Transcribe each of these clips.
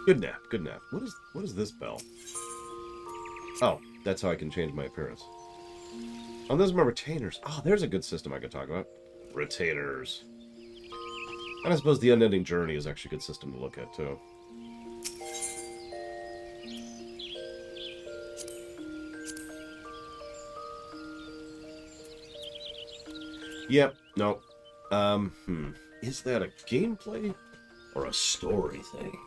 Good nap, good nap. What is this bell? Oh, that's how I can change my appearance. Oh, those are my retainers. Oh, there's a good system I could talk about. Retainers. And I suppose the unending journey is actually a good system to look at, too. Yep, no. Is that a gameplay or a story thing?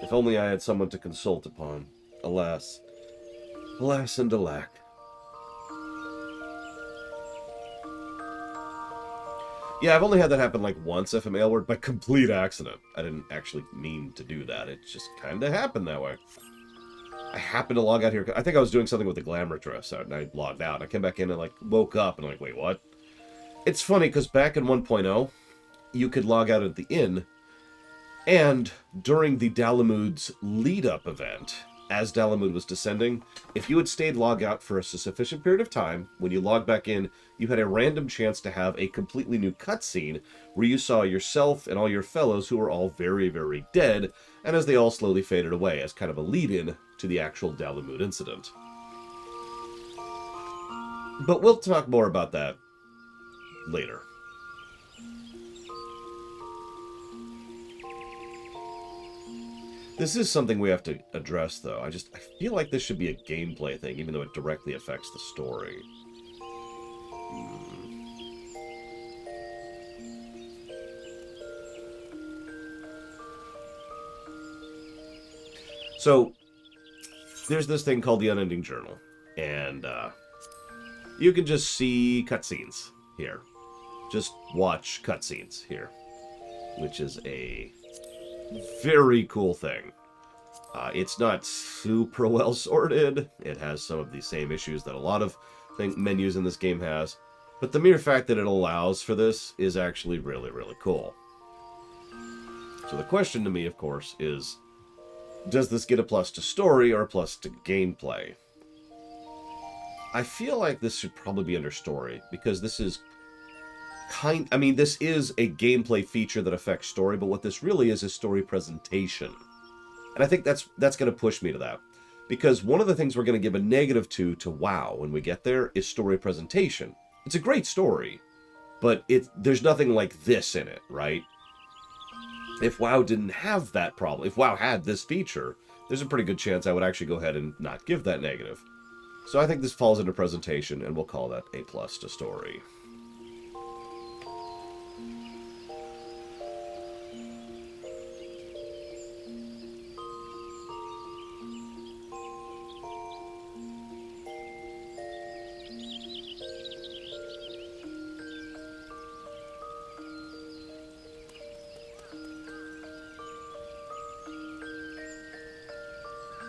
If only I had someone to consult upon. Alas. Alas and alack. Yeah, I've only had that happen like once, FML word, by complete accident. I didn't actually mean to do that. It just kind of happened that way. I happened to log out here. I think I was doing something with the glamour dress out, and I logged out. I came back in and like woke up, and I'm like, wait, what? It's funny, because back in 1.0, you could log out at the inn, and during the Dalamud's lead-up event, as Dalamud was descending, if you had stayed logged out for a sufficient period of time, when you logged back in, you had a random chance to have a completely new cutscene where you saw yourself and all your fellows who were all very, very dead, and as they all slowly faded away as kind of a lead-in to the actual Dalamud incident. But we'll talk more about that later. This is something we have to address, though. I feel like this should be a gameplay thing, even though it directly affects the story. So, there's this thing called the Unending Journal, and you can just see cutscenes here. Just watch cutscenes here, which is a very cool thing. It's not super well sorted. It has some of the same issues that a lot of menus in this game has, but the mere fact that it allows for this is actually really, really cool. So the question to me, of course, is, does this get a plus to story or a plus to gameplay? I feel like this should probably be under story, because this is this is a gameplay feature that affects story, but what this really is story presentation. And I think that's going to push me to that. Because one of the things we're going to give a negative to WoW when we get there is story presentation. It's a great story, but there's nothing like this in it, right? If WoW didn't have that problem, if WoW had this feature, there's a pretty good chance I would actually go ahead and not give that negative. So I think this falls into presentation, and we'll call that a plus to story.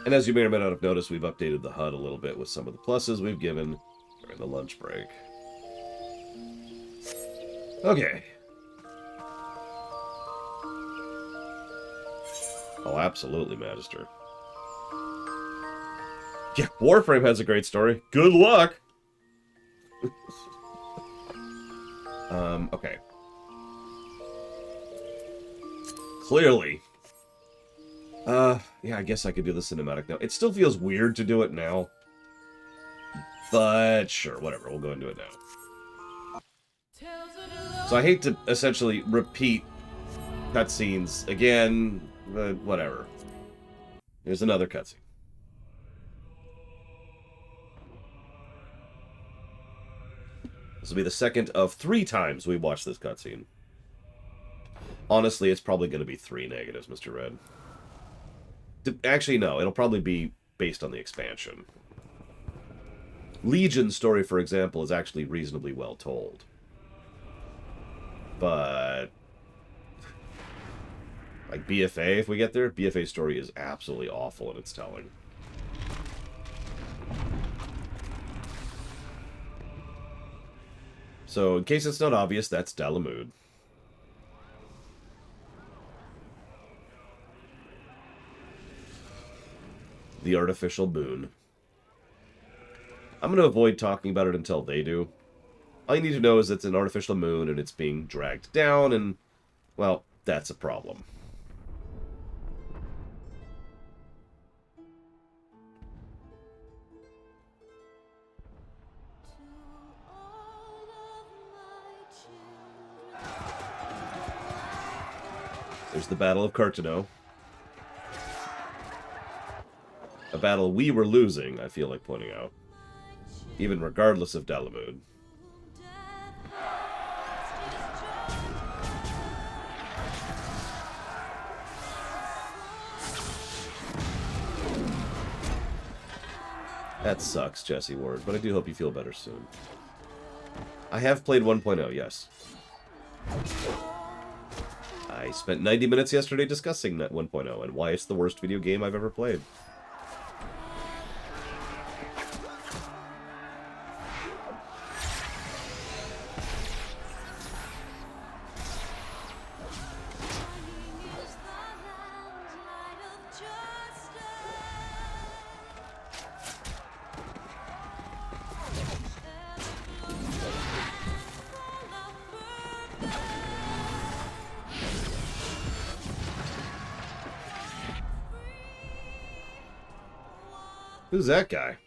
And as you may or may not have noticed, we've updated the HUD a little bit with some of the pluses we've given during the lunch break. Okay. Oh, absolutely, Magister. Yeah, Warframe has a great story. Good luck! Okay. Clearly. Yeah, I guess I could do the cinematic now. It still feels weird to do it now. But sure, whatever. We'll go into it now. So I hate to essentially repeat cutscenes again, but whatever. Here's another cutscene. This will be the second of 3 times we watch this cutscene. Honestly, it's probably going to be 3 negatives, Mr. Red. Actually, no. It'll probably be based on the expansion. Legion's story, for example, is actually reasonably well told. But like BFA, if we get there, BFA's story is absolutely awful in its telling. So, in case it's not obvious, that's Dalamud. The artificial moon. I'm going to avoid talking about it until they do. All you need to know is it's an artificial moon and it's being dragged down, and, well, that's a problem. There's the Battle of Cartineau. A battle we were losing, I feel like pointing out. Even regardless of Dalamud. That sucks, Jesse Ward, but I do hope you feel better soon. I have played 1.0, yes. I spent 90 minutes yesterday discussing that 1.0 and why it's the worst video game I've ever played. Who's that guy?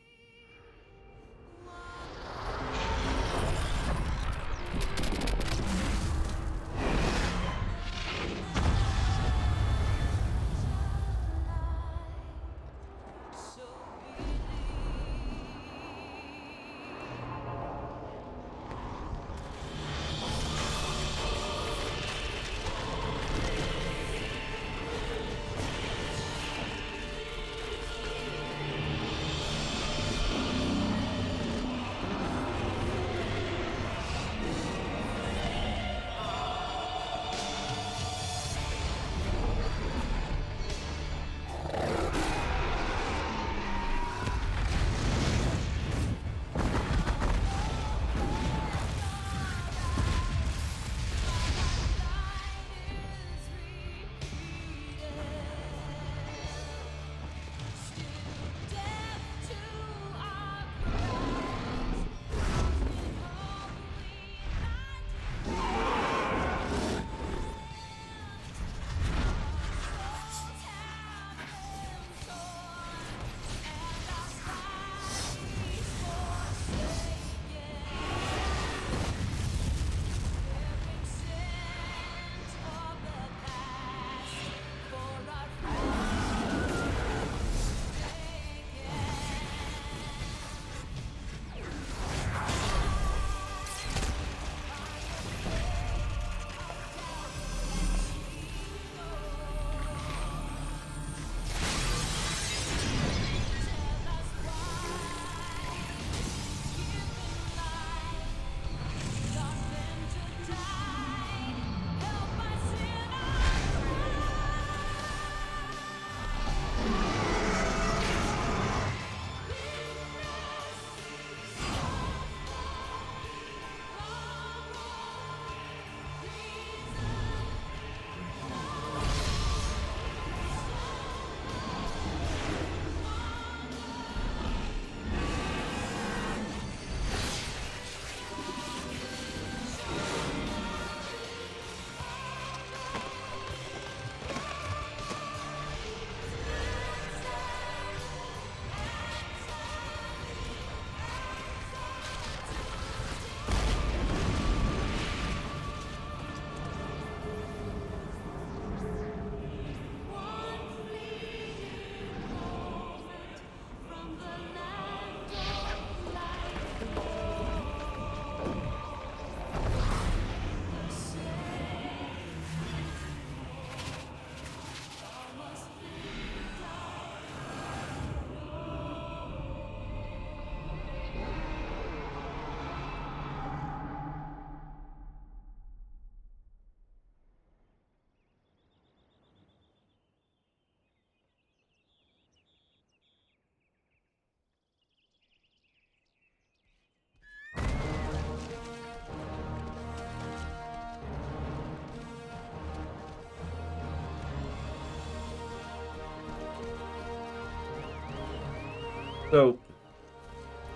So,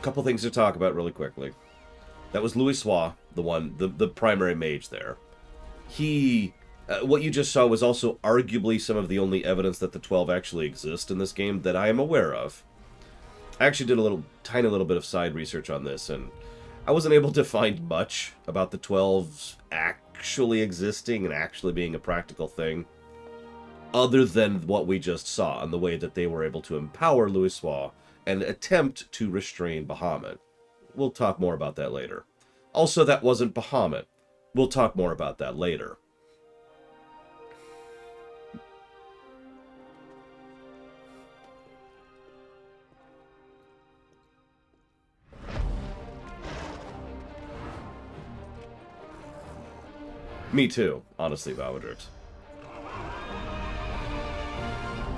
a couple things to talk about really quickly. That was Louis Sois, the primary mage there. He What you just saw was also arguably some of the only evidence that the 12 actually exist in this game that I am aware of. I actually did a tiny little bit of side research on this, and I wasn't able to find much about the 12s actually existing and actually being a practical thing, other than what we just saw and the way that they were able to empower Louisoix and attempt to restrain Bahamut. We'll talk more about that later. Also, that wasn't Bahamut. We'll talk more about that later. Me too, honestly, Valvedrix.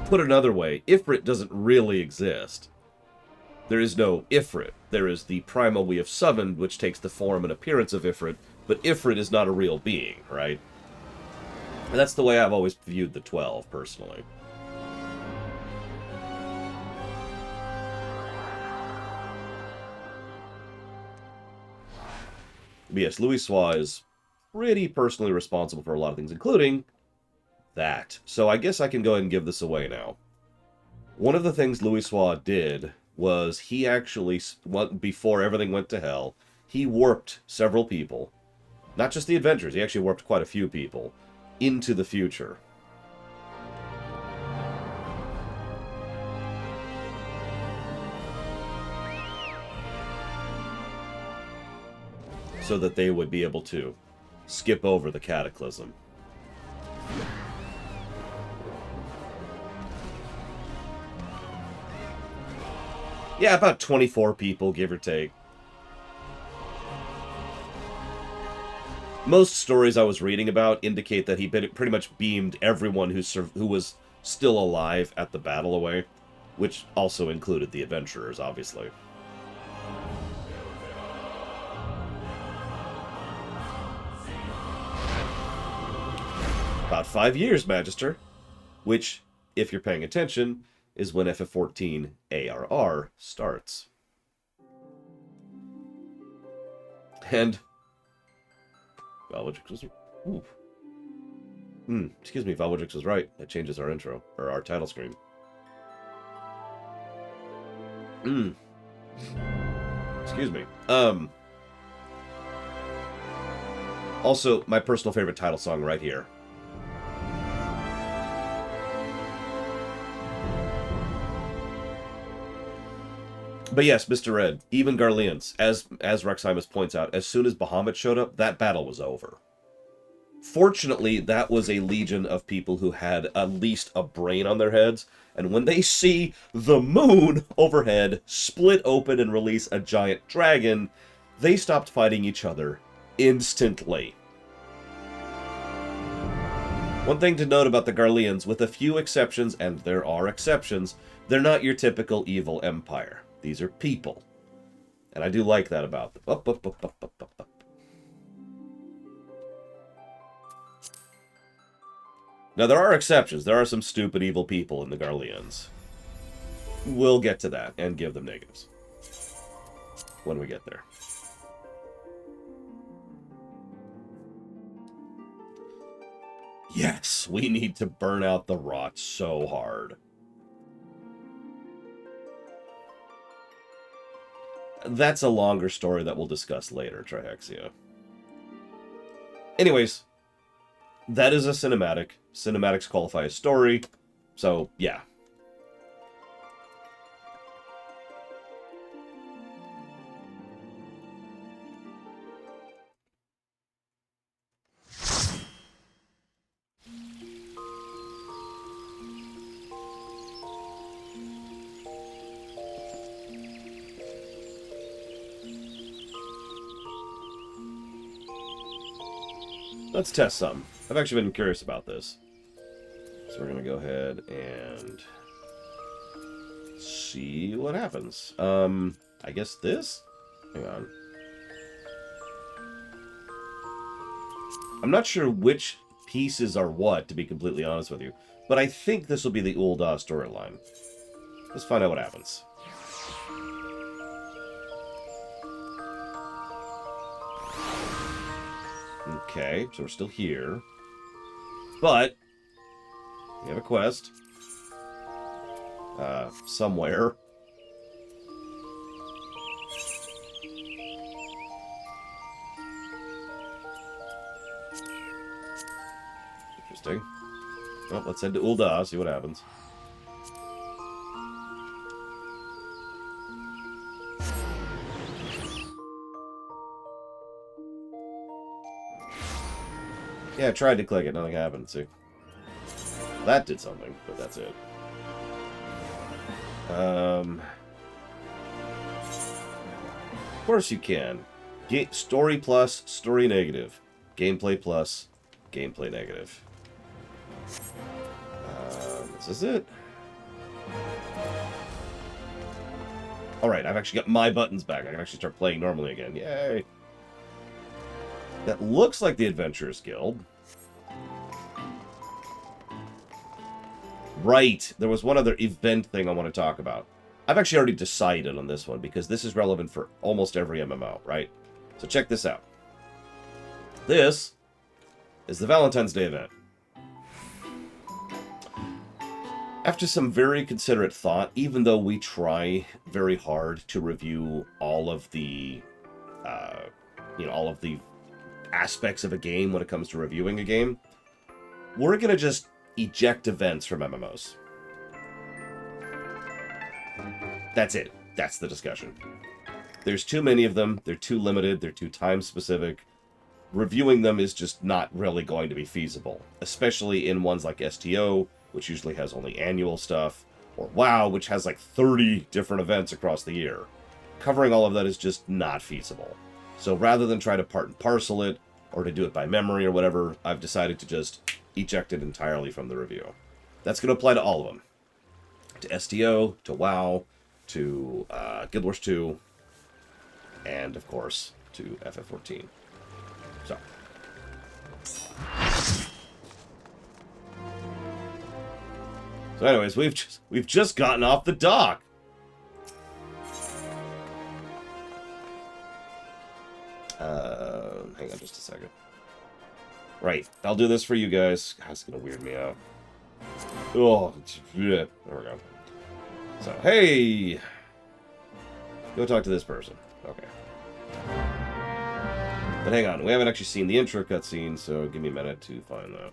Put another way, Ifrit doesn't really exist. There is no Ifrit. There is the Primal we have summoned, which takes the form and appearance of Ifrit, but Ifrit is not a real being, right? And that's the way I've always viewed the 12, personally. But yes, Louisoix is pretty personally responsible for a lot of things, including that. So I guess I can go ahead and give this away now. One of the things Louisoix did was he actually, before everything went to hell, he warped several people, not just the adventurers, he actually warped quite a few people, into the future. So that they would be able to skip over the cataclysm. Yeah, about 24 people, give or take. Most stories I was reading about indicate that he pretty much beamed everyone who was still alive at the battle away, which also included the adventurers, obviously. About 5 years, Magister. Which, if you're paying attention, is when FF14 ARR starts. And Valvedrix was... excuse me, Valvedrix was right. That changes our intro, or our title screen. Excuse me. Also, my personal favorite title song right here. But yes, Mr. Red, even Garleans, as Reximus points out, as soon as Bahamut showed up, that battle was over. Fortunately, that was a legion of people who had at least a brain on their heads, and when they see the moon overhead split open and release a giant dragon, they stopped fighting each other instantly. One thing to note about the Garleans, with a few exceptions, and there are exceptions, they're not your typical evil empire. These are people. And I do like that about them. Up. Now, there are exceptions. There are some stupid evil people in the Garleans. We'll get to that and give them negatives when we get there. Yes, we need to burn out the rot so hard. That's a longer story that we'll discuss later, Trihexia. Anyways, that is a cinematic. Cinematics qualify as story, so yeah. Let's test some. I've actually been curious about this. So we're going to go ahead and see what happens. I guess this? Hang on. I'm not sure which pieces are what, to be completely honest with you. But I think this will be the Ul'Dah storyline. Let's find out what happens. Okay, so we're still here. But we have a quest. Somewhere. Interesting. Well, let's head to Ul'Dah, see what happens. Yeah, I tried to click it, nothing happened, see. That did something, but that's it. Of course you can. Story plus, story negative. Gameplay plus, gameplay negative. This is it. Alright, I've actually got my buttons back. I can actually start playing normally again. Yay! That looks like the Adventurers Guild. Right, there was one other event thing I want to talk about. I've actually already decided on this one, because this is relevant for almost every MMO, right? So check this out. This is the Valentine's Day event. After some very considerate thought, even though we try very hard to review all of the, all of the aspects of a game when it comes to reviewing a game, we're going to just eject events from MMOs. That's it. That's the discussion. There's too many of them. They're too limited. They're too time-specific. Reviewing them is just not really going to be feasible, especially in ones like STO, which usually has only annual stuff, or WoW, which has like 30 different events across the year. Covering all of that is just not feasible. So rather than try to part and parcel it, or to do it by memory or whatever, I've decided to just eject it entirely from the review. That's going to apply to all of them. To STO, to WoW, to Guild Wars 2, and of course, to FF14. So. So anyways, we've just gotten off the dock. Hang on just a second. Right, I'll do this for you guys. God, it's gonna weird me out. Oh, yeah, there we go. So, hey! Go talk to this person. Okay. But hang on, we haven't actually seen the intro cutscene, so give me a minute to find that.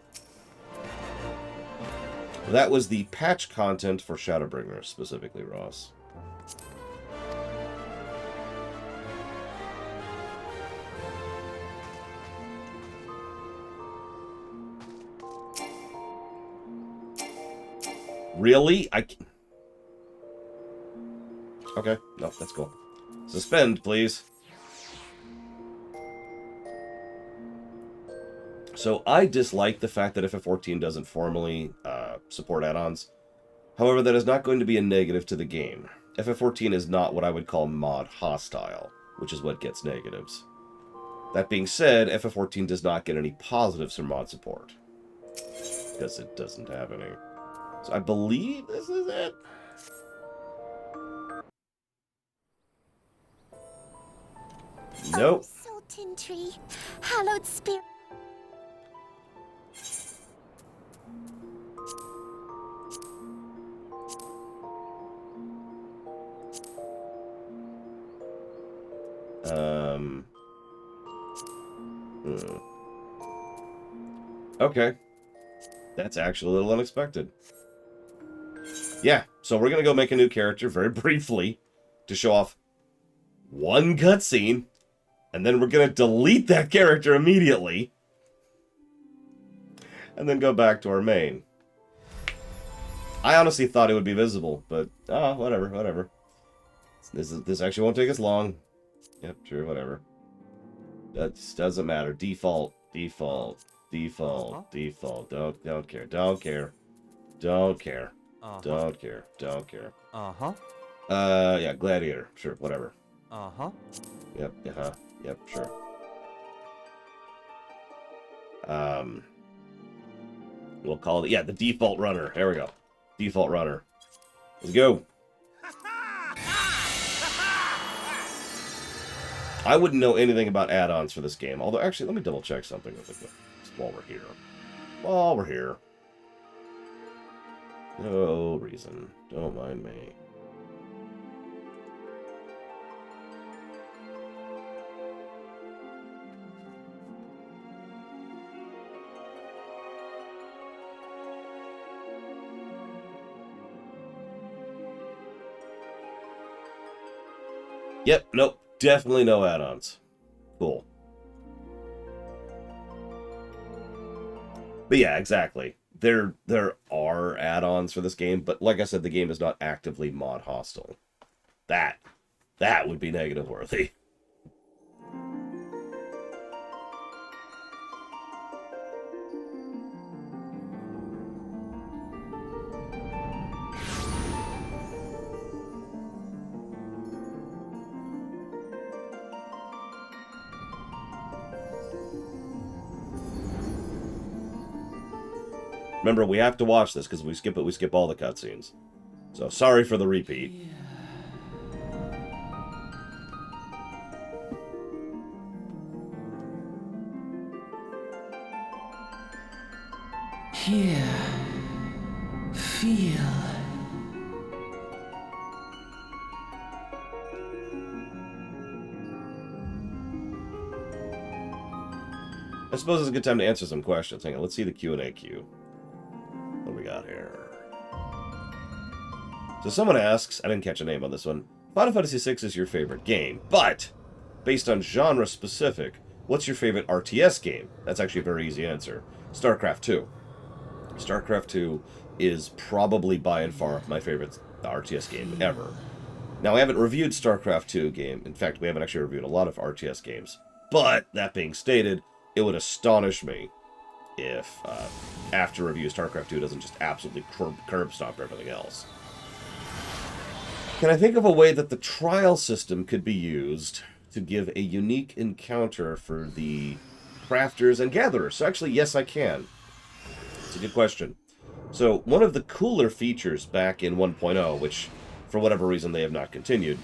That was the patch content for Shadowbringer, specifically, Ross. Really? Okay, no, that's cool. Suspend, please. So, I dislike the fact that FF14 doesn't formally support add-ons. However, that is not going to be a negative to the game. FF14 is not what I would call mod hostile, which is what gets negatives. That being said, FF14 does not get any positives from mod support, because it doesn't have any. So I believe this is it. Nope. Sultan tree, hallowed spirit. Okay. That's actually a little unexpected. Yeah, so we're going to go make a new character very briefly to show off one cutscene, and then we're going to delete that character immediately, and then go back to our main. I honestly thought it would be visible, but, whatever. This actually won't take us long. Yep, sure, whatever. That doesn't matter. Default. Don't care. Don't care. Yeah, Gladiator. Sure, whatever. Yep, yep, sure. We'll call it, yeah, the default runner. There we go. Default runner. Let's go. I wouldn't know anything about add-ons for this game. Although, actually, let me double-check something while we're here. While we're here. No reason. Don't mind me. Yep, nope. Definitely no add-ons. Cool. But yeah, exactly. There are add-ons for this game, but like I said, the game is not actively mod hostile. That would be negative worthy. Remember, we have to watch this because if we skip it, we skip all the cutscenes. So sorry for the repeat. Here. Feel. I suppose it's a good time to answer some questions. Hang on, let's see the Q&A queue. What do we got here? So someone asks, I didn't catch a name on this one, Final Fantasy VI is your favorite game, but based on genre specific, what's your favorite RTS game? That's actually a very easy answer. StarCraft 2. StarCraft 2 is probably by and far my favorite RTS game ever. Now, I haven't reviewed StarCraft 2 game. In fact, we haven't actually reviewed a lot of RTS games. But, that being stated, it would astonish me if, after review, StarCraft 2 doesn't just absolutely curb stomp everything else. Can I think of a way that the trial system could be used to give a unique encounter for the crafters and gatherers? So actually, yes, I can. It's a good question. So, one of the cooler features back in 1.0, which, for whatever reason, they have not continued,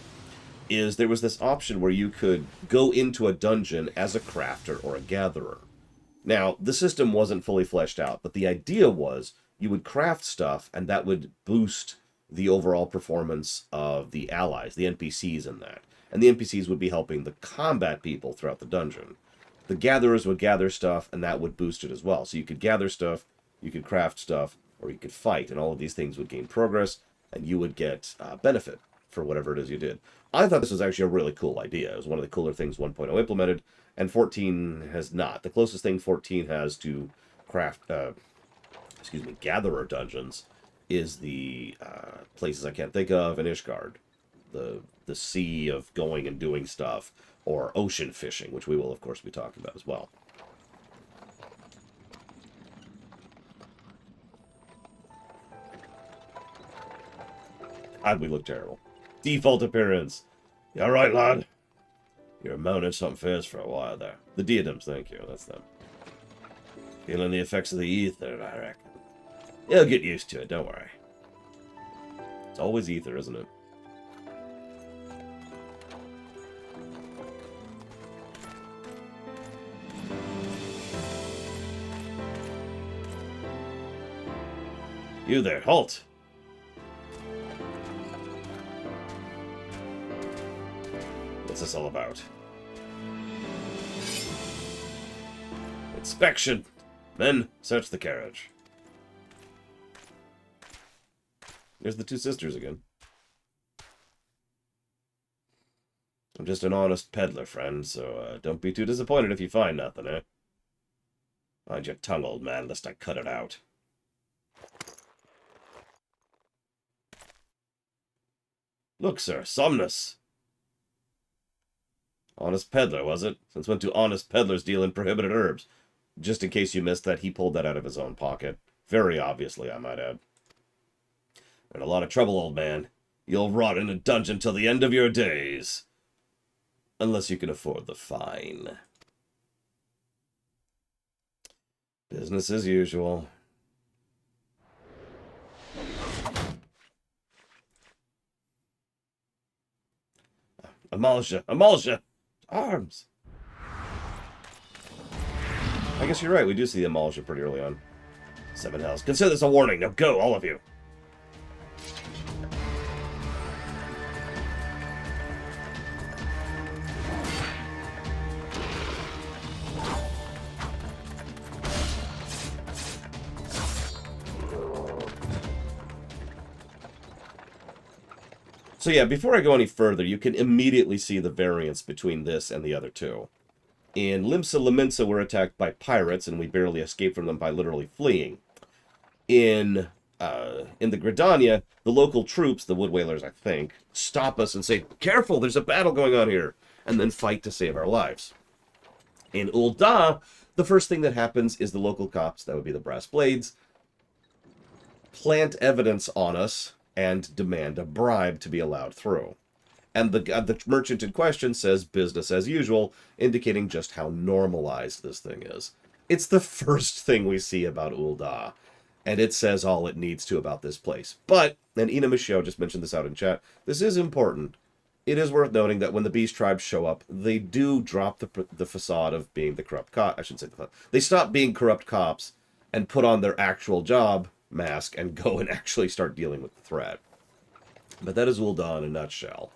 is there was this option where you could go into a dungeon as a crafter or a gatherer. Now, the system wasn't fully fleshed out, but the idea was you would craft stuff, and that would boost the overall performance of the allies, the NPCs in that. And the NPCs would be helping the combat people throughout the dungeon. The gatherers would gather stuff, and that would boost it as well. So you could gather stuff, you could craft stuff, or you could fight, and all of these things would gain progress, and you would get benefit for whatever it is you did. I thought this was actually a really cool idea. It was one of the cooler things 1.0 implemented, and 14 has not. The closest thing 14 has to craft, gatherer dungeons is the places I can't think of in Ishgard. The sea of going and doing stuff, or ocean fishing, which we will, of course, be talking about as well. God, we look terrible. Default appearance. You alright, lad? You're mounted something fierce for a while there. The diadems, thank you. That's them. Feeling the effects of the ether, I reckon. You'll get used to it, don't worry. It's always ether, isn't it? You there, halt! What's this all about? Inspection! Men, search the carriage. There's the two sisters again. I'm just an honest peddler, friend, so don't be too disappointed if you find nothing, eh? Mind your tongue, old man, lest I cut it out. Look, sir, Somnus. Honest peddler, was it? Since when do honest peddlers deal in prohibited herbs? Just in case you missed that, he pulled that out of his own pocket. Very obviously, I might add. You're in a lot of trouble, old man. You'll rot in a dungeon till the end of your days. Unless you can afford the fine. Business as usual. Amalja! Amalja! Arms! I guess you're right, we do see the Amalja pretty early on. Seven hells. Consider this a warning. Now go, all of you. So yeah, before I go any further, you can immediately see the variance between this and the other two. In Limsa Lominsa, we're attacked by pirates, and we barely escape from them by literally fleeing. In the Gridania, the local troops, the Wood Whalers, I think, stop us and say, "Careful, there's a battle going on here," and then fight to save our lives. In Ul'Dah, the first thing that happens is the local cops, that would be the Brass Blades, plant evidence on us and demand a bribe to be allowed through. And the merchant in question says business as usual, indicating just how normalized this thing is. It's the first thing we see about Ul'Dah, and it says all it needs to about this place. But, and Ina Michio just mentioned this out in chat, this is important. It is worth noting that when the Beast Tribes show up, they do drop the facade of being the corrupt cop. I shouldn't say the facade. They stop being corrupt cops and put on their actual job mask and go and actually start dealing with the threat. But that is Ul'Dah in a nutshell.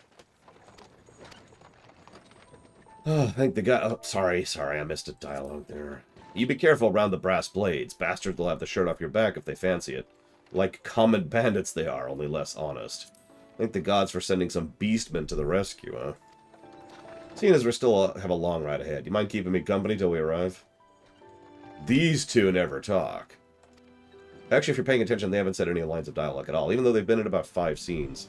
Oh, thank the God. Oh, sorry, I missed a dialogue there. You be careful around the Brass Blades. Bastards will have the shirt off your back if they fancy it. Like common bandits they are, only less honest. Thank the gods for sending some beastmen to the rescue, huh? Seeing as we still have a long ride ahead, you mind keeping me company till we arrive? These two never talk. Actually, if you're paying attention, they haven't said any lines of dialogue at all, even though they've been in about 5 scenes.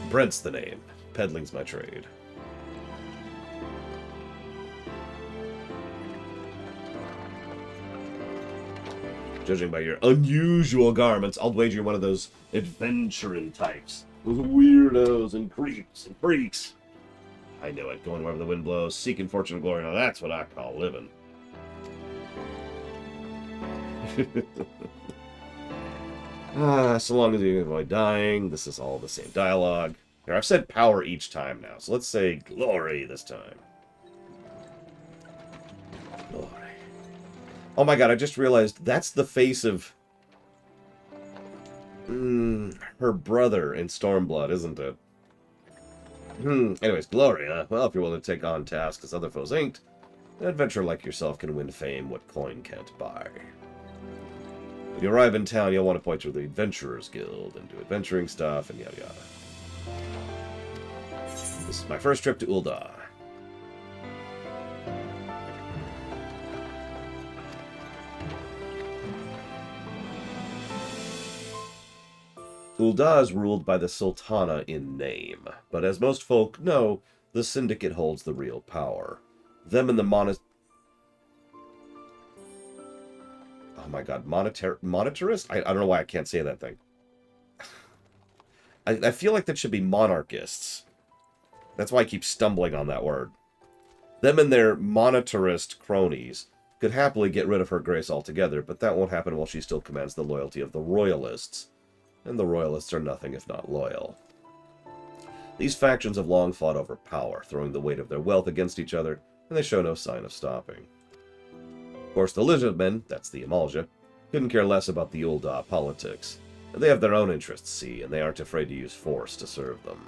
Brent's the name. Peddling's my trade. Judging by your unusual garments, I'll wager you're one of those adventuring types. Those weirdos and creeps and freaks. I know it. Going wherever the wind blows, seeking fortune and glory. Now that's what I call living. So long as you avoid dying, this is all the same dialogue. Here, I've said power each time now, so let's say glory this time. Glory. Oh my god, I just realized that's the face of her brother in Stormblood, isn't it? Anyways, glory, huh? Well, if you're willing to take on tasks as other foes ain't, an adventurer like yourself can win fame what coin can't buy. When you arrive in town, you'll want to point to the Adventurers Guild and do adventuring stuff and yada yada. This is my first trip to Ul'Dah. Ul'Dah is ruled by the Sultana in name, but as most folk know, the Syndicate holds the real power. Them and the Oh my god, monetarist? I don't know why I can't say that thing. I feel like that should be monarchists. That's why I keep stumbling on that word. Them and their monetarist cronies could happily get rid of her grace altogether, but that won't happen while she still commands the loyalty of the royalists. And the royalists are nothing if not loyal. These factions have long fought over power, throwing the weight of their wealth against each other, and they show no sign of stopping. Of course, the lizardmen, that's the Amalja, couldn't care less about the Ul'Dah politics. They have their own interests, see, and they aren't afraid to use force to serve them.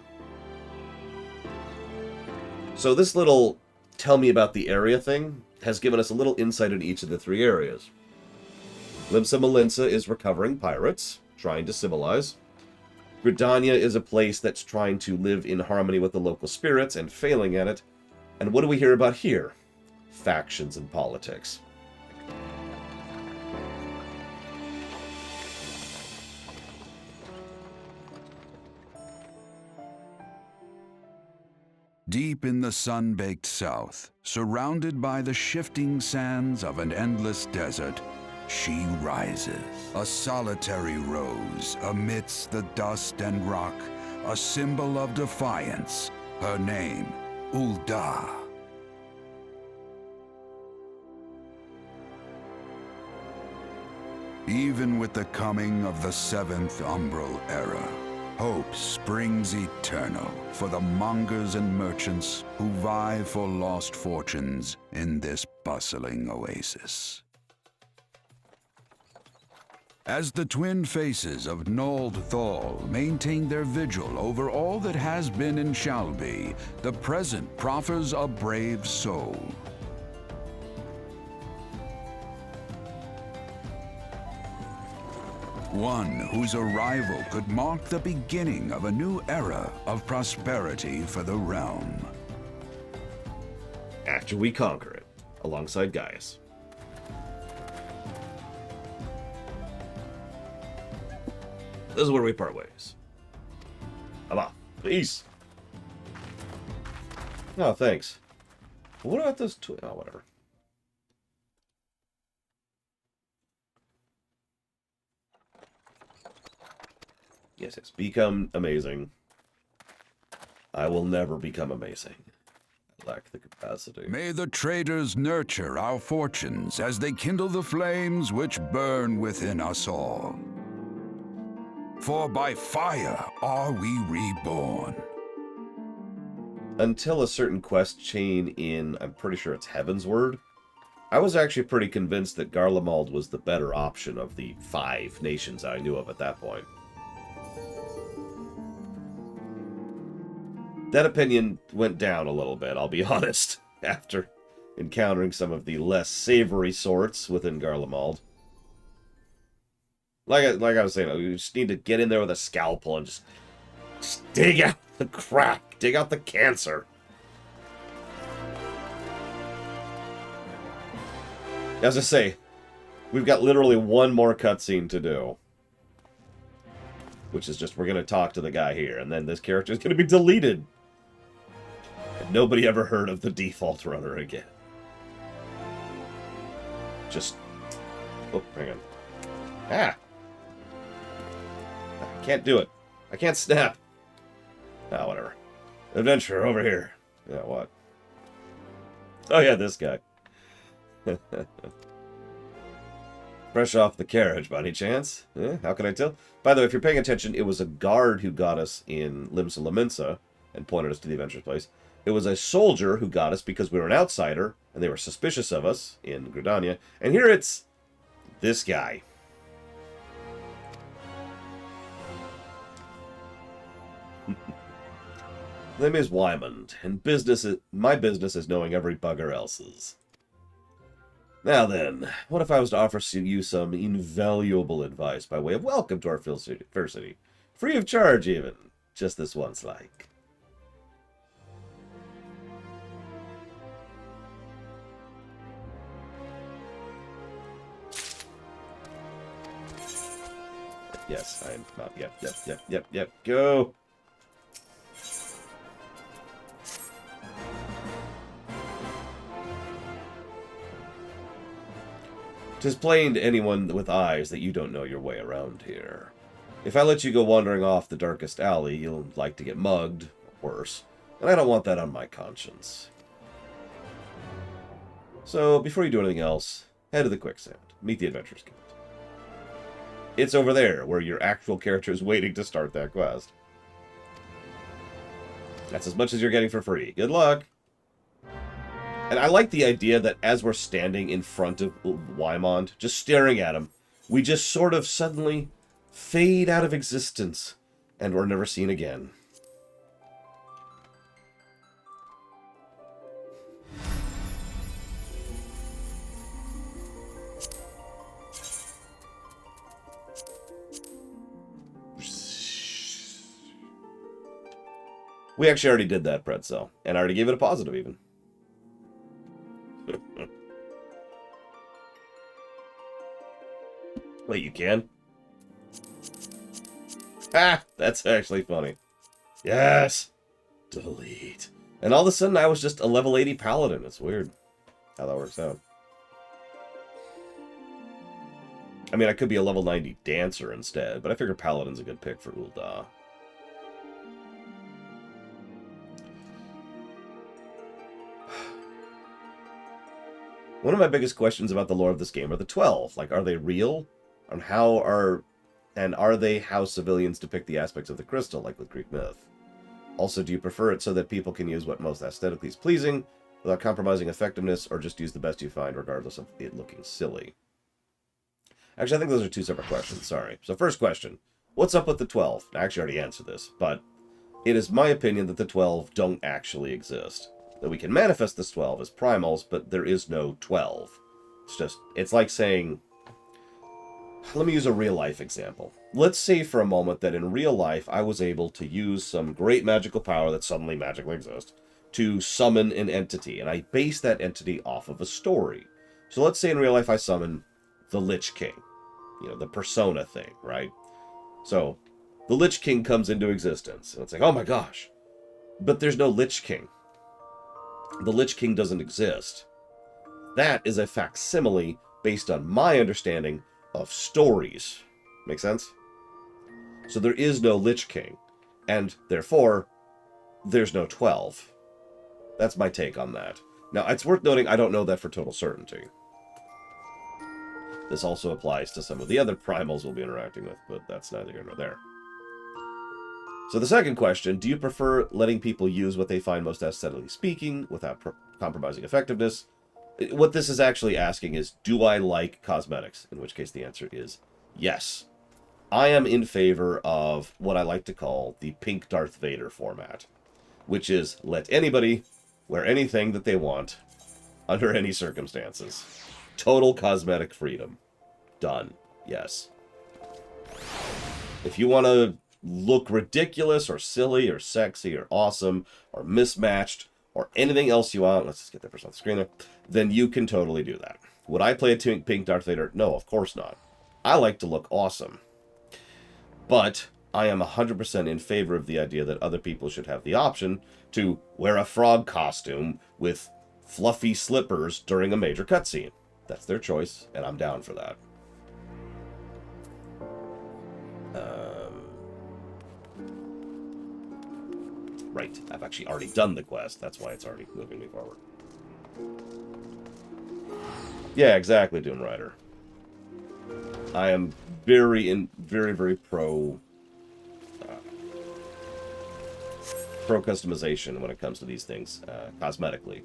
So this little tell me about the area thing has given us a little insight into each of the 3 areas. Limsa Malinsa is recovering pirates, trying to civilize. Gridania is a place that's trying to live in harmony with the local spirits and failing at it. And what do we hear about here? Factions and politics. Deep in the sun-baked south, surrounded by the shifting sands of an endless desert, she rises, a solitary rose amidst the dust and rock, a symbol of defiance, her name, Ul'Dah. Even with the coming of the 7th Umbral Era, hope springs eternal for the mongers and merchants who vie for lost fortunes in this bustling oasis. As the twin faces of Nold Thal maintain their vigil over all that has been and shall be, the present proffers a brave soul. One whose arrival could mark the beginning of a new era of prosperity for the realm. After we conquer it, alongside Gaius. This is where we part ways. I'm off. Peace. Oh, thanks. What about those two? Oh, whatever. Yes, yes. Become amazing. I will never become amazing. I lack the capacity. May the traders nurture our fortunes as they kindle the flames which burn within us all. For by fire are we reborn. Until a certain quest chain in, I'm pretty sure it's Heaven's Word, I was actually pretty convinced that Garlemald was the better option of the 5 nations I knew of at that point. That opinion went down a little bit, I'll be honest, after encountering some of the less savory sorts within Garlemald. Like I was saying, you just need to get in there with a scalpel and just dig out the crack, dig out the cancer. As I say, we've got literally one more cutscene to do. Which is just, we're going to talk to the guy here, and then this character is going to be deleted. And nobody ever heard of the default runner again. Just... Oh, hang on. Ah! I can't do it. I can't snap. Ah, whatever. Adventure, over here. Yeah, what? Oh yeah, this guy. Fresh off the carriage, by any chance? How can I tell? By the way, if you're paying attention, it was a guard who got us in Limsa Laminsa and pointed us to the adventure place. It was a soldier who got us because we were an outsider, and they were suspicious of us in Gridania. And here it's this guy. Name is Wymond, and my business is knowing every bugger else's. Now then, what if I was to offer you some invaluable advice by way of welcome to our fair city? Free of charge, even. Just this once, like. Yes, I'm not. Yep. Go! "'Tis plain to anyone with eyes that you don't know your way around here. If I let you go wandering off the darkest alley, you'll like to get mugged, or worse, and I don't want that on my conscience. So, before you do anything else, head to the quicksand. Meet the Adventurers Guild. It's over there, where your actual character is waiting to start that quest. That's as much as you're getting for free. Good luck!" And I like the idea that as we're standing in front of Wymond, just staring at him, we just sort of suddenly fade out of existence, and we're never seen again. We actually already did that, Pretzel, and I already gave it a positive, even. Wait, you can? Ah, that's actually funny. Yes! Delete. And all of a sudden, I was just a level 80 paladin. It's weird how that works out. I mean, I could be a level 90 dancer instead, but I figure paladin's a good pick for Ul'Dah. One of my biggest questions about the lore of this game are the 12. Like, are they real? And are they how civilians depict the aspects of the crystal, like with Greek myth? Also, do you prefer it so that people can use what most aesthetically is pleasing, without compromising effectiveness, or just use the best you find, regardless of it looking silly? Actually, I think those are two separate questions. Sorry. So first question. What's up with the 12? I actually already answered this, but it is my opinion that the 12 don't actually exist. That we can manifest this 12 as primals, but there is no 12. It's like saying... Let me use a real-life example. Let's say for a moment that in real life I was able to use some great magical power that suddenly magically exists to summon an entity, and I base that entity off of a story. So let's say in real life I summon the Lich King. You know, the persona thing, right? So, the Lich King comes into existence, and it's like, oh my gosh. But there's no Lich King. The Lich King doesn't exist. That is a facsimile based on my understanding of stories. Make sense? So there is no Lich King, and therefore, there's no 12. That's my take on that. Now, it's worth noting I don't know that for total certainty. This also applies to some of the other primals we'll be interacting with, but that's neither here nor there. So the second question, do you prefer letting people use what they find most aesthetically speaking without compromising effectiveness? What this is actually asking is, do I like cosmetics? In which case the answer is yes. I am in favor of what I like to call the pink Darth Vader format, which is let anybody wear anything that they want under any circumstances. Total cosmetic freedom. Done. Yes. If you want to look ridiculous or silly or sexy or awesome or mismatched or anything else you want, let's just get that person on the screen there, then you can totally do that. Would I play a pink Darth Vader? No, of course not. I like to look awesome. But I am 100% in favor of the idea that other people should have the option to wear a frog costume with fluffy slippers during a major cutscene. That's their choice, and I'm down for that. Right, I've actually already done the quest. That's why it's already moving me forward. Yeah, exactly, Doom Rider. I am very pro customization when it comes to these things, cosmetically.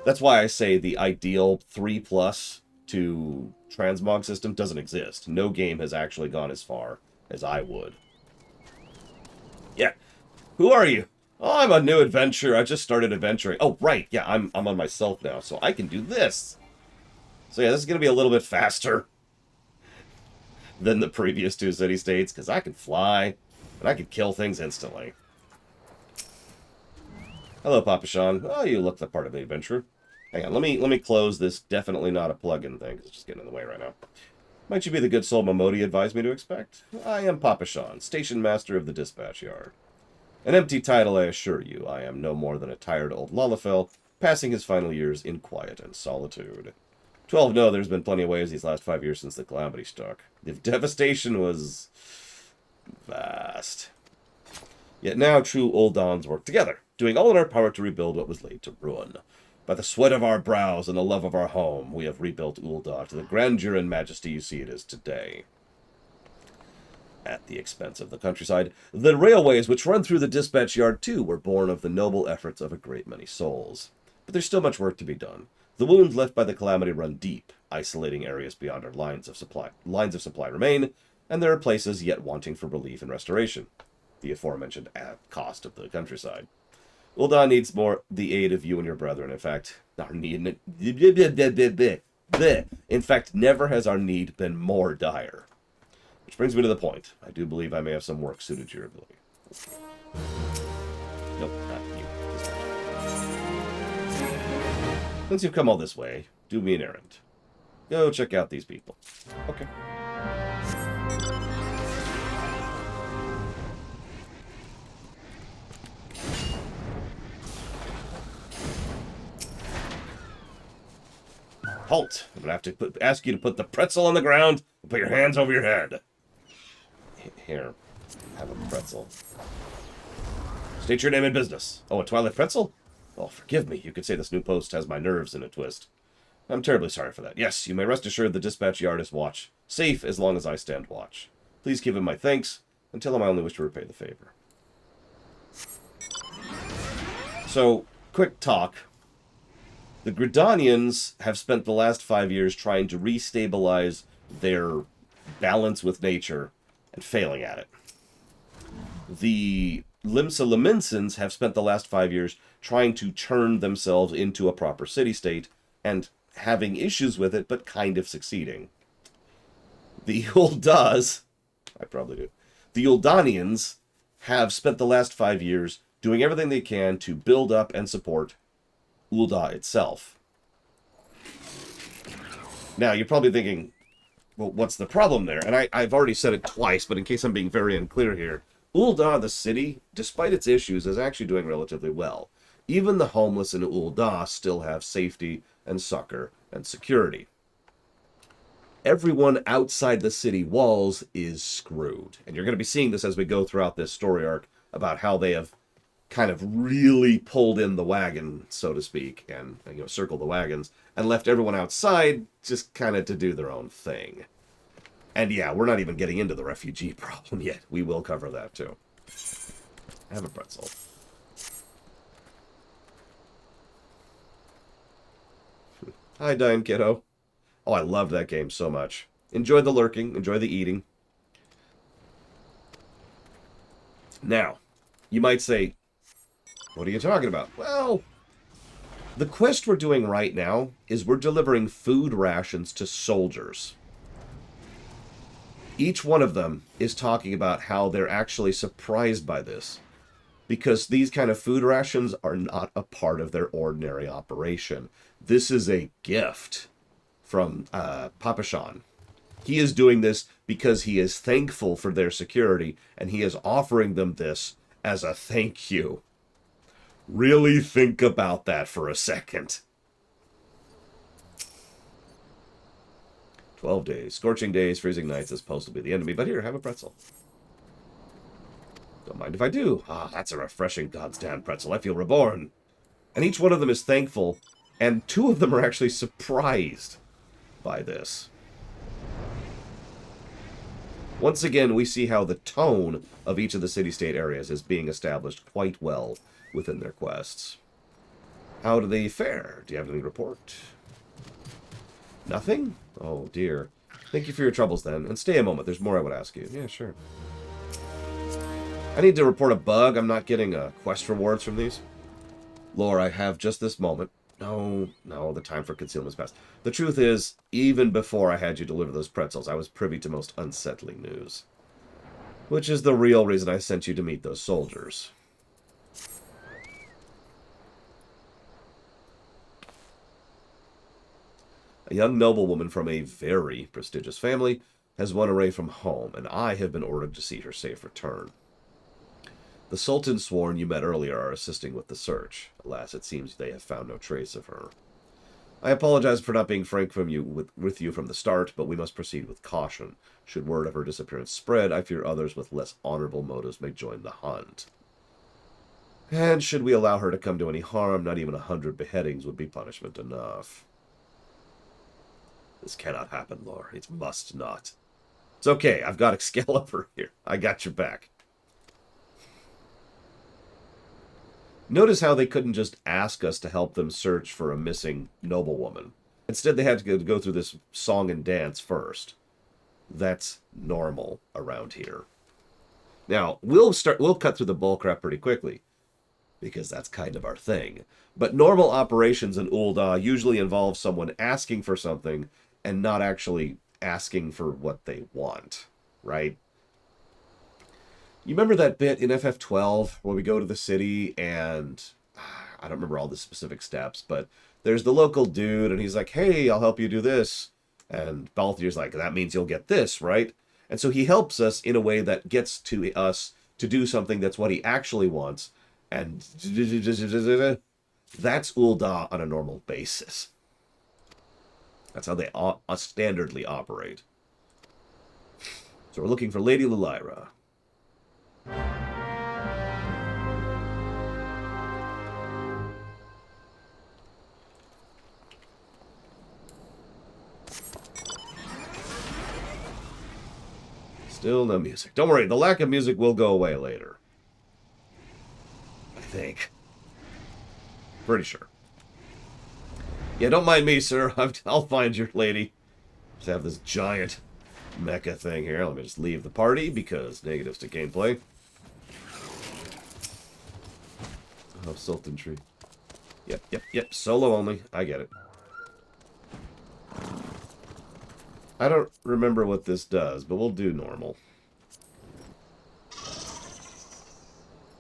That's why I say the ideal 3+ to transmog system doesn't exist. No game has actually gone as far as I would. Yeah. Who are you? Oh, I'm a new adventurer. I just started adventuring. Oh, right. Yeah, I'm on myself now, so I can do this. So yeah, this is going to be a little bit faster than the previous two city-states, because I can fly, and I can kill things instantly. Hello, Papa Sean. Oh, you look the part of the adventurer. Hang on, let me close this definitely not a plug-in thing, because it's just getting in the way right now. Might you be the good soul Momodi advised me to expect? I am Papa Sean, station master of the dispatch yard. An empty title, I assure you. I am no more than a tired old Lalafell, passing his final years in quiet and solitude. 12 no, there's been plenty of ways these last 5 years since the Calamity struck. The devastation was vast. Yet now true Uldahs work together, doing all in our power to rebuild what was laid to ruin. By the sweat of our brows and the love of our home, we have rebuilt Uldah to the grandeur and majesty you see it is today. At the expense of the countryside, the railways which run through the dispatch yard too were born of the noble efforts of a great many souls. But there's still much work to be done. The wounds left by the Calamity run deep, isolating areas beyond our lines of supply remain, and there are places yet wanting for relief and restoration. The aforementioned cost of the countryside. Ul'Dah needs more the aid of you and your brethren. In fact, never has our need been more dire. Which brings me to the point. I do believe I may have some work suited to your ability. Nope, not you. Since you've come all this way, do me an errand. Go check out these people. Okay. Halt! I'm gonna have to ask you to put the pretzel on the ground and put your hands over your head. Here, have a pretzel. State your name and business. Oh, a Twilight pretzel? Oh, forgive me. You could say this new post has my nerves in a twist. I'm terribly sorry for that. Yes, you may rest assured the dispatch yard is safe as long as I stand watch. Please give him my thanks, and tell him I only wish to repay the favor. So, quick talk. The Gridanians have spent the last 5 years trying to restabilize their balance with nature and failing at it. The Limsa Leminsons have spent the last 5 years trying to turn themselves into a proper city-state and having issues with it, but kind of succeeding. The Uldahs, I probably do, the Uldanians have spent the last 5 years doing everything they can to build up and support Uldah itself. Now, you're probably thinking, well, what's the problem there? And I've already said it twice, but in case I'm being very unclear here, Uldah, the city, despite its issues, is actually doing relatively well. Even the homeless in Uldah still have safety and succor and security. Everyone outside the city walls is screwed. And you're going to be seeing this as we go throughout this story arc about how they have kind of really pulled in the wagon, so to speak, and circled the wagons, and left everyone outside just kind of to do their own thing. And yeah, we're not even getting into the refugee problem yet. We will cover that too. Have a pretzel. Hi, Dine Kiddo. Oh, I loved that game so much. Enjoy the lurking, enjoy the eating. Now, you might say, what are you talking about? Well, the quest we're doing right now is we're delivering food rations to soldiers. Each one of them is talking about how they're actually surprised by this, because these kind of food rations are not a part of their ordinary operation. This is a gift from Papashan. He is doing this because he is thankful for their security, and he is offering them this as a thank you. Really think about that for a second. 12 days. Scorching days, freezing nights is supposed to be the enemy, but here, have a pretzel. Don't mind if I do. Ah, that's a refreshing goddamn pretzel. I feel reborn. And each one of them is thankful, and 2 of them are actually surprised by this. Once again, we see how the tone of each of the city-state areas is being established quite well within their quests. How do they fare? Do you have any report? Nothing? Oh, dear. Thank you for your troubles, then. And stay a moment. There's more I would ask you. Yeah, sure. I need to report a bug. I'm not getting quest rewards from these. Lore, I have just this moment. No, the time for concealment is past. The truth is, even before I had you deliver those pretzels, I was privy to most unsettling news. Which is the real reason I sent you to meet those soldiers. A young noblewoman from a very prestigious family has run away from home, and I have been ordered to see her safe return. The Sultan sworn you met earlier are assisting with the search. Alas, it seems they have found no trace of her. I apologize for not being frank with you from the start, but we must proceed with caution. Should word of her disappearance spread, I fear others with less honorable motives may join the hunt. And should we allow her to come to any harm, not even 100 beheadings would be punishment enough. This cannot happen, Lore. It must not. It's okay. I've got Excalibur here. I got your back. Notice how they couldn't just ask us to help them search for a missing noblewoman. Instead, they had to go through this song and dance first. That's normal around here. Now, we'll cut through the bullcrap pretty quickly, because that's kind of our thing. But normal operations in Uldah usually involve someone asking for something and not actually asking for what they want, right? You remember that bit in FF12 where we go to the city and I don't remember all the specific steps, but there's the local dude and he's like, hey, I'll help you do this. And Balthier's like, that means you'll get this, right? And so he helps us in a way that gets to us to do something that's what he actually wants. And that's Uldah on a normal basis. That's how they standardly operate. So we're looking for Lady Lilira. Still no music. Don't worry, the lack of music will go away later. I think. Pretty sure. Yeah, don't mind me, sir. I'll find your lady. Just have this giant mecha thing here. Let me just leave the party because negatives to gameplay. Oh, Sultan Tree. Yep. Solo only. I get it. I don't remember what this does, but we'll do normal.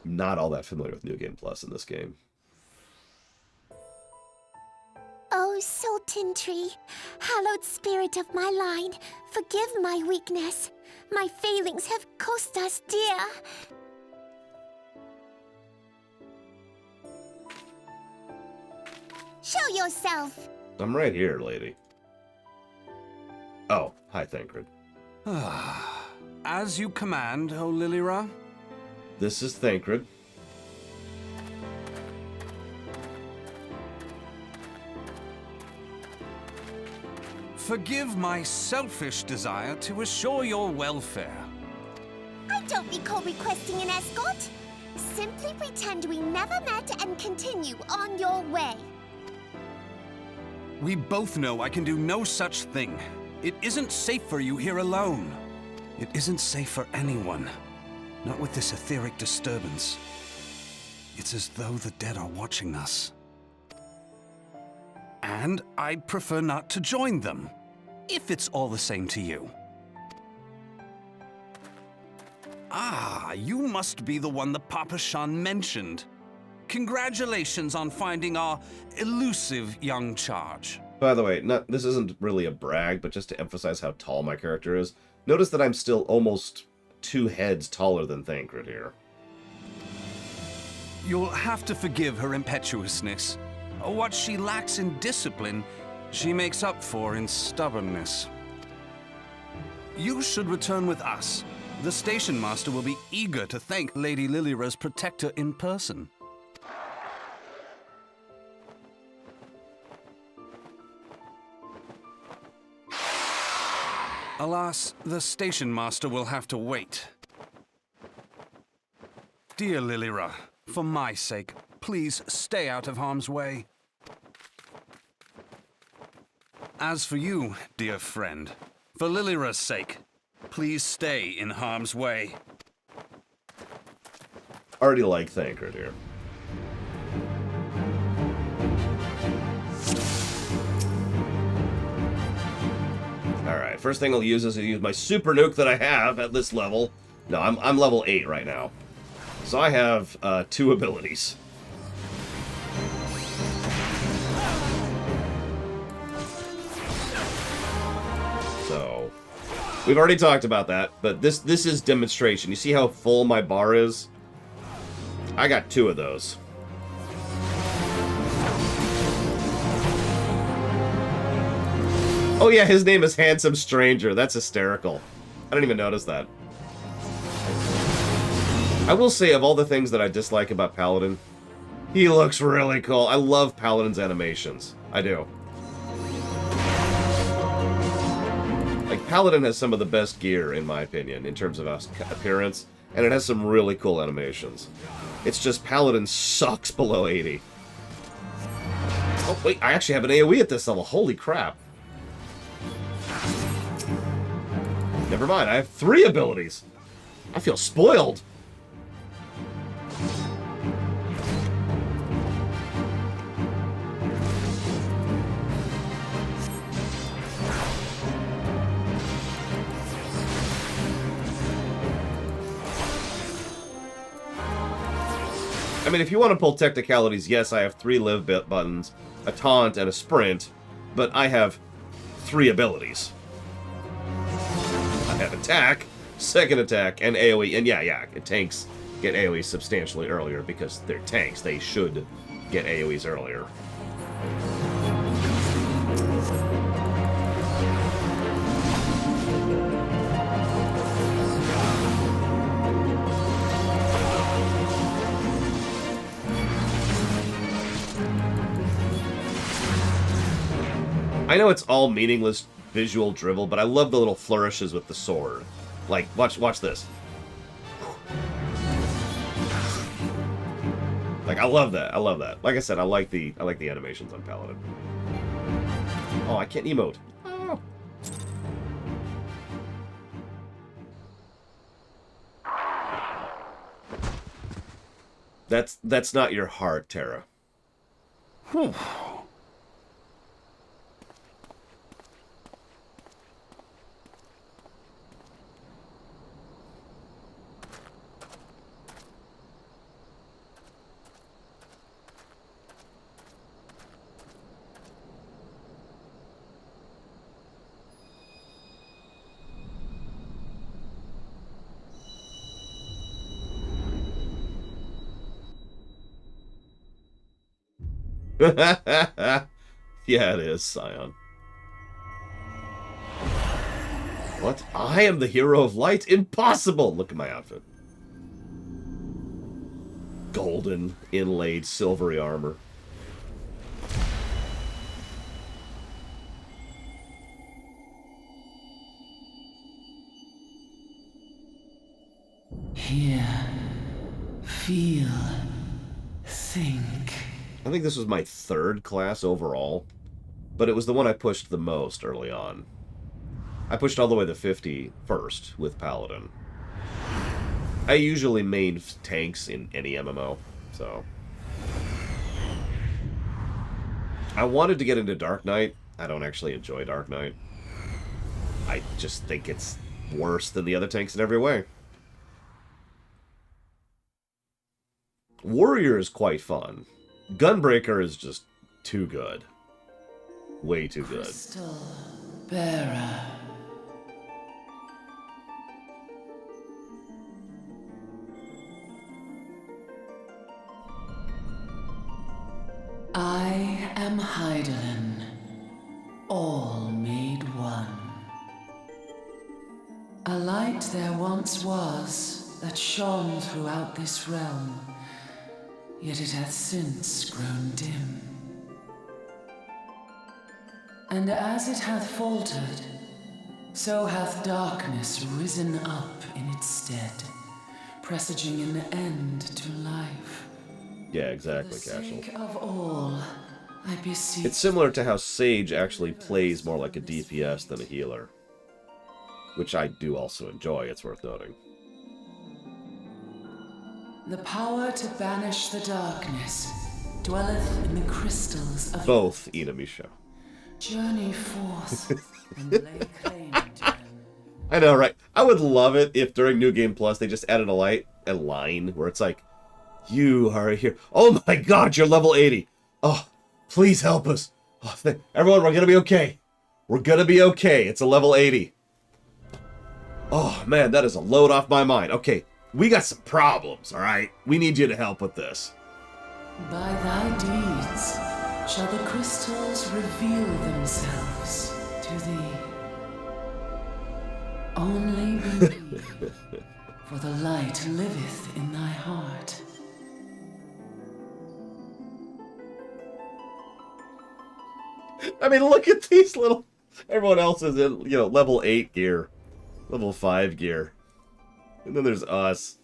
Not all that familiar with New Game Plus in this game. Oh, Sultan Tree, hallowed spirit of my line, forgive my weakness. My failings have cost us dear. Show yourself. I'm right here, lady. Oh, hi, Thancred. As you command, O Lilira. This is Thancred. Forgive my selfish desire to assure your welfare. I don't recall requesting an escort. Simply pretend we never met and continue on your way. We both know I can do no such thing. It isn't safe for you here alone. It isn't safe for anyone. Not with this etheric disturbance. It's as though the dead are watching us. And I'd prefer not to join them, if it's all the same to you. Ah, you must be the one the Papa Shan mentioned. Congratulations on finding our elusive young charge. By the way, this isn't really a brag, but just to emphasize how tall my character is, notice that I'm still almost 2 heads taller than Thancred here. You'll have to forgive her impetuousness. What she lacks in discipline, she makes up for in stubbornness. You should return with us. The station master will be eager to thank Lady Lilira's protector in person. Alas, the station master will have to wait. Dear Lilira, for my sake, please stay out of harm's way. As for you, dear friend, for Lilira's sake, please stay in harm's way. Already like Thancred here. Alright, first thing I'll use is to use my super nuke that I have at this level. No, I'm level 8 right now. So I have 2 abilities. So, we've already talked about that, but this is demonstration. You see how full my bar is? I got 2 of those. Oh yeah, his name is Handsome Stranger. That's hysterical. I didn't even notice that. I will say, of all the things that I dislike about Paladin, he looks really cool. I love Paladin's animations. I do. Like, Paladin has some of the best gear, in my opinion, in terms of appearance, and it has some really cool animations. It's just Paladin sucks below 80. Oh, wait, I actually have an AoE at this level. Holy crap. Never mind, I have 3 abilities. I feel spoiled. I mean, if you want to pull technicalities, yes, I have 3 live buttons, a taunt, and a sprint, but I have 3 abilities. I have attack, second attack, and AoE. And yeah, tanks get AoE substantially earlier because they're tanks. They should get AoEs earlier. I know it's all meaningless visual drivel, but I love the little flourishes with the sword. Like, watch this. Like, I love that. I love that. Like I said, I like the animations on Paladin. Oh, I can't emote. Oh. That's not your heart, Tara. Whew. Yeah, it is, Scion. What? I am the hero of light? Impossible! Look at my outfit. Golden, inlaid, silvery armor. Hear, feel, think. I think this was my third class overall, but it was the one I pushed the most early on. I pushed all the way to 50 first with Paladin. I usually main tanks in any MMO, so... I wanted to get into Dark Knight. I don't actually enjoy Dark Knight. I just think it's worse than the other tanks in every way. Warrior is quite fun. Gunbreaker is just too good. Way too good. Crystal Bearer. I am Heideleen, all made one. A light there once was that shone throughout this realm, yet it hath since grown dim. And as it hath faltered, so hath darkness risen up in its stead, presaging an end to life. Yeah, exactly, For the Casual. sake of all, I beseech. It's similar to how Sage actually plays more like a DPS than a healer. Which I do also enjoy, it's worth noting. The power to banish the darkness dwelleth in the crystals of Both Itemization. journey forth and lay claim to them. I know, right? I would love it if during New Game Plus they just added a line where it's like, you are here. Oh my god, you're level 80. Oh, please help us. Oh, everyone, we're gonna be okay. We're gonna be okay. It's a level 80. Oh man, that is a load off my mind. Okay, we got some problems, alright? We need you to help with this. By thy deeds shall the crystals reveal themselves to thee. Only believe, for the light liveth in thy heart. I mean, look at these little... Everyone else is in, level 8 gear. Level 5 gear. And then there's us.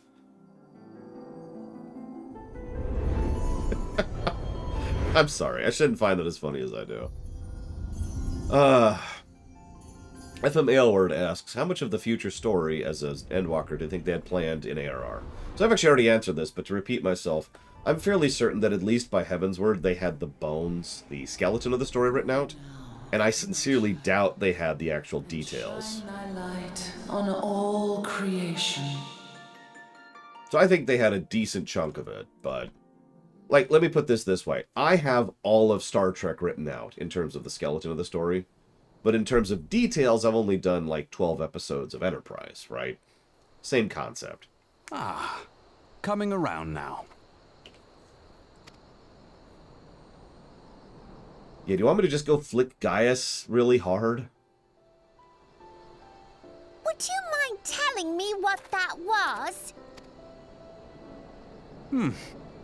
I'm sorry. I shouldn't find that as funny as I do. FM Aylward asks, how much of the future story as an Endwalker do you think they had planned in ARR? So I've actually already answered this, but to repeat myself, I'm fairly certain that at least by Heaven's Word, they had the bones, the skeleton of the story written out. And I sincerely doubt they had the actual details. Shine thy light on all creation. So I think they had a decent chunk of it, but... Like, let me put this way. I have all of Star Trek written out in terms of the skeleton of the story. But in terms of details, I've only done like 12 episodes of Enterprise, right? Same concept. Ah, coming around now. Yeah, do you want me to just go flick Gaius really hard? Would you mind telling me what that was?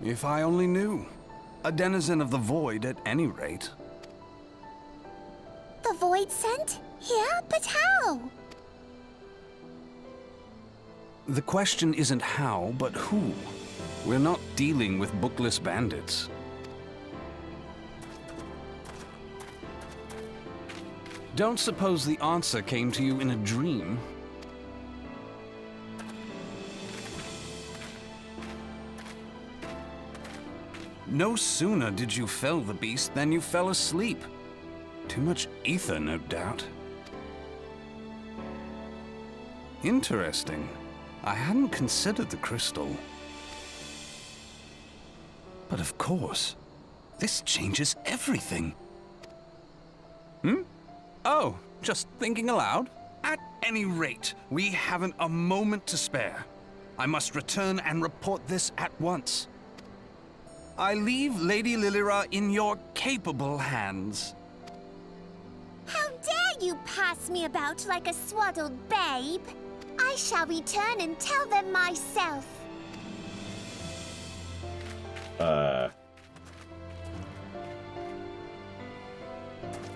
If I only knew. A denizen of the void at any rate. The Void sent? Here? But how? The question isn't how, but who. We're not dealing with bookless bandits. Don't suppose the answer came to you in a dream? No sooner did you fell the beast than you fell asleep. Too much ether, no doubt. Interesting. I hadn't considered the crystal. But of course, this changes everything. Oh, just thinking aloud? At any rate, we haven't a moment to spare. I must return and report this at once. I leave Lady Lilira in your capable hands. How dare you pass me about like a swaddled babe? I shall return and tell them myself.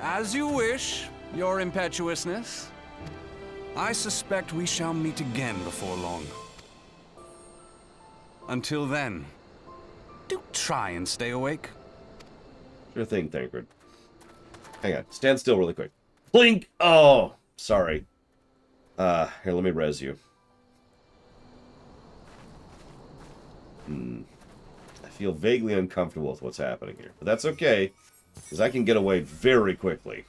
As you wish, your impetuousness. I suspect we shall meet again before long. Until then, do try and stay awake. Sure thing, Thancred. Hang on. Stand still really quick. Blink! Oh! Sorry. Here, let me res you. I feel vaguely uncomfortable with what's happening here. But that's okay, because I can get away very quickly.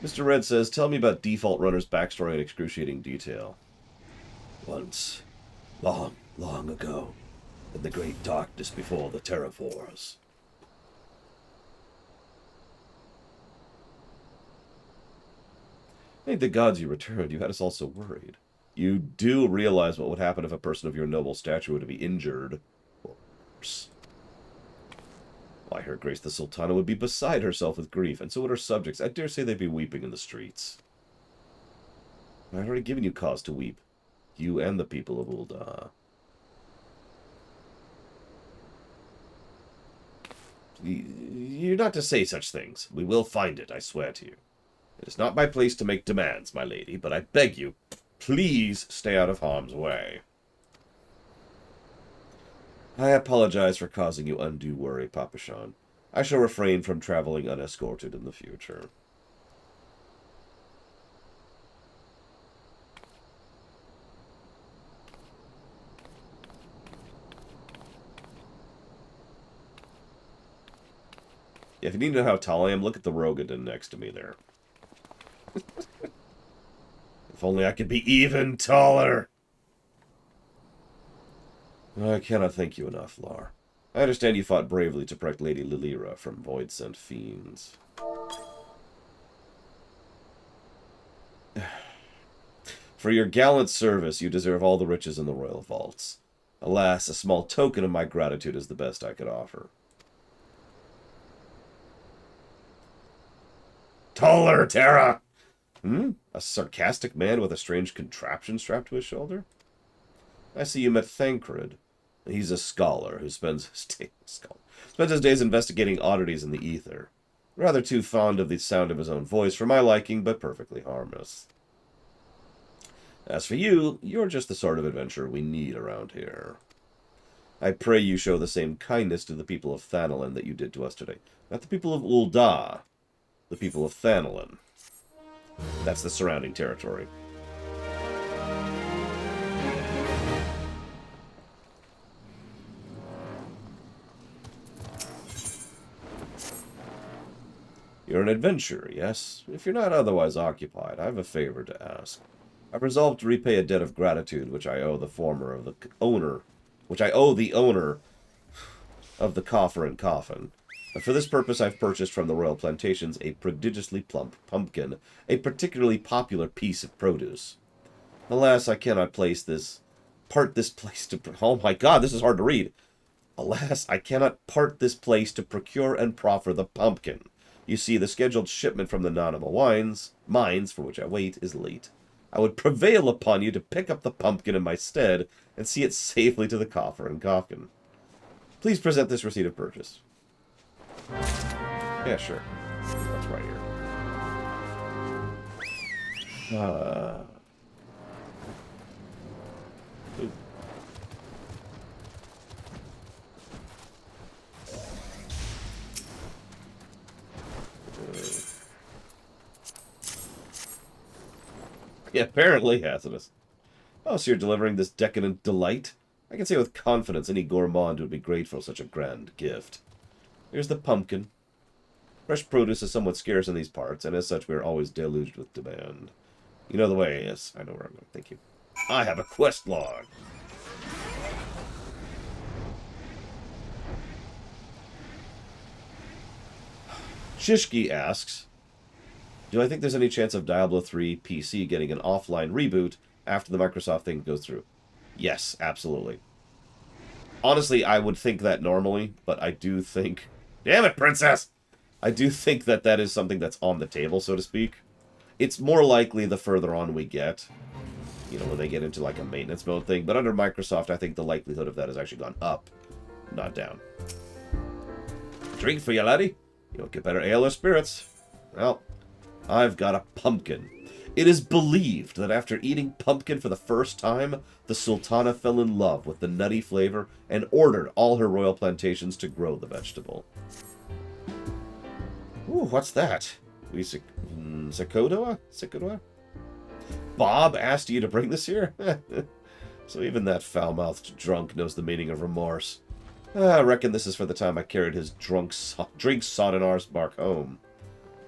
Mr. Red says, tell me about Default Runner's backstory in excruciating detail. Once, long, long ago, in the great darkness before the terraforms. Thank the gods you returned. You had us all so worried. You do realize what would happen if a person of your noble stature were to be injured. Or worse. Why, Her Grace the Sultana would be beside herself with grief, and so would her subjects. I dare say they'd be weeping in the streets. I've already given you cause to weep. You and the people of Ul'Dah. You're not to say such things. We will find it, I swear to you. It is not my place to make demands, my lady, but I beg you, please stay out of harm's way. I apologize for causing you undue worry, Papashan. I shall refrain from traveling unescorted in the future. If you need to know how tall I am, look at the Rogadin next to me there. If only I could be even taller! I cannot thank you enough, Lar. I understand you fought bravely to protect Lady Lilira from void-sent fiends. For your gallant service, you deserve all the riches in the royal vaults. Alas, a small token of my gratitude is the best I could offer. Taller, Terra! A sarcastic man with a strange contraption strapped to his shoulder? I see you met Thancred. He's a scholar who spends his days investigating oddities in the ether. Rather too fond of the sound of his own voice for my liking, but perfectly harmless. As for you, you're just the sort of adventurer we need around here. I pray you show the same kindness to the people of Thanalan that you did to us today. Not the people of Ul'Dah, the people of Thanalan. That's the surrounding territory. You're an adventurer, yes? If you're not otherwise occupied, I have a favor to ask. I've resolved to repay a debt of gratitude which I owe the owner of the coffer and coffin. And for this purpose, I've purchased from the royal plantations a prodigiously plump pumpkin, a particularly popular piece of produce. Alas, I cannot oh my god, this is hard to read. Alas, I cannot part this place to procure and proffer the pumpkin. You see, the scheduled shipment from the non-mines, for which I wait, is late. I would prevail upon you to pick up the pumpkin in my stead and see it safely to the coffer and coffin. Please present this receipt of purchase. Yeah, sure. That's right here. Ooh. Yeah, apparently, hazardous. Oh, so you're delivering this decadent delight? I can say with confidence any gourmand would be grateful for such a grand gift. Here's the pumpkin. Fresh produce is somewhat scarce in these parts, and as such we are always deluged with demand. You know the way. Yes, I know where I'm going. Thank you. I have a quest log. Shishki asks, do I think there's any chance of Diablo 3 PC getting an offline reboot after the Microsoft thing goes through? Yes, absolutely. Honestly, I would think that normally, but I do think... Damn it, princess! I do think that that is something that's on the table, so to speak. It's more likely the further on we get, you know, when they get into like a maintenance mode thing. But under Microsoft, I think the likelihood of that has actually gone up, not down. Drink for you, laddie. You don't get better ale or spirits. Well, I've got a pumpkin. It is believed that after eating pumpkin for the first time, the Sultana fell in love with the nutty flavor and ordered all her royal plantations to grow the vegetable. Ooh, what's that? Sekodoa? Bob asked you to bring this here? So even that foul-mouthed drunk knows the meaning of remorse. I reckon this is for the time I carried his drink-sodden arse bark home.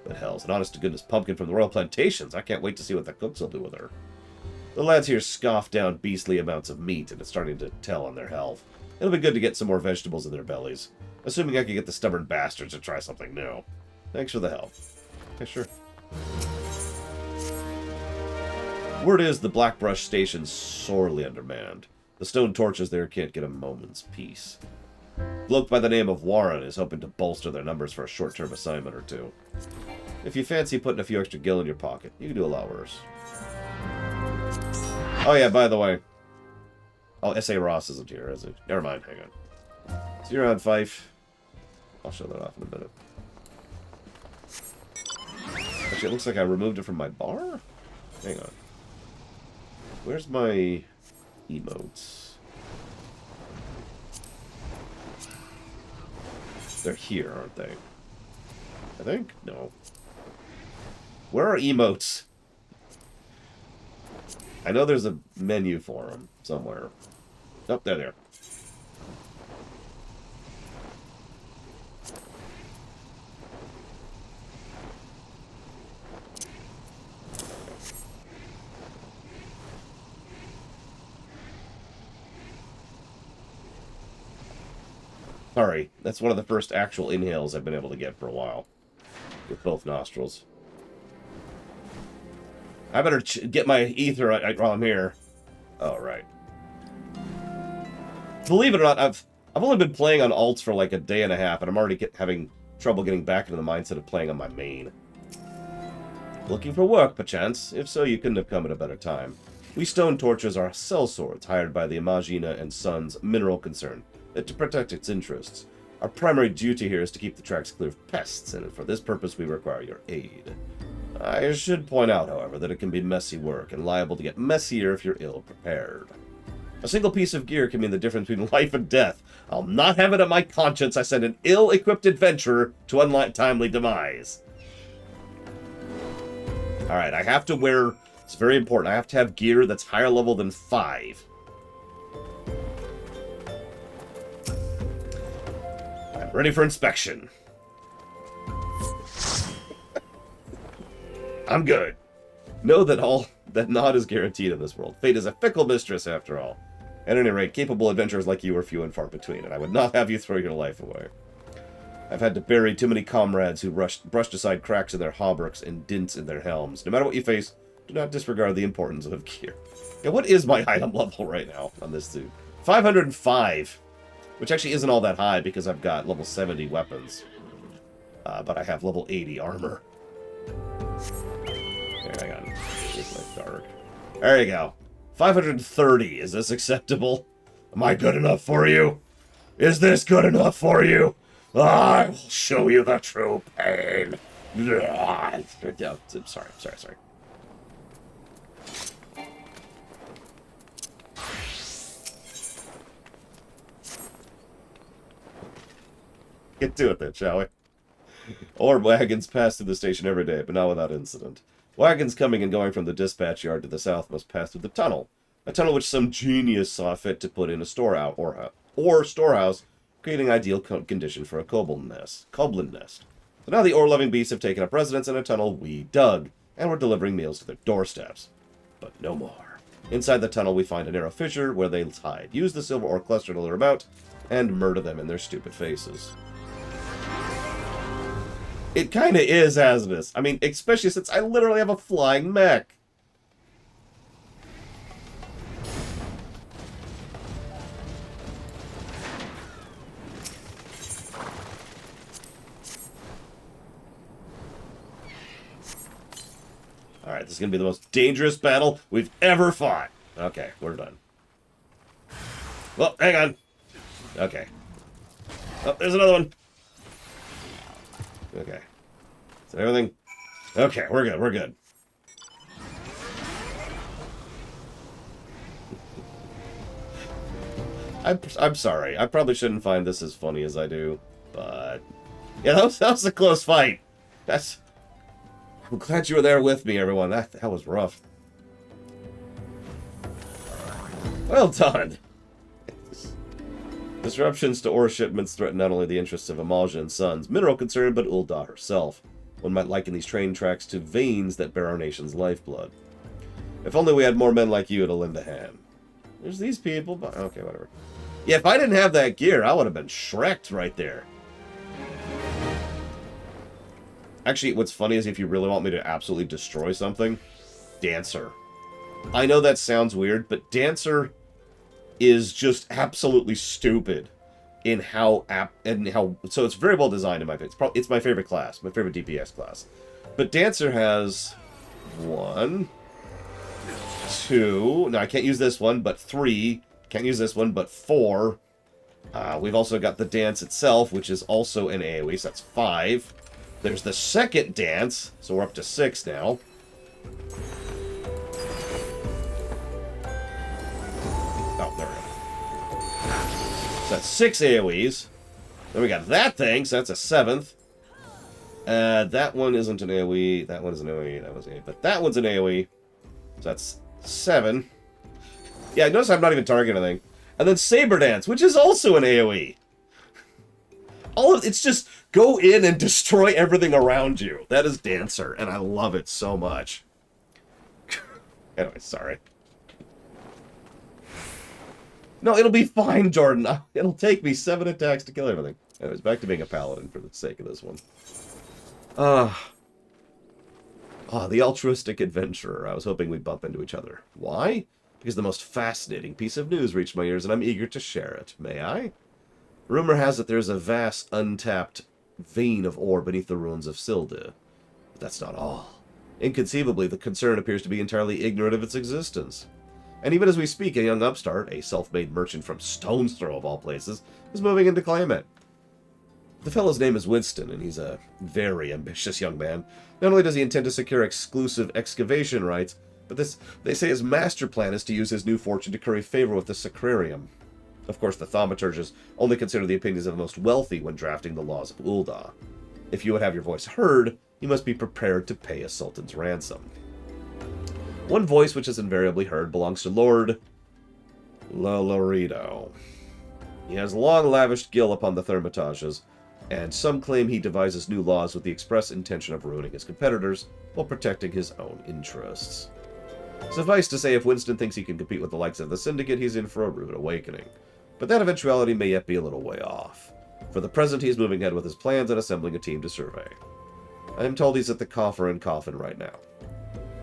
But hell's an honest-to-goodness pumpkin from the royal plantations. I can't wait to see what the cooks will do with her. The lads here scoff down beastly amounts of meat, and it's starting to tell on their health. It'll be good to get some more vegetables in their bellies. Assuming I can get the stubborn bastards to try something new. Thanks for the help. Okay, sure. Word is the Blackbrush station's sorely undermanned. The stone torches there can't get a moment's peace. Bloke by the name of Warren is hoping to bolster their numbers for a short-term assignment or two. If you fancy putting a few extra gil in your pocket, you can do a lot worse. Oh yeah, by the way. Oh, S.A. Ross isn't here, is he? Never mind, hang on. So you're on Fife. I'll show that off in a minute. Actually, it looks like I removed it from my bar? Hang on. Where's my emotes? They're here, aren't they? I think? No. Where are emotes? I know there's a menu for them somewhere. Oh, there they are. Sorry, that's one of the first actual inhales I've been able to get for a while. With both nostrils. I better get my ether while I'm here. Oh, right. Believe it or not, I've only been playing on alts for like a day and a half, and I'm already having trouble getting back into the mindset of playing on my main. Looking for work, perchance? If so, you couldn't have come at a better time. We stone torches are sellswords hired by the Imagina and Sons mineral concern to protect its interests. Our primary duty here is to keep the tracks clear of pests, and for this purpose we require your aid. I should point out, however, that it can be messy work, and liable to get messier if you're ill-prepared. A single piece of gear can mean the difference between life and death. I'll not have it on my conscience I send an ill-equipped adventurer to untimely demise. Alright, I have to wear... It's very important. I have to have gear that's higher level than 5. I'm ready for inspection. I'm good. Know that naught is guaranteed in this world. Fate is a fickle mistress, after all. At any rate, capable adventurers like you are few and far between, and I would not have you throw your life away. I've had to bury too many comrades who brushed aside cracks in their hauberks and dints in their helms. No matter what you face, do not disregard the importance of gear. Yeah, what is my item level right now on this dude? 505, which actually isn't all that high because I've got level 70 weapons. But I have level 80 armor. Here, hang on. It's like dark. There you go. 530. Is this acceptable? Am I good enough for you? Is this good enough for you? I will show you the true pain. Sorry. Get to it then, shall we? Ore wagons pass through the station every day, but not without incident. Wagons coming and going from the dispatch yard to the south must pass through the tunnel. A tunnel which some genius saw fit to put in a storehouse or storehouse, creating ideal condition for a kobold nest. So now the ore-loving beasts have taken up residence in a tunnel we dug, and we're delivering meals to their doorsteps. But no more. Inside the tunnel we find a narrow fissure where they hide. Use the silver ore cluster to lure them out, and murder them in their stupid faces. It kinda is hazardous. I mean, especially since I literally have a flying mech. Alright, this is going to be the most dangerous battle we've ever fought. Okay, we're done. Well, hang on. Okay. Oh, there's another one. Okay. Is that everything? Okay, we're good, we're good. I'm sorry. I probably shouldn't find this as funny as I do, but... yeah, that was a close fight. I'm glad you were there with me, everyone. That was rough. Well done. Disruptions to ore shipments threaten not only the interests of Amalja and Sons, mineral concern, but Ul'Dah herself. One might liken these train tracks to veins that bear our nation's lifeblood. If only we had more men like you to lend a hand. There's these people, but okay, whatever. Yeah, if I didn't have that gear, I would have been shreked right there. Actually, what's funny is if you really want me to absolutely destroy something, Dancer. I know that sounds weird, but Dancer is just absolutely stupid in how so it's very well designed in my opinion. It's my favorite class, my favorite DPS class. But Dancer has 1, 2. No, I can't use this one, but 3. Can't use this one, but 4. We've also got the dance itself, which is also an AoE, so that's 5. There's the second dance, so we're up to 6 now. Oh, there we go. So that's 6 AoEs. Then we got that thing, so that's a 7th. That one isn't an AoE. That one is an AoE. That was an AoE. But that one's an AoE. So that's 7. Yeah, notice I'm not even targeting anything. And then Saber Dance, which is also an AoE. It's just go in and destroy everything around you. That is Dancer, and I love it so much. Anyway, sorry. No, it'll be fine, Jordan. It'll take me 7 attacks to kill everything. Anyways, back to being a paladin for the sake of this one. The altruistic adventurer. I was hoping we'd bump into each other. Why? Because the most fascinating piece of news reached my ears, and I'm eager to share it. May I? Rumor has it there's a vast, untapped vein of ore beneath the ruins of Ul'Dah. But that's not all. Inconceivably, the concern appears to be entirely ignorant of its existence. And even as we speak, a young upstart, a self-made merchant from Stone's Throw of all places, is moving in to claim it. The fellow's name is Winston, and he's a very ambitious young man. Not only does he intend to secure exclusive excavation rights, but they say his master plan is to use his new fortune to curry favor with the Sacrarium. Of course, the thaumaturges only consider the opinions of the most wealthy when drafting the laws of Ul'Dah. If you would have your voice heard, you must be prepared to pay a sultan's ransom. One voice which is invariably heard belongs to Lord Lolorido. He has long lavished gil upon the Thermitages, and some claim he devises new laws with the express intention of ruining his competitors while protecting his own interests. Suffice to say, if Winston thinks he can compete with the likes of the Syndicate, he's in for a rude awakening. But that eventuality may yet be a little way off. For the present, he's moving ahead with his plans and assembling a team to survey. I am told he's at the Coffer and Coffin right now.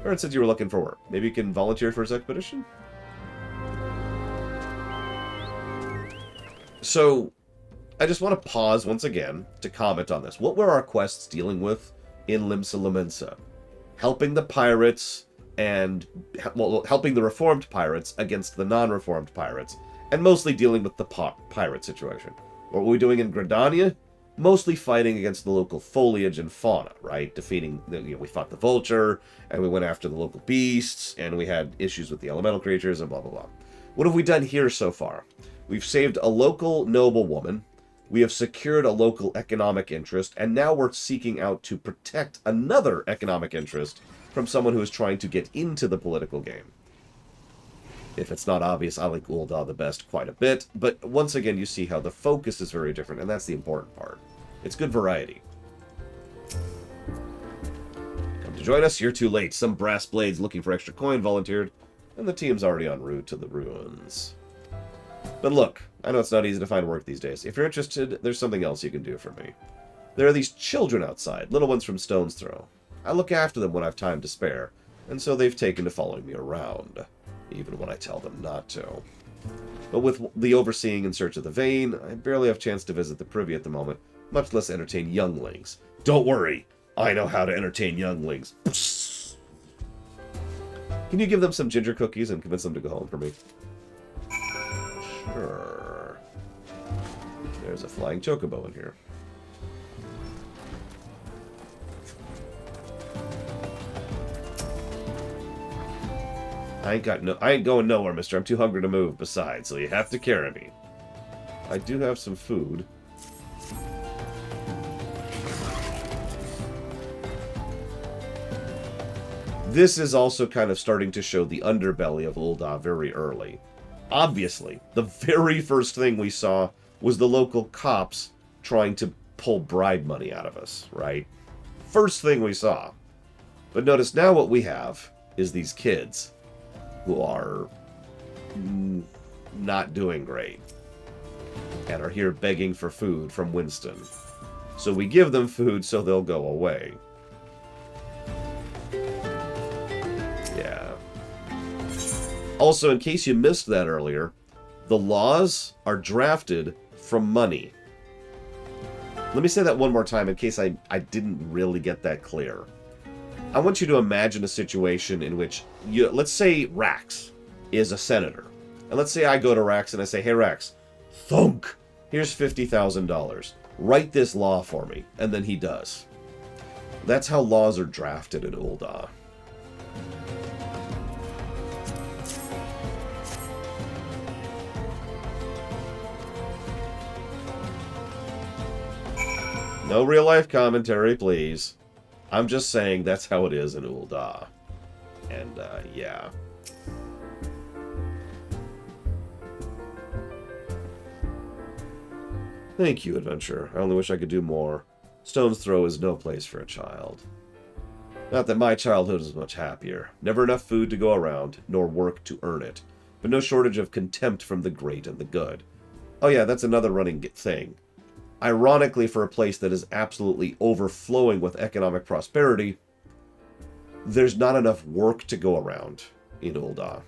Aaron said you were looking for work. Maybe you can volunteer for his expedition? So, I just want to pause once again to comment on this. What were our quests dealing with in Limsa Lominsa? Helping the pirates and, well, helping the reformed pirates against the non-reformed pirates, and mostly dealing with the pirate situation. What were we doing in Gridania? Mostly fighting against the local foliage and fauna, right? Defeating, we fought the vulture, and we went after the local beasts, and we had issues with the elemental creatures, and blah, blah, blah. What have we done here so far? We've saved a local noblewoman, we have secured a local economic interest, and now we're seeking out to protect another economic interest from someone who is trying to get into the political game. If it's not obvious, I like Ul'Dah the best quite a bit, but once again, you see how the focus is very different, and that's the important part. It's good variety. Come to join us? You're too late. Some brass blades looking for extra coin volunteered, and the team's already en route to the ruins. But look, I know it's not easy to find work these days. If you're interested, there's something else you can do for me. There are these children outside, little ones from Stone's Throw. I look after them when I have time to spare, and so they've taken to following me around, even when I tell them not to. But with the overseeing in search of the vein, I barely have a chance to visit the privy at the moment, much less entertain younglings. Don't worry, I know how to entertain younglings. Can you give them some ginger cookies and convince them to go home for me? Sure. There's a flying chocobo in here. I ain't going nowhere, mister. I'm too hungry to move, besides, so you have to carry me. I do have some food. This is also kind of starting to show the underbelly of Ul'Dah very early. Obviously, the very first thing we saw was the local cops trying to pull bribe money out of us, right? First thing we saw. But notice now what we have is these kids who are not doing great and are here begging for food from Winston. So we give them food so they'll go away. Yeah. Also, in case you missed that earlier, the laws are drafted from money. Let me say that one more time in case I didn't really get that clear. I want you to imagine a situation in which, let's say Rax is a senator. And let's say I go to Rax and I say, hey Rax, thunk, here's $50,000. Write this law for me. And then he does. That's how laws are drafted in Ul'Dah. No real-life commentary, please. I'm just saying that's how it is in Ul'Dah. And, yeah. Thank you, adventurer. I only wish I could do more. Stone's Throw is no place for a child. Not that my childhood was much happier. Never enough food to go around, nor work to earn it. But no shortage of contempt from the great and the good. Oh yeah, that's another running thing. Ironically, for a place that is absolutely overflowing with economic prosperity, there's not enough work to go around in Ul'Dah.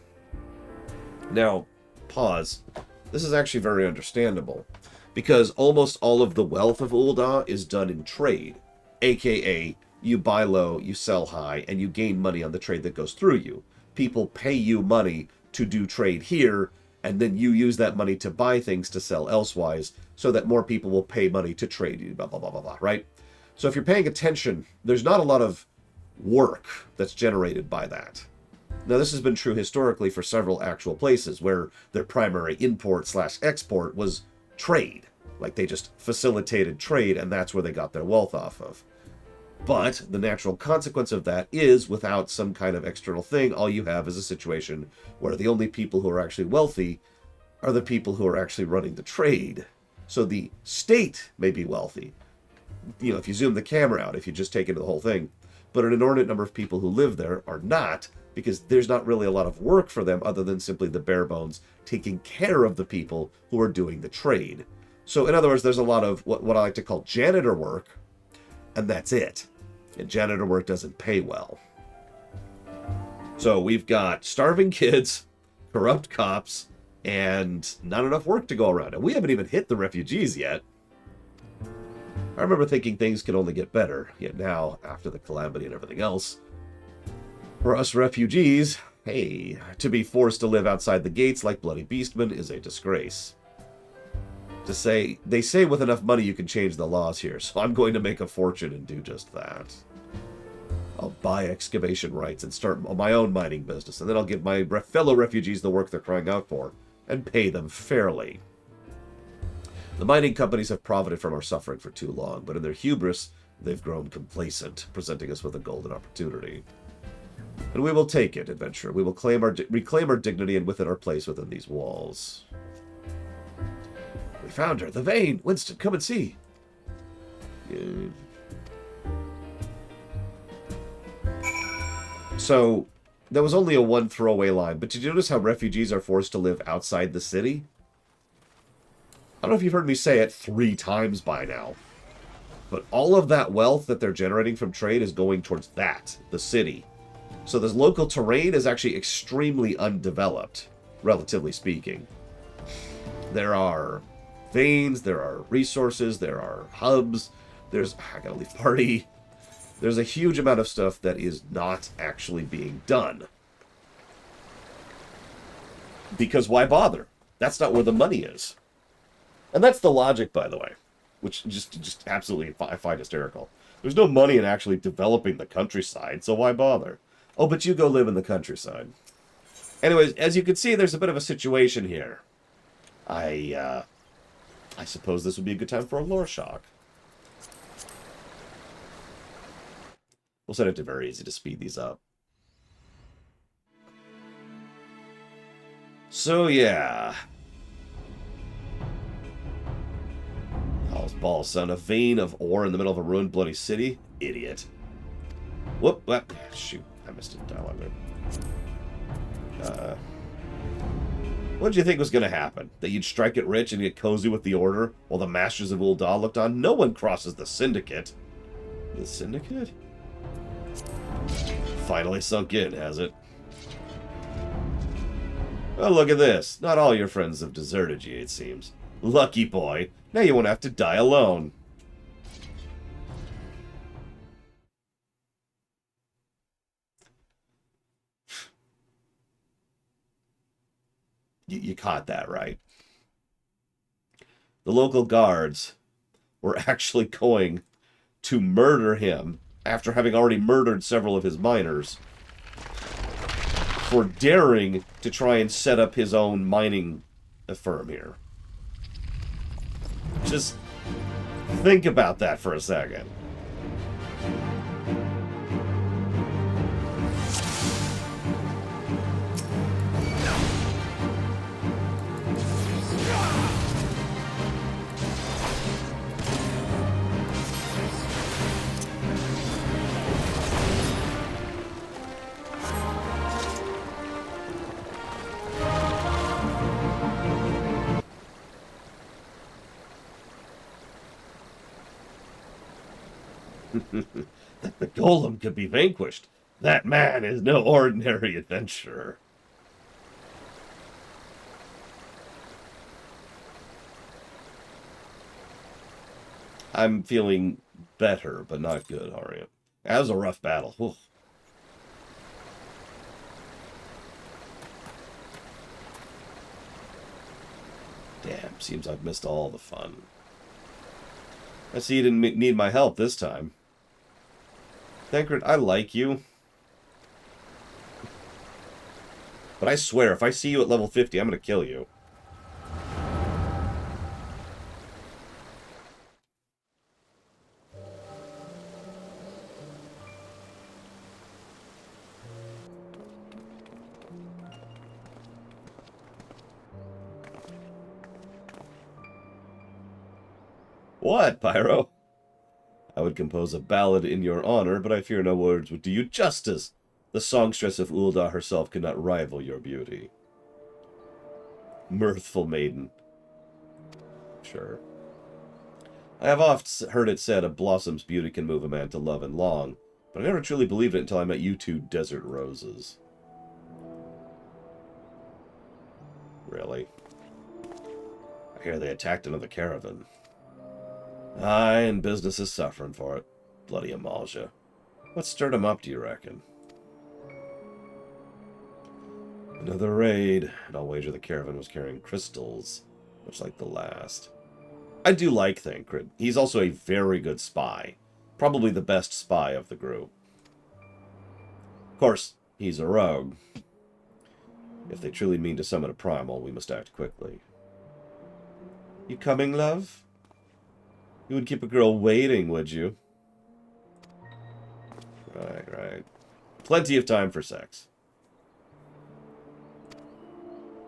Now, pause. This is actually very understandable, because almost all of the wealth of Ul'Dah is done in trade, aka you buy low, you sell high, and you gain money on the trade that goes through you. People pay you money to do trade here, and then you use that money to buy things to sell elsewise, so that more people will pay money to trade you, blah, blah, blah, blah, blah, right? So if you're paying attention, there's not a lot of work that's generated by that. Now, this has been true historically for several actual places where their primary import/export was trade. Like, they just facilitated trade, and that's where they got their wealth off of. But the natural consequence of that is, without some kind of external thing, all you have is a situation where the only people who are actually wealthy are the people who are actually running the trade. So the state may be wealthy, you know, if you zoom the camera out, if you just take into the whole thing, but an inordinate number of people who live there are not, because there's not really a lot of work for them other than simply the bare bones taking care of the people who are doing the trade. So in other words, there's a lot of what I like to call janitor work, and that's it. And janitor work doesn't pay well. So we've got starving kids, corrupt cops, and not enough work to go around. And we haven't even hit the refugees yet. I remember thinking things could only get better, yet now, after the Calamity and everything else, for us refugees, hey, to be forced to live outside the gates like bloody beastmen is a disgrace. They say with enough money you can change the laws here, so I'm going to make a fortune and do just that. I'll buy excavation rights and start my own mining business, and then I'll give my fellow refugees the work they're crying out for, and pay them fairly. The mining companies have profited from our suffering for too long, but in their hubris, they've grown complacent, presenting us with a golden opportunity. And we will take it, adventurer. We will reclaim our dignity and with it our place within these walls. We found her. The vein. Winston, come and see. Yeah. So, that was only a one throwaway line, but did you notice how refugees are forced to live outside the city? I don't know if you've heard me say it 3 times by now, but all of that wealth that they're generating from trade is going towards that, the city. So this local terrain is actually extremely undeveloped, relatively speaking. There are veins, there are resources, there are hubs, I gotta leave party. There's a huge amount of stuff that is not actually being done. Because why bother? That's not where the money is. And that's the logic, by the way, which just absolutely I find hysterical. There's no money in actually developing the countryside, so why bother? Oh, but you go live in the countryside. Anyways, as you can see, there's a bit of a situation here. I suppose this would be a good time for a lore shock. We'll set it to very easy to speed these up. So, yeah. Hell's balls, son. A vein of ore in the middle of a ruined bloody city? Idiot. Whoop. Shoot. I missed a dialogue there. What did you think was going to happen? That you'd strike it rich and get cozy with the Order while the Masters of Ul'Dah looked on? No one crosses the Syndicate. The Syndicate? Finally sunk in, has it? Oh, look at this. Not all your friends have deserted you, it seems. Lucky boy. Now you won't have to die alone. You caught that, right? The local guards were actually going to murder him after having already murdered several of his miners for daring to try and set up his own mining firm here. Just think about that for a second. That the golem could be vanquished. That man is no ordinary adventurer. I'm feeling better, but not good, Aria. That was a rough battle. Whew. Damn, seems I've missed all the fun. I see you didn't need my help this time. Thancred, I like you. But I swear, if I see you at level 50, I'm going to kill you. What, Pyro? I would compose a ballad in your honor, but I fear no words would do you justice. The songstress of Ul'Dah herself could not rival your beauty. Mirthful maiden. Sure. I have oft heard it said a blossom's beauty can move a man to love and long, but I never truly believed it until I met you two desert roses. Really? I hear they attacked another caravan. Aye, and business is suffering for it. Bloody Amalja. What stirred him up, do you reckon? Another raid, and I'll wager the caravan was carrying crystals, much like the last. I do like Thancred. He's also a very good spy. Probably the best spy of the group. Of course, he's a rogue. If they truly mean to summon a Primal, we must act quickly. You coming, love? You would keep a girl waiting, would you? Right. Plenty of time for sex.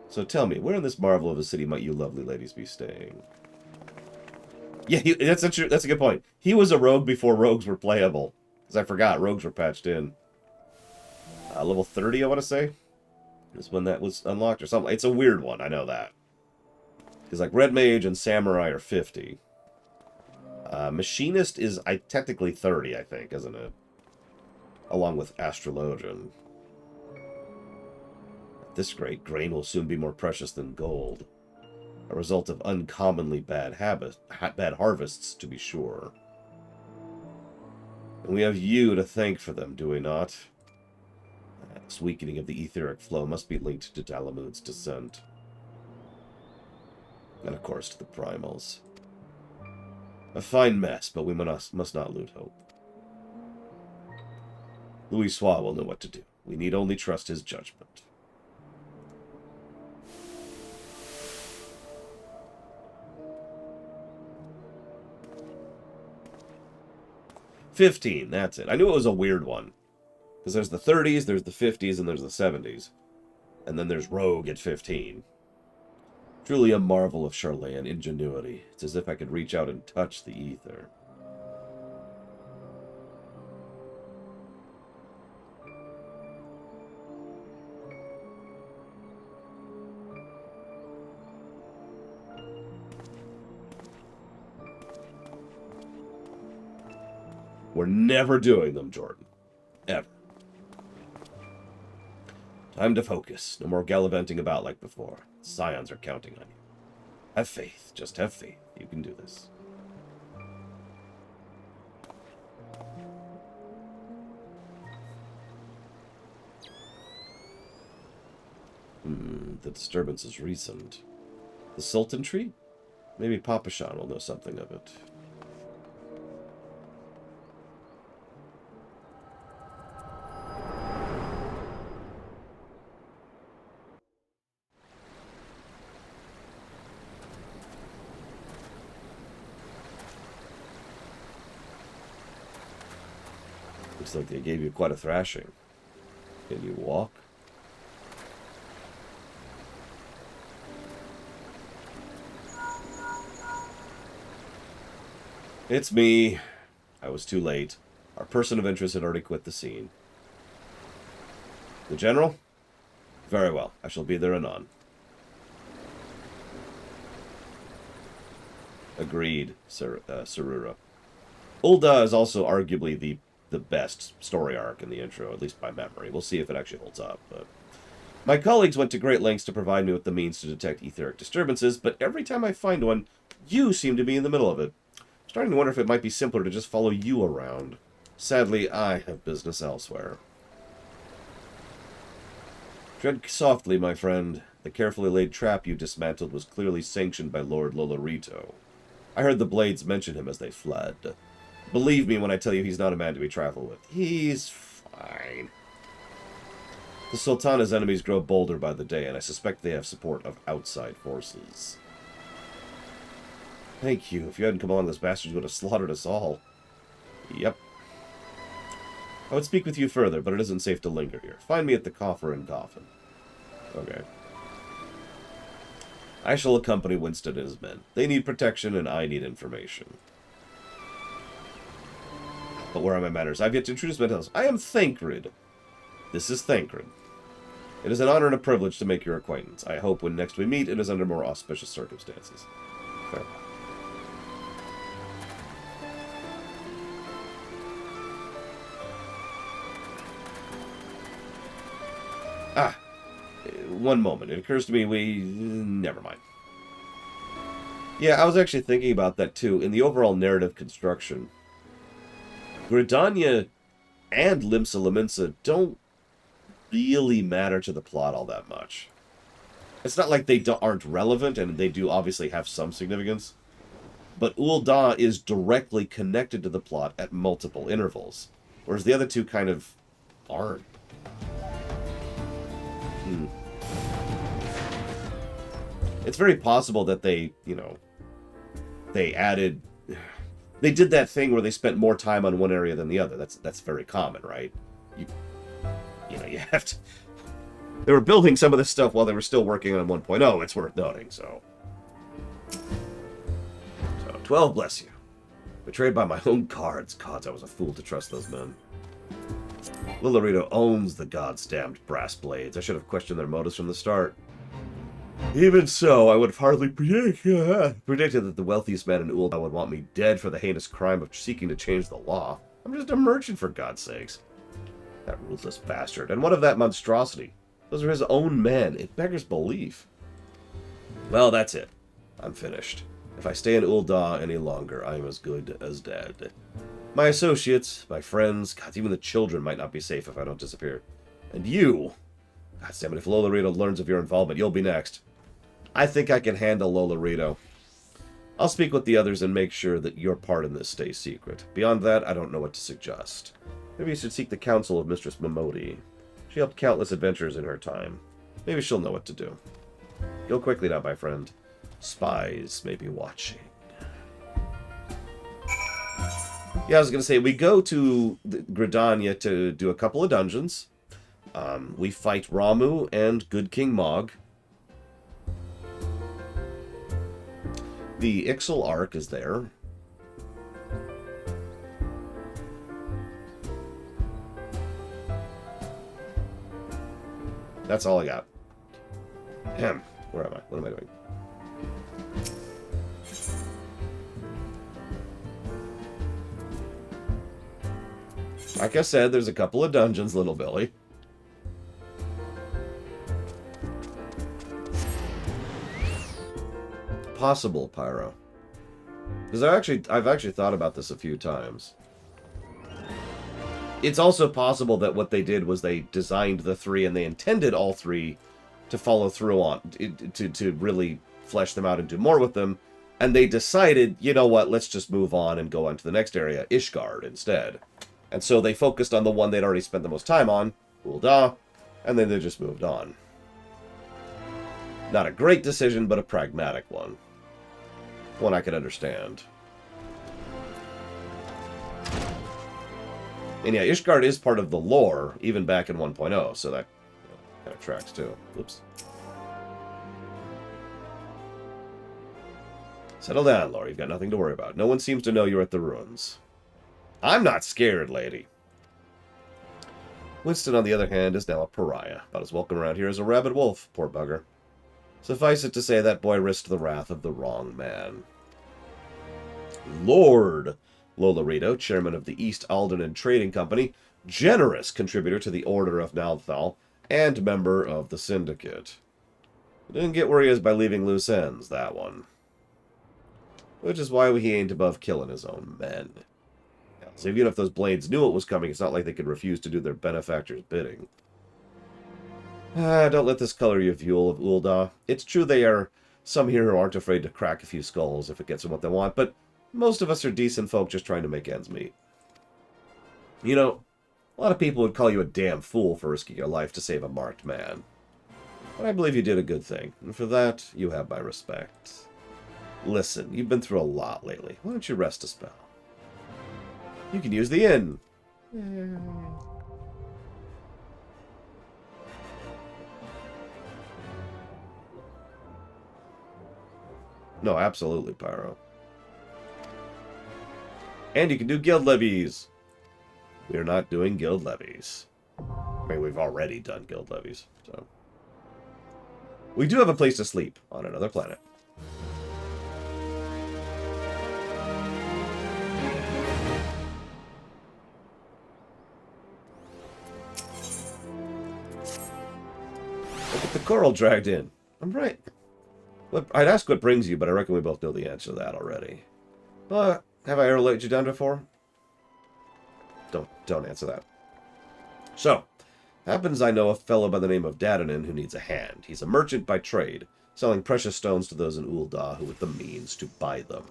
So tell me, where in this marvel of a city might you lovely ladies be staying? Yeah, that's a good point. He was a rogue before rogues were playable. Because I forgot, rogues were patched in. Level 30, I want to say, is when that was unlocked or something. It's a weird one, I know that. Because like Red Mage and Samurai are 50. Machinist is technically 30, I think, isn't it? Along with Astrologian. At this rate, grain will soon be more precious than gold. A result of uncommonly bad harvests, to be sure. And we have you to thank for them, do we not? This weakening of the etheric flow must be linked to Dalamud's descent. And of course to the Primals. A fine mess, but we must not lose hope. Louis Sois will know what to do. We need only trust his judgment. $15, that's it. I knew it was a weird one. Because there's the 30s, there's the 50s, and there's the 70s. And then there's Rogue at 15. Truly a marvel of Charlayan ingenuity. It's as if I could reach out and touch the ether. We're never doing them, Jordan. Ever. Time to focus. No more gallivanting about like before. Scions are counting on you. Have faith. Just have faith. You can do this. The disturbance is recent. The Sultanry? Maybe Papashan will know something of it. Looks like they gave you quite a thrashing. Can you walk? It's me. I was too late. Our person of interest had already quit the scene. The General? Very well. I shall be there anon. Agreed, Sarura. Ul'Dah is also arguably the best story arc in the intro, at least by memory. We'll see if it actually holds up. But my colleagues went to great lengths to provide me with the means to detect etheric disturbances, but every time I find one, you seem to be in the middle of it. I'm starting to wonder if it might be simpler to just follow you around. Sadly, I have business elsewhere. Tread softly, my friend. The carefully laid trap you dismantled was clearly sanctioned by Lord Lolorito. I heard the Blades mention him as they fled. Believe me when I tell you he's not a man to be trifled with. He's fine. The Sultana's enemies grow bolder by the day, and I suspect they have support of outside forces. Thank you. If you hadn't come along, those bastards would have slaughtered us all. Yep. I would speak with you further, but it isn't safe to linger here. Find me at the Coffer and Coffin. Okay. I shall accompany Winston and his men. They need protection, and I need information. But where are my manners? I've yet to introduce myself. I am Thancred. This is Thancred. It is an honor and a privilege to make your acquaintance. I hope when next we meet, it is under more auspicious circumstances. Farewell. One moment. It occurs to me never mind. Yeah, I was actually thinking about that too. In the overall narrative construction, Gridania and Limsa Lominsa don't really matter to the plot all that much. It's not like they aren't relevant, and they do obviously have some significance. But Ul'Dah is directly connected to the plot at multiple intervals, whereas the other two kind of aren't. It's very possible that they, they added... They did that thing where they spent more time on one area than the other. That's very common, right? you have to... They were building some of this stuff while they were still working on 1.0, it's worth noting, so... 12, bless you. Betrayed by my own cards. Gods, I was a fool to trust those men. Lillarito owns the gods-damned brass blades. I should have questioned their motives from the start. Even so, I would have hardly predicted that the wealthiest man in Ul'Dah would want me dead for the heinous crime of seeking to change the law. I'm just a merchant, for God's sakes. That ruthless bastard. And what of that monstrosity? Those are his own men. It beggars belief. Well, that's it. I'm finished. If I stay in Ul'Dah any longer, I am as good as dead. My associates, my friends, God, even the children might not be safe if I don't disappear. And you... God damn it, if Lolorito learns of your involvement, you'll be next. I think I can handle Lolorito. I'll speak with the others and make sure that your part in this stays secret. Beyond that, I don't know what to suggest. Maybe you should seek the counsel of Mistress Momodi. She helped countless adventurers in her time. Maybe she'll know what to do. Go quickly now, my friend. Spies may be watching. Yeah, I was going to say, we go to Gridania to do a couple of dungeons. We fight Ramu and Good King Mog. The Ixal Arc is there. That's all I got. Ahem. Where am I? What am I doing? Like I said, there's a couple of dungeons, little Billy. Possible, Pyro. Because I've actually thought about this a few times. It's also possible that what they did was they designed the three and they intended all three to follow through on, to really flesh them out and do more with them. And they decided, you know what, let's just move on and go on to the next area, Ishgard, instead. And so they focused on the one they'd already spent the most time on, Ul'Dah, and then they just moved on. Not a great decision, but a pragmatic one. One I could understand. And yeah, Ishgard is part of the lore, even back in 1.0, so that kind of tracks too. Oops. Settle down, Laura. You've got nothing to worry about. No one seems to know you're at the ruins. I'm not scared, lady. Winston, on the other hand, is now a pariah. About as welcome around here as a rabid wolf, poor bugger. Suffice it to say, that boy risked the wrath of the wrong man. Lord Lolorito, chairman of the East Aldernon Trading Company, generous contributor to the Order of Nalthal, and member of the Syndicate. Didn't get where he is by leaving loose ends, that one. Which is why he ain't above killing his own men. So even if those blades knew it was coming, it's not like they could refuse to do their benefactor's bidding. Don't let this color your view of Ul'Dah. It's true they are some here who aren't afraid to crack a few skulls if it gets them what they want, but most of us are decent folk just trying to make ends meet. You know, a lot of people would call you a damn fool for risking your life to save a marked man. But I believe you did a good thing, and for that, you have my respect. Listen, you've been through a lot lately. Why don't you rest a spell? You can use the inn. No, absolutely, Pyro. And you can do guild levies. We're not doing guild levies. I mean, we've already done guild levies, so. We do have a place to sleep on another planet. Look at the coral dragged in. I'm right. I'd ask what brings you, but I reckon we both know the answer to that already. But have I ever let you down before? Don't answer that. So, happens I know a fellow by the name of Dadanin who needs a hand. He's a merchant by trade, selling precious stones to those in Ul'Dah who with the means to buy them.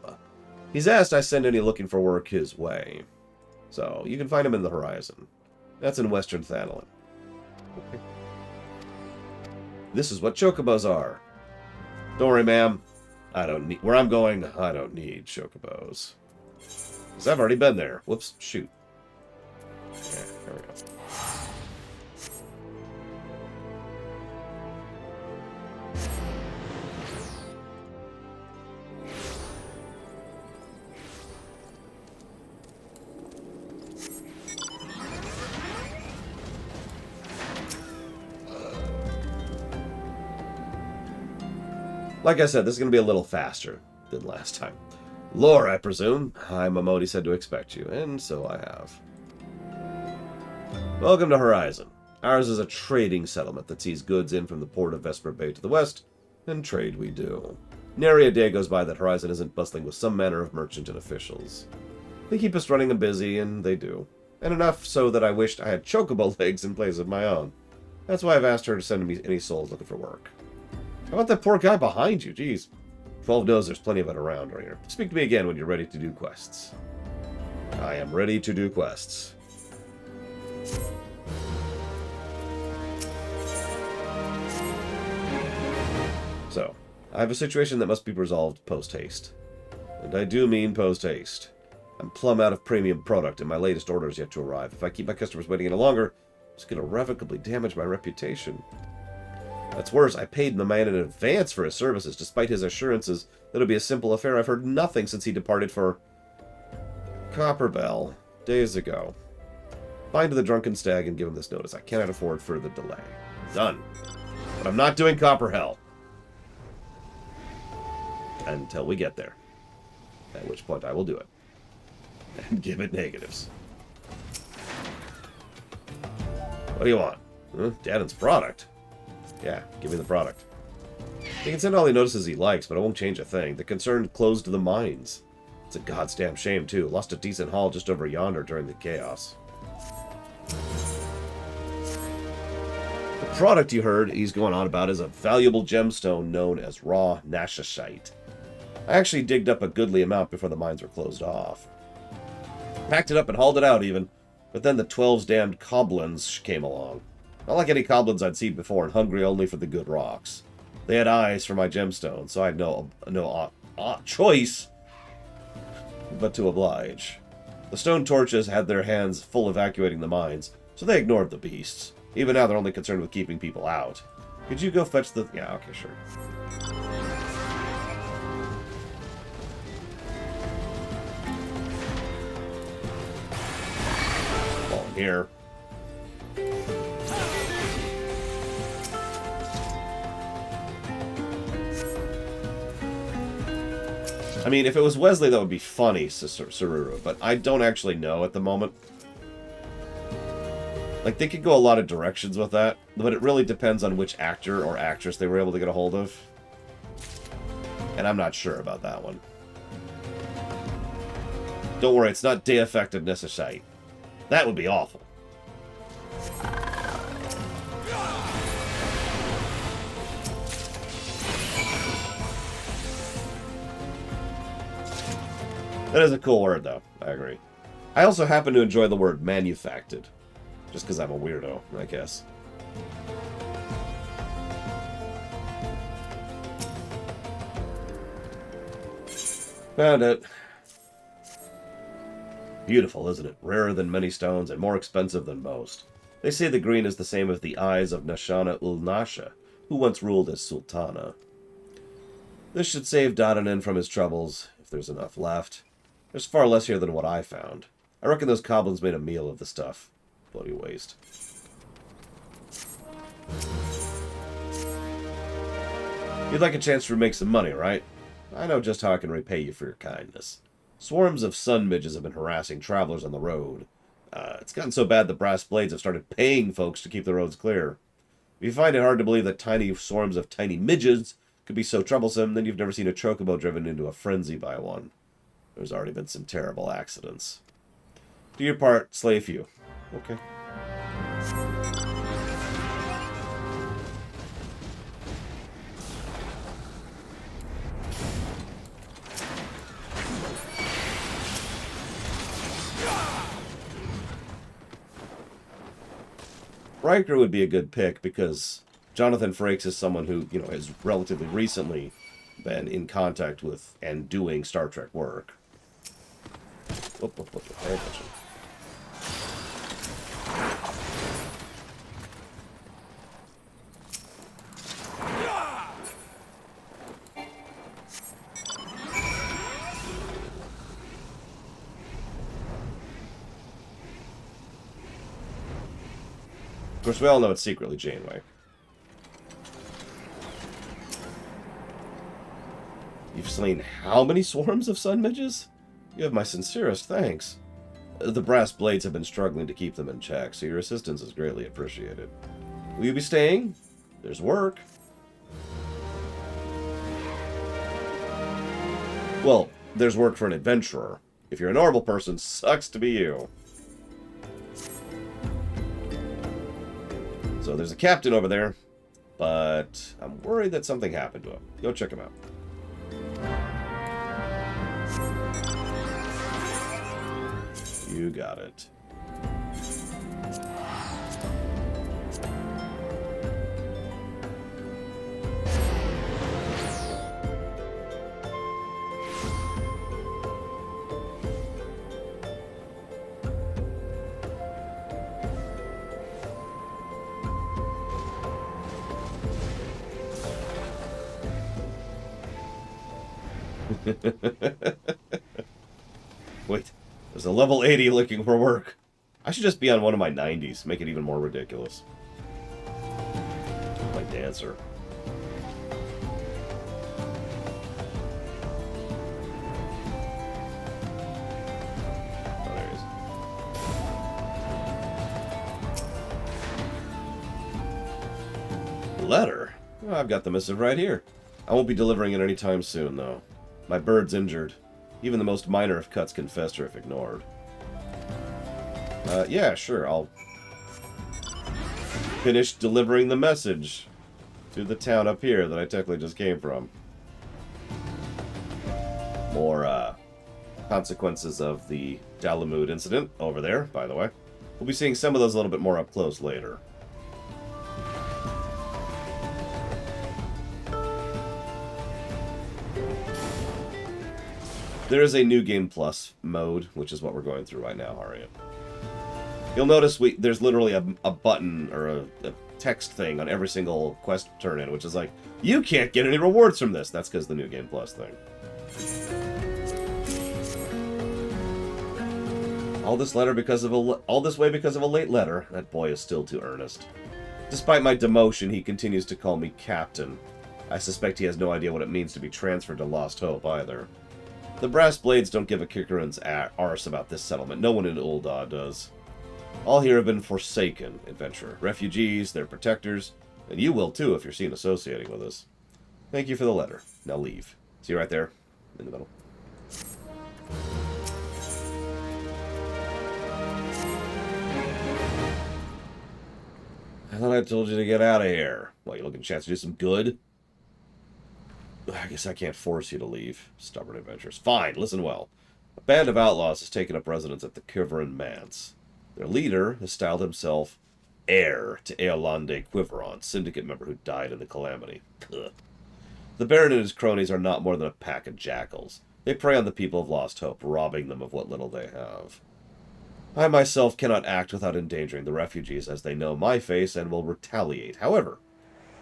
He's asked I send any looking for work his way. So, you can find him in the horizon. That's in Western Thanalan. Okay. This is what chocobos are. Don't worry, ma'am. I don't need... Where I'm going, I don't need chocobos. Because I've already been there. Whoops, shoot. Yeah, there we go. Like I said, this is going to be a little faster than last time. Lore, I presume. Hi, Momodi said to expect you, and so I have. Welcome to Horizon. Ours is a trading settlement that sees goods in from the port of Vesper Bay to the west, and trade we do. Nary a day goes by that Horizon isn't bustling with some manner of merchant and officials. They keep us running and busy, and they do. And enough so that I wished I had chocobo legs in place of my own. That's why I've asked her to send me any souls looking for work. How about that poor guy behind you? Jeez. 12 knows there's plenty of it around right here. Speak to me again when you're ready to do quests. I am ready to do quests. So, I have a situation that must be resolved post-haste. And I do mean post-haste. I'm plumb out of premium product, and my latest order is yet to arrive. If I keep my customers waiting any longer, it's going to irrevocably damage my reputation. That's worse, I paid the man in advance for his services, despite his assurances that it would be a simple affair. I've heard nothing since he departed for Copperbell days ago. Bind to the drunken stag and give him this notice. I cannot afford further delay. Done. But I'm not doing Copperhell. Until we get there. At which point I will do it. And give it negatives. What do you want? Huh? Dadden's product. Yeah, give me the product. He can send all he notices he likes, but it won't change a thing. The concern closed the mines. It's a goddamn shame, too. Lost a decent haul just over yonder during the chaos. The product you heard he's going on about is a valuable gemstone known as raw nashashite. I actually digged up a goodly amount before the mines were closed off. Packed it up and hauled it out, even. But then the 12's damned goblins came along. Not like any goblins I'd seen before, and hungry only for the good rocks. They had eyes for my gemstone, so I had no choice but to oblige. The stone torches had their hands full evacuating the mines, so they ignored the beasts. Even now, they're only concerned with keeping people out. Could you go fetch the... Yeah, okay, sure. Fall in here. I mean, if it was Wesley, that would be funny, Saruru, but I don't actually know at the moment. Like, they could go a lot of directions with that, but it really depends on which actor or actress they were able to get a hold of. And I'm not sure about that one. Don't worry, it's not de-effective necessite. That would be awful. That is a cool word, though. I agree. I also happen to enjoy the word manufactured. Just because I'm a weirdo, I guess. Found it. Beautiful, isn't it? Rarer than many stones and more expensive than most. They say the green is the same as the eyes of Nashana Ul'Nasha, who once ruled as Sultana. This should save Dadanen from his troubles, if there's enough left. There's far less here than what I found. I reckon those goblins made a meal of the stuff. Bloody waste. You'd like a chance to make some money, right? I know just how I can repay you for your kindness. Swarms of sun midges have been harassing travelers on the road. It's gotten so bad the brass blades have started paying folks to keep the roads clear. If you find it hard to believe that tiny swarms of tiny midges could be so troublesome, then you've never seen a chocobo driven into a frenzy by one. There's already been some terrible accidents. Do your part, slay a few. Okay. Riker would be a good pick because Jonathan Frakes is someone who, you know, has relatively recently been in contact with and doing Star Trek work. Whoop, whoop, whoop, pay attention. Of course, we all know it's secretly Janeway. You've slain how many swarms of sun midges? You have my sincerest thanks. The brass blades have been struggling to keep them in check, so your assistance is greatly appreciated. Will you be staying? There's work. Well, there's work for an adventurer. If you're a normal person, sucks to be you. So there's a captain over there, but I'm worried that something happened to him. Go check him out. You got it. Wait, there's a level 80 looking for work. I should just be on one of my 90s, make it even more ridiculous. My dancer. Oh, there he is. Letter? Oh, I've got the missive right here. I won't be delivering it anytime soon, though. My bird's injured. Even the most minor of cuts can fester if ignored. Yeah, sure, I'll finish delivering the message to the town up here that I technically just came from. More, consequences of the Dalamud incident over there, by the way. We'll be seeing some of those a little bit more up close later. There is a New Game Plus mode, which is what we're going through right now, Harriet. You'll notice there's literally a button or a text thing on every single quest turn-in, which is like, you can't get any rewards from this. That's because the New Game Plus thing. All this way because of a late letter. That boy is still too earnest. Despite my demotion, he continues to call me Captain. I suspect he has no idea what it means to be transferred to Lost Hope either. The brass blades don't give a kicker's arse about this settlement. No one in Ul'Dah does. All here have been forsaken, adventurer. Refugees, their protectors, and you will too if you're seen associating with us. Thank you for the letter. Now leave. See you right there, in the middle. I thought I told you to get out of here. What, you looking for a chance to do some good? I guess I can't force you to leave. Stubborn adventurers. Fine, listen well. A band of outlaws has taken up residence at the Quiveron Manse. Their leader has styled himself heir to Eolande Quiveron, syndicate member who died in the Calamity. Ugh. The Baron and his cronies are not more than a pack of jackals. They prey on the people of Lost Hope, robbing them of what little they have. I myself cannot act without endangering the refugees, as they know my face and will retaliate. However,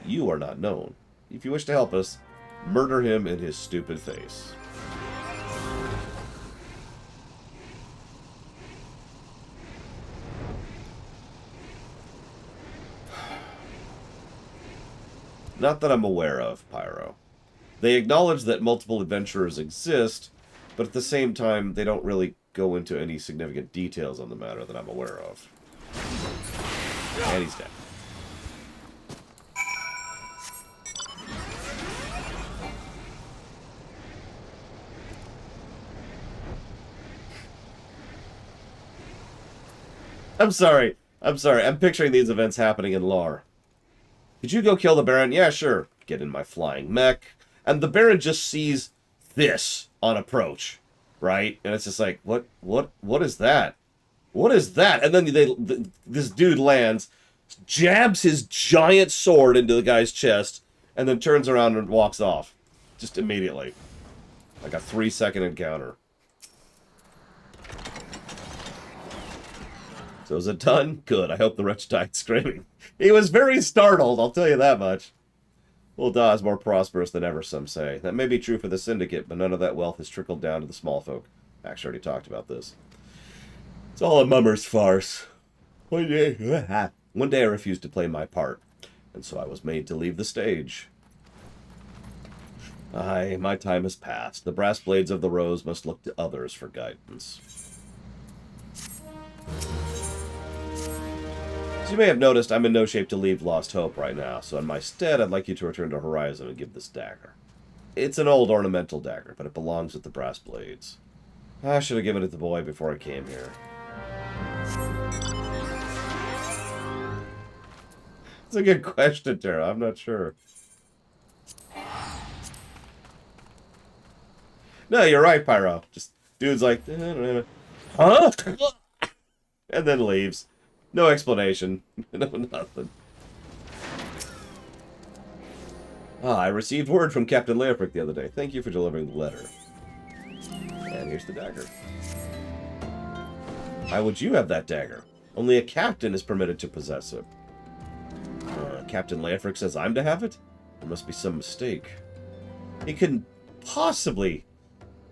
you are not known. If you wish to help us, murder him in his stupid face. Not that I'm aware of, Pyro. They acknowledge that multiple adventurers exist, but at the same time, they don't really go into any significant details on the matter that I'm aware of. And he's dead. I'm sorry. I'm picturing these events happening in lore. Could you go kill the Baron? Yeah, sure. Get in my flying mech. And the Baron just sees this on approach, right? And it's just like, what is that? What is that? And then this dude lands, jabs his giant sword into the guy's chest, and then turns around and walks off. Just immediately. Like a 3-second encounter. So is it done? Good. I hope the wretch died screaming. He was very startled, I'll tell you that much. Ul'Dah is more prosperous than ever, some say. That may be true for the Syndicate, but none of that wealth has trickled down to the small folk. Actually, already talked about this. It's all a mummer's farce. One day I refused to play my part, and so I was made to leave the stage. Aye, my time has passed. The brass blades of the rose must look to others for guidance. As you may have noticed, I'm in no shape to leave Lost Hope right now, so in my stead, I'd like you to return to Horizon and give this dagger. It's an old ornamental dagger, but it belongs with the brass blades. I should have given it to the boy before I came here. It's a good question, Tara. I'm not sure. No, you're right, Pyro. Just dude's like, huh? And then leaves. No explanation. No, nothing. I received word from Captain Leofric the other day. Thank you for delivering the letter. And here's the dagger. Why would you have that dagger? Only a captain is permitted to possess it. Captain Leofric says I'm to have it? There must be some mistake. He couldn't possibly...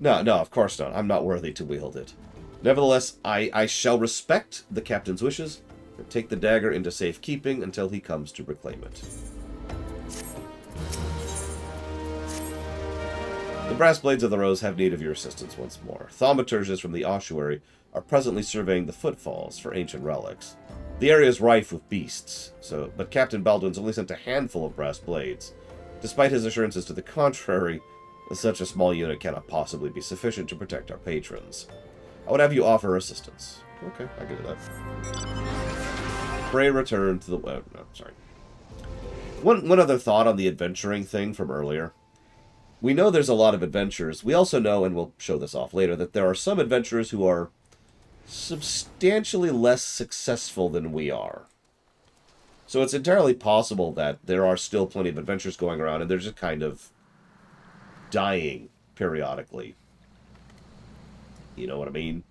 No, of course not. I'm not worthy to wield it. Nevertheless, I shall respect the captain's wishes and take the dagger into safekeeping until he comes to reclaim it. The brass blades of the rose have need of your assistance once more. Thaumaturges from the ossuary are presently surveying the footfalls for ancient relics. The area is rife with beasts, but Captain Baldwin's only sent a handful of brass blades. Despite his assurances to the contrary, such a small unit cannot possibly be sufficient to protect our patrons. I would have you offer assistance. Okay, I can do that. Pray return to the... no, sorry. One other thought on the adventuring thing from earlier. We know there's a lot of adventurers. We also know, and we'll show this off later, that there are some adventurers who are substantially less successful than we are. So it's entirely possible that there are still plenty of adventures going around, and they're just kind of dying periodically. You know what I mean?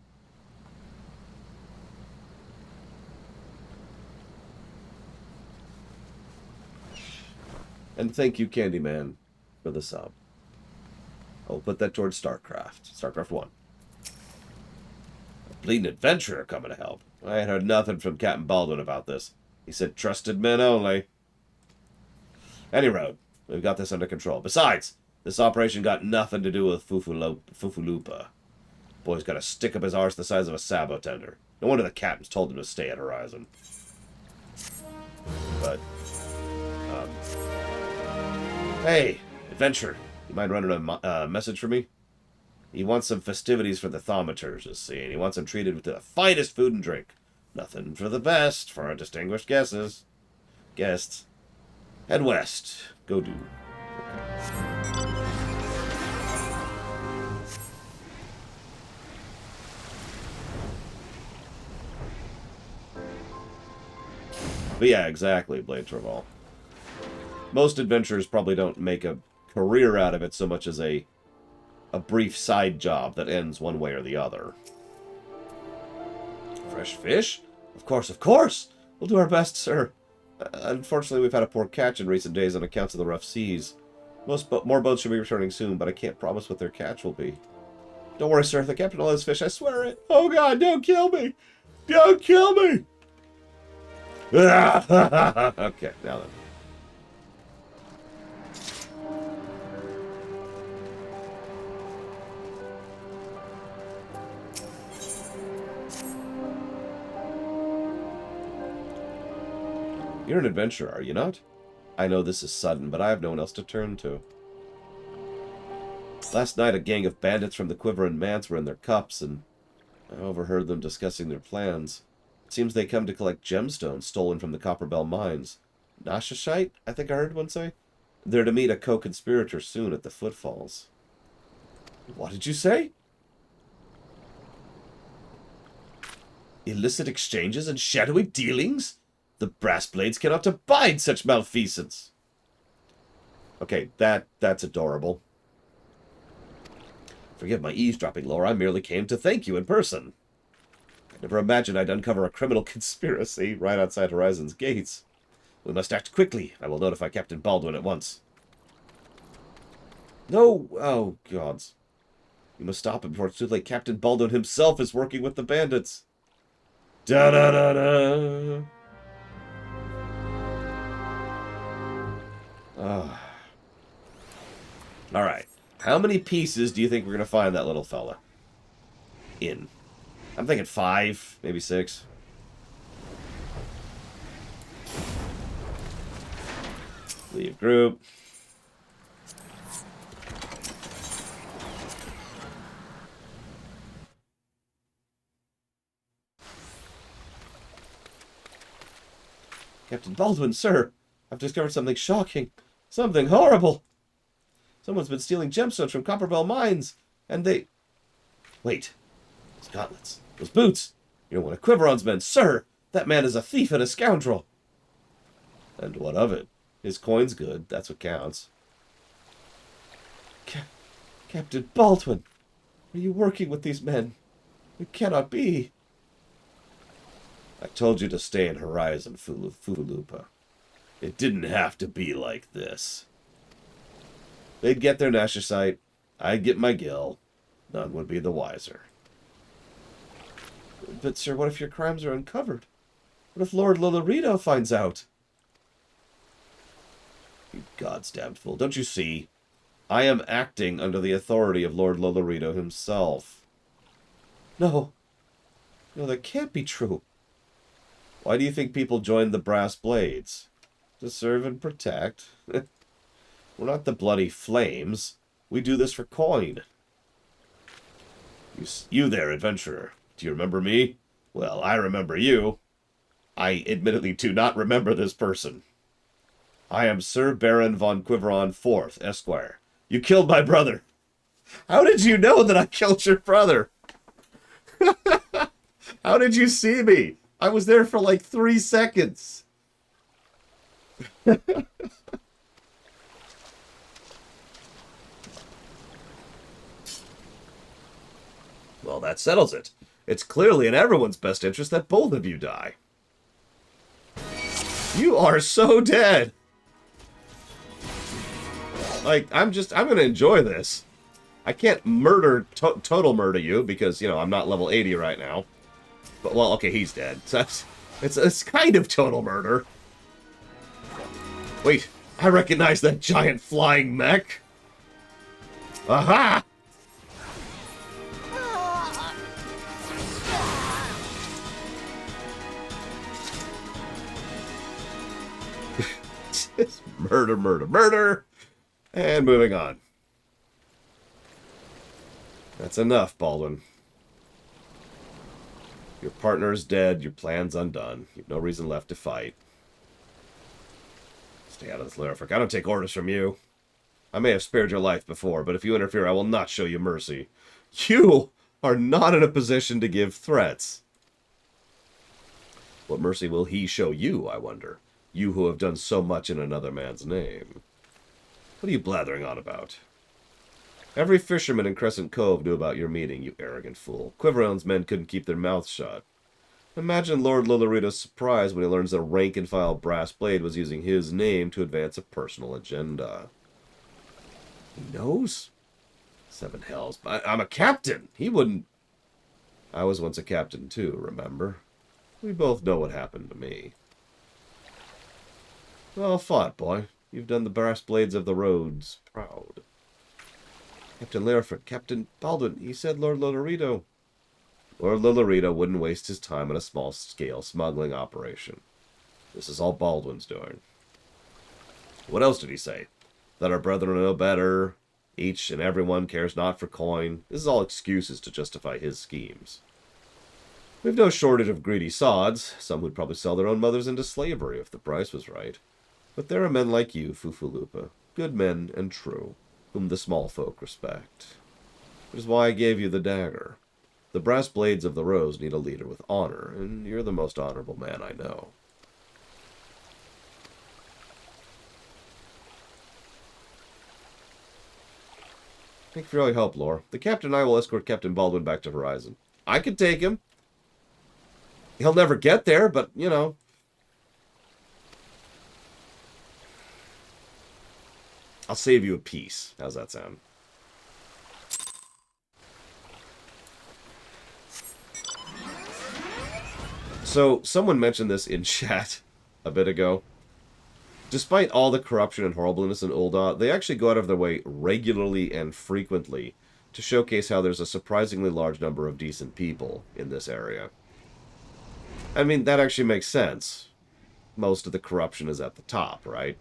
And thank you, Candyman, for the sub. I'll put that towards StarCraft. StarCraft 1. A bleeding adventurer coming to help. I ain't heard nothing from Captain Baldwin about this. He said trusted men only. Any road, we've got this under control. Besides, this operation got nothing to do with Fufulupa. Boy's got a stick up his arse the size of a sabo tender. No wonder the captain's told him to stay at Horizon. But, hey, adventure. You mind running a message for me? He wants some festivities for the thaumaturges, see, and he wants them treated with the finest food and drink. Nothing for the best for our distinguished guests. Head west. Go do. Okay. But yeah, exactly, Blade Traval. Most adventurers probably don't make a career out of it so much as a brief side job that ends one way or the other. Fresh fish? Of course! We'll do our best, sir. Unfortunately, we've had a poor catch in recent days on account of the rough seas. More boats should be returning soon, but I can't promise what their catch will be. Don't worry, sir. The captain will his fish, I swear it. Oh, God, don't kill me! Don't kill me! Okay, now then. You're an adventurer, are you not? I know this is sudden, but I have no one else to turn to. Last night, a gang of bandits from the Quiver and Manse were in their cups, and I overheard them discussing their plans. It seems they come to collect gemstones stolen from the Copperbell Mines. Nashashite, I think I heard one say? They're to meet a co-conspirator soon at the Footfalls. What did you say? Illicit exchanges and shadowy dealings? The brass blades cannot abide such malfeasance. Okay, that's adorable. Forgive my eavesdropping, Laura. I merely came to thank you in person. I never imagined I'd uncover a criminal conspiracy right outside Horizon's gates. We must act quickly. I will notify Captain Baldwin at once. No! Oh, gods. You must stop it before it's too late. Captain Baldwin himself is working with the bandits. Da-da-da-da! Alright. How many pieces do you think we're going to find that little fella in? I'm thinking 5, maybe 6. Leave group. Captain Baldwin, sir, I've discovered something shocking. Something horrible. Someone's been stealing gemstones from Copperbell Mines, and they... Wait. Those gauntlets. Those boots. You're one of Quiveron's men. Sir, that man is a thief and a scoundrel. And what of it? His coin's good. That's what counts. Captain Baldwin, are you working with these men? It cannot be. I told you to stay in Horizon, Fulupa. It didn't have to be like this. They'd get their Nashasite, I'd get my Gil. None would be the wiser. But, sir, what if your crimes are uncovered? What if Lord Lolorito finds out? You God's damned fool. Don't you see? I am acting under the authority of Lord Lolorito himself. No. No, that can't be true. Why do you think people joined the Brass Blades? To serve and protect. We're not the bloody flames. We do this for coin. You there, adventurer. Do you remember me? Well, I remember you. I admittedly do not remember this person. I am Sir Baron von Quiveron IV, Esquire. You killed my brother. How did you know that I killed your brother? How did you see me? I was there for like 3 seconds. Well, that settles it. It's clearly in everyone's best interest that both of you die. You are so dead. Like, I'm going to enjoy this. I can't total murder you because, you know, I'm not level 80 right now. But, well, okay, he's dead. So it's kind of total murder. Wait, I recognize that giant flying mech. Aha! Just murder, murder, murder. And moving on. That's enough, Baldwin. Your partner is dead, your plan's undone. You've no reason left to fight. Stay out of this, Lurifric. I don't take orders from you. I may have spared your life before, but if you interfere, I will not show you mercy. You are not in a position to give threats. What mercy will he show you, I wonder? You who have done so much in another man's name. What are you blathering on about? Every fisherman in Crescent Cove knew about your meeting, you arrogant fool. Quiveron's men couldn't keep their mouths shut. Imagine Lord Lolorito's surprise when he learns that a rank-and-file brass blade was using his name to advance a personal agenda. He knows? 7 hells. I'm a captain! He wouldn't... I was once a captain too, remember? We both know what happened to me. Well fought, boy. You've done the brass blades of the roads proud. Captain Lurifric, Captain Baldwin, he said Lord Lolorito. Lord Lolorito wouldn't waste his time on a small-scale smuggling operation. This is all Baldwin's doing. What else did he say? That our brethren know better. Each and everyone cares not for coin. This is all excuses to justify his schemes. We've no shortage of greedy sods. Some would probably sell their own mothers into slavery if the price was right. But there are men like you, Fufulupa, good men and true, whom the small folk respect. Which is why I gave you the dagger. The brass blades of the rose need a leader with honor, and you're the most honorable man I know. Thank you for all your help, Lore. The captain and I will escort Captain Baldwin back to Horizon. I could take him. He'll never get there, but, you know. I'll save you a piece. How's that sound? So, someone mentioned this in chat a bit ago. despite all the corruption and horribleness in Ul'Dah, they actually go out of their way regularly and frequently to showcase how there's a surprisingly large number of decent people in this area. I mean, that actually makes sense. Most of the corruption is at the top, right?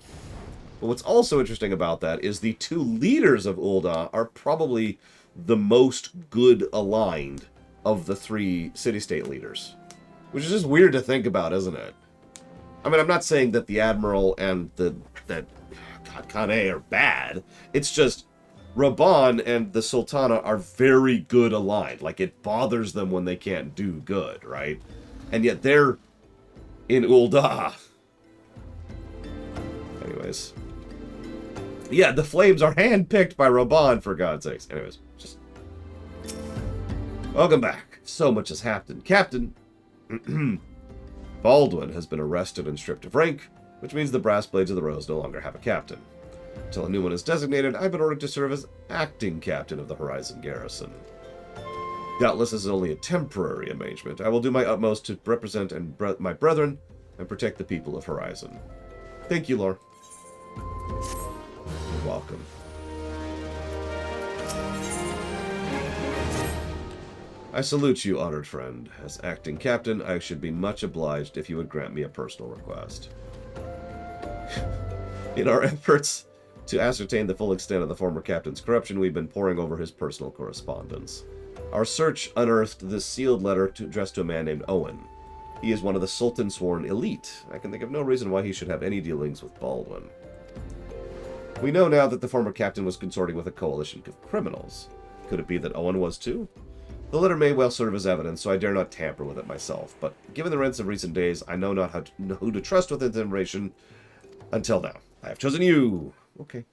But what's also interesting about that is the two leaders of Ul'Dah are probably the most good aligned of the three city-state leaders. Which is just weird to think about, isn't it? I mean, I'm not saying that the Admiral and that Kane are bad. It's just Raban and the Sultana are very good aligned. Like, it bothers them when they can't do good, right? And yet they're in Ul'Dah. Anyways. Yeah, the flames are handpicked by Raban, for God's sakes. Anyways, just... Welcome back. So much has happened. Captain... Baldwin has been arrested and stripped of rank, which means the Brass Blades of the Rose no longer have a captain. Until a new one is designated, I've been ordered to serve as acting captain of the Horizon Garrison. Doubtless this is only a temporary arrangement. I will do my utmost to represent my brethren and protect the people of Horizon. Thank you, Lore. You're welcome. I salute you, honored friend. As acting captain, I should be much obliged if you would grant me a personal request. In our efforts to ascertain the full extent of the former captain's corruption, we've been poring over his personal correspondence. Our search unearthed this sealed letter addressed to a man named Owen. He is one of the Sultan's sworn elite. I can think of no reason why he should have any dealings with Baldwin. We know now that the former captain was consorting with a coalition of criminals. Could it be that Owen was too? The letter may well serve as evidence, so I dare not tamper with it myself, but given the events of recent days, I know not who to trust with information until now. I have chosen you! Okay.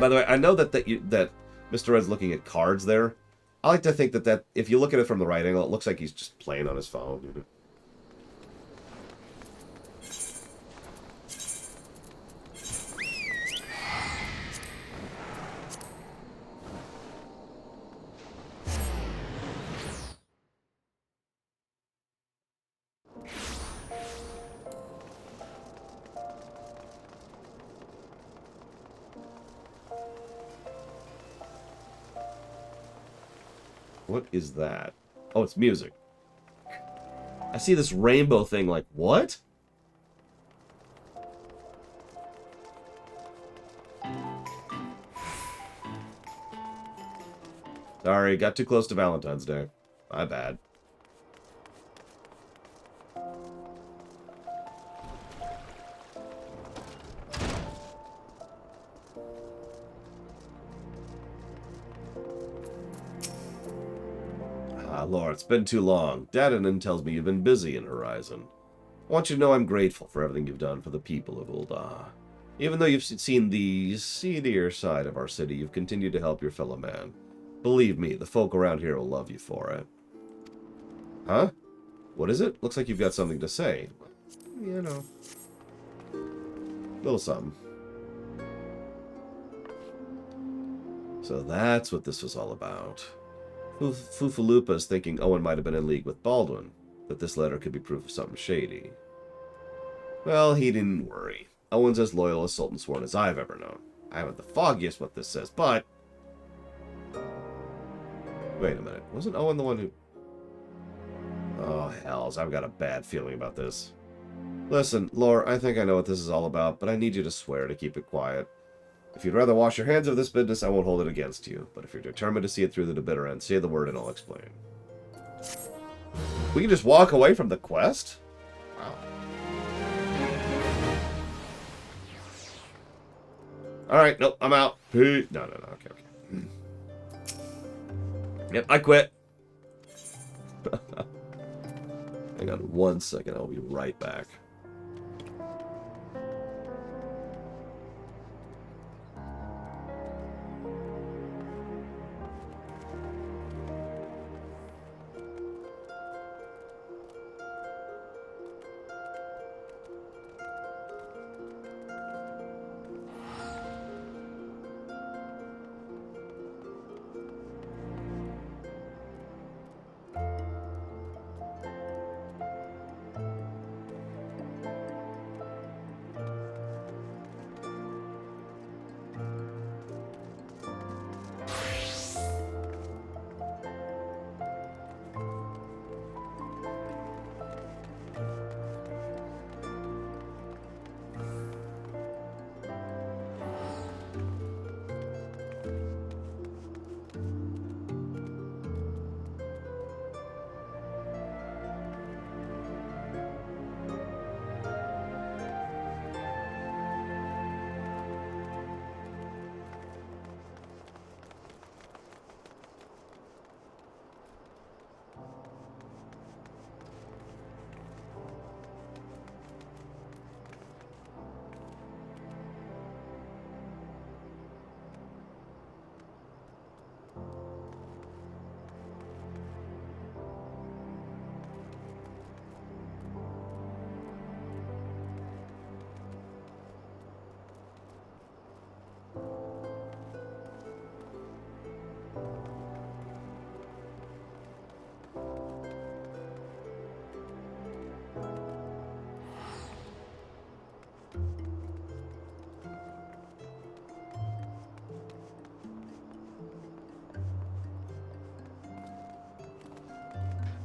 By the way, I know that Mr. Red's looking at cards there. I like to think that if you look at it from the right angle, it looks like he's just playing on his phone. What is that? Oh, it's music. I see this rainbow thing like, what? Sorry, got too close to Valentine's Day. My bad. Lord, it's been too long. Dadanan tells me you've been busy in Horizon. I want you to know I'm grateful for everything you've done for the people of Ul'Dah. Even though you've seen the seedier side of our city, you've continued to help your fellow man. Believe me, the folk around here will love you for it. Huh? What is it? Looks like you've got something to say. You know. Little something. So that's what this was all about. Fufalupa is thinking Owen might have been in league with Baldwin, that this letter could be proof of something shady. Well, he didn't worry. Owen's as loyal as Sultan Sworn as I've ever known. I haven't the foggiest what this says, but... Wait a minute. Wasn't Owen the one who... Oh, hells. I've got a bad feeling about this. Listen, Lore, I think I know what this is all about, but I need you to swear to keep it quiet. If you'd rather wash your hands of this business, I won't hold it against you. But if you're determined to see it through to the bitter end, say the word and I'll explain. We can just walk away from the quest? Wow. Alright, nope, I'm out. No, okay. Yep, I quit. Hang on 1 second, I'll be right back.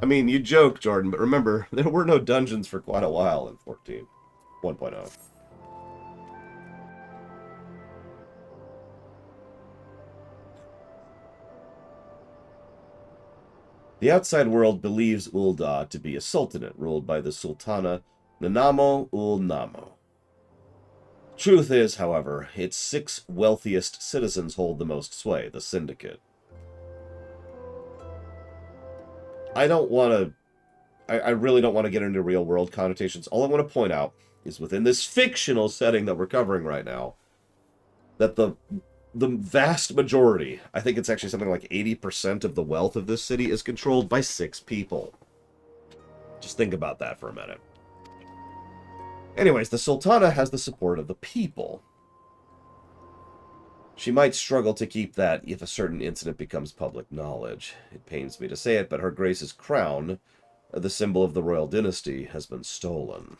I mean, you joke, Jordan, but remember, there were no dungeons for quite a while in 14. 1.0. The outside world believes Ul'Dah to be a sultanate ruled by the Sultana Nanamo Namo. Truth is, however, its 6 wealthiest citizens hold the most sway, the Syndicate. I really don't want to get into real-world connotations. All I want to point out is within this fictional setting that we're covering right now, that the vast majority, I think it's actually something like 80% of the wealth of this city is controlled by 6 people. Just think about that for a minute. Anyways, the Sultana has the support of the people. She might struggle to keep that if a certain incident becomes public knowledge. It pains me to say it, but Her Grace's crown, the symbol of the royal dynasty, has been stolen.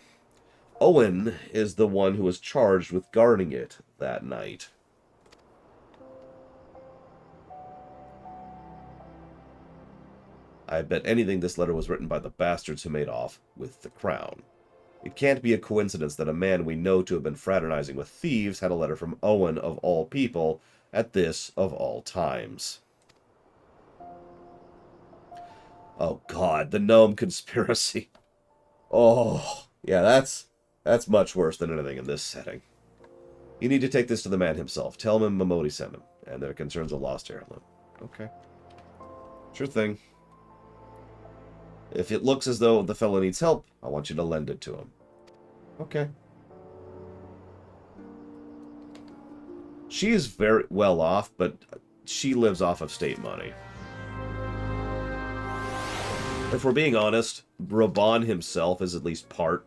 Owen is the one who was charged with guarding it that night. I bet anything this letter was written by the bastards who made off with the crown. It can't be a coincidence that a man we know to have been fraternizing with thieves had a letter from Owen of all people at this of all times. Oh god, the gnome conspiracy. Oh, yeah, that's much worse than anything in this setting. You need to take this to the man himself. Tell him Momodi sent him, and their concerns a lost heirloom. Okay. Sure thing. If it looks as though the fellow needs help, I want you to lend it to him. Okay. She is very well off, but she lives off of state money. If we're being honest, Raban himself is at least part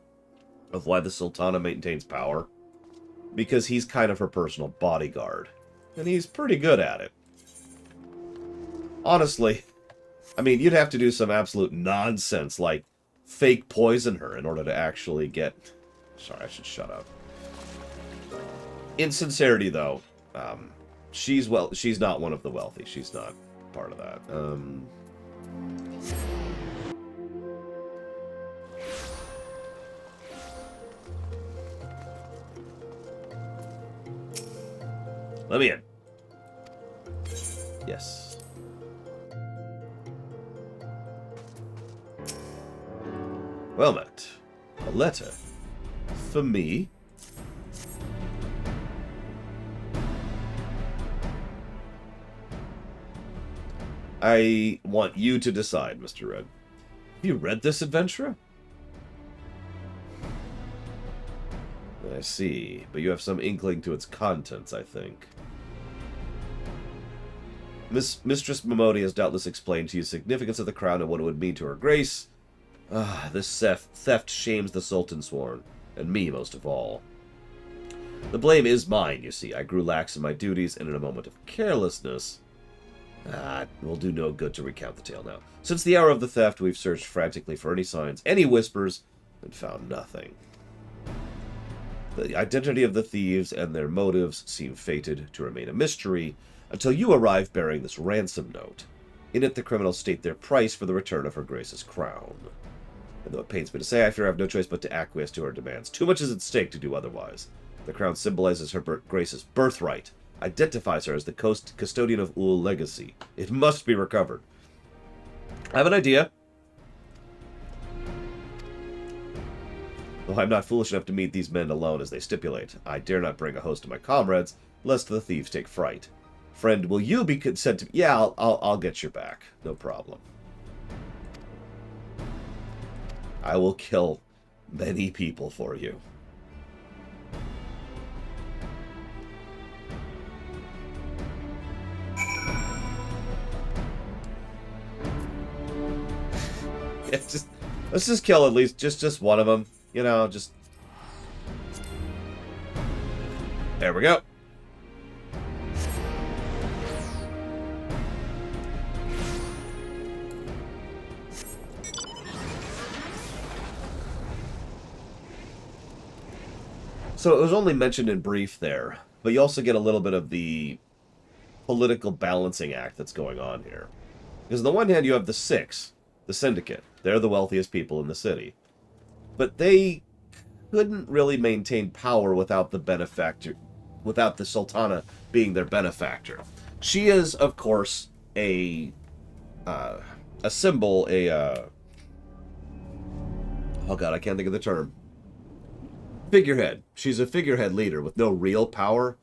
of why the Sultana maintains power. Because he's kind of her personal bodyguard. And he's pretty good at it. Honestly, I mean, you'd have to do some absolute nonsense, like fake poison her in order to actually get... Sorry, I should shut up. In sincerity, though, she's not one of the wealthy. She's not part of that. Let me in. Yes. Well met. A letter. For me? I want you to decide, Mr. Red. Have you read this, adventurer? I see, but you have some inkling to its contents, I think. Mistress Momodi has doubtless explained to you the significance of the crown and what it would mean to her grace. This theft shames the Sultan Sworn, and me most of all. The blame is mine, you see. I grew lax in my duties, and in a moment of carelessness... it will do no good to recount the tale now. Since the hour of the theft, we've searched frantically for any signs, any whispers, and found nothing. The identity of the thieves and their motives seem fated to remain a mystery until you arrive bearing this ransom note. In it, the criminals state their price for the return of Her Grace's crown. And though it pains me to say, I fear I have no choice but to acquiesce to her demands. Too much is at stake to do otherwise. The crown symbolizes Her Grace's birthright, identifies her as the custodian of Ul legacy. It must be recovered. I have an idea. Though I'm not foolish enough to meet these men alone as they stipulate, I dare not bring a host of my comrades, lest the thieves take fright. Friend, will you be consent to... Yeah, I'll get your back. No problem. I will kill many people for you. Yeah, let's just kill at least just one of them. You know, just... There we go. So it was only mentioned in brief there, but you also get a little bit of the political balancing act that's going on here. Because on the one hand, you have the 6, the Syndicate. They're the wealthiest people in the city. But they couldn't really maintain power without the benefactor, without the Sultana being their benefactor. She is, of course, a symbol, oh god, I can't think of the term. Figurehead. She's a figurehead leader with no real power,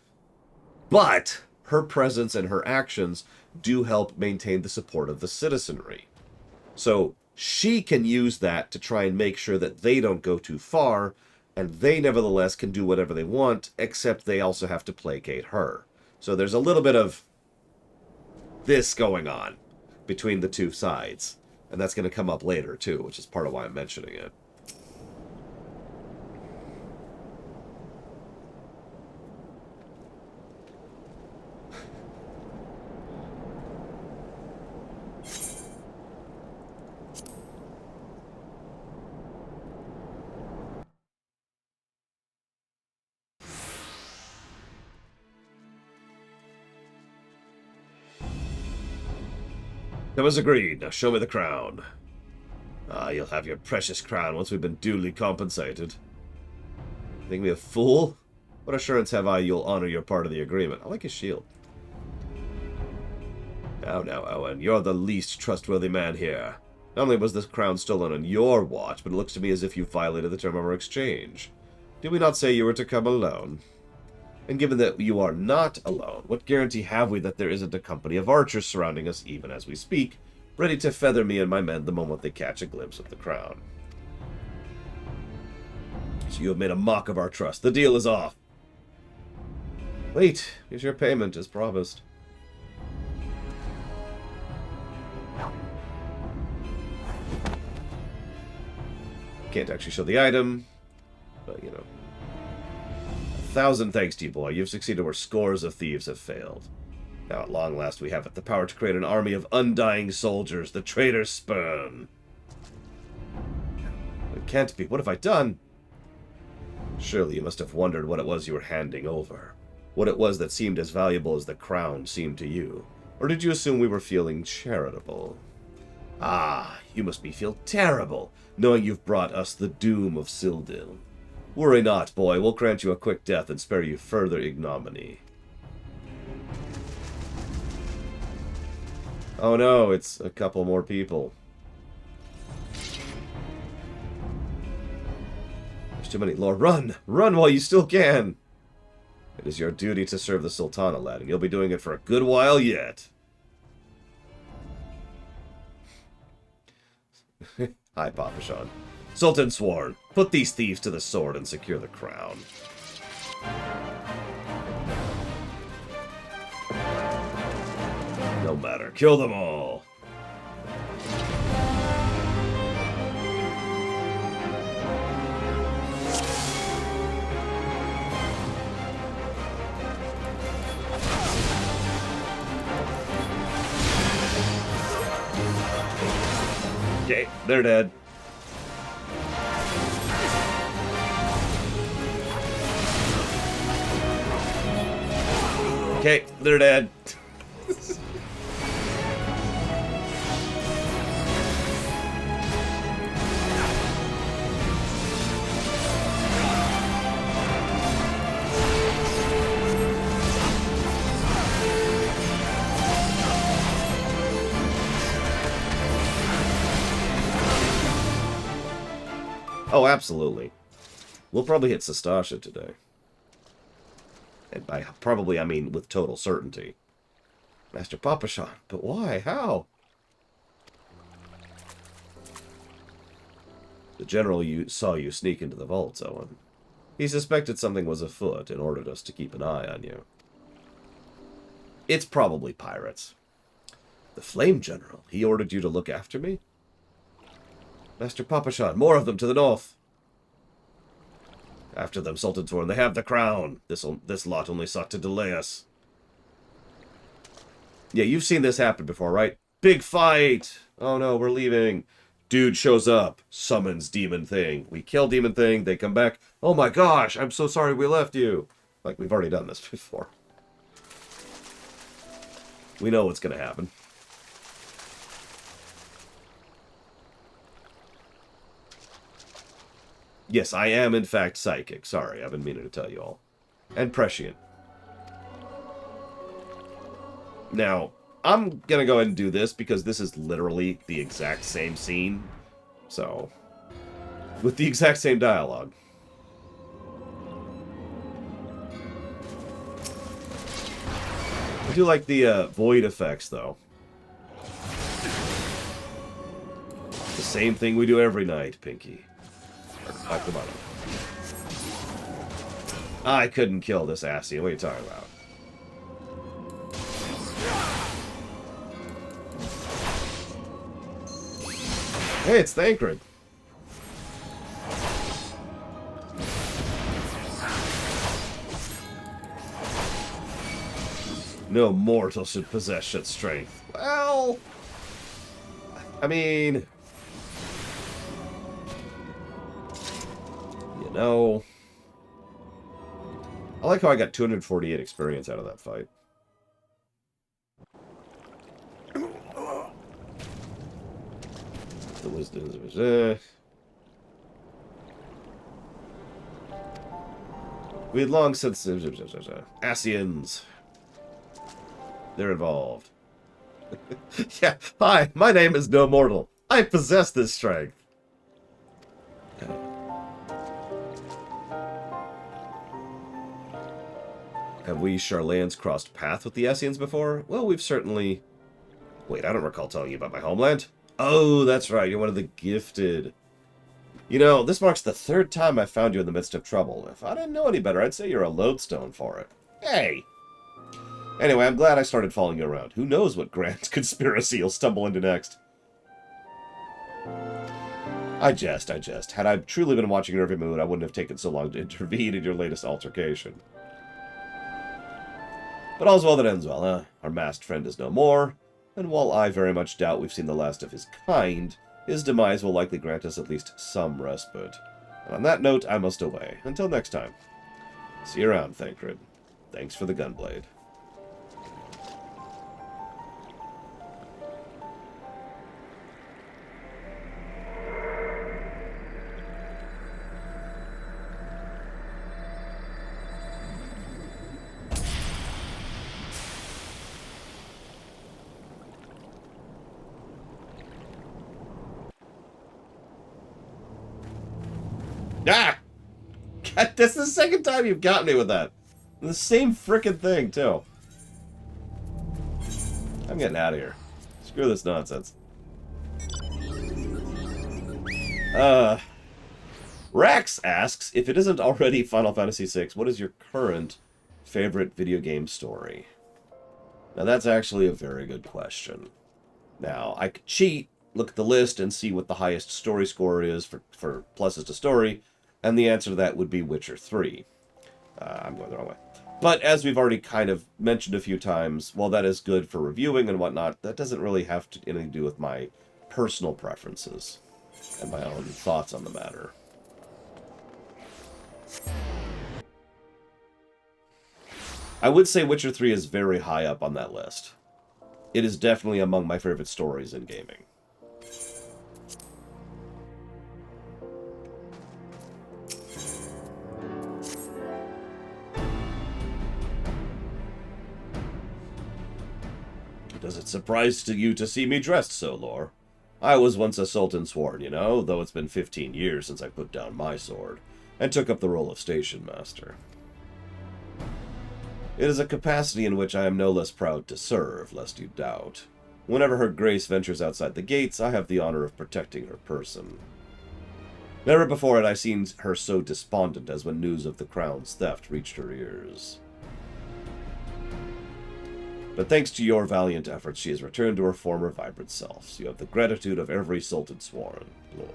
but her presence and her actions do help maintain the support of the citizenry. So she can use that to try and make sure that they don't go too far, and they nevertheless can do whatever they want, except they also have to placate her. So there's a little bit of this going on between the two sides. And that's going to come up later, too, which is part of why I'm mentioning it. That was agreed. Now show me the crown. Ah, you'll have your precious crown once we've been duly compensated. Think me a fool? What assurance have I you'll honor your part of the agreement? I like his shield. Now, Owen, you're the least trustworthy man here. Not only was this crown stolen on your watch, but it looks to me as if you violated the term of our exchange. Did we not say you were to come alone? And given that you are not alone, what guarantee have we that there isn't a company of archers surrounding us even as we speak, ready to feather me and my men the moment they catch a glimpse of the crown? So you have made a mock of our trust. The deal is off. Wait, here's your payment, as promised. Can't actually show the item, but, you know. 1,000 thanks to you, boy. You've succeeded where scores of thieves have failed. Now, at long last, we have it, the power to create an army of undying soldiers, the traitor's spurn. It can't be. What have I done? Surely you must have wondered what it was you were handing over. What it was that seemed as valuable as the crown seemed to you. Or did you assume we were feeling charitable? Ah, you must feel terrible, knowing you've brought us the doom of Sildil. Worry not, boy. We'll grant you a quick death and spare you further ignominy. Oh no, it's a couple more people. There's too many. Lord, run! Run while you still can! It is your duty to serve the Sultana, lad, and you'll be doing it for a good while yet. Hi, Papa Sean. Sultan sworn, put these thieves to the sword and secure the crown. No matter, kill them all. Okay, they're dead. Okay, they're dead. Oh, absolutely. We'll probably hit Sastasha today. And by probably, I mean with total certainty. Master Papashan, but why? How? The general saw you sneak into the vaults, Owen. He suspected something was afoot and ordered us to keep an eye on you. It's probably pirates. The Flame General, he ordered you to look after me? Master Papashan, more of them to the north. After them, Sultan Sworn, they have the crown. This lot only sought to delay us. Yeah, you've seen this happen before, right? Big fight! Oh no, we're leaving. Dude shows up, summons Demon Thing. We kill Demon Thing, they come back. Oh my gosh, I'm so sorry we left you. Like, we've already done this before. We know what's gonna happen. Yes, I am in fact psychic. Sorry, I've been meaning to tell you all. And prescient. Now, I'm gonna go ahead and do this because this is literally the exact same scene. So, with the exact same dialogue. I do like the void effects, though. The same thing we do every night, Pinky. Back the bottom. I couldn't kill this Ascian. What are you talking about? Hey, it's Thancred. No mortal should possess such strength. Well, I mean, you know, I like how I got 248 experience out of that fight. The wisdom is we had long since Ascians. They're involved. Yeah, hi, my name is No Mortal. I possess this strength. Have we Charlans crossed paths with the Scions before? Well, we've certainly... Wait, I don't recall telling you about my homeland. Oh, that's right, you're one of the gifted. You know, this marks the 3rd time I found you in the midst of trouble. If I didn't know any better, I'd say you're a lodestone for it. Hey! Anyway, I'm glad I started following you around. Who knows what grand conspiracy you'll stumble into next. I jest. Had I truly been watching your every mood, I wouldn't have taken so long to intervene in your latest altercation. But all's well that ends well, huh? Our masked friend is no more, and while I very much doubt we've seen the last of his kind, his demise will likely grant us at least some respite. And on that note, I must away. Until next time. See you around, Thancred. Thanks for the gunblade. Ah! God, that's the 2nd time you've got me with that. The same frickin' thing, too. I'm getting out of here. Screw this nonsense. Rex asks, if it isn't already Final Fantasy VI, what is your current favorite video game story? Now, that's actually a very good question. Now, I could cheat, look at the list, and see what the highest story score is for pluses to story, and the answer to that would be Witcher 3. I'm going the wrong way. But as we've already kind of mentioned a few times, while that is good for reviewing and whatnot, that doesn't really have anything to do with my personal preferences and my own thoughts on the matter. I would say Witcher 3 is very high up on that list. It is definitely among my favorite stories in gaming. Does it surprise you to see me dressed so, Lore? I was once a Sultan Sworn, you know, though it's been 15 years since I put down my sword, and took up the role of Station Master. It is a capacity in which I am no less proud to serve, lest you doubt. Whenever Her Grace ventures outside the gates, I have the honor of protecting her person. Never before had I seen her so despondent as when news of the crown's theft reached her ears. But thanks to your valiant efforts, she has returned to her former vibrant self. So you have the gratitude of every Sultan Sworn, Lord.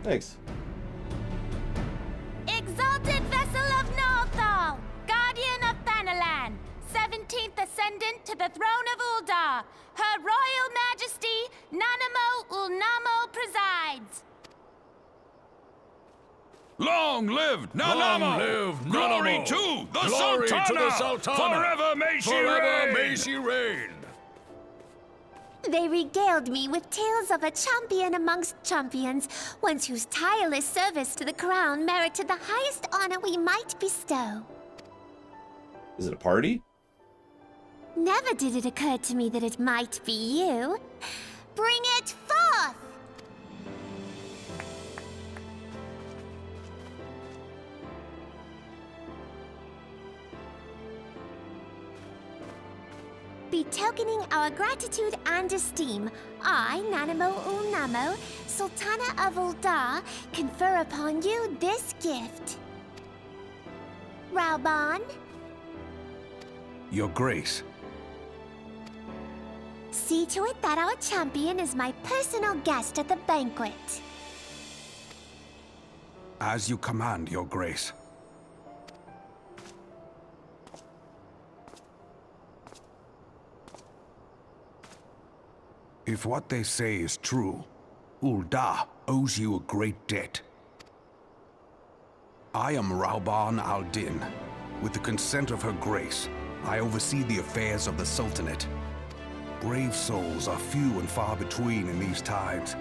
Thanks. Exalted vessel of Northal, guardian of Thanalan, 17th ascendant to the throne of Ul'Dah, Her Royal Majesty Nanamo Ulnamo presides. Long live Nanamo! Long live Glory Nanamo! to the Glory Sultana! to the Sultana! Forever may she Forever reign! may she reign! They regaled me with tales of a champion amongst champions, one whose tireless service to the crown merited the highest honor we might bestow. Is it a party? Never did it occur to me that it might be you. Bring it forth! Betokening our gratitude and esteem, I, Nanamo Ulnamo, Sultana of Ul'Dah, confer upon you this gift. Raoban, Your Grace. see to it that our champion is my personal guest at the banquet. As you command, Your Grace. If what they say is true, Ul'Dah owes you a great debt. I am Raoban al-Din. With the consent of Her Grace, I oversee the affairs of the Sultanate. Brave souls are few and far between in these times.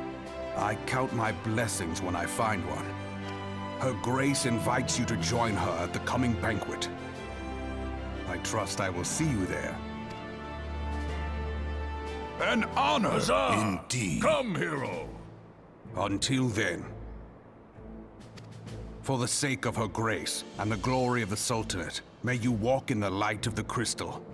I count my blessings when I find one. Her Grace invites you to join her at the coming banquet. I trust I will see you there. An honor! Huzzah! Indeed. Come, hero! Until then, for the sake of Her Grace and the glory of the Sultanate, may you walk in the light of the crystal.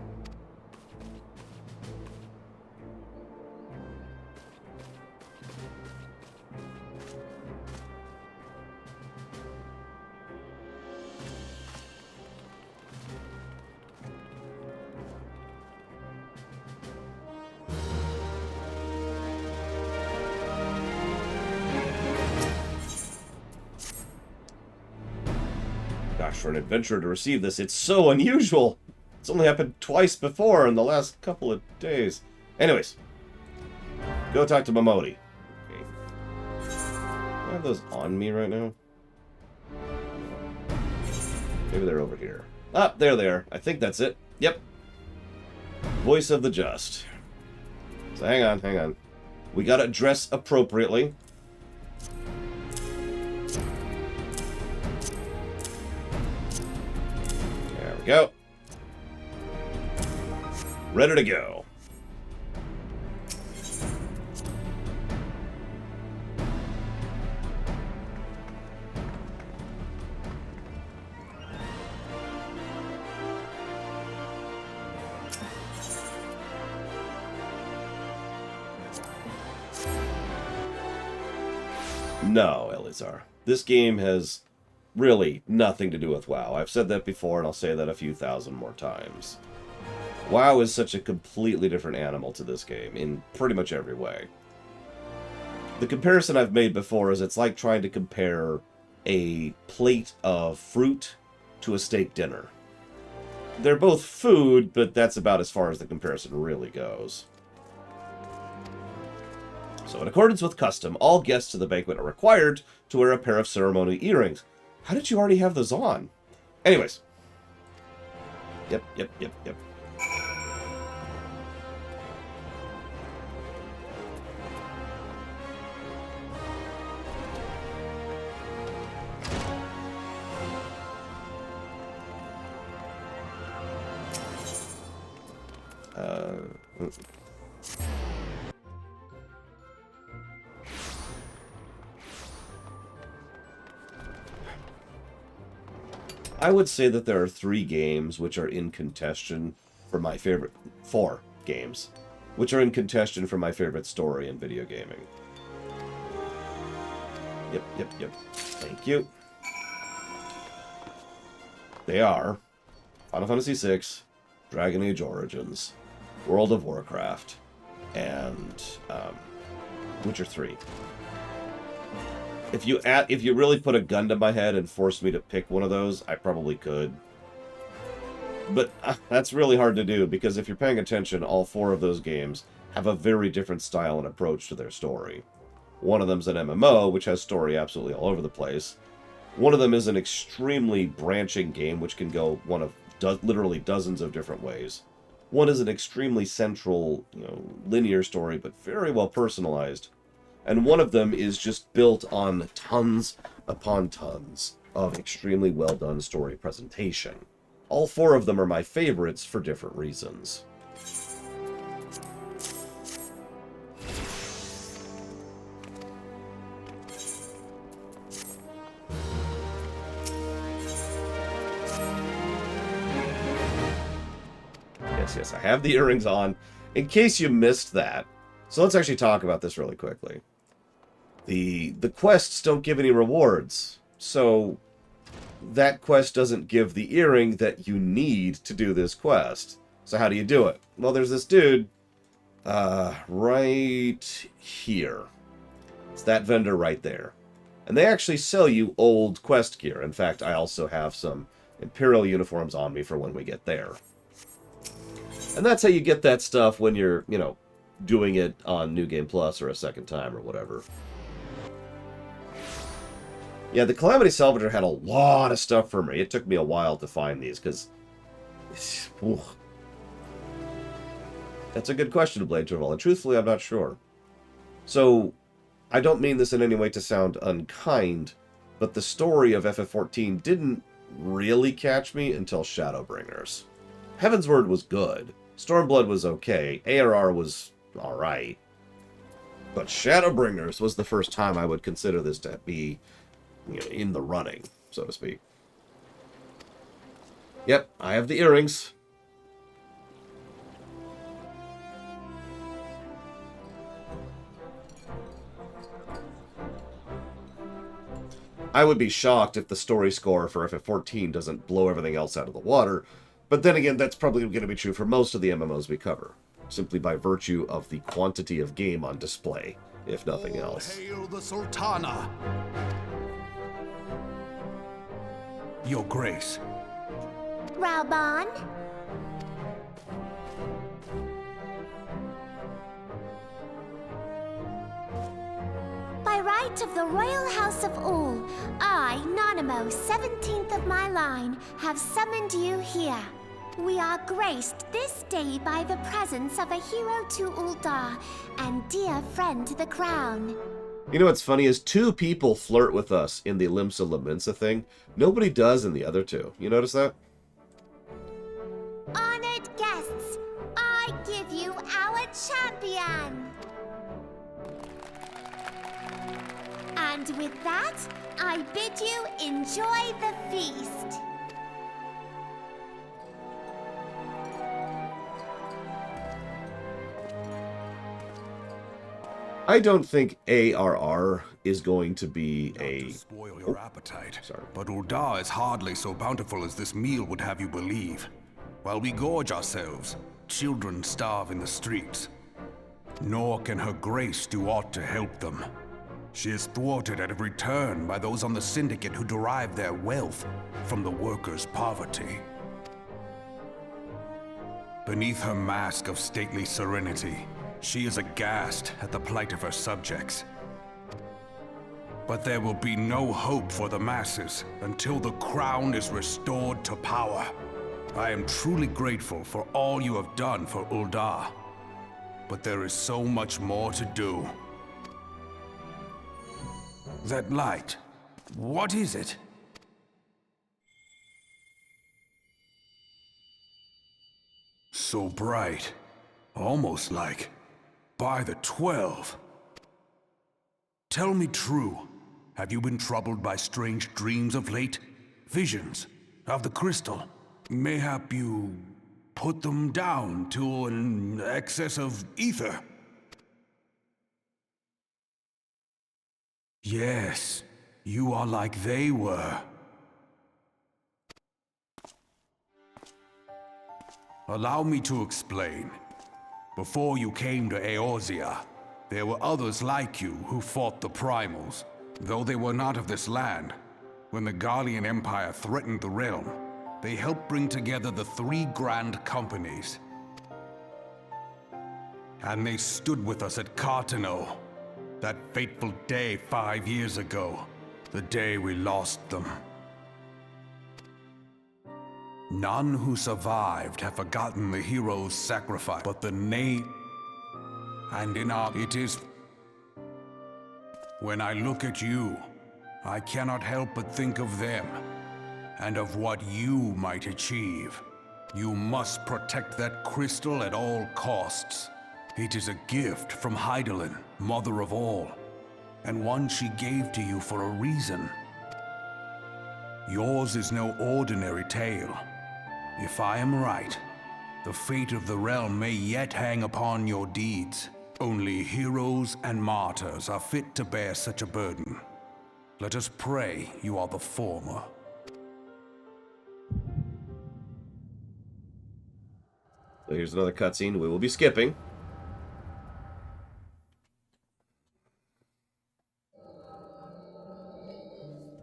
Gosh, for an adventurer to receive this, it's so unusual. It's only happened twice before in the last couple of days. Anyways, go talk to Momodi. Okay. Do I have those on me right now? Maybe they're over here. Ah, there they are. I think that's it. Yep. Voice of the Just. So hang on, hang on. We gotta dress appropriately. There we go. Ready to go. No, Elizar. This game has really nothing to do with WoW. I've said that before, and I'll say that a few thousand more times. WoW is such a completely different animal to this game, in pretty much every way. The comparison I've made before is it's like trying to compare a plate of fruit to a steak dinner. They're both food, but that's about as far as the comparison really goes. So in accordance with custom, all guests to the banquet are required to wear a pair of ceremony earrings. How did you already have those on? Anyways. Yep. I would say that there are 3 games which are in contention for my favorite... 4 games, which are in contention for my favorite story in video gaming. Yep. Thank you. They are Final Fantasy VI, Dragon Age Origins, World of Warcraft, and Witcher 3. If you really put a gun to my head and forced me to pick one of those, I probably could. But that's really hard to do, because if you're paying attention, all 4 of those games have a very different style and approach to their story. One of them's an MMO, which has story absolutely all over the place. One of them is an extremely branching game, which can go one of literally dozens of different ways. One is an extremely central, linear story, but very well personalized. And one of them is just built on tons upon tons of extremely well done story presentation. All 4 of them are my favorites for different reasons. Yes, I have the earrings on, in case you missed that. So let's actually talk about this really quickly. The quests don't give any rewards, so that quest doesn't give the earring that you need to do this quest. So how do you do it? Well, there's this dude right here. It's that vendor right there. And they actually sell you old quest gear. In fact, I also have some Imperial uniforms on me for when we get there. And that's how you get that stuff when you're, doing it on New Game Plus or a second time or whatever. Yeah, the Calamity Salvager had a lot of stuff for me. It took me a while to find these, because... That's a good question, Blade Travel, and truthfully, I'm not sure. So, I don't mean this in any way to sound unkind, but the story of FF14 didn't really catch me until Shadowbringers. Heaven's Word was good. Stormblood was okay. ARR was alright. But Shadowbringers was the first time I would consider this to be, in the running, so to speak. Yep, I have the earrings. I would be shocked if the story score for FF14 doesn't blow everything else out of the water, but then again, that's probably going to be true for most of the MMOs we cover, simply by virtue of the quantity of game on display, if nothing else. Hail the Sultana! Your Grace. Raoban? By right of the Royal House of Ul, I, Nanamo, 17th of my line, have summoned you here. We are graced this day by the presence of a hero to Ul'Dah and dear friend to the crown. You know what's funny is 2 people flirt with us in the Limsa Laminsa thing. Nobody does in the other 2. You notice that? Honored guests, I give you our champion. And with that, I bid you enjoy the feast. I don't think ARR is going to be a... To spoil your appetite. Sorry. But Uldah is hardly so bountiful as this meal would have you believe. While we gorge ourselves, children starve in the streets. Nor can her grace do aught to help them. She is thwarted at every turn by those on the Syndicate who derive their wealth from the workers' poverty. Beneath her mask of stately serenity, she is aghast at the plight of her subjects. But there will be no hope for the masses until the crown is restored to power. I am truly grateful for all you have done for Ul'Dah. But there is so much more to do. That light, what is it? So bright, almost like by the 12. Tell me true, have you been troubled by strange dreams of late? Visions of the crystal? Mayhap you put them down to an excess of ether? Yes, you are like they were. Allow me to explain. Before you came to Eorzea, there were others like you who fought the Primals. Though they were not of this land, when the Garlean Empire threatened the realm, they helped bring together the 3 grand companies. And they stood with us at Cartineau, that fateful day 5 years ago, the day we lost them. None who survived have forgotten the hero's sacrifice, but the name and in our it is. When I look at you, I cannot help but think of them and of what you might achieve. You must protect that crystal at all costs. It is a gift from Heideleen, mother of all, and one she gave to you for a reason. Yours is no ordinary tale. If I am right, the fate of the realm may yet hang upon your deeds. Only heroes and martyrs are fit to bear such a burden. Let us pray you are the former. So here's another cutscene we will be skipping.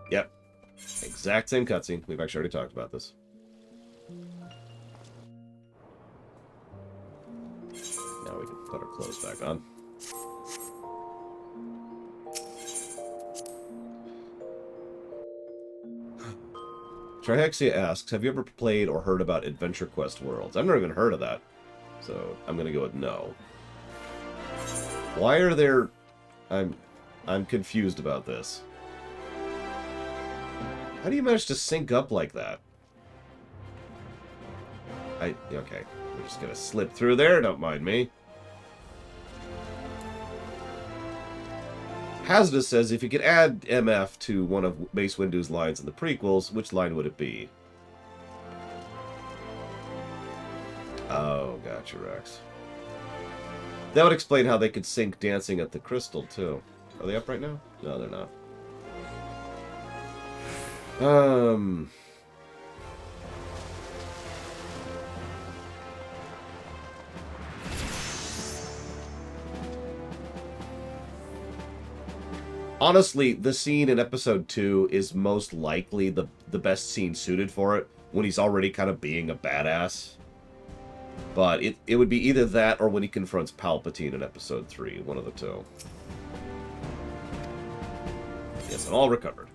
Yep. Exact same cutscene. We've actually already talked about this. Now we can put our clothes back on. Trihexia asks, have you ever played or heard about Adventure Quest Worlds? I've never even heard of that, so I'm gonna go with no. Why are there... I'm confused about this. How do you manage to sync up like that? Okay, we're just gonna slip through there, don't mind me. Hazardous says, if you could add MF to one of Mace Windu's lines in the prequels, which line would it be? Oh, gotcha, Rex. That would explain how they could sync Dancing at the Crystal, too. Are they up right now? No, they're not. Honestly, the scene in episode 2 is most likely the best scene suited for it, when he's already kind of being a badass. But it would be either that or when he confronts Palpatine in episode 3, one of the two. Yes, I'm all recovered.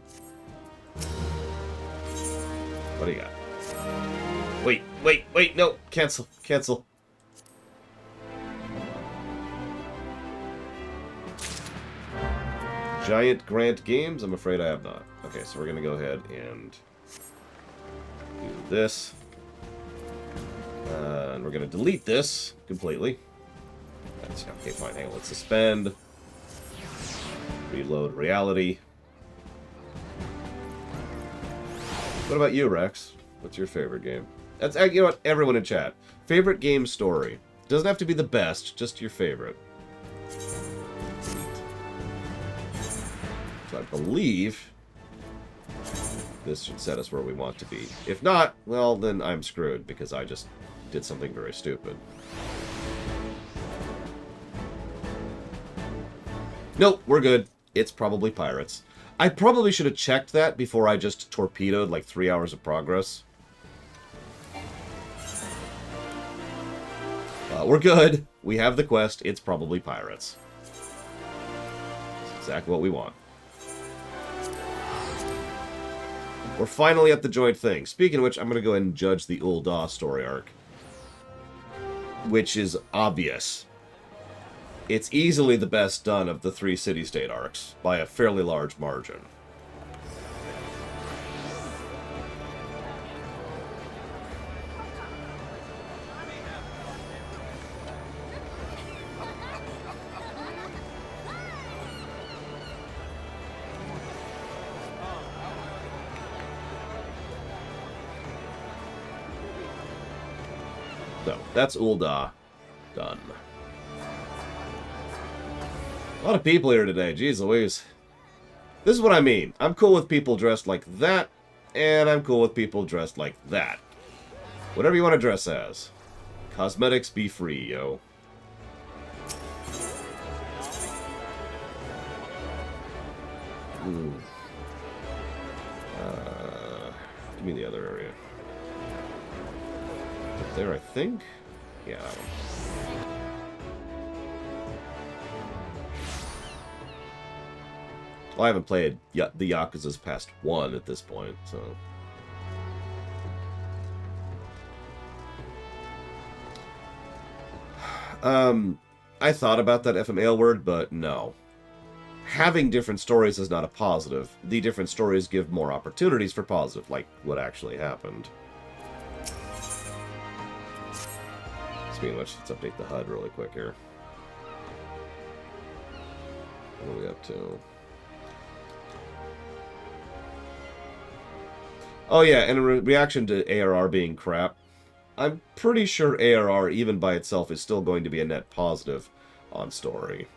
What do you got? Wait, no, cancel. Giant Grant Games? I'm afraid I have not. Okay, so we're going to go ahead and do this. And we're going to delete this completely. That's, okay, fine. Hang on. Let's suspend. Reload reality. What about you, Rex? What's your favorite game? That's, you know what? Everyone in chat. Favorite game story. Doesn't have to be the best, just your favorite. So I believe this should set us where we want to be. If not, well, then I'm screwed because I just did something very stupid. Nope, we're good. It's probably pirates. I probably should have checked that before I just torpedoed like 3 hours of progress. We're good. We have the quest. It's probably pirates. That's exactly what we want. We're finally at the joint thing. Speaking of which, I'm going to go ahead and judge the Ul'Dah story arc. Which is obvious. It's easily the best done of the 3 city-state arcs, by a fairly large margin. So, that's Ul'Dah. Done. A lot of people here today. Jeez Louise. This is what I mean. I'm cool with people dressed like that, and I'm cool with people dressed like that. Whatever you want to dress as. Cosmetics be free, yo. Give me the other area. Up there, I think? Yeah, that one. Well, I haven't played the Yakuza's past 1 at this point, so... I thought about that FMAL word, but no. Having different stories is not a positive. The different stories give more opportunities for positive, like what actually happened. Speaking of which, let's update the HUD really quick here. What are we up to? Oh yeah, and in reaction to ARR being crap, I'm pretty sure ARR, even by itself, is still going to be a net positive on story.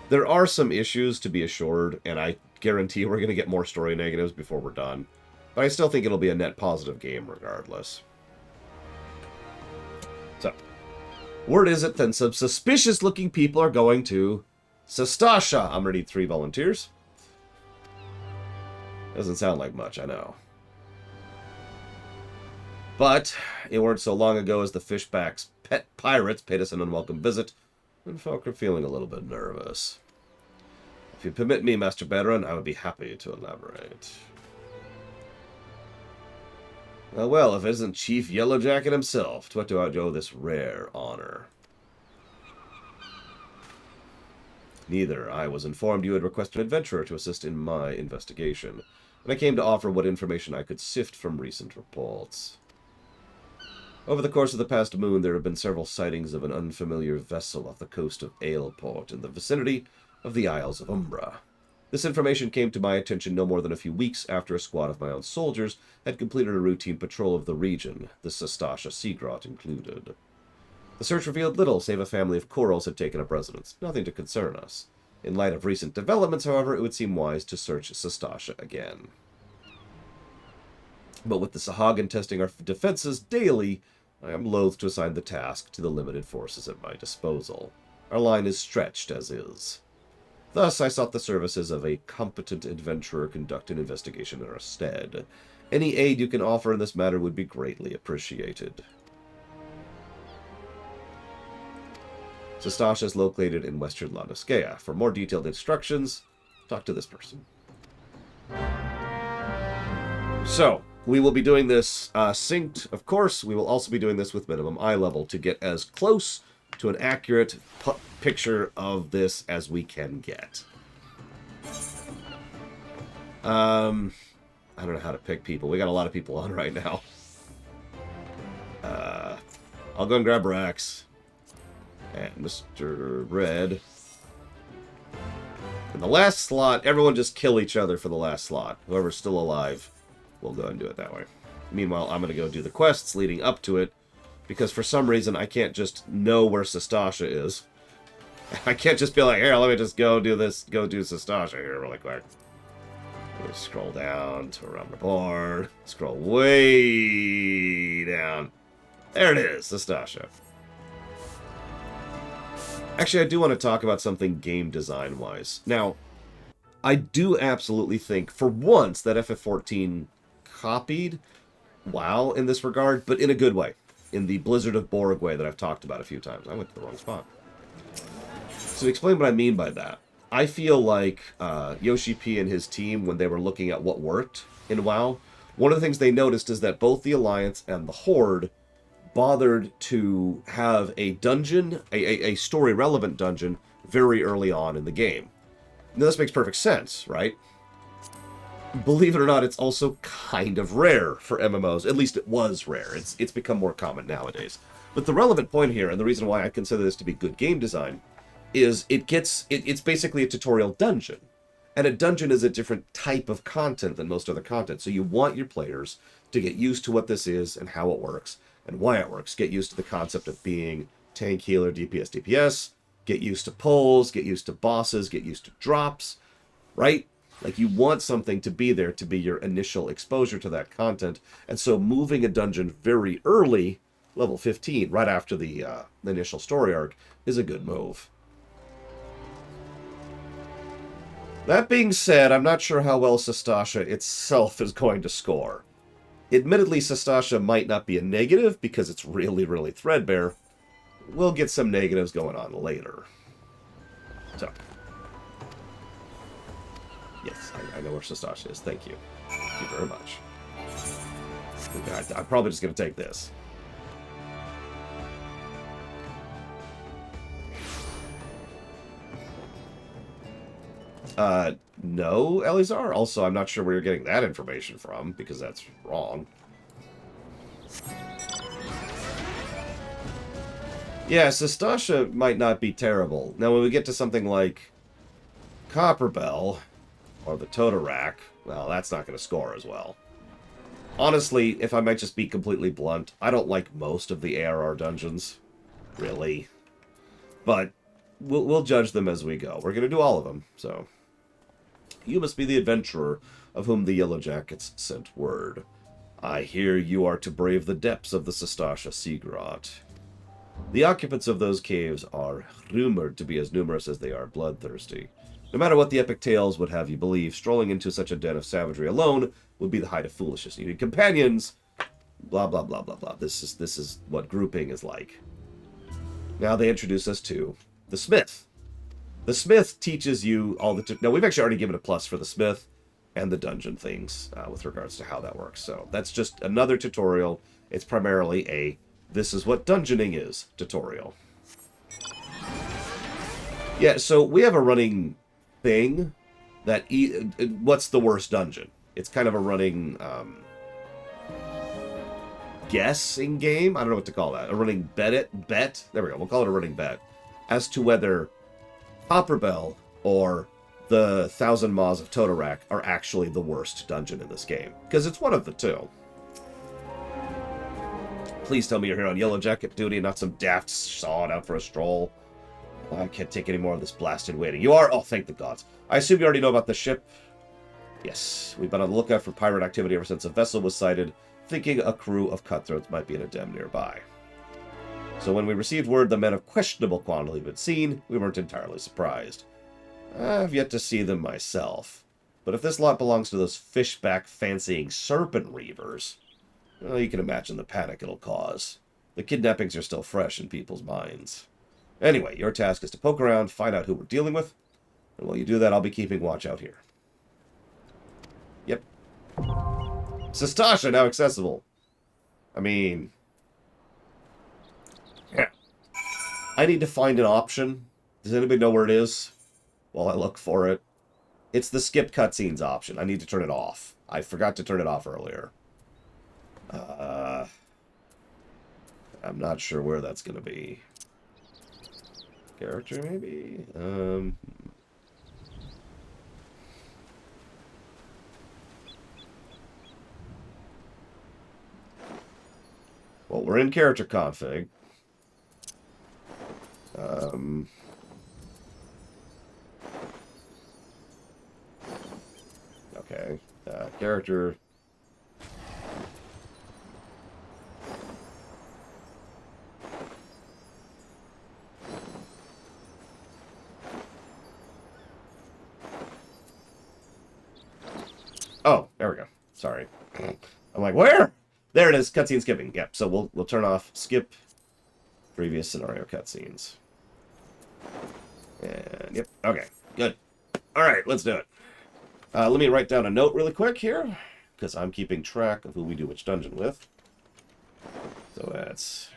There are some issues, to be assured, and I guarantee we're going to get more story negatives before we're done. But I still think it'll be a net positive game regardless. So, word is it then some suspicious-looking people are going to Sastasha. I'm going to need 3 volunteers. Doesn't sound like much, I know. But it weren't so long ago as the Fishback's pet pirates paid us an unwelcome visit, and folk are feeling a little bit nervous. If you permit me, Master Baron, I would be happy to elaborate. Well, if it isn't Chief Yellowjacket himself, to what do I owe this rare honor? Neither. I was informed you had requested an adventurer to assist in my investigation, and I came to offer what information I could sift from recent reports. Over the course of the past moon, there have been several sightings of an unfamiliar vessel off the coast of Aleport in the vicinity of the Isles of Umbra. This information came to my attention no more than a few weeks after a squad of my own soldiers had completed a routine patrol of the region, the Sastasha Sea Grot included. The search revealed little, save a family of corals had taken up residence, nothing to concern us. In light of recent developments, however, it would seem wise to search Sastasha again. But with the Sahagin testing our defenses daily, I am loath to assign the task to the limited forces at my disposal. Our line is stretched as is. Thus, I sought the services of a competent adventurer conduct an investigation in our stead. Any aid you can offer in this matter would be greatly appreciated. Sastasha is located in western Lanoskea. For more detailed instructions, talk to this person. So, we will be doing this synced, of course. We will also be doing this with minimum eye level to get as close to an accurate picture of this as we can get. I don't know how to pick people. We got a lot of people on right now. I'll go and grab Rex. And Mr. Red. In the last slot, everyone just kill each other for the last slot. Whoever's still alive, we'll go and do it that way. Meanwhile, I'm going to go do the quests leading up to it, because for some reason I can't just know where Sastasha is. I can't just be like, here, let me just go do this, go do Sastasha here really quick. Just scroll down to around the board. Scroll way down. There it is, Sastasha. Actually, I do want to talk about something game design-wise. Now, I do absolutely think, for once, that FF14 copied WoW in this regard, but in a good way. In the Blizzard of Borg way that I've talked about a few times. I went to the wrong spot. So to explain what I mean by that, I feel like Yoshi P and his team, when they were looking at what worked in WoW, one of the things they noticed is that both the Alliance and the Horde bothered to have a dungeon, a story-relevant dungeon, very early on in the game. Now, this makes perfect sense, right? Believe it or not, it's also kind of rare for MMOs. At least it was rare. It's become more common nowadays. But the relevant point here, and the reason why I consider this to be good game design, is it's basically a tutorial dungeon. And a dungeon is a different type of content than most other content. So you want your players to get used to what this is and how it works and why it works. Get used to the concept of being tank, healer, DPS, DPS. Get used to pulls, get used to bosses, get used to drops, right? Like, you want something to be there to be your initial exposure to that content. And so moving a dungeon very early, level 15, right after the initial story arc, is a good move. That being said, I'm not sure how well Sastasha itself is going to score. Admittedly, Sastasha might not be a negative because it's really, really threadbare. We'll get some negatives going on later. So, yes, I know where Sastasha is. Thank you. Thank you very much. I'm probably just going to take this. No, Elizar. Also, I'm not sure where you're getting that information from, because that's wrong. Yeah, Sastasha might not be terrible. Now, when we get to something like Copperbell, or the Totorak, well, that's not going to score as well. Honestly, if I might just be completely blunt, I don't like most of the ARR dungeons. Really. But we'll judge them as we go. We're going to do all of them, so... You must be the adventurer of whom the Yellow Jackets sent word. I hear you are to brave the depths of the Sastasha sea grot. The occupants of those caves are rumored to be as numerous as they are bloodthirsty. No matter what the epic tales would have you believe, strolling into such a den of savagery alone would be the height of foolishness. You need companions. Blah, blah, blah, blah, blah. This is what grouping is like. Now they introduce us to the Smith. The Smith teaches you all the... Now, we've actually already given a plus for the Smith and the dungeon things with regards to how that works. So that's just another tutorial. It's primarily a this is what dungeoning is tutorial. Yeah, so we have a running thing that... what's the worst dungeon? It's kind of a running guessing game. I don't know what to call that. A running bet. There we go. We'll call it a running bet. As to whether Copperbell or the 1,000 Maws of Totorak are actually the worst dungeon in this game. Because it's one of the two. Please tell me you're here on Yellow Jacket duty and not some daft sawed out for a stroll. I can't take any more of this blasted waiting. You are? Oh, thank the gods. I assume you already know about the ship? Yes. We've been on the lookout for pirate activity ever since a vessel was sighted, thinking a crew of cutthroats might be in a den nearby. So when we received word the men of questionable quantity had been seen, we weren't entirely surprised. I've yet to see them myself. But if this lot belongs to those fishback-fancying serpent reavers, well, you can imagine the panic it'll cause. The kidnappings are still fresh in people's minds. Anyway, your task is to poke around, find out who we're dealing with, and while you do that, I'll be keeping watch out here. Yep. Sastasha now accessible. I mean... yeah. I need to find an option. Does anybody know where it is? While I look for it. It's the skip cutscenes option. I need to turn it off. I forgot to turn it off earlier. I'm not sure where that's going to be. Character, maybe? Well, we're in character config. Okay. Character... Oh, there we go. Sorry. I'm like, where? There it is. Cutscene skipping. Yep. So we'll turn off skip previous scenario cutscenes. And yep. Okay. Good. All right. Let's do it. Let me write down a note really quick here, because I'm keeping track of who we do which dungeon with. So that's...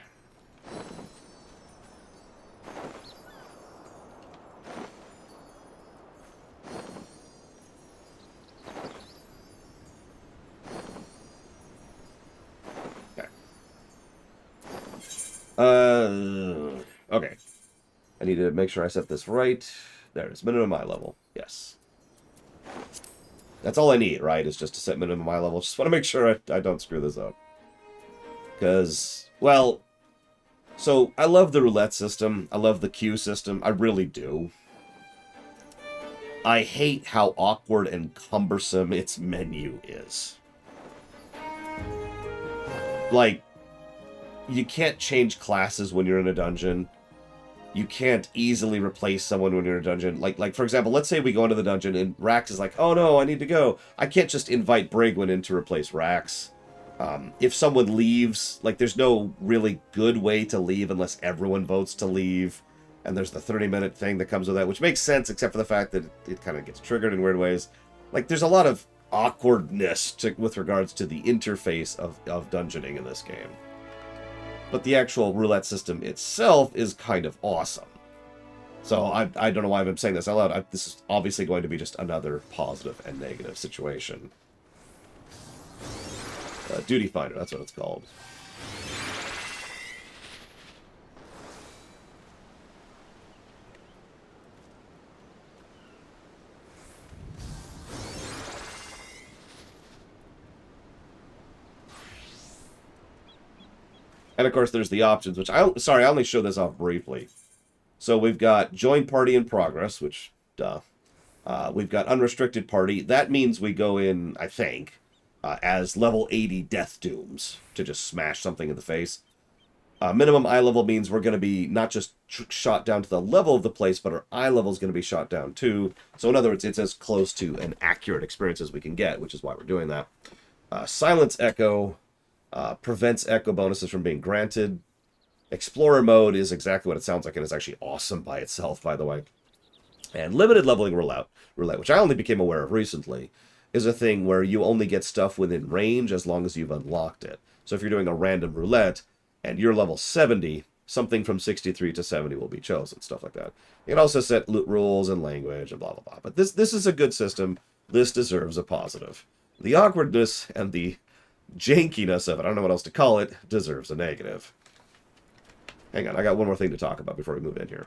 okay. I need to make sure I set this right. There it is. Minimum eye level. Yes. That's all I need, right? Is just to set minimum eye level. Just want to make sure I don't screw this up. Because, well... So, I love the roulette system. I love the queue system. I really do. I hate how awkward and cumbersome its menu is. Like... You can't change classes when you're in a dungeon. You can't easily replace someone when you're in a dungeon. Like for example, let's say we go into the dungeon and Rax is like, oh no, I need to go. I can't just invite Brigwin in to replace Rax. If someone leaves, like there's no really good way to leave unless everyone votes to leave. And there's the 30-minute thing that comes with that, which makes sense except for the fact that it kind of gets triggered in weird ways. Like there's a lot of awkwardness with regards to the interface of dungeoning in this game. But the actual roulette system itself is kind of awesome. So I don't know why I'm saying this out loud. This is obviously going to be just another positive and negative situation. Duty Finder, that's what it's called. And of course, there's the options, which I only show this off briefly. So we've got join party in progress, which, duh. We've got unrestricted party. That means we go in, I think, as level 80 death dooms to just smash something in the face. Minimum eye level means we're going to be not just shot down to the level of the place, but our eye level is going to be shot down too. So in other words, it's as close to an accurate experience as we can get, which is why we're doing that. Silence Echo prevents echo bonuses from being granted. Explorer mode is exactly what it sounds like, and it's actually awesome by itself, by the way. And limited leveling roulette, which I only became aware of recently, is a thing where you only get stuff within range as long as you've unlocked it. So if you're doing a random roulette and you're level 70, something from 63 to 70 will be chosen, stuff like that. You can also set loot rules and language and blah, blah, blah. But this is a good system. This deserves a positive. The awkwardness and the jankiness of it, I don't know what else to call it, deserves a negative. Hang on, I got one more thing to talk about before we move in here.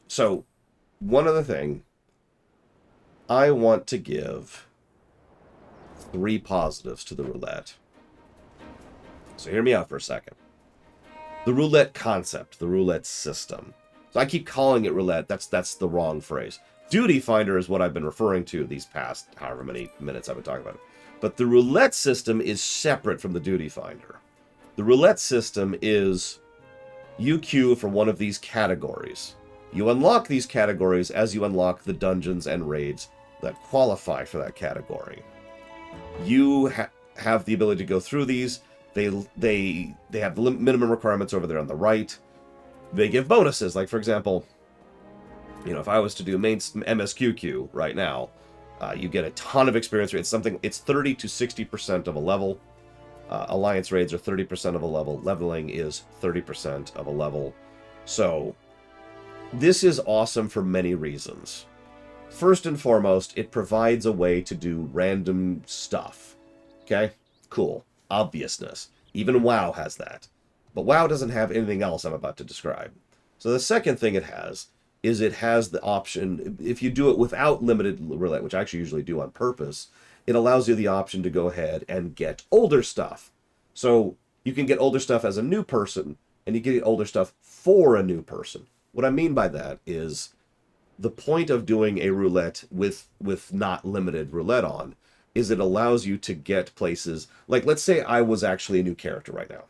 So, one other thing. I want to give 3 positives to the roulette. So hear me out for a second. The roulette concept, the roulette system. So I keep calling it roulette. That's the wrong phrase. Duty Finder is what I've been referring to these past however many minutes I've been talking about it. But the roulette system is separate from the Duty Finder. The roulette system is you queue for one of these categories. You unlock these categories as you unlock the dungeons and raids that qualify for that category. You have the ability to go through these. They have the minimum requirements over there on the right. They give bonuses. Like, for example, you know, if I was to do main MSQQ right now, you get a ton of experience. It's 30 to 60% of a level. Alliance raids are 30% of a level. Leveling is 30% of a level. So this is awesome for many reasons. First and foremost, it provides a way to do random stuff. Okay? Cool. Obviousness. Even WoW has that. But WoW doesn't have anything else I'm about to describe. So the second thing it has is it has the option, if you do it without limited roulette, which I actually usually do on purpose, it allows you the option to go ahead and get older stuff. So you can get older stuff as a new person, and you can get older stuff for a new person. What I mean by that is the point of doing a roulette with not limited roulette on is it allows you to get places. Like, let's say I was actually a new character right now,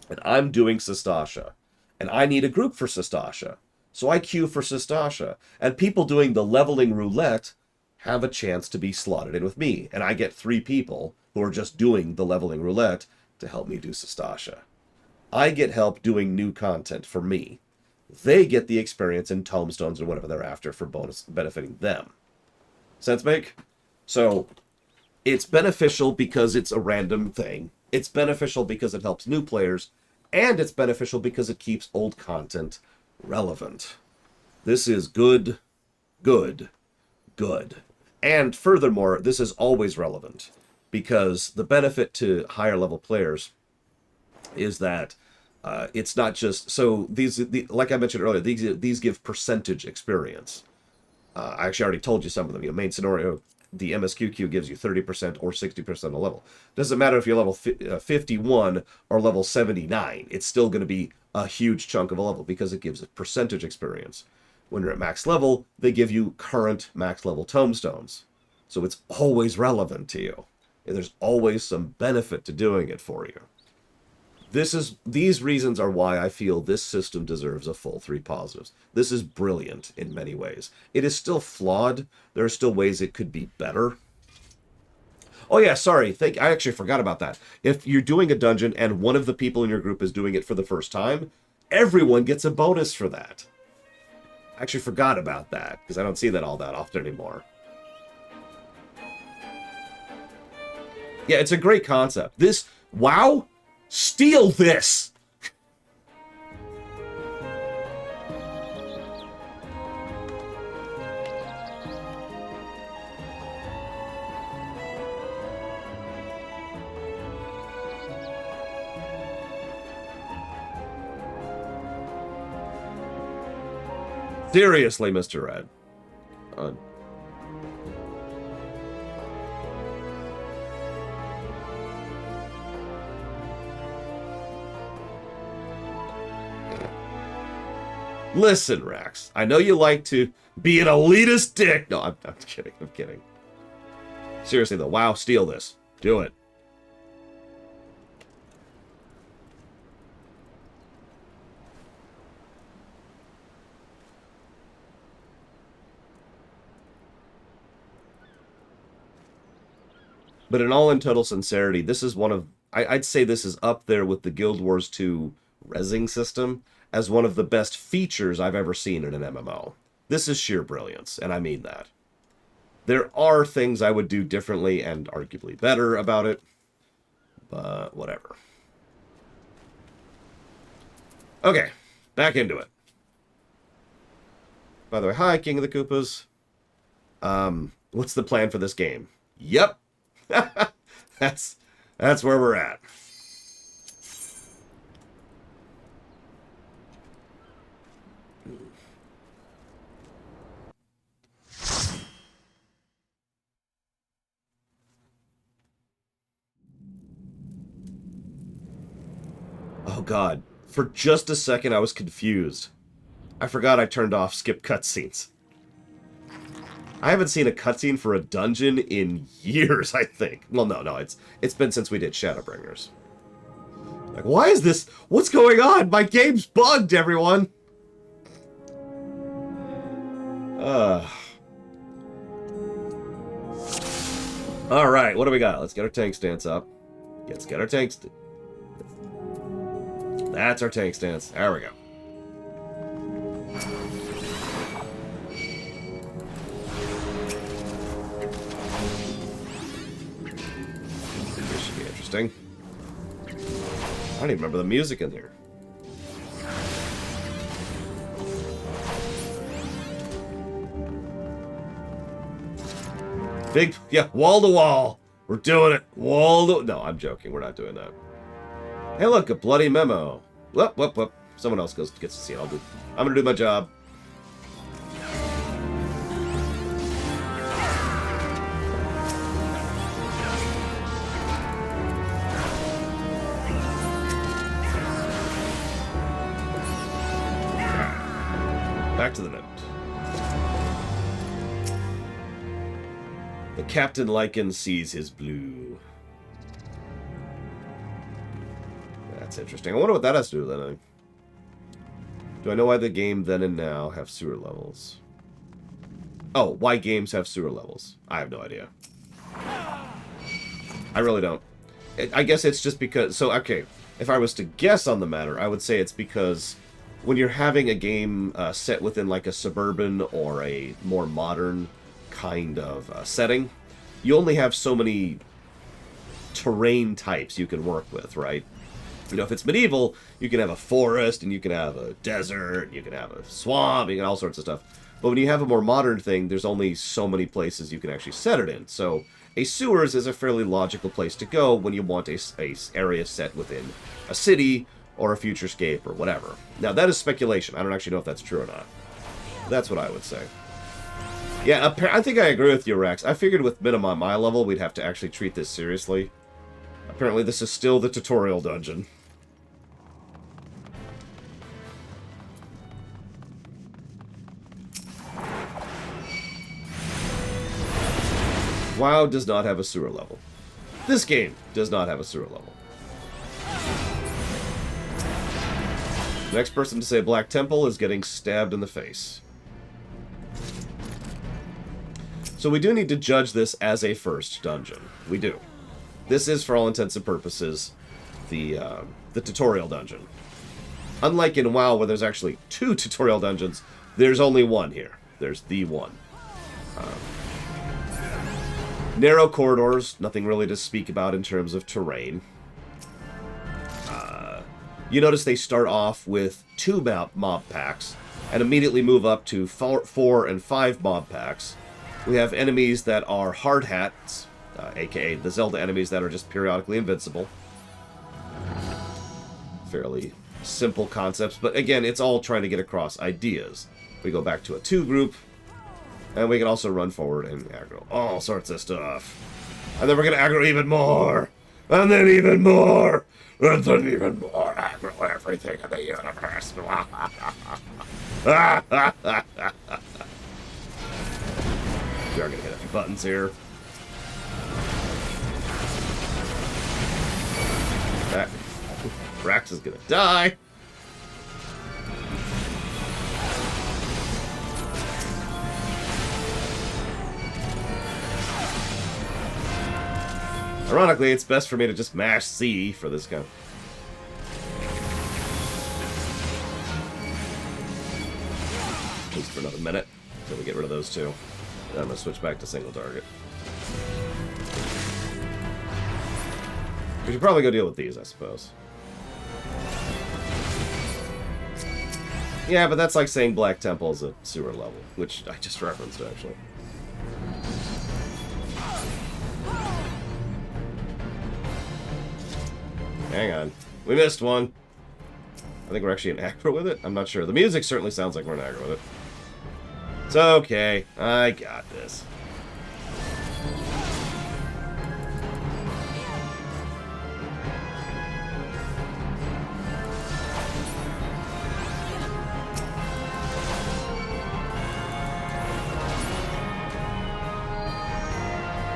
and I'm doing Sastasha, and I need a group for Sastasha. So I queue for Sastasha, and people doing the leveling roulette have a chance to be slotted in with me, and I get 3 people who are just doing the leveling roulette to help me do Sastasha. I get help doing new content for me. They get the experience in tomestones or whatever they're after for bonus benefiting them. Sense make? So it's beneficial because it's a random thing. It's beneficial because it helps new players, and it's beneficial because it keeps old content relevant. This is good, good, good. And furthermore, this is always relevant because the benefit to higher level players is that it's not just, so like I mentioned earlier, these give percentage experience. I actually already told you some of them. You know, main scenario, the MSQQ gives you 30% or 60% of level. Doesn't matter if you're level 51 or level 79. It's still going to be a huge chunk of a level because it gives a percentage experience. When you're at max level, they give you current max level tomestones. So it's always relevant to you. And there's always some benefit to doing it for you. These reasons are why I feel this system deserves a full 3 positives. This is brilliant in many ways. It is still flawed. There are still ways it could be better. Oh yeah, sorry. I actually forgot about that. If you're doing a dungeon and one of the people in your group is doing it for the first time, everyone gets a bonus for that. I actually forgot about that because I don't see that all that often anymore. Yeah, it's a great concept. Wow! Steal this! Seriously, Mr. Red. Listen, Rax. I know you like to be an elitist dick. No, I'm kidding. I'm kidding. Seriously, though. Wow, steal this. Do it. But in all in total sincerity, this is one of... I'd say this is up there with the Guild Wars 2 resing system as one of the best features I've ever seen in an MMO. This is sheer brilliance, and I mean that. There are things I would do differently and arguably better about it, but whatever. Okay, back into it. By the way, hi, King of the Koopas. What's the plan for this game? Yep. That's where we're at. Oh god, for just a second I was confused. I forgot I turned off skip cutscenes. I haven't seen a cutscene for a dungeon in years, I think. Well, no, it's been since we did Shadowbringers. Like, why is this? What's going on? My game's bugged, everyone! Alright, what do we got? Let's get our tank stance up. Let's get our tank stance. That's our tank stance. There we go. This should be interesting. I don't even remember the music in here. Yeah, wall to wall. We're doing it. Wall to... No, I'm joking. We're not doing that. Hey, look, a bloody memo. Whoop. Someone else gets to see it. I'm gonna do my job. Back to the note. The Captain Lycan sees his blue. That's interesting. I wonder what that has to do with anything. Do I know why the game then and now have sewer levels? Oh, why games have sewer levels? I have no idea. I really don't. I guess it's just because... So, okay, if I was to guess on the matter, I would say it's because when you're having a game set within like a suburban or a more modern kind of setting, you only have so many terrain types you can work with, right? You know, if it's medieval, you can have a forest, and you can have a desert, and you can have a swamp, you can all sorts of stuff. But when you have a more modern thing, there's only so many places you can actually set it in. So a sewers is a fairly logical place to go when you want a area set within a city or a futurescape or whatever. Now, that is speculation. I don't actually know if that's true or not. That's what I would say. Yeah, I think I agree with you, Rex. I figured with minimum my level, we'd have to actually treat this seriously. Apparently, this is still the tutorial dungeon. WoW does not have a sewer level. This game does not have a sewer level. Next person to say Black Temple is getting stabbed in the face. So we do need to judge this as a first dungeon. We do. This is, for all intents and purposes, the tutorial dungeon. Unlike in WoW, where there's actually 2 tutorial dungeons, there's only one here. There's the one. Narrow corridors, nothing really to speak about in terms of terrain. You notice they start off with 2 mob packs, and immediately move up to 4 and 5 mob packs. We have enemies that are hard hats, aka the Zelda enemies that are just periodically invincible. Fairly simple concepts, but again, it's all trying to get across ideas. We go back to a 2 group, and we can also run forward and aggro all sorts of stuff. And then we're going to aggro even more, and then even more, and then even more. Aggro everything in the universe. We are going to hit a few buttons here. Rax is going to die. Ironically, it's best for me to just mash C for this guy. At least for another minute, until we get rid of those 2. Then I'm going to switch back to single target. We should probably go deal with these, I suppose. Yeah, but that's like saying Black Temple is a sewer level, which I just referenced, actually. Hang on. We missed one. I think we're actually in aggro with it. I'm not sure. The music certainly sounds like we're in aggro with it. It's okay. I got this.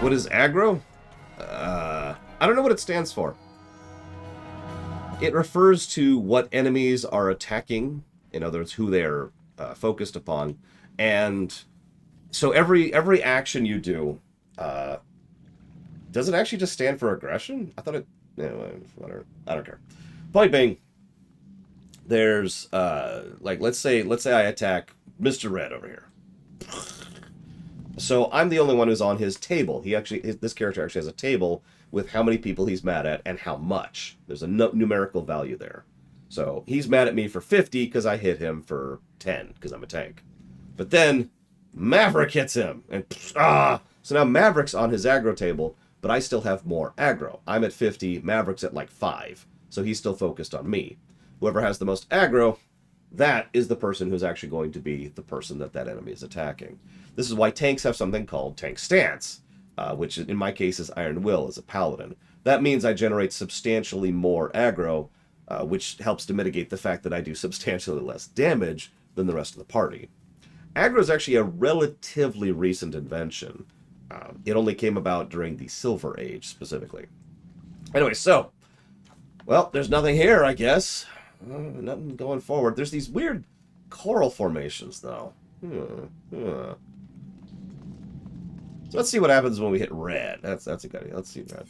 What is aggro? I don't know what it stands for. It refers to what enemies are attacking, in other words, who they're focused upon, and so every action you do, does it actually just stand for aggression? I thought it. Anyway, whatever. I don't care. Point being, there's like let's say I attack Mr. Red over here. So I'm the only one who's on his table. This character actually has a table with how many people he's mad at and how much. There's a numerical value there. So he's mad at me for 50 because I hit him for 10 because I'm a tank. But then Maverick hits him, and so now Maverick's on his aggro table, but I still have more aggro. I'm at 50, Maverick's at like 5, so he's still focused on me. Whoever has the most aggro, that is the person who's actually going to be the person that enemy is attacking. This is why tanks have something called tank stance, which in my case is Iron Will as a paladin. That means I generate substantially more aggro, which helps to mitigate the fact that I do substantially less damage than the rest of the party. Aggro is actually a relatively recent invention. It only came about during the Silver Age, specifically. Anyway, so, well, there's nothing here, I guess. Nothing going forward. There's these weird coral formations, though. So let's see what happens when we hit red. That's a good idea. Let's see red.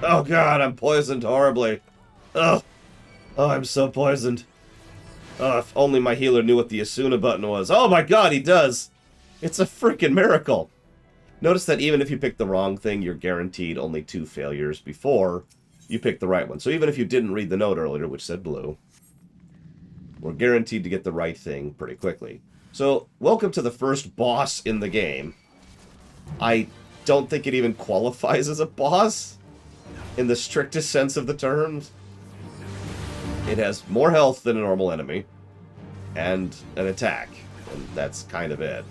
Oh god, I'm poisoned horribly. Oh, I'm so poisoned. Oh, if only my healer knew what the Asuna button was. Oh my god, he does! It's a freaking miracle. Notice that even if you pick the wrong thing, you're guaranteed only 2 failures before you pick the right one. So even if you didn't read the note earlier, which said blue, we're guaranteed to get the right thing pretty quickly. So, welcome to the first boss in the game. I don't think it even qualifies as a boss in the strictest sense of the terms. It has more health than a normal enemy, and an attack, and that's kind of it.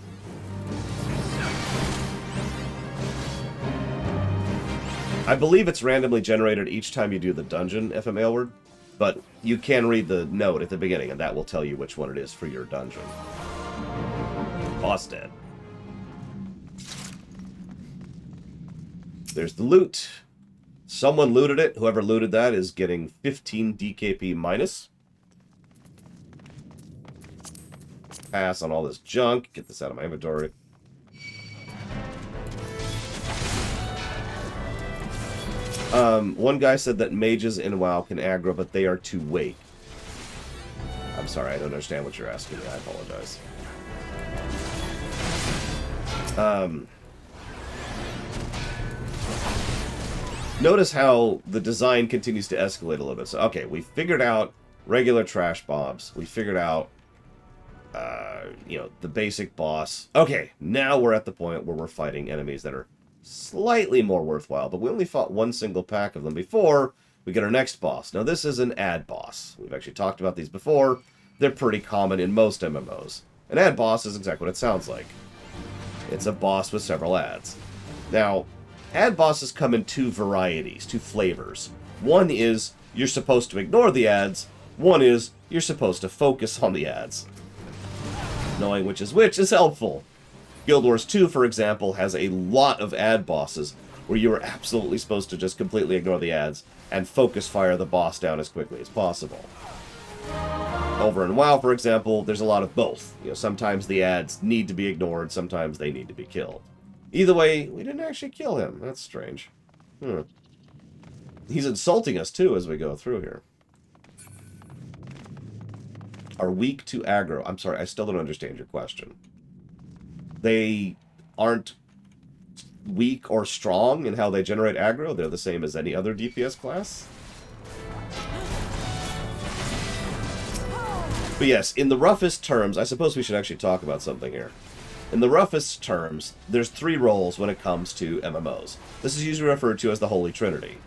I believe it's randomly generated each time you do the dungeon, if I'm Aylward, but you can read the note at the beginning, and that will tell you which one it is for your dungeon. Boss dead. There's the loot. Someone looted it. Whoever looted that is getting 15 DKP minus. Pass on all this junk. Get this out of my inventory. One guy said that mages in WoW can aggro, but they are too weak. I'm sorry, I don't understand what you're asking me. I apologize. Notice how the design continues to escalate a little bit. So, okay, we figured out regular trash bombs. We figured out, you know, the basic boss. Okay, now we're at the point where we're fighting enemies that are slightly more worthwhile, but we only fought one single pack of them before we get our next boss. Now, this is an ad boss. We've actually talked about these before. They're pretty common in most MMOs. An ad boss is exactly what it sounds like. It's a boss with several ads. Now, ad bosses come in two varieties, two flavors. One is you're supposed to ignore the ads. One is you're supposed to focus on the ads. Knowing which is helpful. Guild Wars 2, for example, has a lot of ad bosses where you are absolutely supposed to just completely ignore the ads and focus fire the boss down as quickly as possible. Over in WoW, for example, there's a lot of both. You know, sometimes the ads need to be ignored, sometimes they need to be killed. Either way, we didn't actually kill him. That's strange. He's insulting us, too, as we go through here. Are weak to aggro. I'm sorry, I still don't understand your question. They aren't weak or strong in how they generate aggro. They're the same as any other DPS class. But yes, in the roughest terms, I suppose we should actually talk about something here. In the roughest terms, there's three roles when it comes to MMOs. This is usually referred to as the Holy Trinity.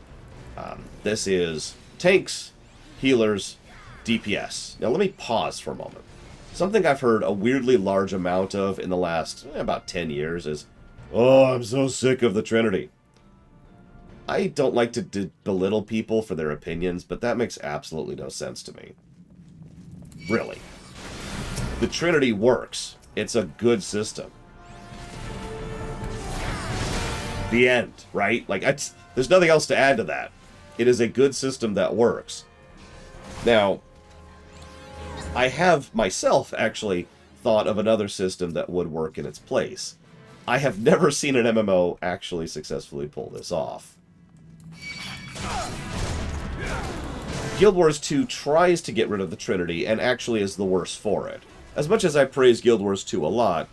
This is tanks, healers, DPS. Now let me pause for a moment. Something I've heard a weirdly large amount of in the last about 10 years is, oh, I'm so sick of the Trinity. I don't like to belittle people for their opinions, but that makes absolutely no sense to me. Really. The Trinity works. It's a good system. The end, right? Like, there's nothing else to add to that. It is a good system that works. Now, I have myself actually thought of another system that would work in its place. I have never seen an MMO actually successfully pull this off. Guild Wars 2 tries to get rid of the Trinity and actually is the worse for it. As much as I praise Guild Wars 2 a lot,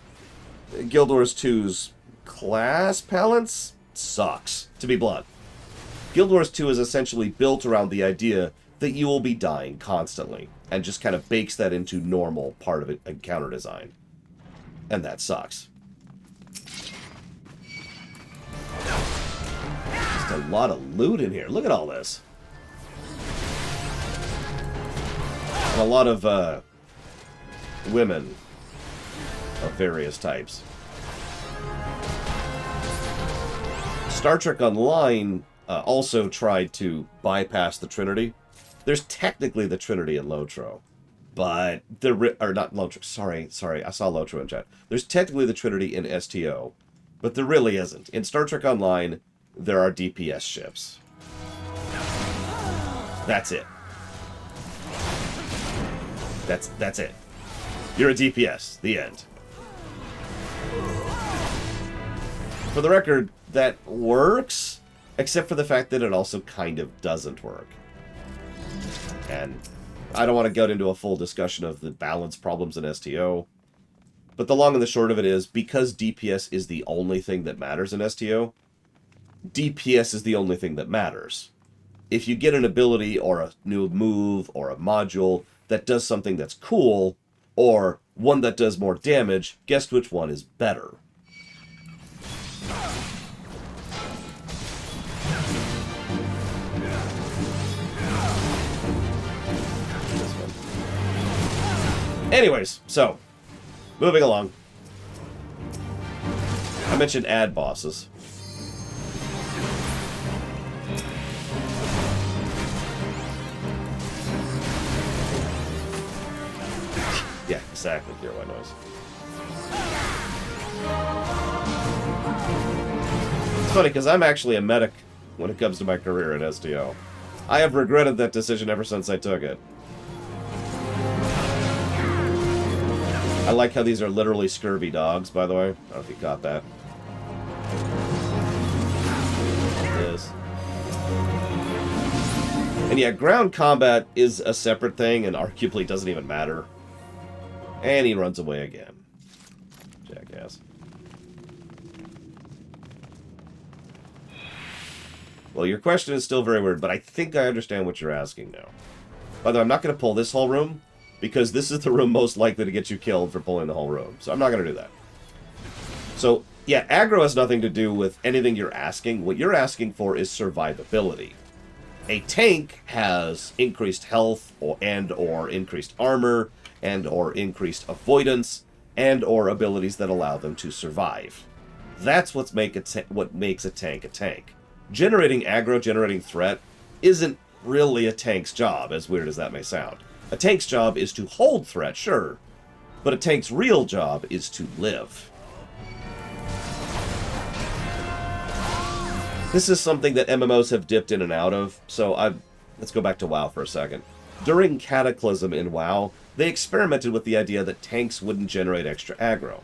Guild Wars 2's class balance sucks, to be blunt. Guild Wars 2 is essentially built around the idea that you will be dying constantly, and just kind of bakes that into normal part of encounter design. And that sucks. Just a lot of loot in here. Look at all this. And a lot of women of various types. Star Trek Online also tried to bypass the Trinity. There's technically the Trinity in Lotro, but or not Lotro. Sorry, I saw Lotro in chat. There's technically the Trinity in STO, but there really isn't. In Star Trek Online, there are DPS ships. That's it. That's it. You're a DPS. The end. For the record, that works, except for the fact that it also kind of doesn't work. And I don't want to get into a full discussion of the balance problems in STO, but the long and the short of it is, because DPS is the only thing that matters in STO, DPS is the only thing that matters. If you get an ability or a new move or a module that does something that's cool, or one that does more damage, guess which one is better? Anyways, so, moving along. I mentioned ad bosses. Yeah, exactly. Hear my noise. It's funny, because I'm actually a medic when it comes to my career in STO. I have regretted that decision ever since I took it. I like how these are literally scurvy dogs, by the way. I don't know if you caught that. Yes. And yeah, ground combat is a separate thing and arguably doesn't even matter. And he runs away again. Jackass. Well, your question is still very weird, but I think I understand what you're asking now. By the way, I'm not going to pull this whole room, because this is the room most likely to get you killed for pulling the whole room. So I'm not going to do that. So, yeah, aggro has nothing to do with anything you're asking. What you're asking for is survivability. A tank has increased health and/or increased armor and/or increased avoidance and/or abilities that allow them to survive. That's what makes a tank a tank. Generating aggro, generating threat, isn't really a tank's job, as weird as that may sound. A tank's job is to hold threat, sure, but a tank's real job is to live. This is something that MMOs have dipped in and out of, so let's go back to WoW for a second. During Cataclysm in WoW, they experimented with the idea that tanks wouldn't generate extra aggro.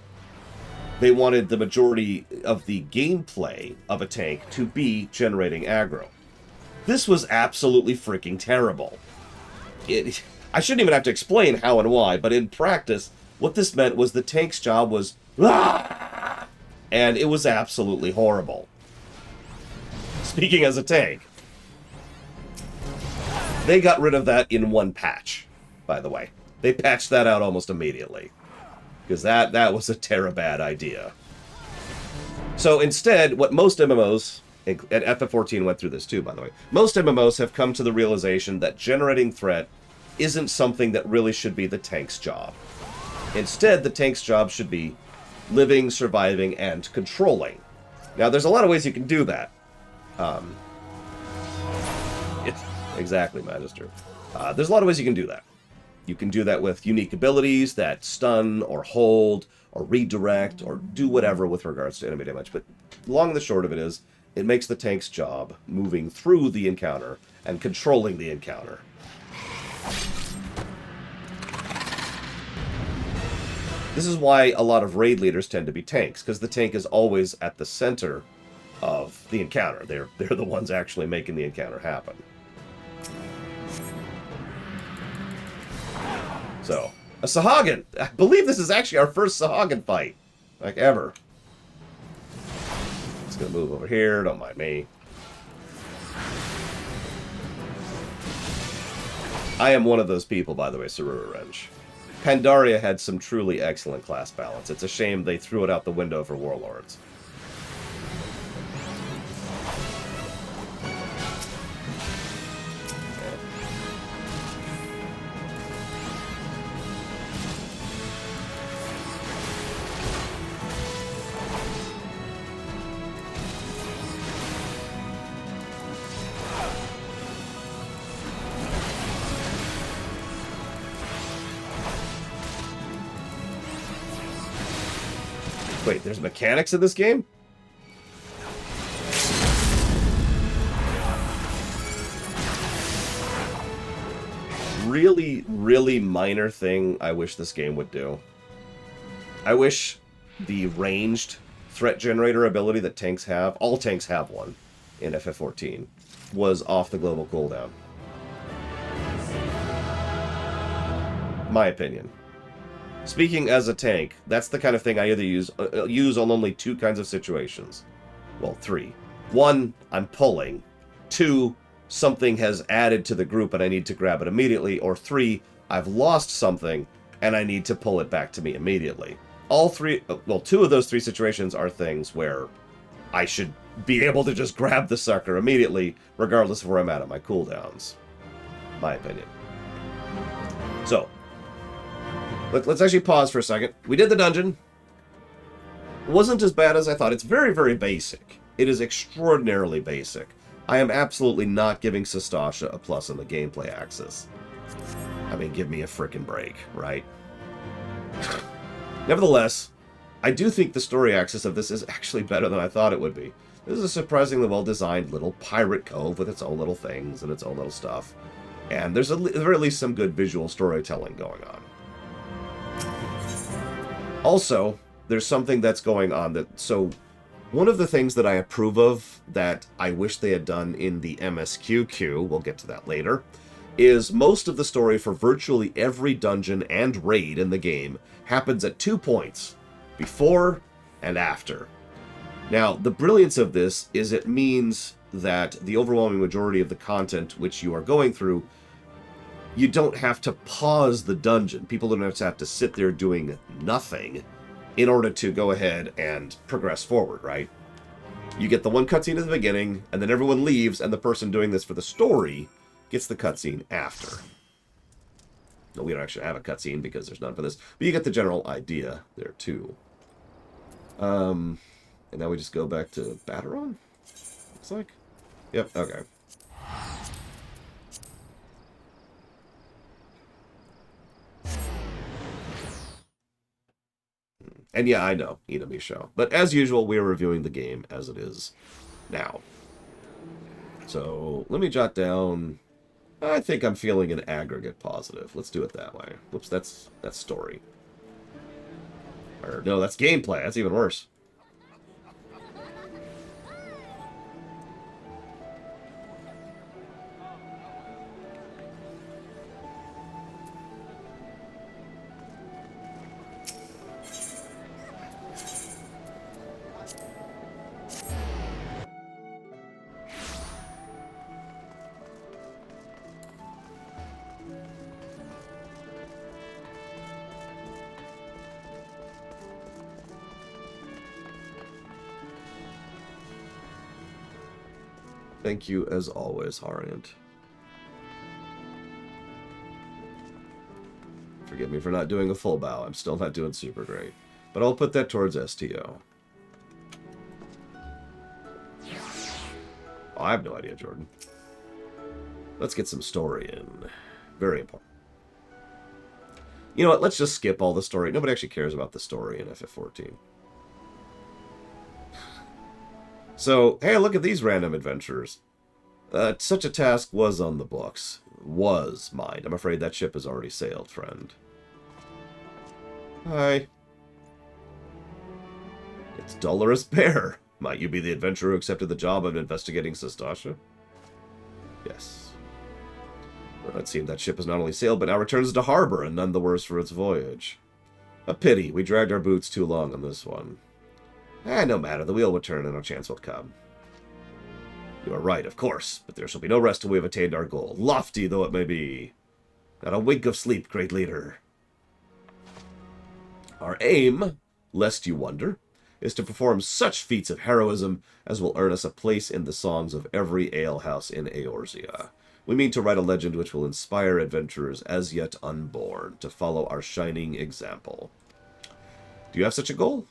They wanted the majority of the gameplay of a tank to be generating aggro. This was absolutely freaking terrible. I shouldn't even have to explain how and why, but in practice, what this meant was the tank's job was... and it was absolutely horrible. Speaking as a tank. They got rid of that in one patch, by the way. They patched that out almost immediately. Because that was a terabad idea. So instead, what most MMOs... and FF14 went through this too, by the way. Most MMOs have come to the realization that generating threat isn't something that really should be the tank's job. Instead, the tank's job should be living, surviving, and controlling. Now, there's a lot of ways you can do that. Exactly, Magister. There's a lot of ways you can do that. You can do that with unique abilities that stun, or hold, or redirect, or do whatever with regards to enemy damage. But long and the short of it is, it makes the tank's job moving through the encounter and controlling the encounter. This is why a lot of raid leaders tend to be tanks, because the tank is always at the center of the encounter. They're the ones actually making the encounter happen. So, a Sahagin! I believe this is actually our first Sahagin fight, like ever. Just gonna move over here, don't mind me. I am one of those people, by the way, Sarura Wrench. Pandaria had some truly excellent class balance. It's a shame they threw it out the window for Warlords. Wait, there's mechanics in this game? Really, really minor thing I wish this game would do. I wish the ranged threat generator ability that tanks have, all tanks have one in FF14, was off the global cooldown. My opinion. Speaking as a tank, that's the kind of thing I either use on only two kinds of situations. Well, three. One, I'm pulling. Two, something has added to the group and I need to grab it immediately. Or three, I've lost something and I need to pull it back to me immediately. All three, well, two of those three situations are things where I should be able to just grab the sucker immediately, regardless of where I'm at on my cooldowns. My opinion. So, let's actually pause for a second. We did the dungeon. It wasn't as bad as I thought. It's very, very basic. It is extraordinarily basic. I am absolutely not giving Sastasha a plus on the gameplay axis. I mean, give me a frickin' break, right? Nevertheless, I do think the story axis of this is actually better than I thought it would be. This is a surprisingly well-designed little pirate cove with its own little things and its own little stuff. And there's at the very least some good visual storytelling going on. Also, there's something that's going on that... So, one of the things that I approve of that I wish they had done in the MSQQ, we'll get to that later, is most of the story for virtually every dungeon and raid in the game happens at 2 points, before and after. Now, the brilliance of this is it means that the overwhelming majority of the content which you are going through, you don't have to pause the dungeon. People don't have to sit there doing nothing in order to go ahead and progress forward, right? You get the one cutscene at the beginning, and then everyone leaves, and the person doing this for the story gets the cutscene after. No, we don't actually have a cutscene because there's none for this, but you get the general idea there too. And now we just go back to Battaron? Looks like. Yep, okay. And yeah, I know, Itemization. But as usual, we are reviewing the game as it is now. So, let me jot down... I think I'm feeling an aggregate positive. Let's do it that way. Whoops, that's story. Or, no, that's gameplay. That's even worse. Thank you, as always, Hariant. Forgive me for not doing a full bow. I'm still not doing super great. But I'll put that towards STO. Oh, I have no idea, Jordan. Let's get some story in. Very important. You know what? Let's just skip all the story. Nobody actually cares about the story in FF14. So, hey, look at these random adventurers. Such a task was on the books. Was mined. I'm afraid that ship has already sailed, friend. Hi. It's Dolorous Bear. Might you be the adventurer who accepted the job of investigating Sastasha? Yes. Well, it seemed that ship has not only sailed, but now returns to harbor, and none the worse for its voyage. A pity. We dragged our boots too long on this one. No matter, the wheel will turn and our chance will come. You are right, of course, but there shall be no rest till we have attained our goal, lofty though it may be. Not a wink of sleep, great leader. Our aim, lest you wonder, is to perform such feats of heroism as will earn us a place in the songs of every alehouse in Eorzea. We mean to write a legend which will inspire adventurers as yet unborn to follow our shining example. Do you have such a goal?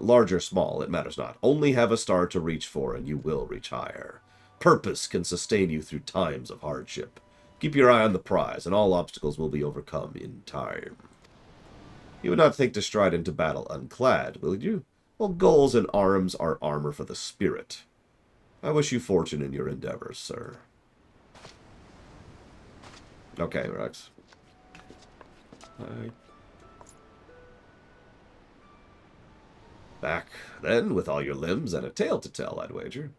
Large or small, it matters not. Only have a star to reach for, and you will reach higher. Purpose can sustain you through times of hardship. Keep your eye on the prize, and all obstacles will be overcome in time. You would not think to stride into battle unclad, will you? Well, goals and arms are armor for the spirit. I wish you fortune in your endeavors, sir. Okay, Rex. Back, then, with all your limbs and a tale to tell, I'd wager.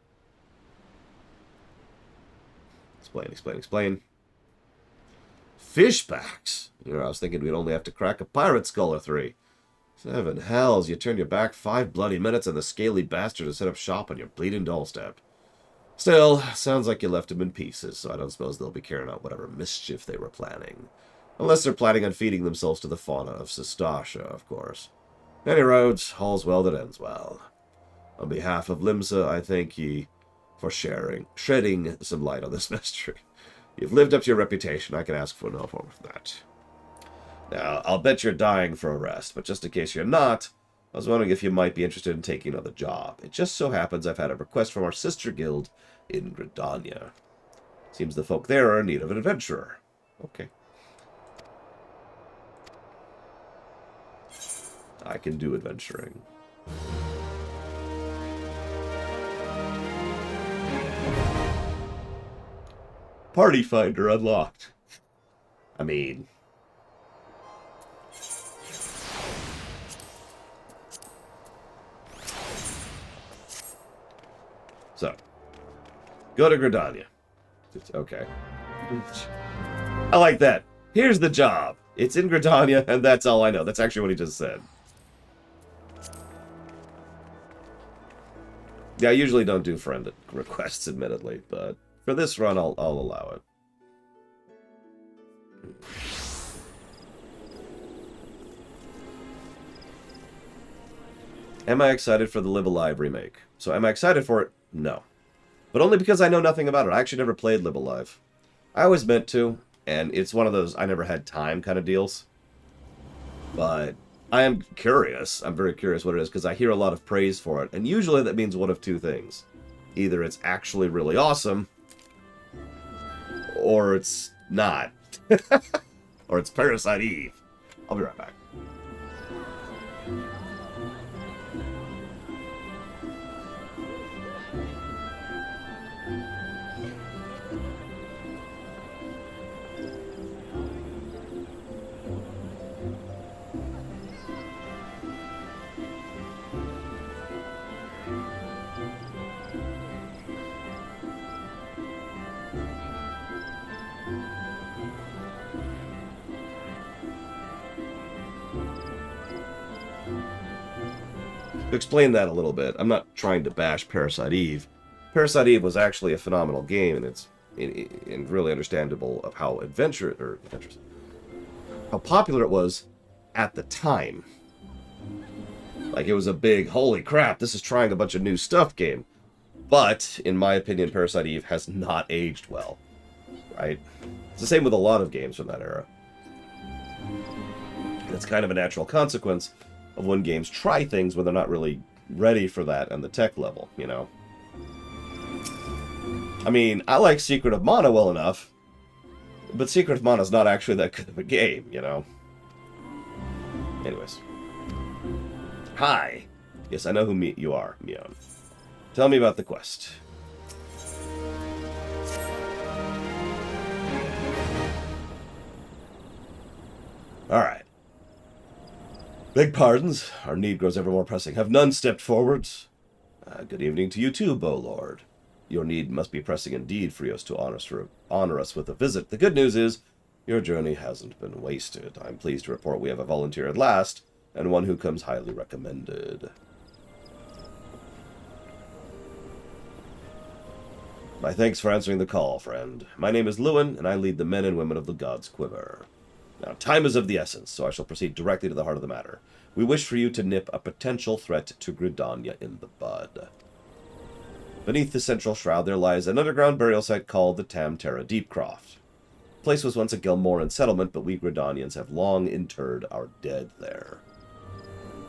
Explain. Fishbacks? You know, I was thinking we'd only have to crack a pirate skull or 3. 7 hells, you turned your back 5 bloody minutes on the scaly bastard to set up shop on your bleeding doorstep. Still, sounds like you left him in pieces, so I don't suppose they'll be carrying out whatever mischief they were planning. Unless they're planning on feeding themselves to the fauna of Sastasha, of course. Any roads, all's well that ends well. On behalf of Limsa, I thank ye for shedding some light on this mystery. You've lived up to your reputation. I can ask for no more than that. Now, I'll bet you're dying for a rest, but just in case you're not, I was wondering if you might be interested in taking another job. It just so happens I've had a request from our sister guild in Gridania. Seems the folk there are in need of an adventurer. Okay. I can do adventuring. Party Finder unlocked. I mean... So, go to Gridania. Okay. I like that. Here's the job. It's in Gridania, and that's all I know. That's actually what he just said. Yeah, I usually don't do friend requests, admittedly, but for this run, I'll allow it. Am I excited for the Live Alive remake? So am I excited for it? No. But only because I know nothing about it. I actually never played Live Alive. I always meant to, and it's one of those I never had time kind of deals. But I am curious. I'm very curious what it is, because I hear a lot of praise for it. And usually that means one of two things. Either it's actually really awesome, or it's not. Or it's Parasite Eve. I'll be right back. To explain that a little bit, I'm not trying to bash Parasite Eve. Parasite Eve was actually a phenomenal game, and it's really understandable of how how popular it was at the time. Like, it was a big, holy crap, this is trying a bunch of new stuff game. But, in my opinion, Parasite Eve has not aged well. Right? It's the same with a lot of games from that era. It's kind of a natural consequence of when games try things when they're not really ready for that on the tech level, you know? I mean, I like Secret of Mana well enough, but Secret of Mana is not actually that good of a game, you know? Anyways. Hi! Yes, I know who you are, Mion. Tell me about the quest. Alright. Beg pardons, our need grows ever more pressing. Have none stepped forwards? Good evening to you too, Bow Lord. Your need must be pressing indeed for us to honor us with a visit. The good news is, your journey hasn't been wasted. I'm pleased to report we have a volunteer at last, and one who comes highly recommended. My thanks for answering the call, friend. My name is Lewin, and I lead the men and women of the God's Quiver. Now, time is of the essence, so I shall proceed directly to the heart of the matter. We wish for you to nip a potential threat to Gridania in the bud. Beneath the central shroud there lies an underground burial site called the Tamtara Deepcroft. The place was once a Gelmoran settlement, but we Gridanians have long interred our dead there.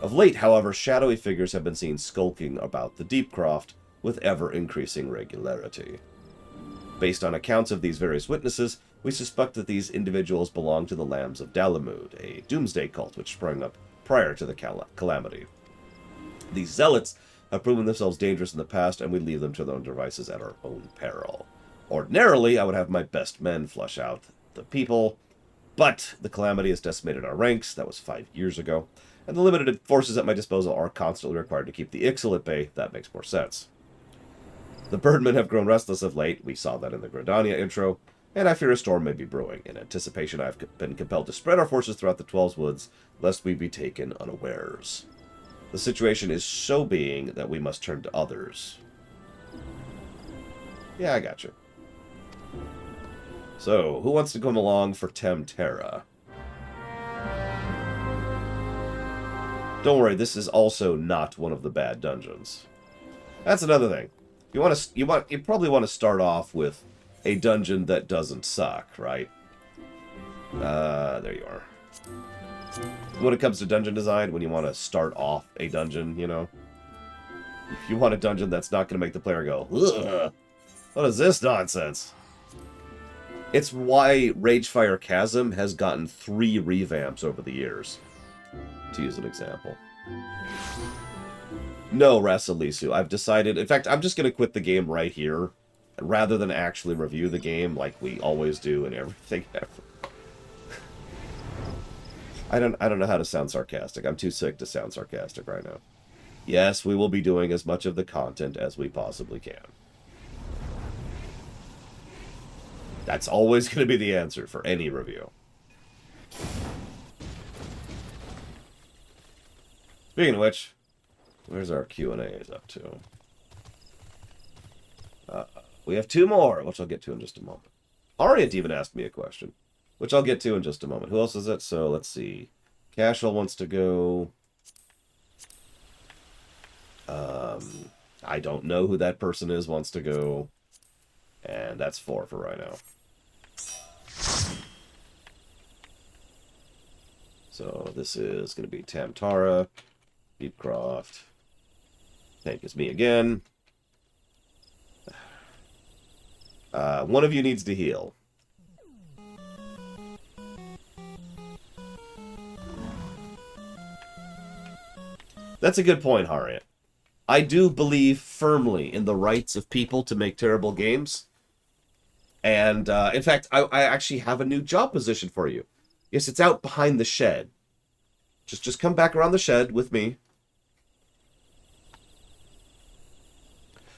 Of late, however, shadowy figures have been seen skulking about the Deepcroft with ever-increasing regularity. Based on accounts of these various witnesses, we suspect that these individuals belong to the Lambs of Dalamud, a doomsday cult which sprang up prior to the Calamity. These zealots have proven themselves dangerous in the past, and we leave them to their own devices at our own peril. Ordinarily, I would have my best men flush out the people, but the Calamity has decimated our ranks. That was 5 years ago, and the limited forces at my disposal are constantly required to keep the Ixal at bay. That makes more sense. The Birdmen have grown restless of late. We saw that in the Gridania intro, and I fear a storm may be brewing. In anticipation, I have been compelled to spread our forces throughout the 12 Woods, lest we be taken unawares. The situation is so being that we must turn to others. Yeah, I got you. So, who wants to come along for Tamtara? Don't worry, this is also not one of the bad dungeons. That's another thing. You probably want to start off with a dungeon that doesn't suck, right? There you are. When it comes to dungeon design, when you want to start off a dungeon, you know, if you want a dungeon that's not going to make the player go, ugh, what is this nonsense? It's why Ragefire Chasm has gotten 3 revamps over the years, to use an example. No, Rasalisu, I've decided, in fact, I'm just going to quit the game right here, rather than actually review the game like we always do and everything ever. I don't know how to sound sarcastic. I'm too sick to sound sarcastic right now. Yes, we will be doing as much of the content as we possibly can. That's always going to be the answer for any review. Speaking of which, where's our Q&As up to? We have 2 more, which I'll get to in just a moment. Ariant even asked me a question, which I'll get to in just a moment. Who else is it? So, let's see. Casual wants to go. I don't know who that person is wants to go. And that's 4 for right now. So, this is going to be Tamtara Deepcroft. Tank is me again. One of you needs to heal. That's a good point, Harriet. I do believe firmly in the rights of people to make terrible games. And, in fact, I actually have a new job position for you. Yes, it's out behind the shed. Just come back around the shed with me.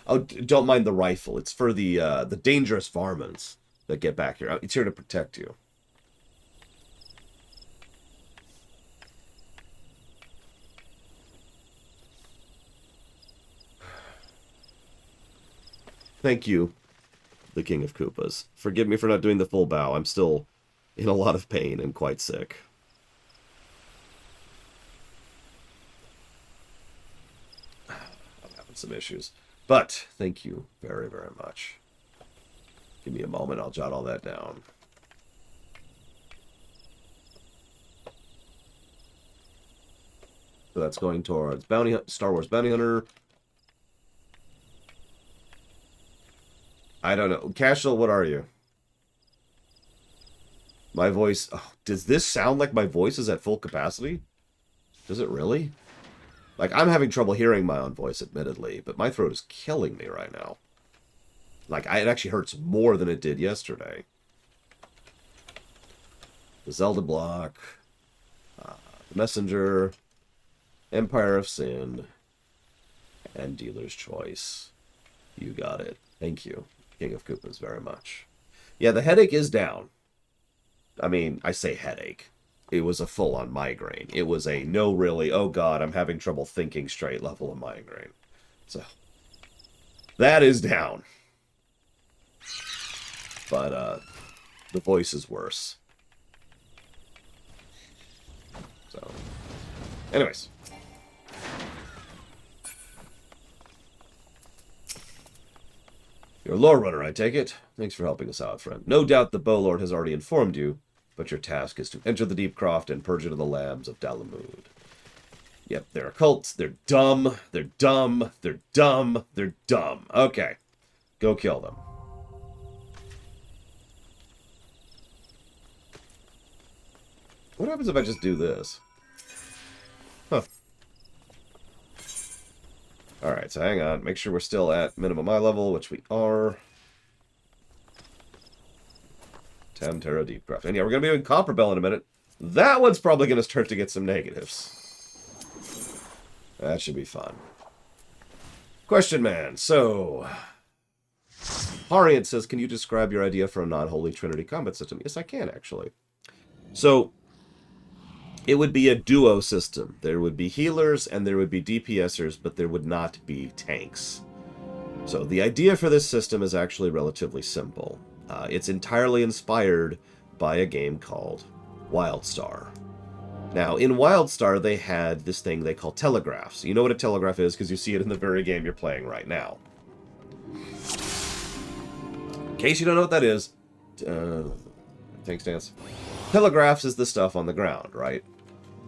Oh, don't mind the rifle. It's for the dangerous varmints that get back here. It's here to protect you. Thank you, the King of Koopas. Forgive me for not doing the full bow. I'm still in a lot of pain and quite sick. I'm having some issues. But, thank you very, very much. Give me a moment, I'll jot all that down. So that's going towards Star Wars Bounty Hunter. I don't know. Cashel, what are you? My voice... Oh, does this sound like my voice is at full capacity? Does it really? Like, I'm having trouble hearing my own voice, admittedly, but my throat is killing me right now. Like, it actually hurts more than it did yesterday. The Zelda block. The Messenger. Empire of Sin. And Dealer's Choice. You got it. Thank you, King of Koopas, very much. Yeah, the headache is down. I mean, I say headache. It was a full-on migraine. It was a no really, oh god, I'm having trouble thinking straight level of migraine. So, that is down. But, the voice is worse. So, anyways. You're a lore runner, I take it. Thanks for helping us out, friend. No doubt the Bowlord has already informed you, but your task is to enter the Deepcroft and purge it of the lambs of Dalamud. Yep, they're occults, they're dumb, they're dumb, they're dumb, they're dumb. Okay, go kill them. What happens if I just do this? Huh. Alright, so hang on. Make sure we're still at minimum eye level, which we are. Tamtara Deepcroft. And yeah, we're going to be doing Copperbell in a minute. That one's probably going to start to get some negatives. That should be fun. Question man. So, Harriet says, can you describe your idea for a non-holy trinity combat system? Yes, I can, actually. So, it would be a duo system. There would be healers and there would be DPSers, but there would not be tanks. So the idea for this system is actually relatively simple. It's entirely inspired by a game called WildStar. Now, in WildStar, they had this thing they call telegraphs. You know what a telegraph is because you see it in the very game you're playing right now. In case you don't know what that is, thanks, Dance. Telegraphs is the stuff on the ground, right?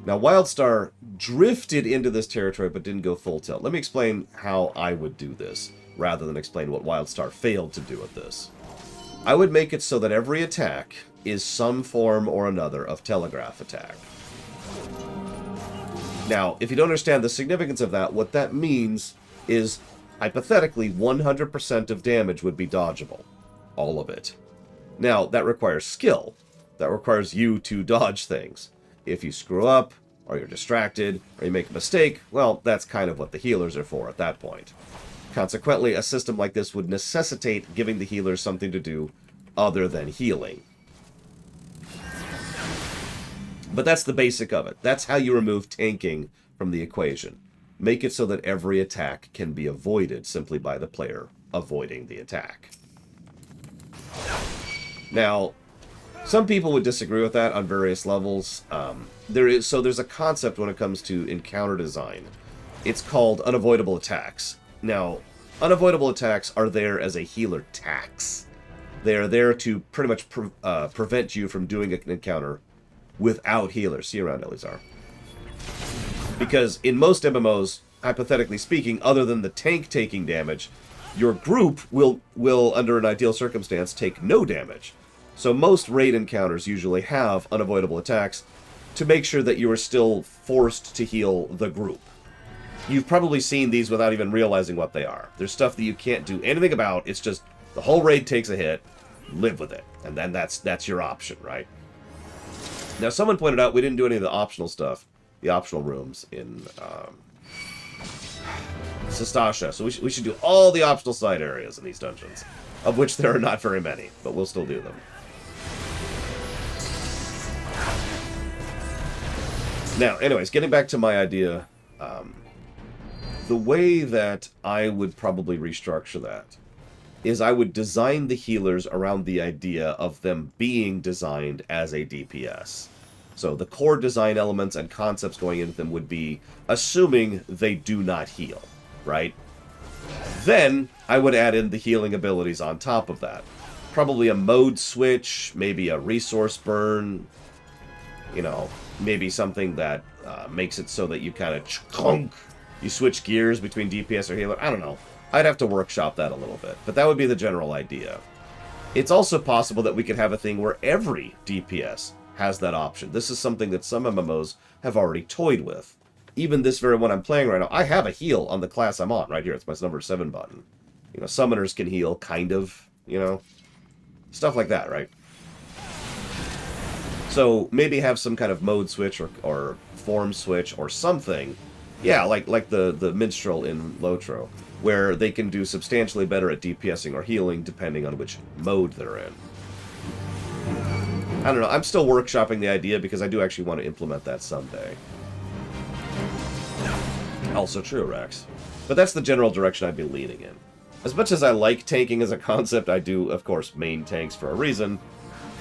Now, WildStar drifted into this territory but didn't go full tilt. Let me explain how I would do this, rather than explain what WildStar failed to do with this. I would make it so that every attack is some form or another of telegraph attack. Now, if you don't understand the significance of that, what that means is hypothetically, 100% of damage would be dodgeable. All of it. Now, that requires skill. That requires you to dodge things. If you screw up, or you're distracted, or you make a mistake, well, that's kind of what the healers are for at that point. Consequently, a system like this would necessitate giving the healers something to do other than healing. But that's the basic of it. That's how you remove tanking from the equation. Make it so that every attack can be avoided simply by the player avoiding the attack. Now, some people would disagree with that on various levels. There's a concept when it comes to encounter design. It's called unavoidable attacks. Now, unavoidable attacks are there as a healer tax. They are there to pretty much prevent you from doing an encounter without healers. See you around, Elizar. Because in most MMOs, hypothetically speaking, other than the tank taking damage, your group will, under an ideal circumstance, take no damage. So most raid encounters usually have unavoidable attacks to make sure that you are still forced to heal the group. You've probably seen these without even realizing what they are. There's stuff that you can't do anything about. It's just the whole raid takes a hit, live with it. And then that's your option, right? Now, someone pointed out we didn't do any of the optional stuff, the optional rooms in Sastasha. So we should do all the optional side areas in these dungeons, of which there are not very many, but we'll still do them. Now, anyways, getting back to my idea, the way that I would probably restructure that is I would design the healers around the idea of them being designed as a DPS. So the core design elements and concepts going into them would be assuming they do not heal, right? Then I would add in the healing abilities on top of that. Probably a mode switch, maybe a resource burn, you know, maybe something that makes it so that you kind of you switch gears between DPS or healer. I don't know. I'd have to workshop that a little bit, but that would be the general idea. It's also possible that we could have a thing where every DPS has that option. This is something that some MMOs have already toyed with. Even this very one I'm playing right now, I have a heal on the class I'm on right here. It's my number 7 button. You know, summoners can heal, kind of, you know. Stuff like that, right? So maybe have some kind of mode switch or form switch or something. Yeah, like the minstrel in Lotro, where they can do substantially better at DPSing or healing depending on which mode they're in. I don't know. I'm still workshopping the idea because I do actually want to implement that someday. Also true, Rex. But that's the general direction I'd be leaning in. As much as I like tanking as a concept, I do, of course, main tanks for a reason.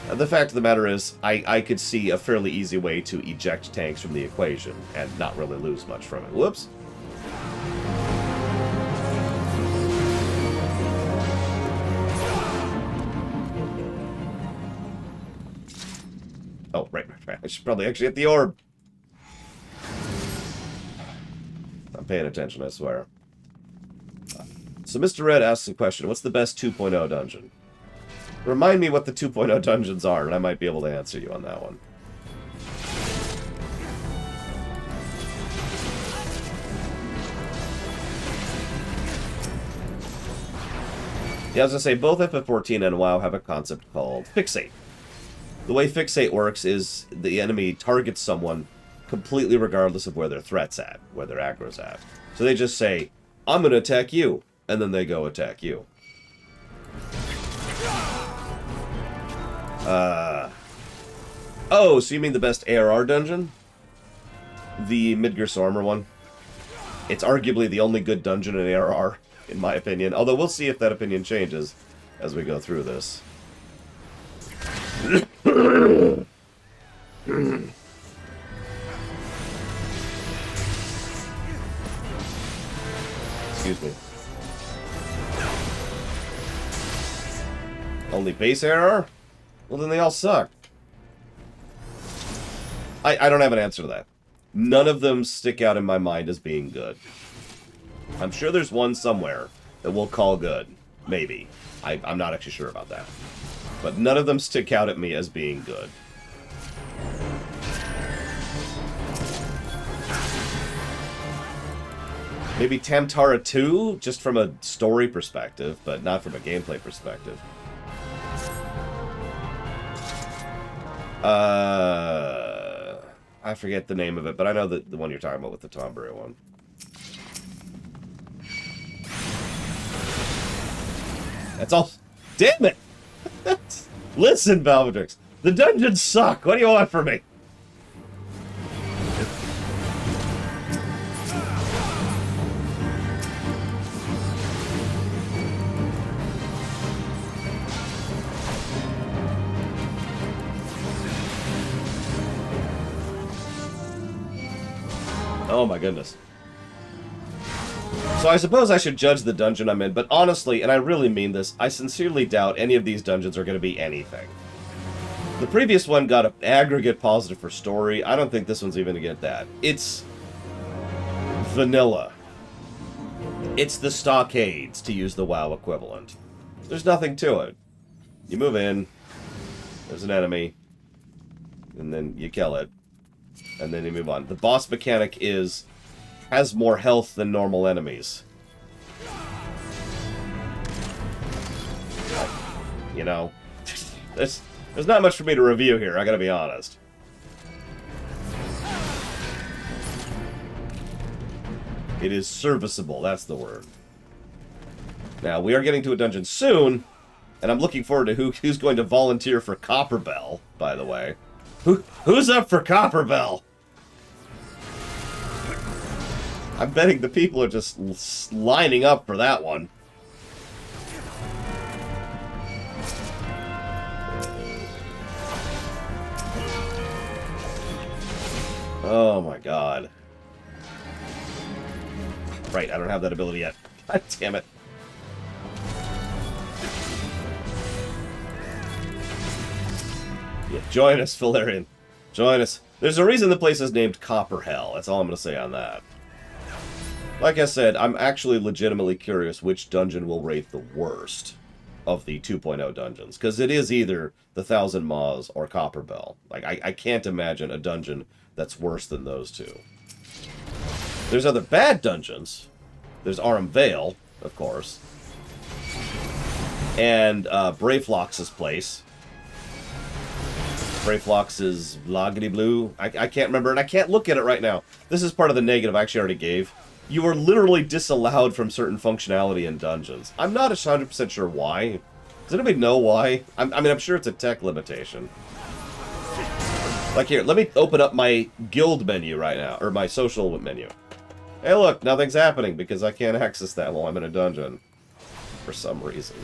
The fact of the matter is, I could see a fairly easy way to eject tanks from the equation and not really lose much from it. Whoops. Oh, right. I should probably actually hit the orb. I'm paying attention, I swear. So Mr. Red asks a question. What's the best 2.0 dungeon? Remind me what the 2.0 dungeons are, and I might be able to answer you on that one. Yeah, I was going to say, both FF14 and WoW have a concept called Fixate. The way Fixate works is the enemy targets someone completely regardless of where their threat's at, where their aggro's at. So they just say, I'm going to attack you, and then they go attack you. Oh, so you mean the best ARR dungeon? The Midgard's Armor one. It's arguably the only good dungeon in ARR, in my opinion. Although we'll see if that opinion changes as we go through this. Excuse me. Only base ARR? Well, then they all suck. I don't have an answer to that. None of them stick out in my mind as being good. I'm sure there's one somewhere that we'll call good. Maybe. I'm not actually sure about that. But none of them stick out at me as being good. Maybe Tamtara 2, just from a story perspective, but not from a gameplay perspective. I forget the name of it, but I know the one you're talking about with the Tombury one. That's all. Damn it! Listen, Valvatrix. The dungeons suck. What do you want from me? Oh my goodness. So I suppose I should judge the dungeon I'm in, but honestly, and I really mean this, I sincerely doubt any of these dungeons are going to be anything. The previous one got an aggregate positive for story. I don't think this one's even going to get that. It's vanilla. It's the stockades, to use the WoW equivalent. There's nothing to it. You move in, there's an enemy, and then you kill it, and then you move on. The boss mechanic has more health than normal enemies. You know, there's not much for me to review here, I gotta be honest. It is serviceable, that's the word. Now, we are getting to a dungeon soon, and I'm looking forward to who's going to volunteer for Copperbell, by the way. Who's up for Copperbell? I'm betting the people are just lining up for that one. Oh my god. Right, I don't have that ability yet. God damn it. Yeah, join us, Valerian. Join us. There's a reason the place is named Copperhell. That's all I'm going to say on that. Like I said, I'm actually legitimately curious which dungeon will rate the worst of the 2.0 dungeons. Because it is either the Thousand Maws or Copperbell. Like, I can't imagine a dungeon that's worse than those two. There's other bad dungeons. There's Aram Vale, of course. And Brayflox's place. Brayflox's Laggy Blue. I can't remember, and I can't look at it right now. This is part of the negative I actually already gave. You are literally disallowed from certain functionality in dungeons. I'm not 100% sure why. Does anybody know why? I mean, I'm sure it's a tech limitation. Like here, let me open up my guild menu right now, or my social menu. Hey look, nothing's happening because I can't access that while I'm in a dungeon. For some reason.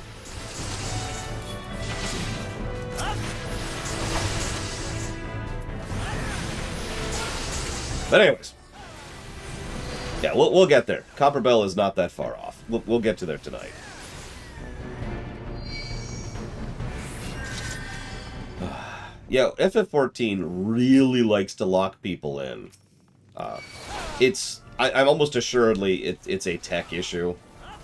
But anyways. Yeah, we'll get there. Copperbell is not that far off. We'll get to there tonight. Yeah, FF14 really likes to lock people in. I'm almost assuredly it's a tech issue.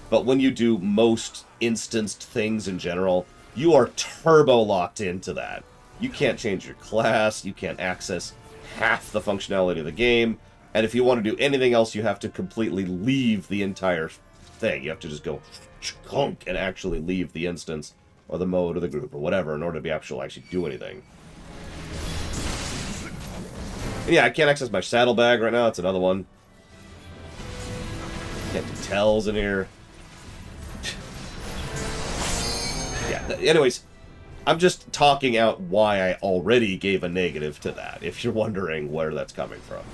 But when you do most instanced things in general, you are turbo locked into that. You can't change your class, you can't access half the functionality of the game, and if you want to do anything else, you have to completely leave the entire thing. You have to just go chunk and actually leave the instance, or the mode, or the group, or whatever, in order to be actually do anything. And yeah, I can't access my saddlebag right now, that's another one. Can't do tells in here. Yeah, anyways, I'm just talking out why I already gave a negative to that, if you're wondering where that's coming from.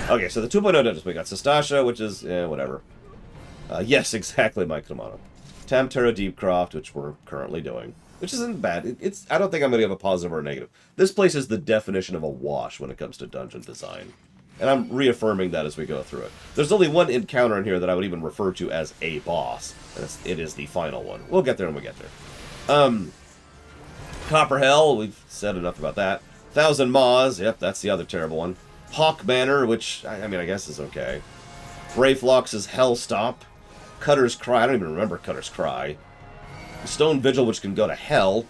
Okay, so the 2.0 dungeons, we got Sastasha, which is, whatever. Yes, exactly, Mike Tomato. Tamtara Deepcroft, which we're currently doing, which isn't bad. I don't think I'm going to give a positive or a negative. This place is the definition of a wash when it comes to dungeon design. And I'm reaffirming that as we go through it. There's only one encounter in here that I would even refer to as a boss, and it is the final one. We'll get there when we get there. Copperhell, we've said enough about that. Thousand Maws, yep, that's the other terrible one. Hawk Banner, which, I mean, I guess is okay. Brayflox's Hellstop. Cutter's Cry, I don't even remember Cutter's Cry. Stone Vigil, which can go to hell.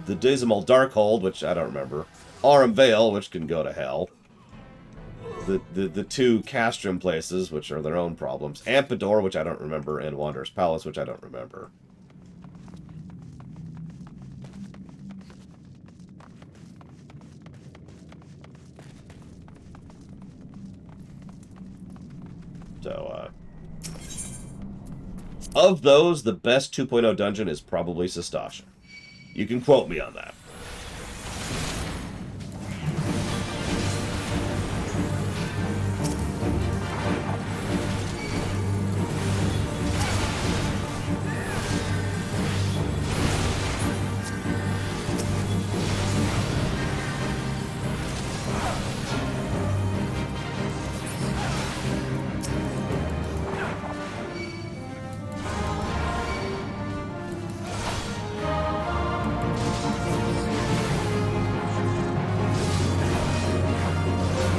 The Dismal Darkhold, which I don't remember. Aram Vale, which can go to hell. the two Castrum places, which are their own problems. Ampidor, which I don't remember, and Wanderer's Palace, which I don't remember. So, of those, the best 2.0 dungeon is probably Sastasha. You can quote me on that.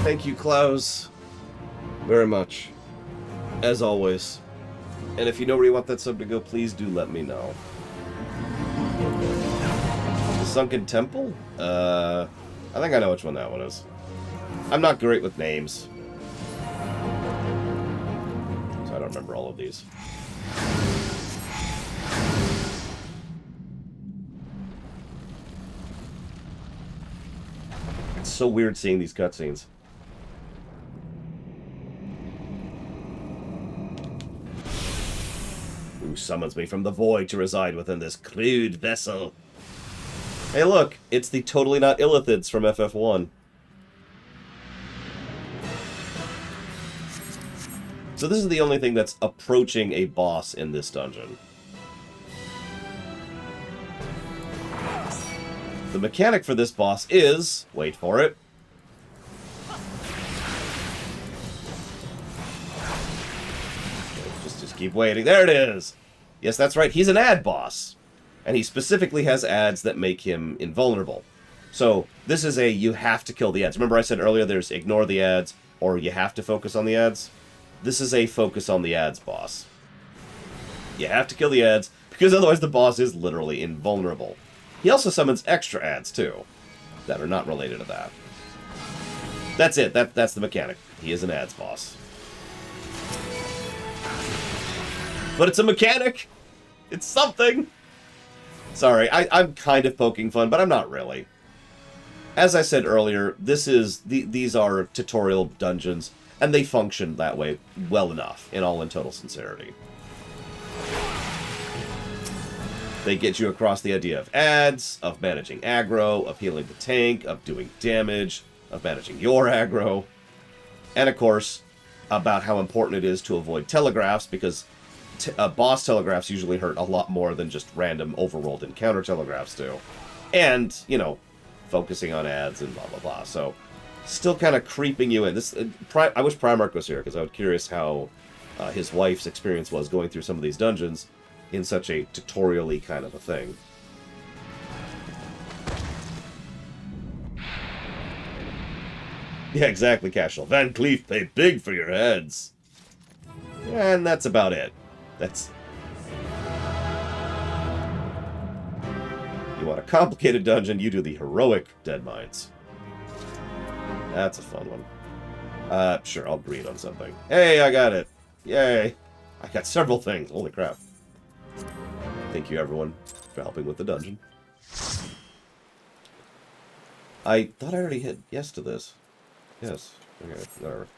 Thank you, Klaus, very much, as always. And if you know where you want that sub to go, please do let me know. The Sunken Temple? I think I know which one that one is. I'm not great with names, so I don't remember all of these. It's so weird seeing these cutscenes. Who summons me from the void to reside within this crude vessel? Hey look, it's the totally not Illithids from FF1. So this is the only thing that's approaching a boss in this dungeon. The mechanic for this boss is, wait for it, just keep waiting. There it is! Yes, that's right, he's an ad boss. And he specifically has ads that make him invulnerable. So, this is a you have to kill the ads. Remember I said earlier there's ignore the ads, or you have to focus on the ads? This is a focus on the ads boss. You have to kill the ads, because otherwise the boss is literally invulnerable. He also summons extra ads, too, that are not related to that. That's it, that's the mechanic. He is an ads boss. But it's a mechanic! It's something! Sorry, I'm kind of poking fun, but I'm not really. As I said earlier, these are tutorial dungeons, and they function that way well enough, in all in total sincerity. They get you across the idea of ads, of managing aggro, of healing the tank, of doing damage, of managing your aggro, and of course, about how important it is to avoid telegraphs, because boss telegraphs usually hurt a lot more than just random overrolled encounter telegraphs do. And, you know, focusing on ads and blah, blah, blah. So, still kind of creeping you in. I wish Primarch was here, because I was curious how his wife's experience was going through some of these dungeons in such a tutorial-y kind of a thing. Yeah, exactly, Cashel. Van Cleef paid big for your heads. And that's about it. That's... You want a complicated dungeon, you do the heroic Dead Mines. That's a fun one. Sure, I'll agree on something. Hey, I got it. Yay. I got several things. Holy crap. Thank you, everyone, for helping with the dungeon. I thought I already hit yes to this. Yes. Okay, whatever.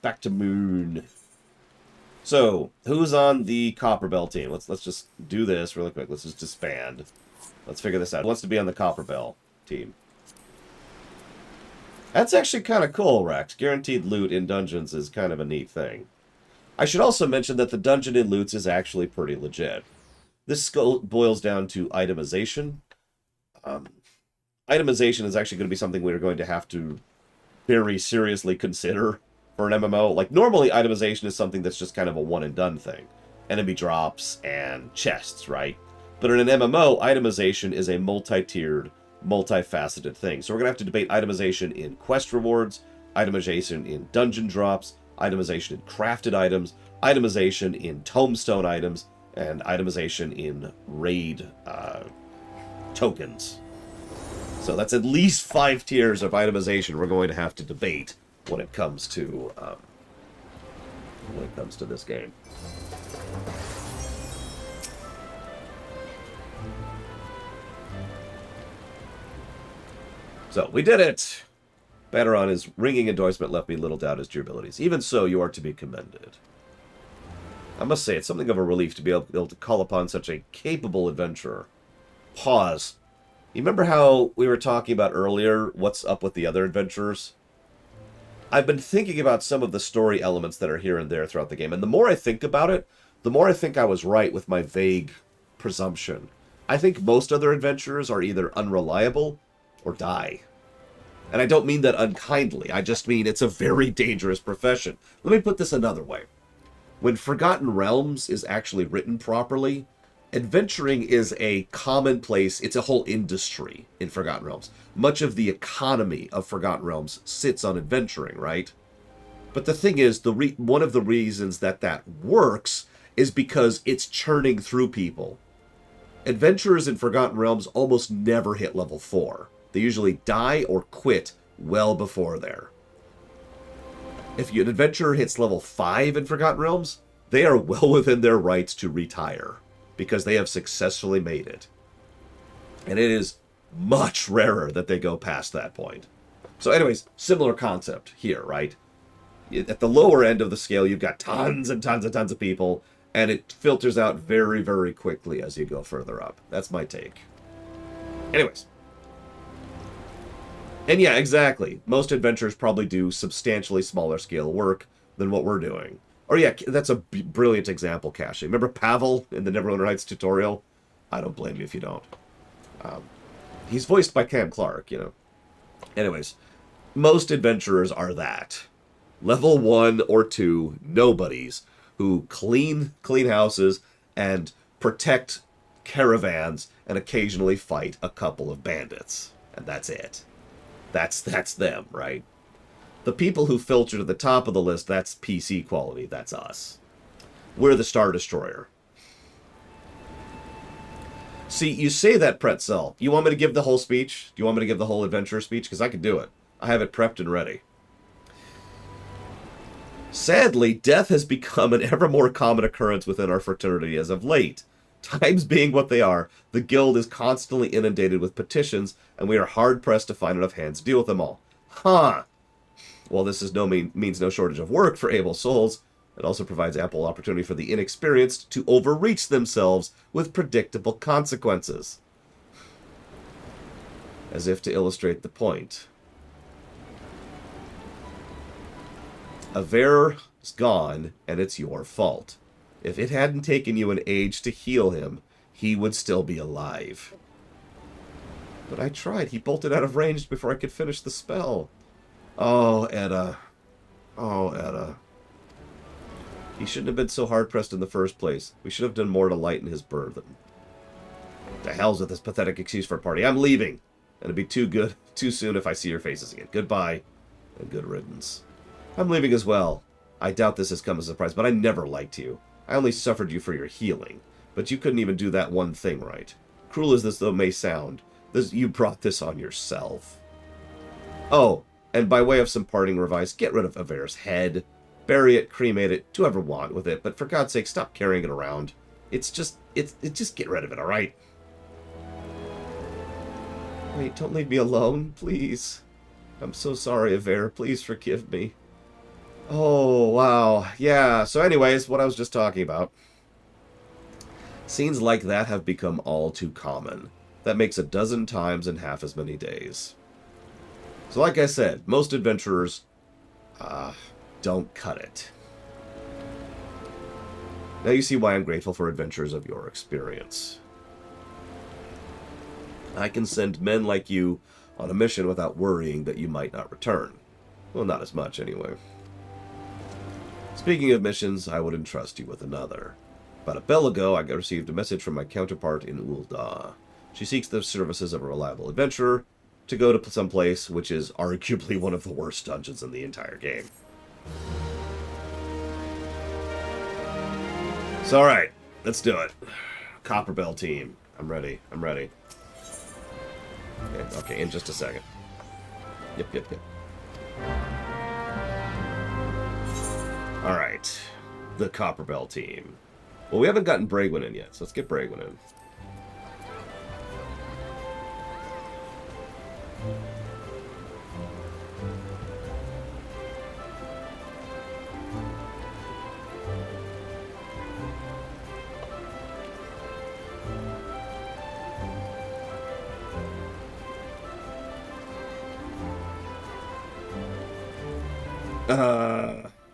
Back to Moon. So, who's on the Copperbell team? Let's just do this really quick. Let's just disband. Let's figure this out. Who wants to be on the Copperbell team? That's actually kind of cool, Rex. Guaranteed loot in dungeons is kind of a neat thing. I should also mention that the dungeon in loots is actually pretty legit. This boils down to itemization. Itemization is actually going to be something we're going to have to very seriously consider for an MMO. Like, normally itemization is something that's just kind of a one-and-done thing. Enemy drops and chests, right? But in an MMO, itemization is a multi-tiered, multifaceted thing. So we're going to have to debate itemization in quest rewards, itemization in dungeon drops, itemization in crafted items, itemization in tombstone items, and itemization in raid tokens. So that's at least 5 tiers of itemization we're going to have to debate when it comes to this game. So, we did it! Banneron, his ringing endorsement left me little doubt as to your abilities. Even so, you are to be commended. I must say, it's something of a relief to be able to call upon such a capable adventurer. Pause. You remember how we were talking about earlier what's up with the other adventurers? I've been thinking about some of the story elements that are here and there throughout the game, and the more I think about it, the more I think I was right with my vague presumption. I think most other adventurers are either unreliable or die. And I don't mean that unkindly, I just mean it's a very dangerous profession. Let me put this another way. When Forgotten Realms is actually written properly, adventuring is a commonplace, it's a whole industry in Forgotten Realms. Much of the economy of Forgotten Realms sits on adventuring, right? But the thing is, one of the reasons that works is because it's churning through people. Adventurers in Forgotten Realms almost never hit level 4. They usually die or quit well before there. If an adventurer hits level 5 in Forgotten Realms, they are well within their rights to retire, because they have successfully made it. And it is much rarer that they go past that point. So anyways, similar concept here, right? At the lower end of the scale, you've got tons and tons and tons of people, and it filters out very, very quickly as you go further up. That's my take. Anyways. And yeah, exactly. Most adventurers probably do substantially smaller scale work than what we're doing. Or yeah, that's a brilliant example, Cashy. Remember Pavel in the Neverwinter Nights tutorial? I don't blame you if you don't. He's voiced by Cam Clark, you know. Anyways, most adventurers are that. Level 1 or 2 nobodies who clean houses and protect caravans and occasionally fight a couple of bandits. And that's it. That's them, right? The people who filter to the top of the list, that's PC quality. That's us. We're the Star Destroyer. See, you say that, Pretzel. You want me to give the whole speech? Do you want me to give the whole adventure speech? Because I can do it. I have it prepped and ready. Sadly, death has become an ever more common occurrence within our fraternity as of late. Times being what they are, the guild is constantly inundated with petitions, and we are hard-pressed to find enough hands to deal with them all. Huh. Well, this is means no shortage of work for able souls. It also provides ample opportunity for the inexperienced to overreach themselves with predictable consequences. As if to illustrate the point. Aver is gone, and it's your fault. If it hadn't taken you an age to heal him, he would still be alive. But I tried. He bolted out of range before I could finish the spell. Oh, Edda. Oh, Edda. He shouldn't have been so hard-pressed in the first place. We should have done more to lighten his burden. The hell's with this pathetic excuse for a party. I'm leaving. And it'd be too soon if I see your faces again. Goodbye, and good riddance. I'm leaving as well. I doubt this has come as a surprise, but I never liked you. I only suffered you for your healing. But you couldn't even do that one thing right. Cruel as this though may sound, you brought this on yourself. Oh, and by way of some parting advice, get rid of Aver's head. Bury it, cremate it, do whatever you want with it, but for God's sake, stop carrying it around. Just get rid of it, alright? Wait, don't leave me alone, please. I'm so sorry, Aver. Please forgive me. Oh, wow. Yeah, so anyways, what I was just talking about. Scenes like that have become all too common. That makes 12 times in half as many days. So like I said, most adventurers, don't cut it. Now you see why I'm grateful for adventures of your experience. I can send men like you on a mission without worrying that you might not return. Well, not as much, anyway. Speaking of missions, I would entrust you with another. About a bell ago, I received a message from my counterpart in Ul'Dah. She seeks the services of a reliable adventurer to go to some place which is arguably one of the worst dungeons in the entire game. So, alright, let's do it. Copperbell team. I'm ready. I'm ready. Okay, in just a second. Yep. Alright. The Copperbell team. Well, we haven't gotten Bragwin in yet, so let's get Bragwin in.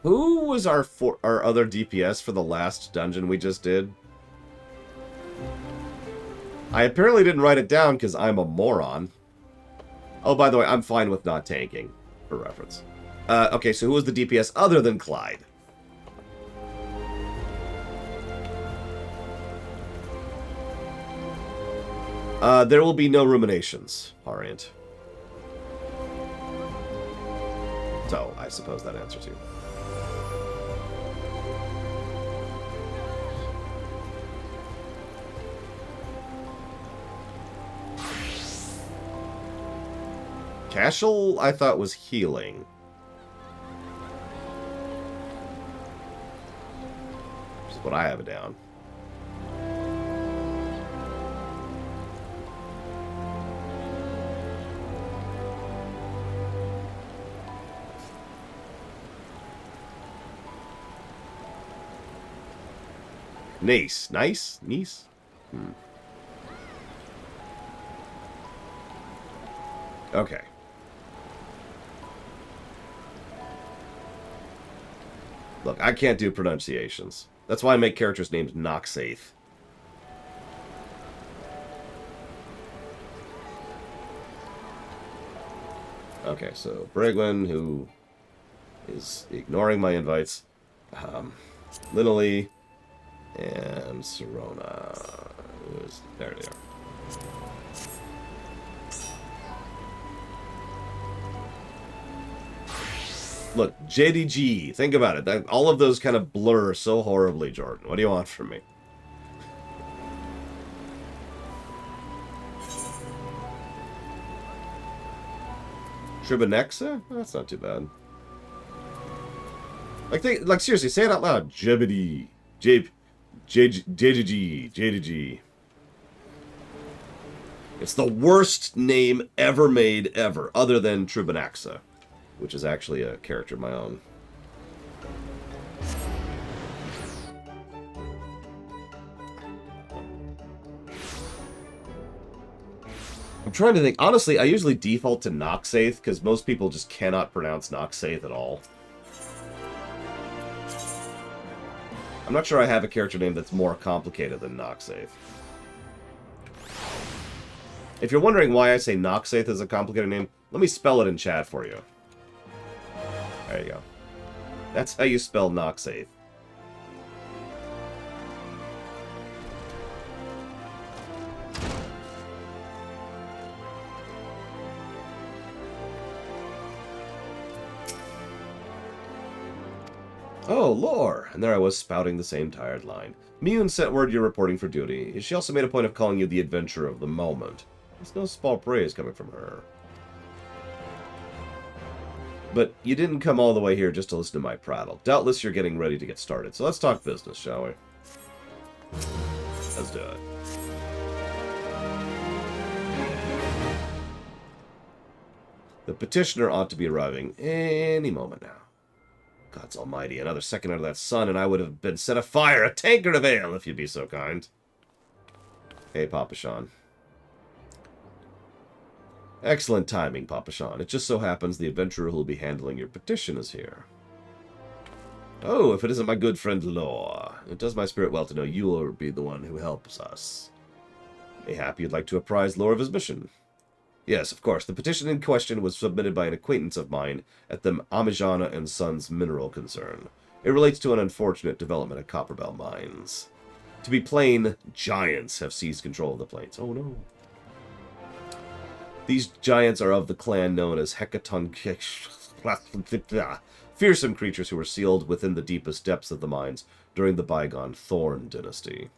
Who was our other DPS for the last dungeon we just did? I apparently didn't write it down because I'm a moron. Oh, by the way, I'm fine with not tanking, for reference. Okay, so who was the DPS other than Clyde? There will be no ruminations, Orient. So, I suppose that answers you. Cashel, I thought, was healing. Which is what I have it down. Nice. Nice? Okay. Look, I can't do pronunciations. That's why I make characters named Noxaith. Okay, so Bragwin, who is ignoring my invites. Linolee and Serona. There they are. Look, JDG, think about it. All of those kind of blur so horribly, Jordan. What do you want from me? Tribonexa? That's not too bad. Like seriously, say it out loud. JBD. JDG. It's the worst name ever made, ever, other than Tribonexa, which is actually a character of my own. I'm trying to think. Honestly, I usually default to Noxaith, because most people just cannot pronounce Noxaith at all. I'm not sure I have a character name that's more complicated than Noxaith. If you're wondering why I say Noxaith is a complicated name, let me spell it in chat for you. There you go. That's how you spell Noxaith. Oh, lore! And there I was spouting the same tired line. Mune sent word you're reporting for duty. She also made a point of calling you the adventurer of the moment. There's no small praise coming from her. But you didn't come all the way here just to listen to my prattle. Doubtless you're getting ready to get started, so let's talk business, shall we? Let's do it. The petitioner ought to be arriving any moment now. God's almighty, another second out of that sun and I would have been set afire, a tankard of ale, if you'd be so kind. Hey, Papa Sean. Excellent timing, Papa Sean. It just so happens the adventurer who will be handling your petition is here. Oh, if it isn't my good friend Lore. It does my spirit well to know you will be the one who helps us. Mayhap you'd like to apprise Lore of his mission. Yes, of course. The petition in question was submitted by an acquaintance of mine at the Amijana and Sons mineral concern. It relates to an unfortunate development at Copperbell Mines. To be plain, giants have seized control of the plains. Oh no. These giants are of the clan known as Hecaton... fearsome creatures who were sealed within the deepest depths of the mines during the bygone Thorn dynasty.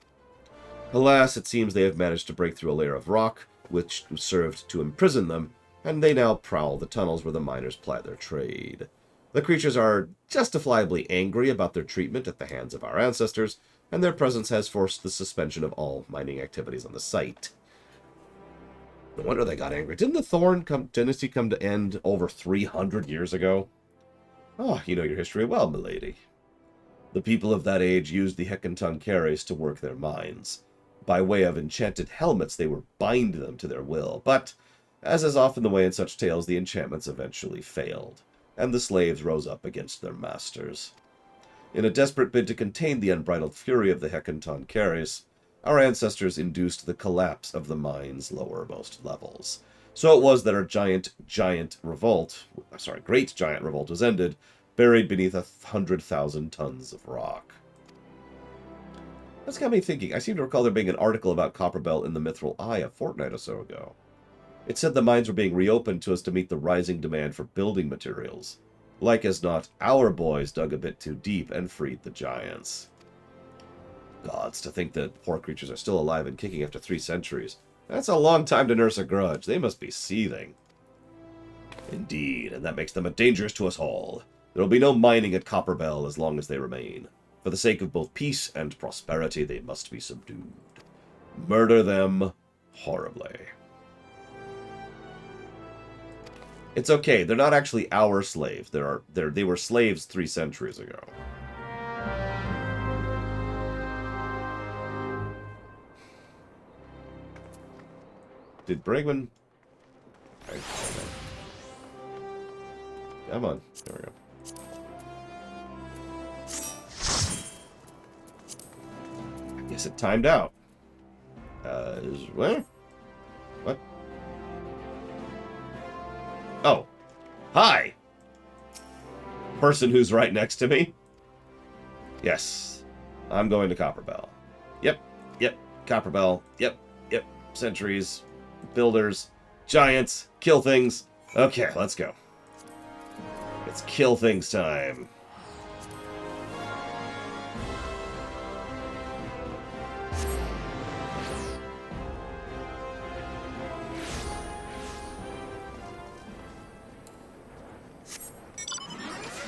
Alas, it seems they have managed to break through a layer of rock which served to imprison them, and they now prowl the tunnels where the miners ply their trade. The creatures are justifiably angry about their treatment at the hands of our ancestors, and their presence has forced the suspension of all mining activities on the site. No wonder they got angry. Didn't the Thorn dynasty come to end over 300 years ago? Oh, you know your history well, milady. The people of that age used the Hecatoncares to work their mines. By way of enchanted helmets, they would bind them to their will, but, as is often the way in such tales, the enchantments eventually failed, and the slaves rose up against their masters. In a desperate bid to contain the unbridled fury of the Hecatoncares, our ancestors induced the collapse of the mine's lowermost levels. So it was that our great giant revolt was ended, buried beneath 100,000 tons of rock. That's got me thinking. I seem to recall there being an article about Copperbell in the Mithril Eye a fortnight or so ago. It said the mines were being reopened so as to meet the rising demand for building materials. Like as not, our boys dug a bit too deep and freed the giants. Gods, to think that poor creatures are still alive and kicking after 3 centuries. That's a long time to nurse a grudge. They must be seething. Indeed, and that makes them a danger to us all. There will be no mining at Copperbell as long as they remain. For the sake of both peace and prosperity, they must be subdued. Murder them horribly. It's okay, they're not actually our slaves. They were slaves 3 centuries ago. Did Bregman... Come on. There we go. I guess it timed out. Where? What? Oh. Hi! Person who's right next to me? Yes. I'm going to Copperbell. Yep. Copperbell. Yep. Centuries. Builders. Giants. Kill things. Okay, let's go. It's kill things time.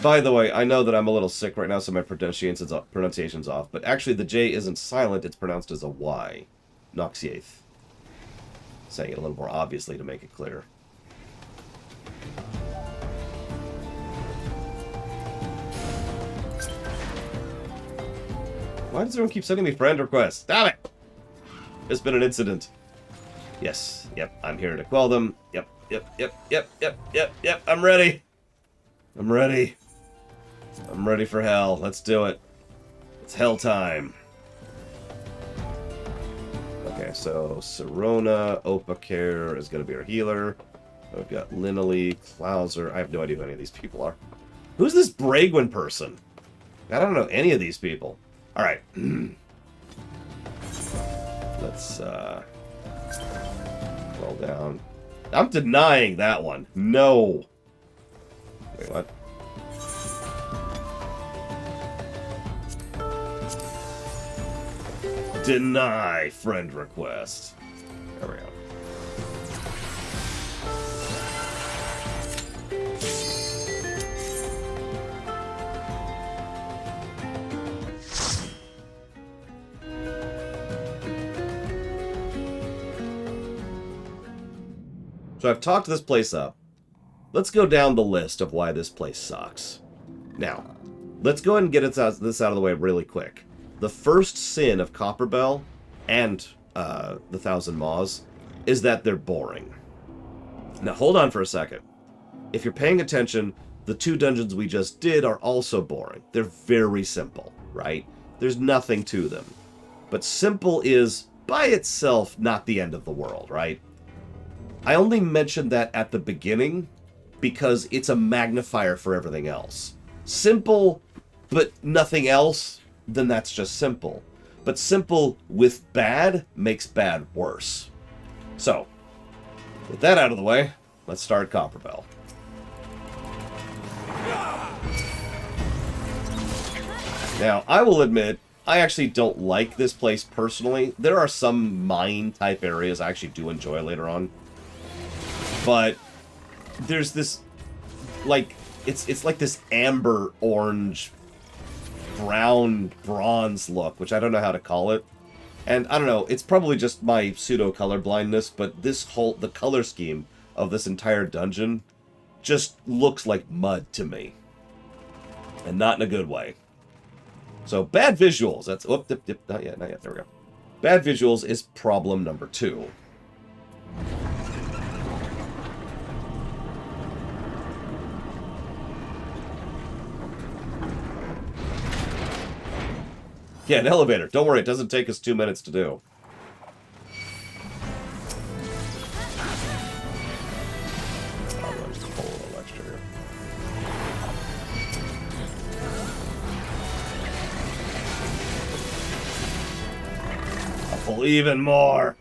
By the way, I know that I'm a little sick right now, so my pronunciation's off, but actually the J isn't silent, it's pronounced as a Y. Noxiath. Saying it a little more obviously to make it clear. Why does everyone keep sending me friend requests? Stop it! There's been an incident. Yes, yep, I'm here to quell them. Yep, I'm ready. I'm ready for hell. Let's do it. It's hell time. Okay, so Serona, Opacare is going to be our healer. We've got Linley, Klauser. I have no idea who any of these people are. Who's this Bragwin person? I don't know any of these people. Alright. Let's, roll down. I'm denying that one. No. Wait, what? Deny friend request. There we go. So I've talked this place up. Let's go down the list of why this place sucks. Now, let's go ahead and get this out of the way really quick. The first sin of Copperbell and the Thousand Maws is that they're boring. Now, hold on for a second. If you're paying attention, the 2 dungeons we just did are also boring. They're very simple, right? There's nothing to them. But simple is, by itself, not the end of the world, right? I only mentioned that at the beginning because it's a magnifier for everything else. Simple, but nothing else, then that's just simple. But simple with bad makes bad worse. So, with that out of the way, let's start Copperbell. Now, I will admit, I actually don't like this place personally. There are some mine-type areas I actually do enjoy later on. But there's this, like, it's like this amber, orange, brown, bronze look, which I don't know how to call it. And I don't know, it's probably just my pseudo-color blindness, but the color scheme of this entire dungeon just looks like mud to me. And not in a good way. So, bad visuals. That's... Oh, not yet. There we go. Bad visuals is problem number 2. Yeah, an elevator. Don't worry, it doesn't take us 2 minutes to do. I'll just pull a little extra here. I'll pull even more.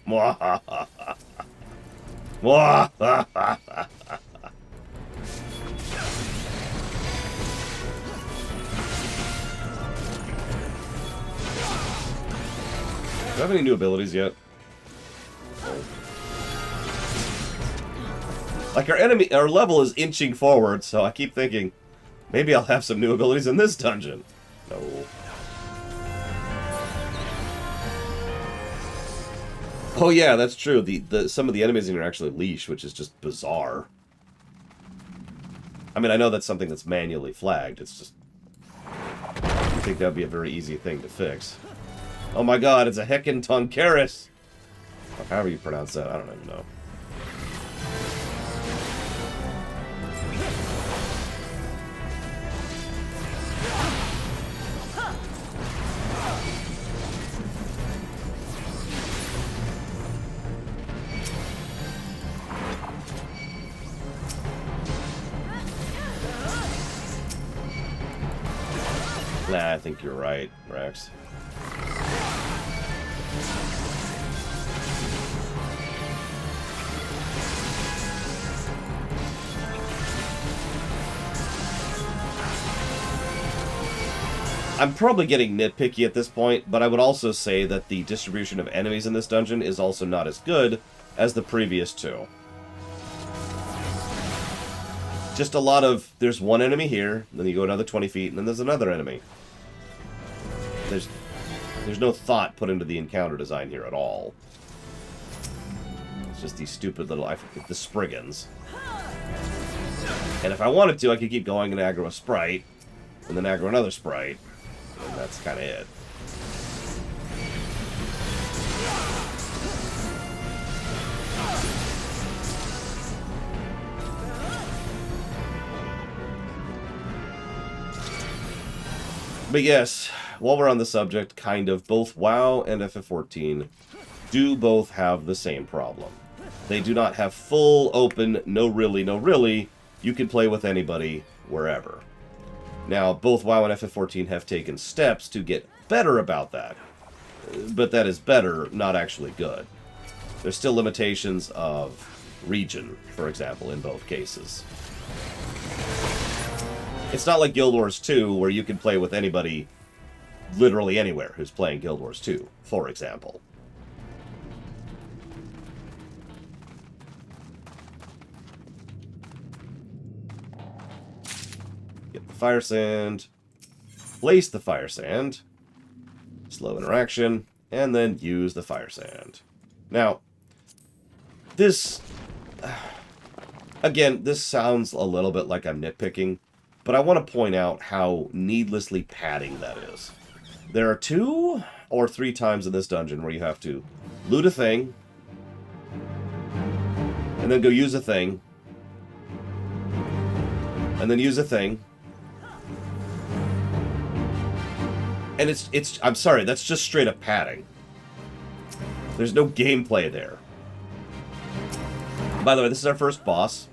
Do I have any new abilities yet? Like, our level is inching forward, so I keep thinking, maybe I'll have some new abilities in this dungeon. No. Oh yeah, that's true. Some of the enemies in here are actually leash, which is just bizarre. I mean, I know that's something that's manually flagged. It's just... I think that would be a very easy thing to fix. Oh my god, it's a heckin' Tonkaris! Or however you pronounce that, I don't even know. Nah, I think you're right, Rex. I'm probably getting nitpicky at this point, but I would also say that the distribution of enemies in this dungeon is also not as good as the previous 2. Just a lot of, there's one enemy here, then you go another 20 feet, and then there's another enemy. There's no thought put into the encounter design here at all. It's just these stupid little, the Spriggans. And if I wanted to, I could keep going and aggro a sprite, and then aggro another sprite. And that's kind of it. But yes, while we're on the subject, kind of, both WoW and FF14 do both have the same problem. They do not have full, open, no really, you can play with anybody, wherever. Now, both WoW and FF14 have taken steps to get better about that. But that is better, not actually good. There's still limitations of region, for example, in both cases. It's not like Guild Wars 2, where you can play with anybody literally anywhere who's playing Guild Wars 2, for example. Get the fire sand, place the fire sand, slow interaction, and then use the fire sand. Now, this... Again, this sounds a little bit like I'm nitpicking, but I want to point out how needlessly padding that is. There are 2 or 3 times in this dungeon where you have to loot a thing, and then go use a thing, and then use a thing. And it's I'm sorry, that's just straight up padding. There's no gameplay there. By the way, this is our first boss.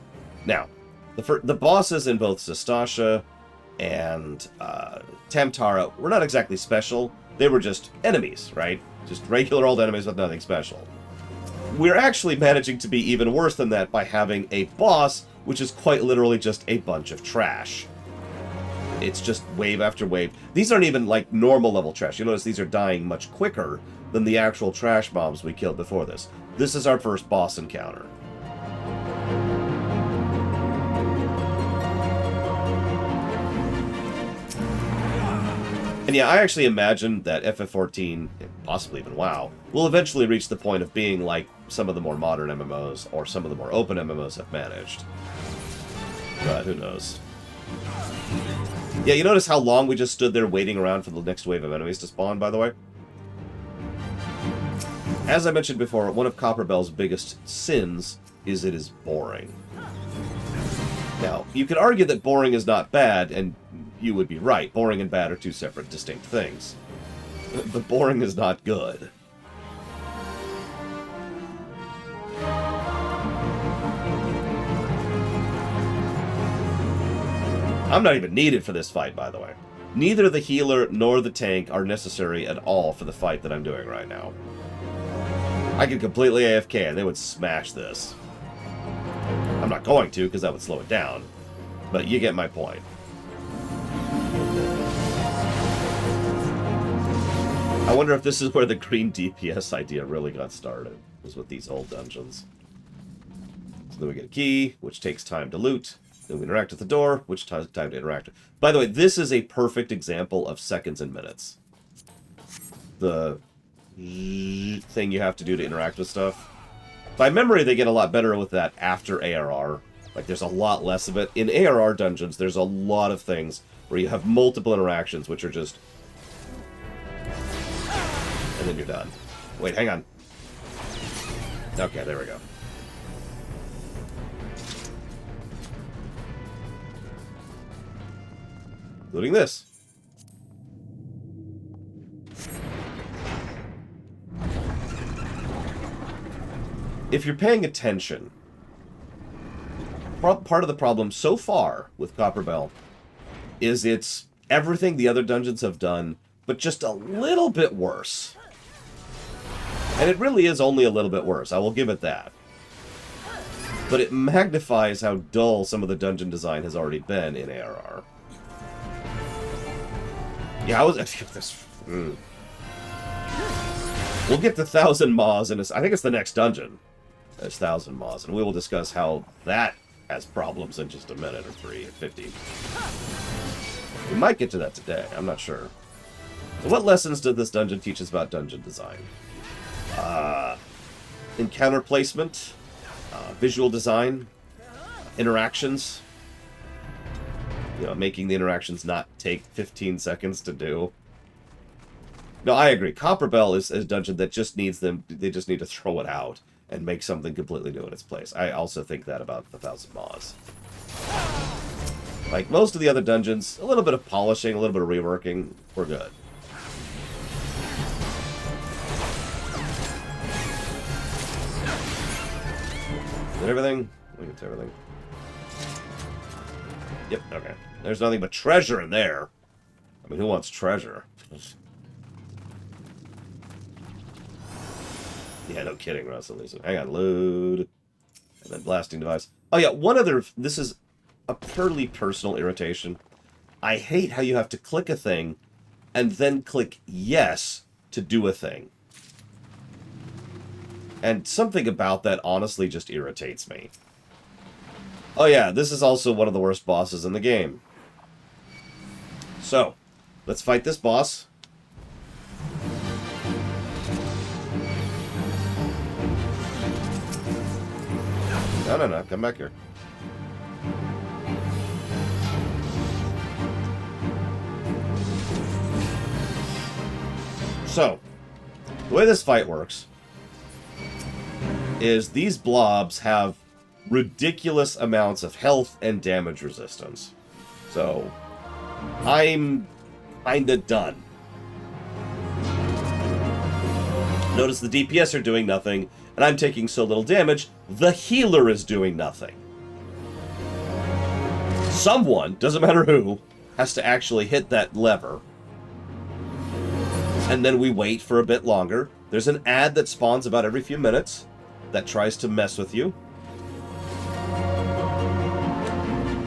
Now, the bosses in both Sastasha and Tamtara were not exactly special. They were just enemies, right? Just regular old enemies with nothing special. We're actually managing to be even worse than that by having a boss which is quite literally just a bunch of trash. It's just wave after wave. These aren't even like normal level trash. You notice these are dying much quicker than the actual trash mobs we killed before this. This is our first boss encounter. And yeah, I actually imagine that FF14, possibly even WoW, will eventually reach the point of being like some of the more modern MMOs, or some of the more open MMOs have managed. But who knows? Yeah, you notice how long we just stood there waiting around for the next wave of enemies to spawn, by the way? As I mentioned before, one of Copperbell's biggest sins is it is boring. Now, you could argue that boring is not bad, and you would be right. Boring and bad are two separate, distinct things. But boring is not good. I'm not even needed for this fight, by the way. Neither the healer nor the tank are necessary at all for the fight that I'm doing right now. I could completely AFK and they would smash this. I'm not going to, because that would slow it down. But you get my point. I wonder if this is where the green DPS idea really got started, was with these old dungeons. So then we get a key, which takes time to loot. Then we interact with the door, which takes time to interact with. By the way, this is a perfect example of seconds and minutes. The thing you have to do to interact with stuff. By memory, they get a lot better with that after ARR. Like, there's a lot less of it. In ARR dungeons, there's a lot of things where you have multiple interactions, which are just... and then you're done. Wait, hang on. Okay, there we go. Including this. If you're paying attention, part of the problem so far with Copperbell is it's everything the other dungeons have done, but just a little bit worse. And it really is only a little bit worse, I will give it that. But it magnifies how dull some of the dungeon design has already been in ARR. Yeah, I was... We'll get to 1,000 Maws in a... I think it's the next dungeon. There's 1,000 Maws, and we will discuss how that has problems in just a minute or 3 or 50. We might get to that today, I'm not sure. So what lessons did this dungeon teach us about dungeon design? Encounter placement, visual design, interactions. You know, making the interactions not take 15 seconds to do. No, I agree. Copperbell is a dungeon that just needs them. They just need to throw it out and make something completely new in its place. I also think that about the 1,000 Maws. Like most of the other dungeons, a little bit of polishing, a little bit of reworking, we're good. Is it everything? I think it's everything. Yep, okay. There's nothing but treasure in there. I mean, who wants treasure? Yeah, no kidding, Russell. Hang on, load. And then blasting device. Oh yeah, one other... This is a purely personal irritation. I hate how you have to click a thing and then click yes to do a thing. And something about that honestly just irritates me. Oh yeah, this is also one of the worst bosses in the game. So, let's fight this boss. No, come back here. So, the way this fight works is these blobs have ridiculous amounts of health and damage resistance. So, I'm kinda done. Notice the DPS are doing nothing, and I'm taking so little damage, the healer is doing nothing. Someone, doesn't matter who, has to actually hit that lever. And then we wait for a bit longer. There's an ad that spawns about every few minutes that tries to mess with you.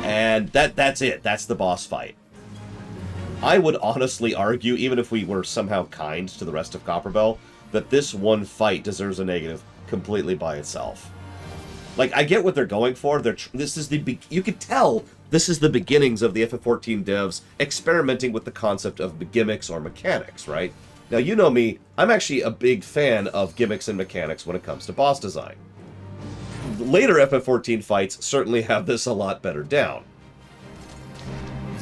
And that's it. That's the boss fight. I would honestly argue, even if we were somehow kind to the rest of Copperbell, that this one fight deserves a negative completely by itself. Like, I get what they're going for. This is you could tell this is the beginnings of the FF14 devs experimenting with the concept of gimmicks or mechanics, right? Now, you know me, I'm actually a big fan of gimmicks and mechanics when it comes to boss design. Later FF14 fights certainly have this a lot better down.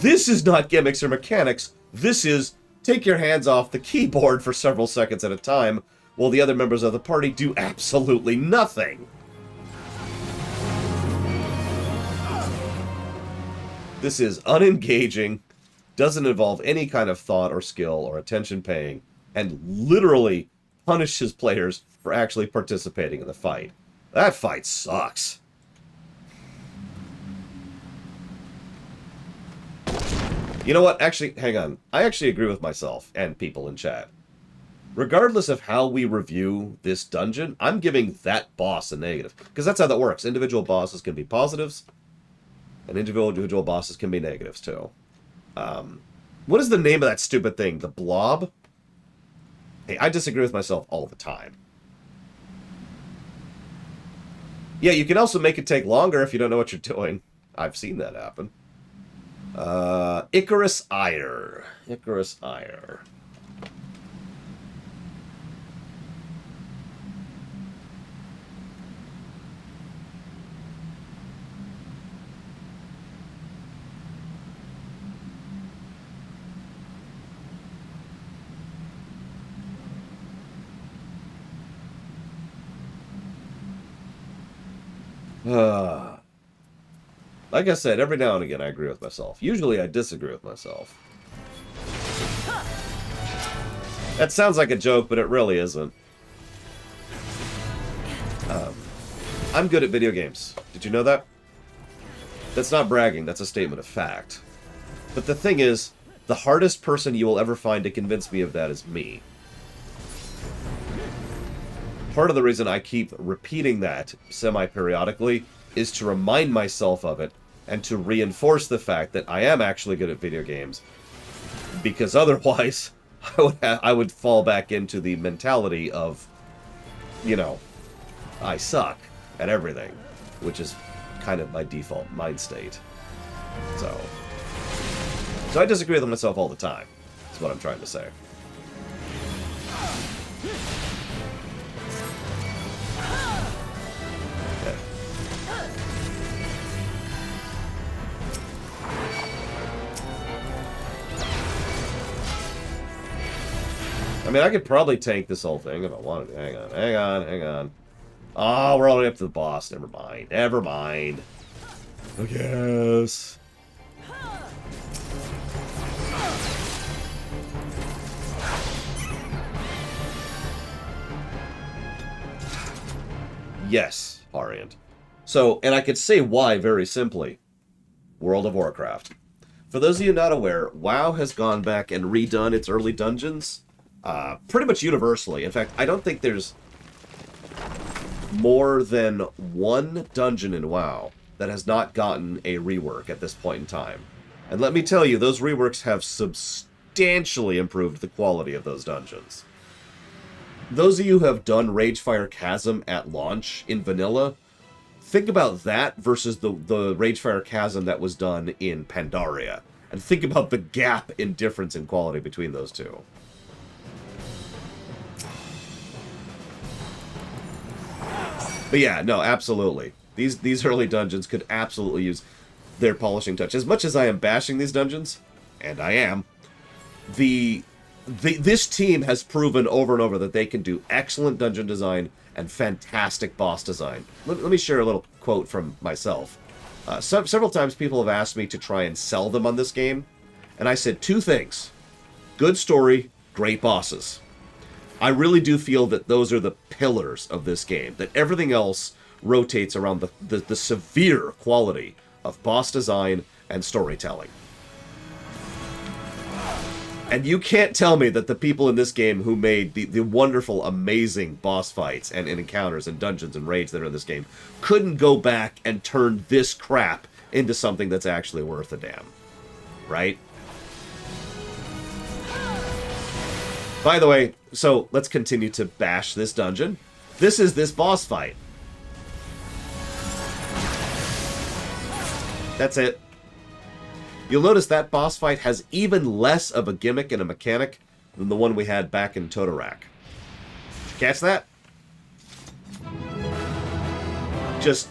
This is not gimmicks or mechanics. This is take your hands off the keyboard for several seconds at a time while the other members of the party do absolutely nothing. This is unengaging, doesn't involve any kind of thought or skill or attention paying, and literally punishes players for actually participating in the fight. That fight sucks. You know what? Actually, hang on. I actually agree with myself and people in chat. Regardless of how we review this dungeon, I'm giving that boss a negative. Because that's how that works. Individual bosses can be positives, and individual bosses can be negatives, too. What is the name of that stupid thing? The blob? Hey, I disagree with myself all the time. Yeah, you can also make it take longer if you don't know what you're doing. I've seen that happen. Icarus Ire. Icarus Ire. Like I said, every now and again I agree with myself. Usually I disagree with myself. That sounds like a joke, but it really isn't. I'm good at video games. Did you know that? That's not bragging, that's a statement of fact. But the thing is, the hardest person you will ever find to convince me of that is me. Part of the reason I keep repeating that semi-periodically is to remind myself of it and to reinforce the fact that I am actually good at video games. Because otherwise, I would fall back into the mentality of, you know, I suck at everything, which is kind of my default mind state. So I disagree with myself all the time, is what I'm trying to say. I mean, I could probably tank this whole thing if I wanted to. Hang on. Oh, we're all the way up to the boss. Never mind. I guess. Yes, Harriant. So, and I could say why very simply. World of Warcraft. For those of you not aware, WoW has gone back and redone its early dungeons. Pretty much universally. In fact, I don't think there's more than one dungeon in WoW that has not gotten a rework at this point in time. And let me tell you, those reworks have substantially improved the quality of those dungeons. Those of you who have done Ragefire Chasm at launch in vanilla, think about that versus the Ragefire Chasm that was done in Pandaria. And think about the gap in difference in quality between those two. But yeah, no, absolutely. These early dungeons could absolutely use their polishing touch. As much as I am bashing these dungeons, and I am, this team has proven over and over that they can do excellent dungeon design and fantastic boss design. Let me share a little quote from myself. Several times people have asked me to try and sell them on this game, and I said two things. Good story, great bosses. I really do feel that those are the pillars of this game, that everything else rotates around the severe quality of boss design and storytelling. And you can't tell me that the people in this game who made the wonderful, amazing boss fights and encounters and dungeons and raids that are in this game couldn't go back and turn this crap into something that's actually worth a damn. Right? By the way, so let's continue to bash this dungeon. This is this boss fight. That's it. You'll notice that boss fight has even less of a gimmick and a mechanic than the one we had back in Totorak. Did you catch that? Just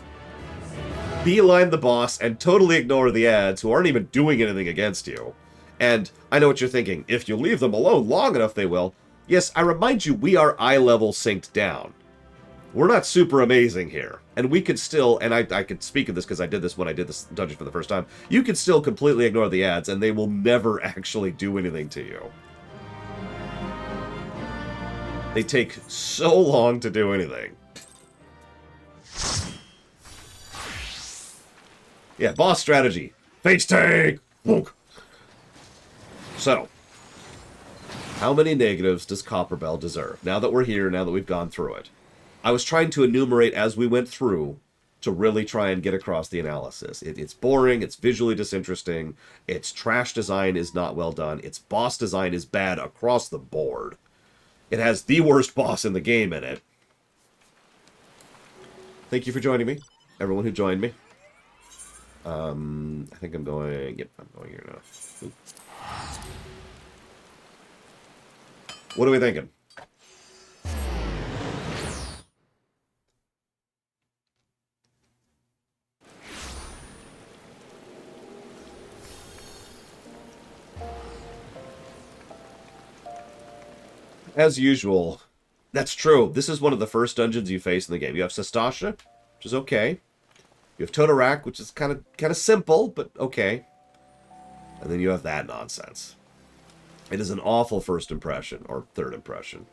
beeline the boss and totally ignore the ads who aren't even doing anything against you. And I know what you're thinking. If you leave them alone long enough, they will. Yes, I remind you, we are eye level synced down. We're not super amazing here. And we could still, and I could speak of this because I did this when I did this dungeon for the first time, you could still completely ignore the ads and they will never actually do anything to you. They take so long to do anything. Yeah, boss strategy. Face tank! Wonk. So, how many negatives does Copperbell deserve? Now that we're here, now that we've gone through it. I was trying to enumerate as we went through to really try and get across the analysis. It's boring, it's visually disinteresting, its trash design is not well done, its boss design is bad across the board. It has the worst boss in the game in it. Thank you for joining me, everyone who joined me. I think I'm going... Yep, I'm going here now. Oop. What are we thinking? As usual, that's true. This is one of the first dungeons you face in the game. You have Sastasha, which is okay. You have Totorak, which is kind of simple, but okay. And then you have that nonsense. It is an awful first impression, or third impression.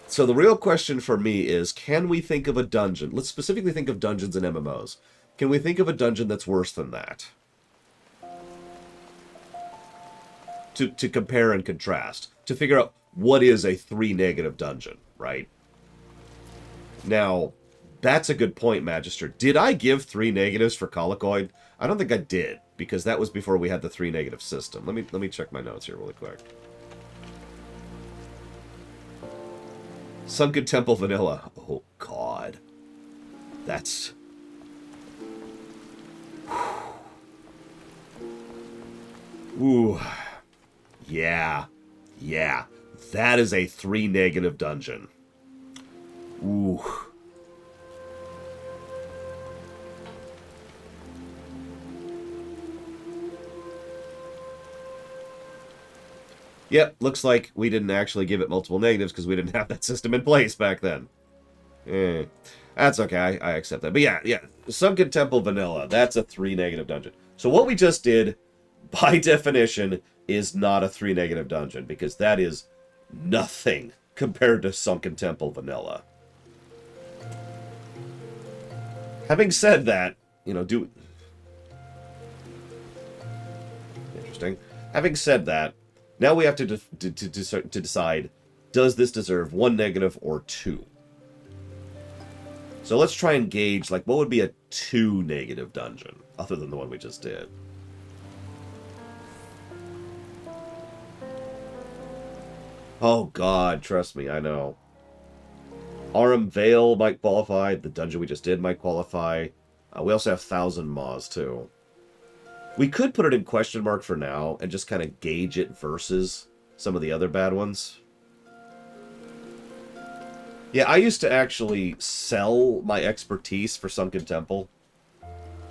So the real question for me is, can we think of a dungeon? Let's specifically think of dungeons in MMOs. Can we think of a dungeon that's worse than that? To compare and contrast. To figure out what is a 3 negative dungeon, right? Now, that's a good point, Magister. Did I give 3 negatives for Colicoid? I don't think I did, because that was before we had the 3 negative system. Let me check my notes here really quick. Sunken Temple Vanilla. Oh, God. That's... Ooh. Yeah. Yeah. That is a 3 negative dungeon. Ooh. Yep, looks like we didn't actually give it multiple negatives because we didn't have that system in place back then. That's okay, I accept that. But yeah, Sunken Temple Vanilla, that's a 3 negative dungeon. So what we just did, by definition, is not a 3 negative dungeon, because that is nothing compared to Sunken Temple Vanilla. Having said that, you know, Interesting. Having said that, now we have to decide, does this deserve 1 negative or 2? So let's try and gauge, like, what would be a 2 negative dungeon, other than the one we just did? Oh God, trust me, I know. Aurum Vale might qualify, the dungeon we just did might qualify. We also have Thousand Maws, too. We could put it in question mark for now and just kind of gauge it versus some of the other bad ones. Yeah, I used to actually sell my expertise for Sunken Temple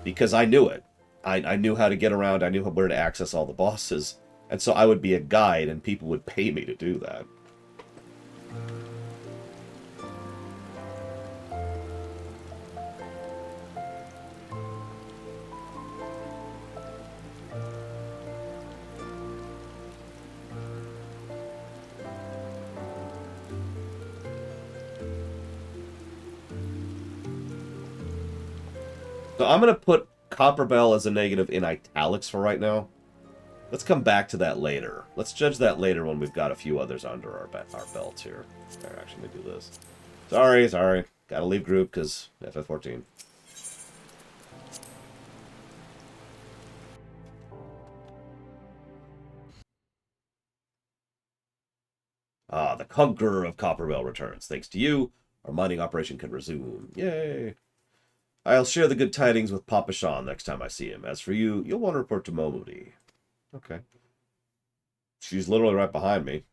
because I knew it. I knew how to get around, I knew where to access all the bosses. And so I would be a guide and people would pay me to do that. So I'm going to put Copperbell as a negative in italics for right now. Let's come back to that later. Let's judge that later when we've got a few others under our belt here. Alright, actually, let me do this. Sorry. Gotta leave group because FF14. Ah, the Conqueror of Copperbell returns. Thanks to you, our mining operation can resume. Yay! I'll share the good tidings with Papa Sean next time I see him. As for you, you'll want to report to Momodi. Okay. She's literally right behind me.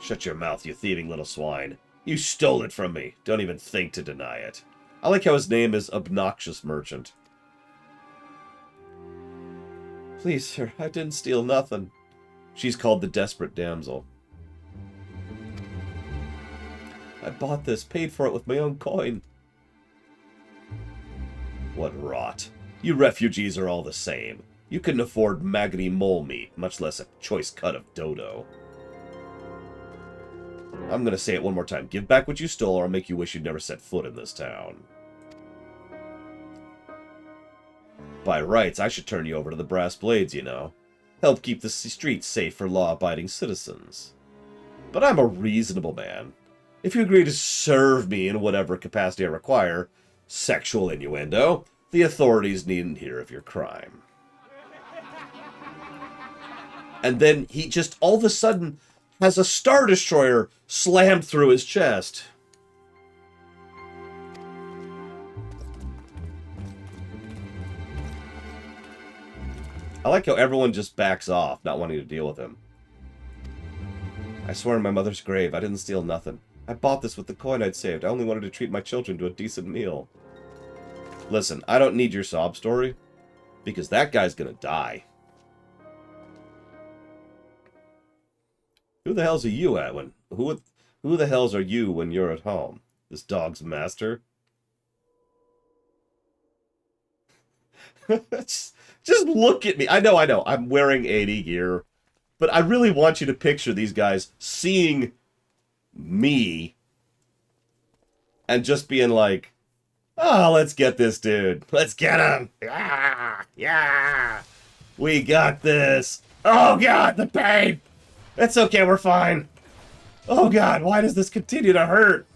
Shut your mouth, you thieving little swine. You stole it from me. Don't even think to deny it. I like how his name is Obnoxious Merchant. Please, sir, I didn't steal nothing. She's called the Desperate Damsel. I bought this, paid for it with my own coin. What rot. You refugees are all the same. You couldn't afford maggoty mole meat, much less a choice cut of dodo. I'm gonna say it one more time. Give back what you stole, or I'll make you wish you'd never set foot in this town. By rights, I should turn you over to the Brass Blades, you know. Help keep the streets safe for law-abiding citizens. But I'm a reasonable man. If you agree to serve me in whatever capacity I require, sexual innuendo, the authorities needn't hear of your crime. And then he just all of a sudden has a Star Destroyer slammed through his chest. I like how everyone just backs off, not wanting to deal with him. I swear on my mother's grave, I didn't steal nothing. I bought this with the coin I'd saved. I only wanted to treat my children to a decent meal. Listen, I don't need your sob story, because that guy's gonna die. Who the hell's are you at when... Who the hells are you when you're at home? This dog's master? Just look at me. I know. I'm wearing 80 gear. But I really want you to picture these guys seeing me and just being like, oh, let's get this dude. Let's get him. Yeah. Yeah. We got this. Oh, God, the pain. It's okay, we're fine. Oh, God, why does this continue to hurt?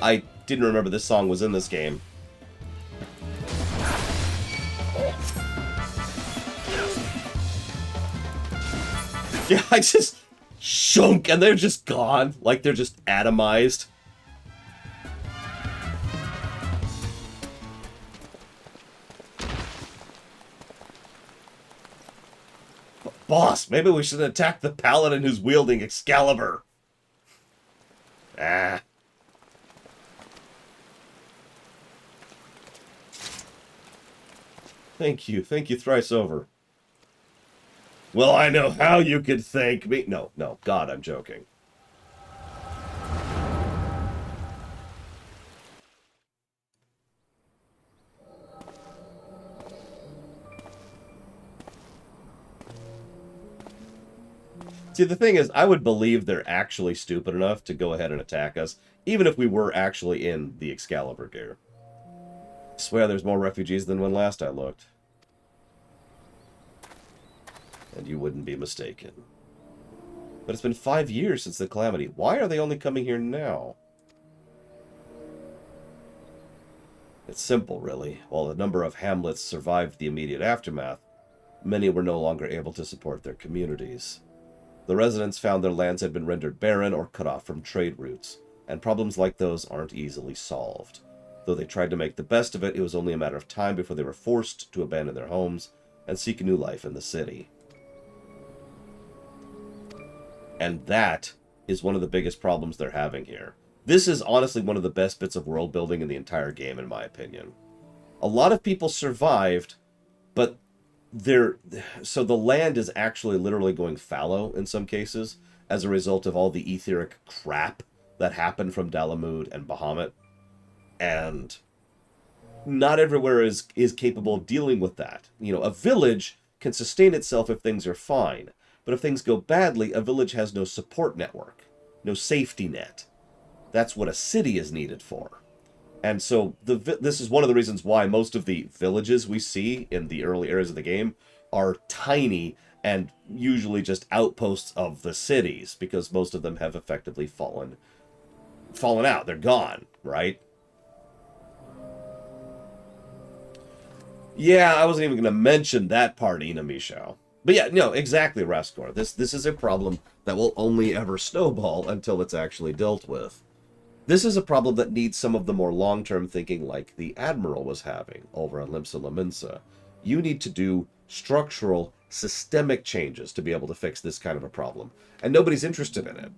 I didn't remember this song was in this game. Yeah, I just shunk, and they're just gone. Like they're just atomized. Boss, maybe we should attack the paladin who's wielding Excalibur. Ah. Thank you thrice over. Well, I know how you could thank me. No, God, I'm joking. See, the thing is, I would believe they're actually stupid enough to go ahead and attack us, even if we were actually in the Excalibur gear. I swear there's more refugees than when last I looked. And you wouldn't be mistaken. But it's been 5 years since the Calamity. Why are they only coming here now? It's simple, really. While the number of hamlets survived the immediate aftermath, many were no longer able to support their communities. The residents found their lands had been rendered barren or cut off from trade routes, and problems like those aren't easily solved. Though they tried to make the best of it, it was only a matter of time before they were forced to abandon their homes and seek a new life in the city. And that is one of the biggest problems they're having here. This is honestly one of the best bits of world building in the entire game, in my opinion. A lot of people survived, but so the land is actually literally going fallow in some cases as a result of all the etheric crap that happened from Dalamud and Bahamut. And not everywhere is capable of dealing with that. You know, a village can sustain itself if things are fine. But if things go badly, a village has no support network, no safety net. That's what a city is needed for. And so this is one of the reasons why most of the villages we see in the early areas of the game are tiny and usually just outposts of the cities, because most of them have effectively fallen out. They're gone, right? Yeah, I wasn't even going to mention that part, Ina Michelle. But yeah, no, exactly, Raskor. This is a problem that will only ever snowball until it's actually dealt with. This is a problem that needs some of the more long-term thinking like the Admiral was having over on Limsa Laminsa. You need to do structural, systemic changes to be able to fix this kind of a problem. And nobody's interested in it.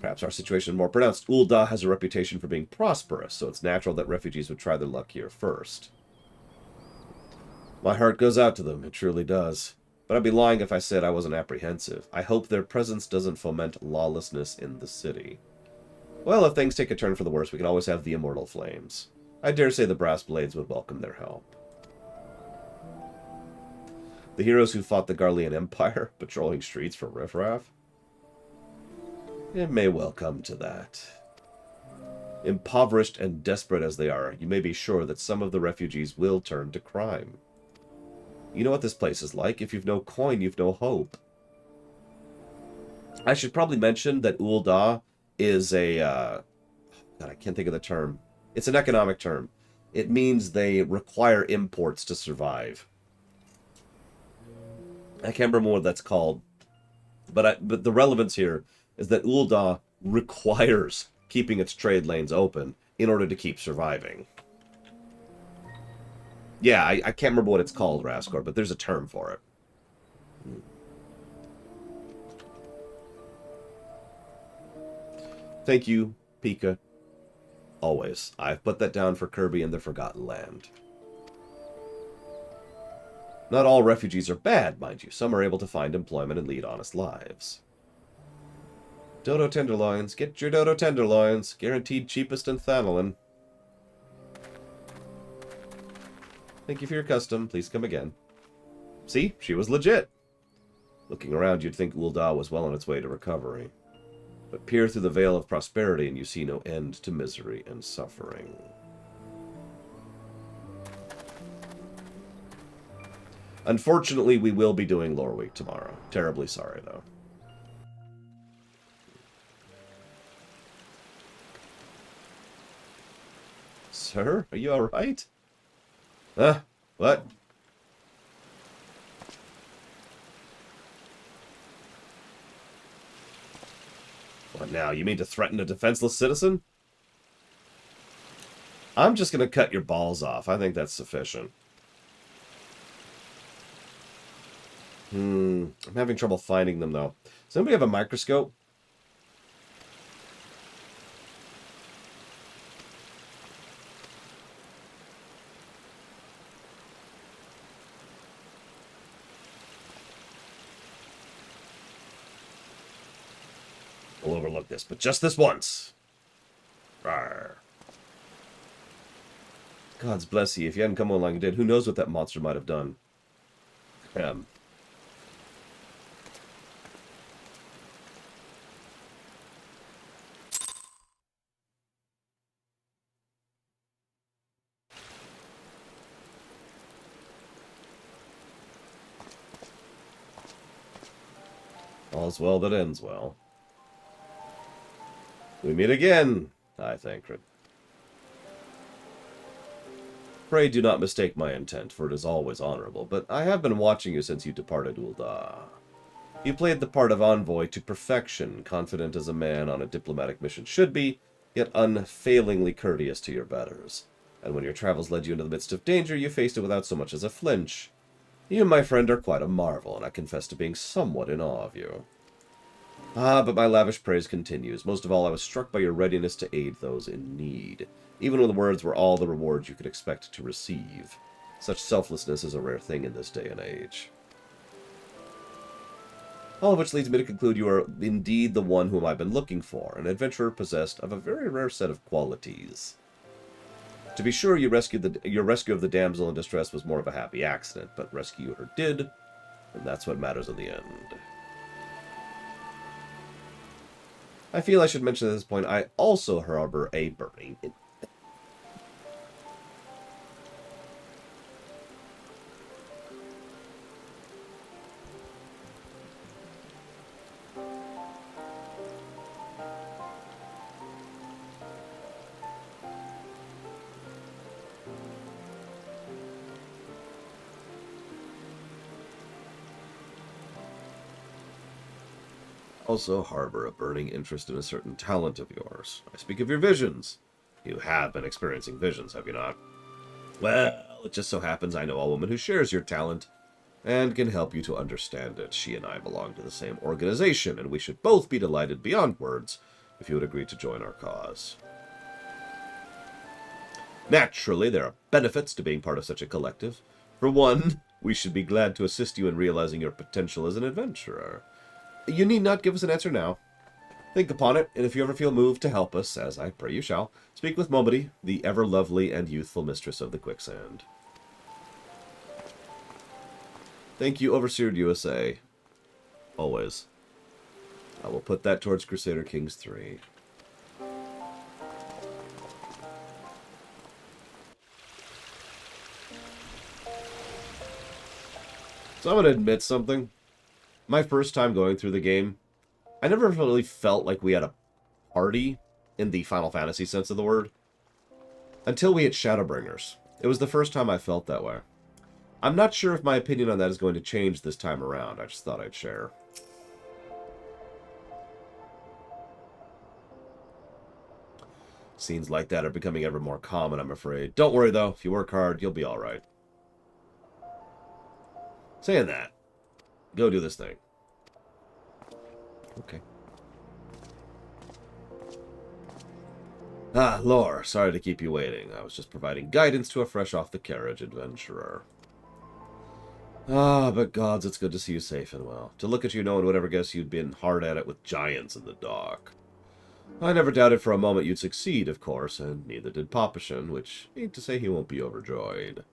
Perhaps our situation is more pronounced. Ul'Dah has a reputation for being prosperous, so it's natural that refugees would try their luck here first. My heart goes out to them, it truly does. But I'd be lying if I said I wasn't apprehensive. I hope their presence doesn't foment lawlessness in the city. Well, if things take a turn for the worse, we can always have the Immortal Flames. I dare say the Brass Blades would welcome their help. The heroes who fought the Garlean Empire, patrolling streets for riffraff? It may well come to that. Impoverished and desperate as they are, you may be sure that some of the refugees will turn to crime. You know what this place is like. If you've no coin, you've no hope. I should probably mention that Ul'Dah is a... God, I can't think of the term. It's an economic term. It means they require imports to survive. I can't remember what that's called. But the relevance here is that Ul'Dah requires keeping its trade lanes open in order to keep surviving. Yeah, I can't remember what it's called, Raskor, but there's a term for it. Thank you, Pika. Always. I've put that down for Kirby and the Forgotten Land. Not all refugees are bad, mind you. Some are able to find employment and lead honest lives. Dodo tenderloins. Get your dodo tenderloins. Guaranteed cheapest in Thanalan. Thank you for your custom. Please come again. See? She was legit. Looking around, you'd think Ul'Dah was well on its way to recovery. But peer through the veil of prosperity and you see no end to misery and suffering. Unfortunately, we will be doing Lore Week tomorrow. Terribly sorry, though. Sir, are you alright? Huh? What? What now? You mean to threaten a defenseless citizen? I'm just gonna cut your balls off. I think that's sufficient. I'm having trouble finding them, though. Does anybody have a microscope? We'll overlook this, but just this once. Rawr. Gods bless you. If you hadn't come on like you did, who knows what that monster might have done. All's well that ends well. We meet again, I Thancred. Pray do not mistake my intent, for it is always honorable, but I have been watching you since you departed Ul'Dah. You played the part of envoy to perfection, confident as a man on a diplomatic mission should be, yet unfailingly courteous to your betters. And when your travels led you into the midst of danger, you faced it without so much as a flinch. You, my friend, are quite a marvel, and I confess to being somewhat in awe of you. Ah, but my lavish praise continues. Most of all, I was struck by your readiness to aid those in need, even when the words were all the rewards you could expect to receive. Such selflessness is a rare thing in this day and age. All of which leads me to conclude you are indeed the one whom I've been looking for, an adventurer possessed of a very rare set of qualities. To be sure, your rescue of the damsel in distress was more of a happy accident, but rescue her did, and that's what matters in the end. I feel I should mention at this point, I also harbor a burning also harbor a burning interest in a certain talent of yours. I speak of your visions. You have been experiencing visions, have you not? Well, it just so happens I know a woman who shares your talent and can help you to understand it. She and I belong to the same organization, and we should both be delighted beyond words if you would agree to join our cause. Naturally, there are benefits to being part of such a collective. For one, we should be glad to assist you in realizing your potential as an adventurer. You need not give us an answer now. Think upon it, and if you ever feel moved to help us, as I pray you shall, speak with Momody, the ever-lovely and youthful mistress of the quicksand. Thank you, Overseer USA. Always. I will put that towards Crusader Kings 3. So I'm going to admit something. My first time going through the game, I never really felt like we had a party in the Final Fantasy sense of the word. Until we hit Shadowbringers. It was the first time I felt that way. I'm not sure if my opinion on that is going to change this time around. I just thought I'd share. Scenes like that are becoming ever more common, I'm afraid. Don't worry, though. If you work hard, you'll be alright. Saying that, go do this thing. Okay. Ah, Lore, sorry to keep you waiting. I was just providing guidance to a fresh-off-the-carriage adventurer. Ah, but gods, it's good to see you safe and well. To look at you, no one would ever guess you'd been hard at it with giants in the dark. I never doubted for a moment you'd succeed, of course, and neither did Papashin, which ain't to say he won't be overjoyed.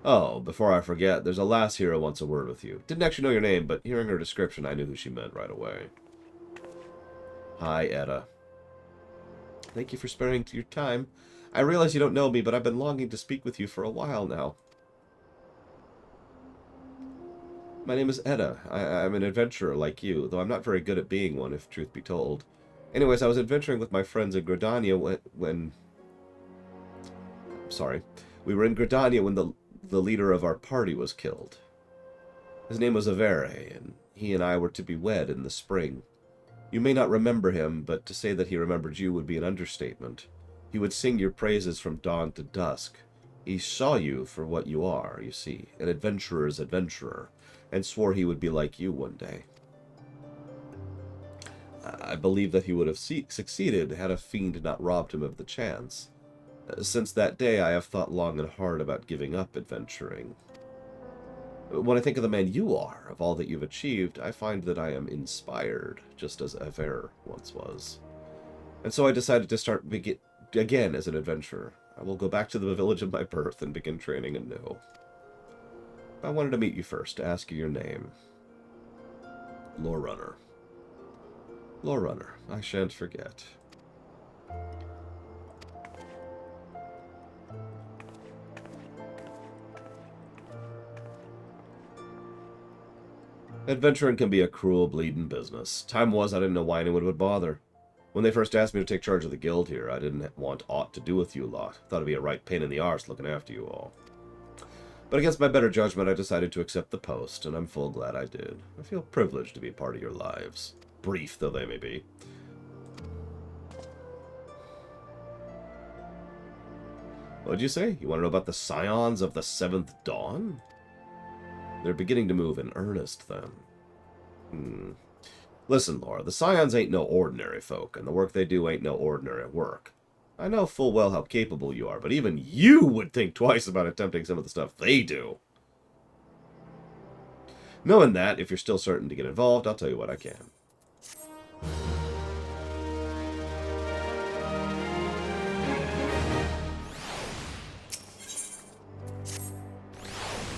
Oh, before I forget, there's a lass here who wants a word with you. Didn't actually know your name, but hearing her description, I knew who she meant right away. Hi, Etta. Thank you for sparing your time. I realize you don't know me, but I've been longing to speak with you for a while now. My name is Etta. I'm an adventurer like you, though I'm not very good at being one, if truth be told. Anyways, I was adventuring with my friends in Gridania when... Sorry. We were in Gridania when the leader of our party was killed. His name was Avere, and he and I were to be wed in the spring. You may not remember him, but to say that he remembered you would be an understatement. He would sing your praises from dawn to dusk. He saw you for what you are, you see, an adventurer's adventurer, and swore he would be like you one day. I believe that he would have succeeded had a fiend not robbed him of the chance. Since that day, I have thought long and hard about giving up adventuring. When I think of the man you are, of all that you've achieved, I find that I am inspired, just as Aver once was. And so I decided to start again as an adventurer. I will go back to the village of my birth and begin training anew. I wanted to meet you first, to ask you your name. Lore Runner. Lore Runner, I shan't forget. Adventuring can be a cruel, bleeding business. Time was I didn't know why anyone would bother. When they first asked me to take charge of the guild here, I didn't want aught to do with you lot. Thought it'd be a right pain in the arse looking after you all. But against my better judgment, I decided to accept the post, and I'm full glad I did. I feel privileged to be a part of your lives, brief though they may be. What'd you say? You want to know about the Scions of the 7th Dawn? They're beginning to move in earnest, then. Listen, Laura, the Scions ain't no ordinary folk, and the work they do ain't no ordinary work. I know full well how capable you are, but even you would think twice about attempting some of the stuff they do. Knowing that, if you're still certain to get involved, I'll tell you what I can.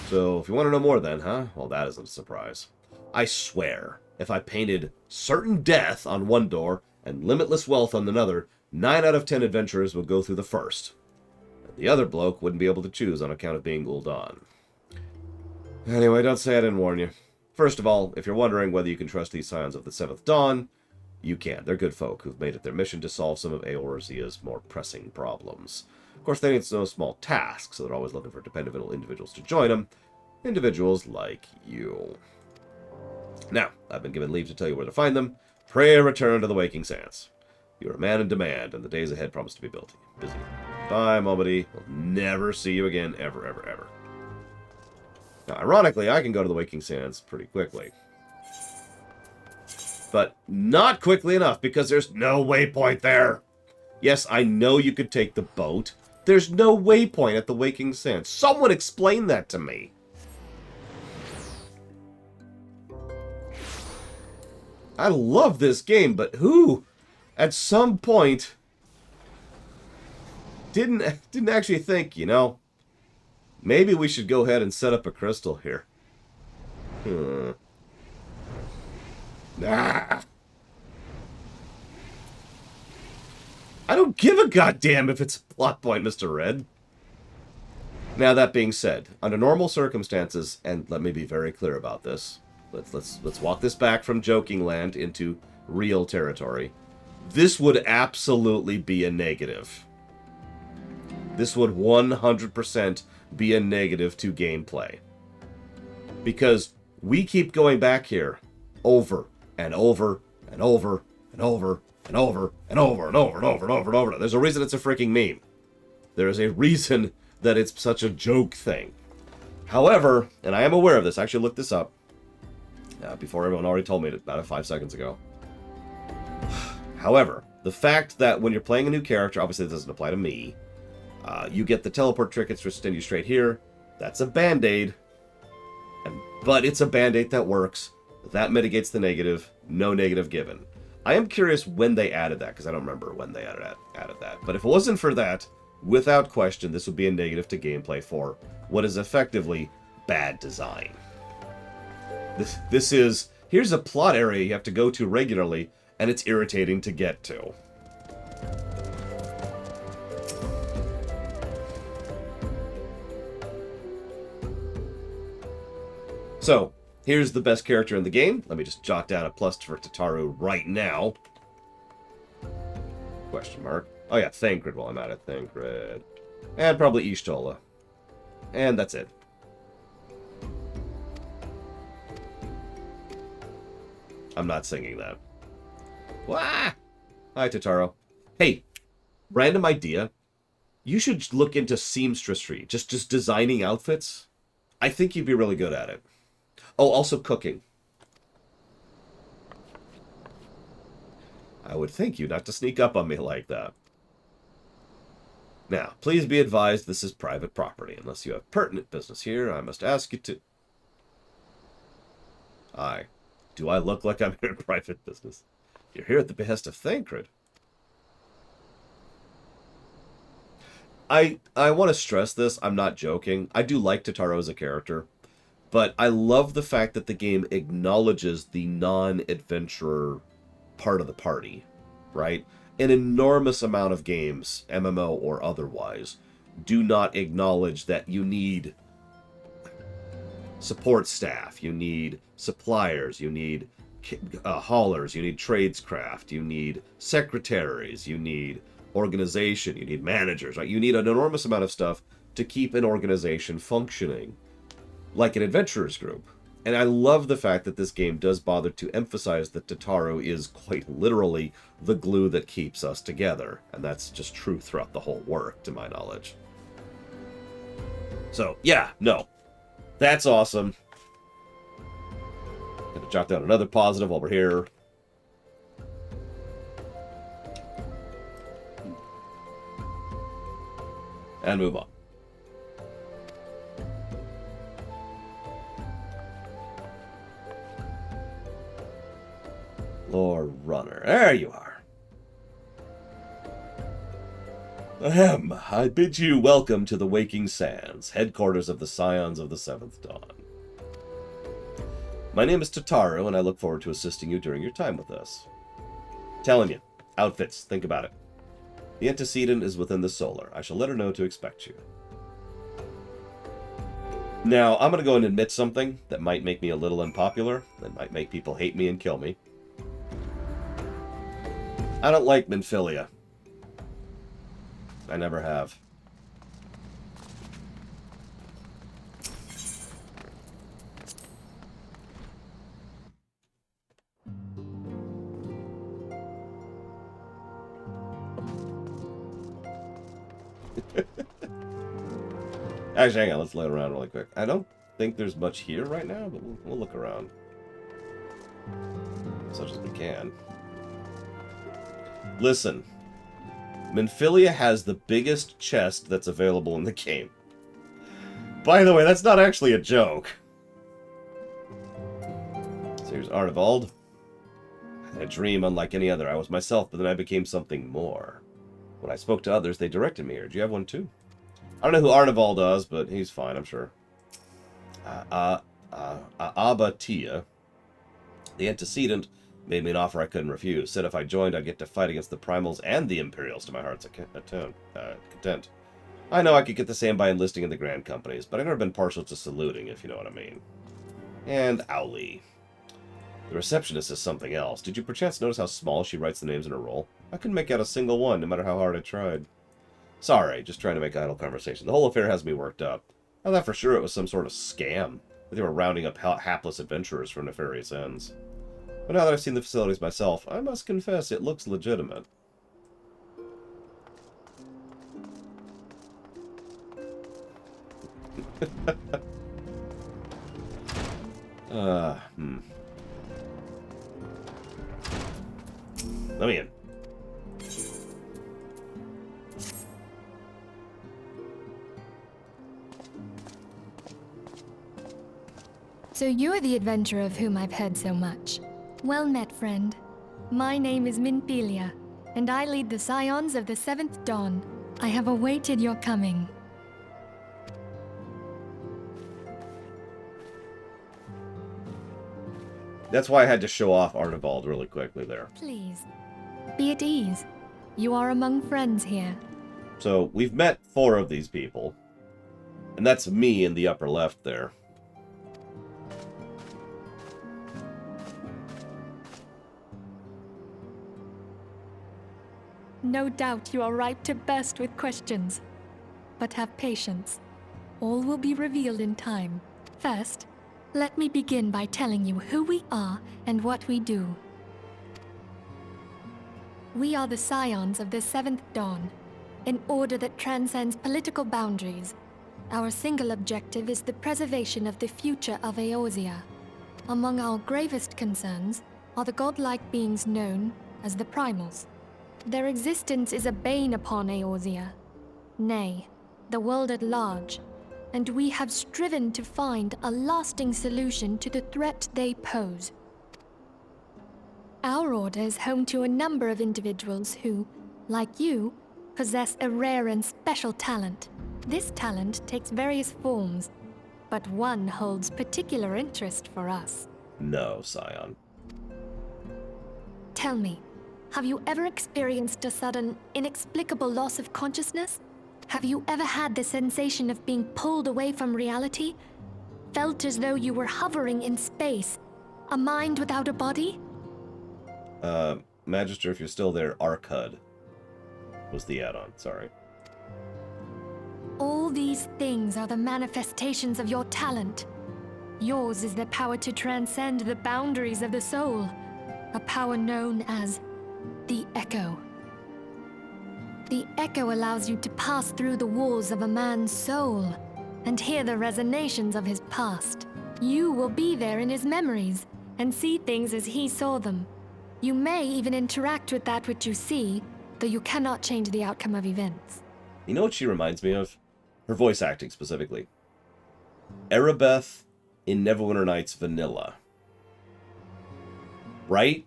So, if you want to know more then, huh? Well, that isn't a surprise. I swear, if I painted certain death on one door and limitless wealth on another, 9 out of 10 adventurers would go through the first. And the other bloke wouldn't be able to choose on account of being Ul'Dah. Anyway, don't say I didn't warn you. First of all, if you're wondering whether you can trust these Scions of the 7th Dawn, you can. They're good folk who've made it their mission to solve some of Eorzea's more pressing problems. Of course, they ain't no small task, so they're always looking for dependable individuals to join them. Individuals like you. Now, I've been given leave to tell you where to find them. Pray a return to the Waking Sands. You are a man in demand, and the days ahead promise to be busy. Bye, Momedy. We'll never see you again, ever, ever, ever. Now, ironically, I can go to the Waking Sands pretty quickly. But not quickly enough, because there's no waypoint there. Yes, I know you could take the boat. There's no waypoint at the Waking Sands. Someone explain that to me. I love this game, but who, at some point, didn't actually think, you know, maybe we should go ahead and set up a crystal here. Ah. I don't give a goddamn if it's a plot point, Mr. Red. Now, that being said, under normal circumstances, and let me be very clear about this, let's walk this back from joking land into real territory. This would absolutely be a negative. This would 100% be a negative to gameplay. Because we keep going back here over and over and over and over and over and over and over and over and over and over. There's a reason it's a freaking meme. There is a reason that it's such a joke thing. However, and I am aware of this, I actually looked this up before everyone already told me about it 5 seconds ago. However, the fact that when you're playing a new character, obviously it doesn't apply to me, you get the teleport trinkets which send you straight here. That's a band-aid. But it's a band-aid that works. That mitigates the negative. No negative given. I am curious when they added that, because I don't remember when they added that. But if it wasn't for that, without question, this would be a negative to gameplay for what is effectively bad design. This is... Here's a plot area you have to go to regularly, and it's irritating to get to. So, here's the best character in the game. Let me just jot down a plus for Tataru right now. Question mark. Oh yeah, Thancred while I'm at it. Thancred. And probably Y'shtola. And that's it. I'm not singing that. Wah! Hi, Tataru. Hey, random idea. You should look into seamstressry. Just designing outfits. I think you'd be really good at it. Oh, also cooking. I would think you not to sneak up on me like that. Now, please be advised this is private property. Unless you have pertinent business here, I must ask you to... Aye. Do I look like I'm here in private business? You're here at the behest of Thancred. I want to stress this. I'm not joking. I do like Tataru as a character. But I love the fact that the game acknowledges the non-adventurer part of the party, right? An enormous amount of games, MMO or otherwise, do not acknowledge that you need support staff, you need suppliers, you need haulers, you need tradescraft, you need secretaries, you need organization, you need managers, right? You need an enormous amount of stuff to keep an organization functioning like an adventurers group. And I love the fact that this game does bother to emphasize that Tataru is quite literally the glue that keeps us together. And that's just true throughout the whole work, to my knowledge. So, yeah, no. That's awesome. Gonna jot down another positive while we're here. And move on. Lord Runner. There you are. Ahem. I bid you welcome to the Waking Sands, headquarters of the Scions of the Seventh Dawn. My name is Tataru, and I look forward to assisting you during your time with us. Telling you. Outfits. Think about it. The antecedent is within the solar. I shall let her know to expect you. Now, I'm going to go and admit something that might make me a little unpopular, that might make people hate me and kill me. I don't like Minfilia. I never have. Actually, hang on. Let's look around really quick. I don't think there's much here right now, but we'll look around. As much as we can. Listen. Minfilia has the biggest chest that's available in the game. By the way, that's not actually a joke. So here's Arnivald. A dream unlike any other. I was myself, but then I became something more. When I spoke to others, they directed me here. Do you have one too? I don't know who Arnivald does, but he's fine, I'm sure. Abatia, the antecedent, made me an offer I couldn't refuse. Said if I joined, I'd get to fight against the Primals and the Imperials to my heart's content. I know I could get the same by enlisting in the Grand Companies, but I've never been partial to saluting, if you know what I mean. And Owlie. The receptionist is something else. Did you perchance notice how small she writes the names in her roll? I couldn't make out a single one, no matter how hard I tried. Sorry, just trying to make idle conversation. The whole affair has me worked up. I thought for sure it was some sort of scam. That they were rounding up hapless adventurers for nefarious ends. But now that I've seen the facilities myself, I must confess it looks legitimate. Let me in. So you're the adventurer of whom I've heard so much. Well met, friend. My name is Minfilia, and I lead the Scions of the 7th Dawn. I have awaited your coming. That's why I had to show off Arnivald really quickly there. Please, be at ease. You are among friends here. So, we've met 4 of these people. And that's me in the upper left there. No doubt you are ripe to burst with questions. But have patience. All will be revealed in time. First, let me begin by telling you who we are and what we do. We are the Scions of the 7th Dawn, an order that transcends political boundaries. Our single objective is the preservation of the future of Eorzea. Among our gravest concerns are the godlike beings known as the Primals. Their existence is a bane upon Eorzea, nay, the world at large, and we have striven to find a lasting solution to the threat they pose. Our order is home to a number of individuals who, like you, possess a rare and special talent. This talent takes various forms, but one holds particular interest for us. No, Scion. Tell me, have you ever experienced a sudden, inexplicable loss of consciousness? Have you ever had the sensation of being pulled away from reality? Felt as though you were hovering in space? A mind without a body? Magister, if you're still there, Arcud was the add-on, sorry. All these things are the manifestations of your talent. Yours is the power to transcend the boundaries of the soul, a power known as the Echo. The Echo allows you to pass through the walls of a man's soul and hear the resonations of his past. You will be there in his memories and see things as he saw them. You may even interact with that which you see, though you cannot change the outcome of events. You know what she reminds me of? Her voice acting, specifically. Erebeth in Neverwinter Nights Vanilla. Right?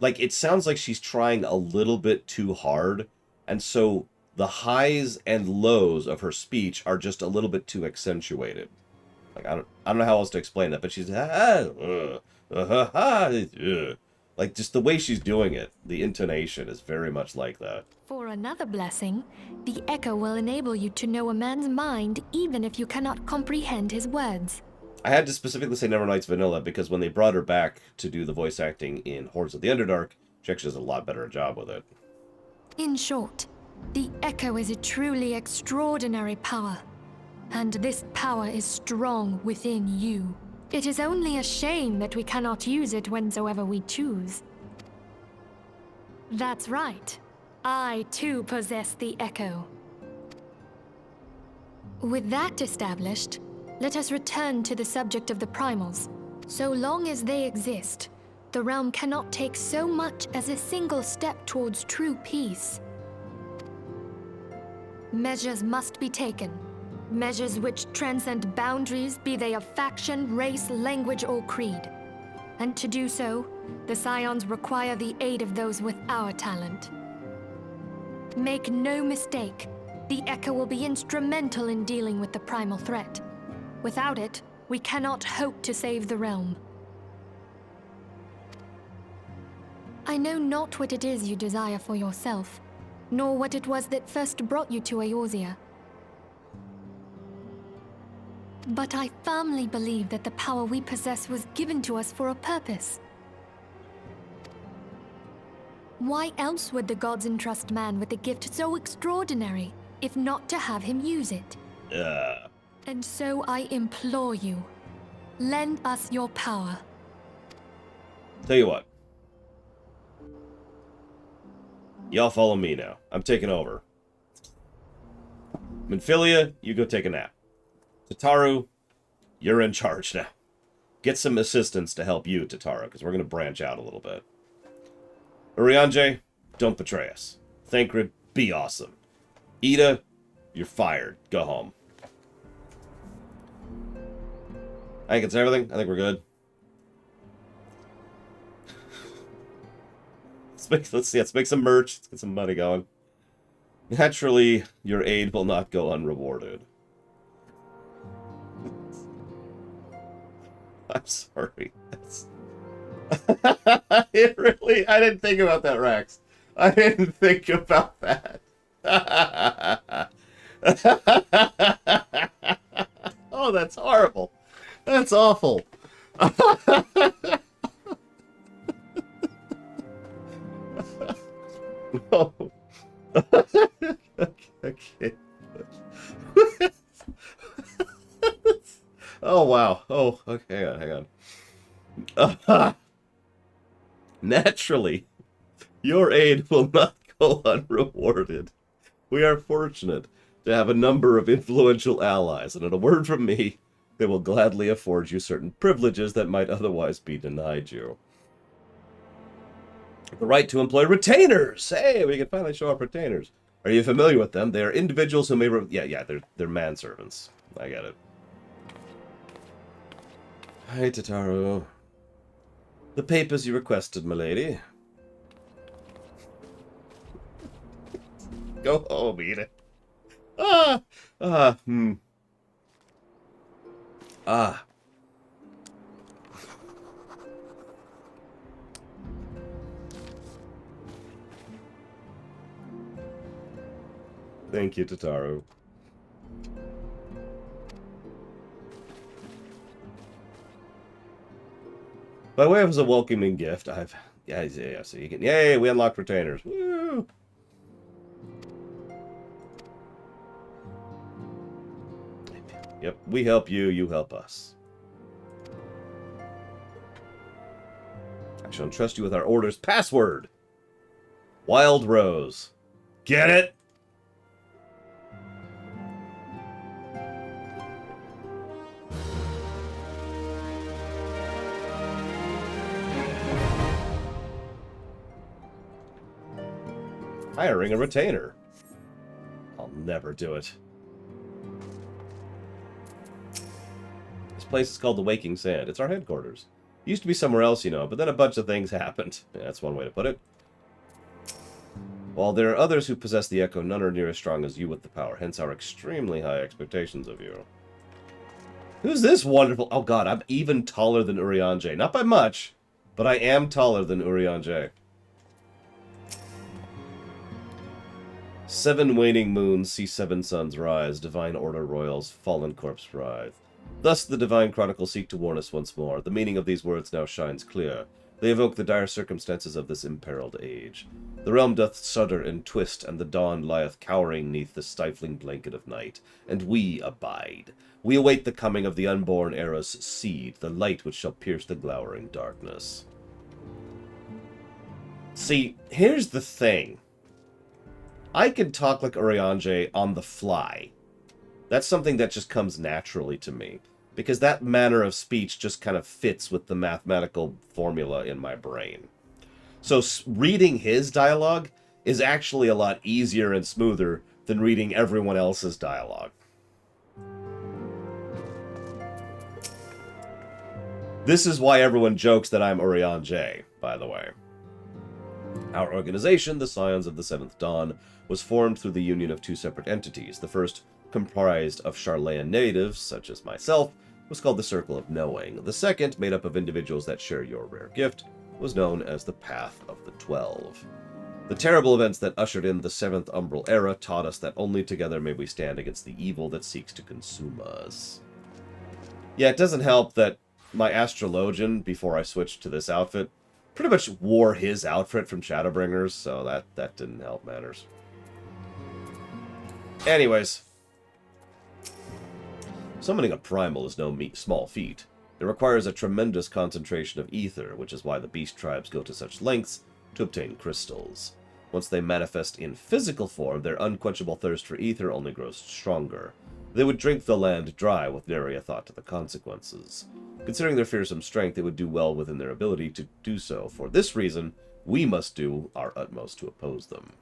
Like, it sounds like she's trying a little bit too hard, and so the highs and lows of her speech are just a little bit too accentuated. Like, I don't know how else to explain that, but she's like, just the way she's doing it, the intonation is very much like that. For another blessing, the Echo will enable you to know a man's mind even if you cannot comprehend his words. I had to specifically say Never Nights Vanilla because when they brought her back to do the voice acting in Hordes of the Underdark, she actually does a lot better job with it. In short, the Echo is a truly extraordinary power, and this power is strong within you. It is only a shame that we cannot use it whensoever we choose. That's right. I, too, possess the Echo. With that established, let us return to the subject of the Primals. So long as they exist, the realm cannot take so much as a single step towards true peace. Measures must be taken. Measures which transcend boundaries, be they of faction, race, language, or creed. And to do so, the Scions require the aid of those with our talent. Make no mistake, the Echo will be instrumental in dealing with the primal threat. Without it, we cannot hope to save the realm. I know not what it is you desire for yourself, nor what it was that first brought you to Eorzea. But I firmly believe that the power we possess was given to us for a purpose. Why else would the gods entrust man with a gift so extraordinary, if not to have him use it? And so I implore you, lend us your power. Tell you what. Y'all follow me now. I'm taking over. Minfilia, you go take a nap. Tataru, you're in charge now. Get some assistance to help you, Tataru, because we're going to branch out a little bit. Urianger, don't betray us. Thancred, be awesome. Ida, you're fired. Go home. I think it's everything. I think we're good. Let's make some merch. Let's get some money going. Naturally, your aid will not go unrewarded. I'm sorry. I didn't think about that, Rax. I didn't think about that. Oh, that's horrible. That's awful. No. Okay. Oh, wow. Oh, okay, hang on. Naturally, your aid will not go unrewarded. We are fortunate to have a number of influential allies, and at a word from me, they will gladly afford you certain privileges that might otherwise be denied you. The right to employ retainers! Hey, we can finally show off retainers. Are you familiar with them? They are individuals who may... they're manservants. I get it. Hi, Tataru. The papers you requested, milady. Go home, eat it. Thank you, Tataru. By way of a welcoming gift, so you can, yay, we unlocked retainers. Woo! Yep, we help you, you help us. I shall entrust you with our order's password. Wild Rose. Get it? Hiring a retainer. I'll never do it. This place is called the Waking Sand. It's our headquarters. It used to be somewhere else, you know, but then a bunch of things happened. Yeah, that's one way to put it. While there are others who possess the Echo, none are near as strong as you with the power, hence our extremely high expectations of you. Who's this wonderful... Oh god, I'm even taller than Urianger. Not by much, but I am taller than Urianger. 7 waning moons see 7 suns rise, divine order royals, fallen corpse writhe. Thus the divine chronicles seek to warn us once more. The meaning of these words now shines clear. They evoke the dire circumstances of this imperiled age. The realm doth shudder and twist, and the dawn lieth cowering neath the stifling blanket of night. And we abide. We await the coming of the unborn era's seed, the light which shall pierce the glowering darkness. See, here's the thing. I can talk like Urianger on the fly. That's something that just comes naturally to me, because that manner of speech just kind of fits with the mathematical formula in my brain. So reading his dialogue is actually a lot easier and smoother than reading everyone else's dialogue. This is why everyone jokes that I'm Urian J, by the way. Our organization, the Scions of the Seventh Dawn, was formed through the union of two separate entities. The first, comprised of Charlayan natives, such as myself, was called the Circle of Knowing. The second, made up of individuals that share your rare gift, was known as the Path of the 12. The terrible events that ushered in the Seventh Umbral Era taught us that only together may we stand against the evil that seeks to consume us. Yeah, it doesn't help that my astrologian, before I switched to this outfit, pretty much wore his outfit from Shadowbringers, so that didn't help matters. Anyways, summoning a Primal is no small feat. It requires a tremendous concentration of ether, which is why the beast tribes go to such lengths to obtain crystals. Once they manifest in physical form, their unquenchable thirst for ether only grows stronger. They would drink the land dry with nary a thought to the consequences. Considering their fearsome strength, it would do well within their ability to do so. For this reason, we must do our utmost to oppose them.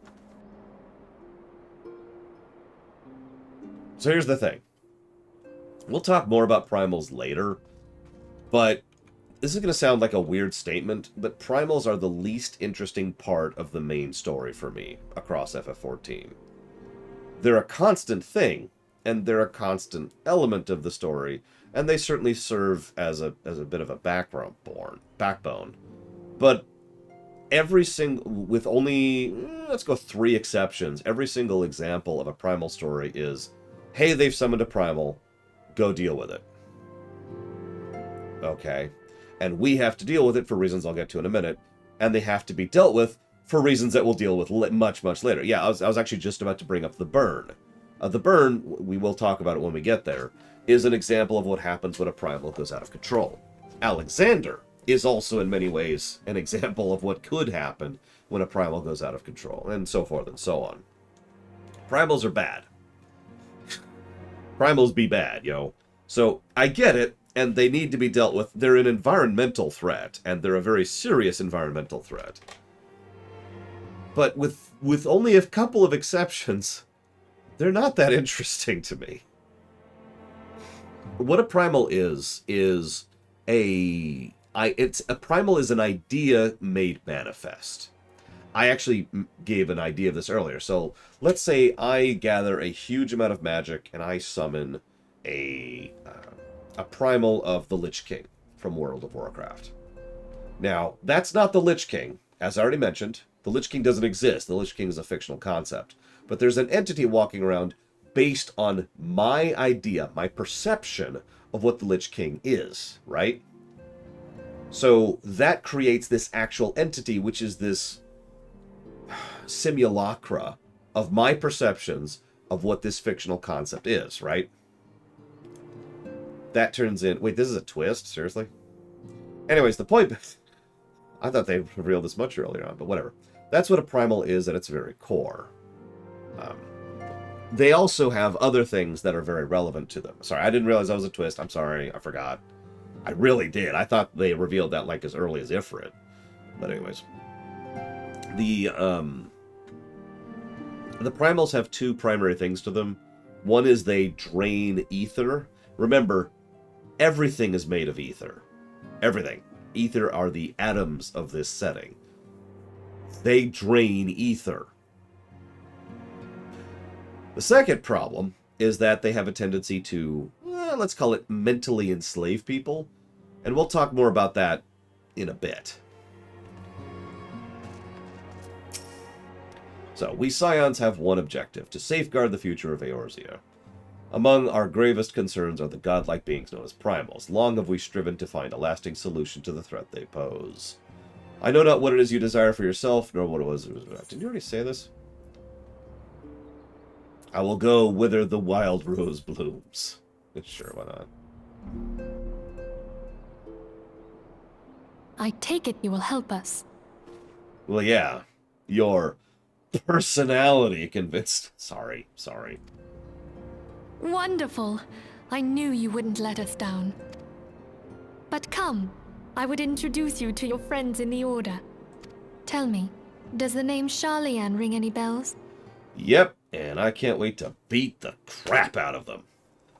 So here's the thing. We'll talk more about primals later, but this is going to sound like a weird statement, but primals are the least interesting part of the main story for me across FF14. They're a constant thing, and they're a constant element of the story, and they certainly serve as a bit of a backbone. But every single, with only, let's go 3 exceptions, every single example of a primal story is, hey, they've summoned a primal, go deal with it. Okay. And we have to deal with it for reasons I'll get to in a minute, and they have to be dealt with for reasons that we'll deal with much, much later. Yeah, I was actually just about to bring up the burn. The burn, we will talk about it when we get there, is an example of what happens when a primal goes out of control. Alexander is also in many ways an example of what could happen when a primal goes out of control, and so forth and so on. Primals are bad. Primals be bad, yo. So, I get it, and they need to be dealt with. They're an environmental threat, and they're a very serious environmental threat. But with only a couple of exceptions, they're not that interesting to me. What a primal is a primal is an idea made manifest. I actually gave an idea of this earlier. So let's say I gather a huge amount of magic and I summon a primal of the Lich King from World of Warcraft. Now, that's not the Lich King. As I already mentioned, the Lich King doesn't exist. The Lich King is a fictional concept. But there's an entity walking around based on my idea, my perception of what the Lich King is, right? So that creates this actual entity, which is this simulacra of my perceptions of what this fictional concept is, right? That turns in... Wait, this is a twist? Seriously? Anyways, the point... I thought they revealed this much earlier on, but whatever. That's what a primal is at its very core. They also have other things that are very relevant to them. Sorry, I didn't realize that was a twist. I'm sorry, I forgot. I really did. I thought they revealed that like as early as Ifrit. But anyways. The primals have 2 primary things to them. One is they drain ether. Remember, everything is made of ether. Everything. Ether are the atoms of this setting. They drain ether. The second problem is that they have a tendency to, let's call it mentally enslave people. And we'll talk more about that in a bit. So, we Scions have one objective, to safeguard the future of Eorzea. Among our gravest concerns are the godlike beings known as primals. Long have we striven to find a lasting solution to the threat they pose. I know not what it is you desire for yourself, nor what it was... Didn't you already say this? I will go whither the wild rose blooms. Sure, why not? I take it you will help us. Well, yeah. Your personality convinced... Sorry. Wonderful. I knew you wouldn't let us down. But come, I would introduce you to your friends in the Order. Tell me, does the name Sharlayan ring any bells? Yep, and I can't wait to beat the crap out of them.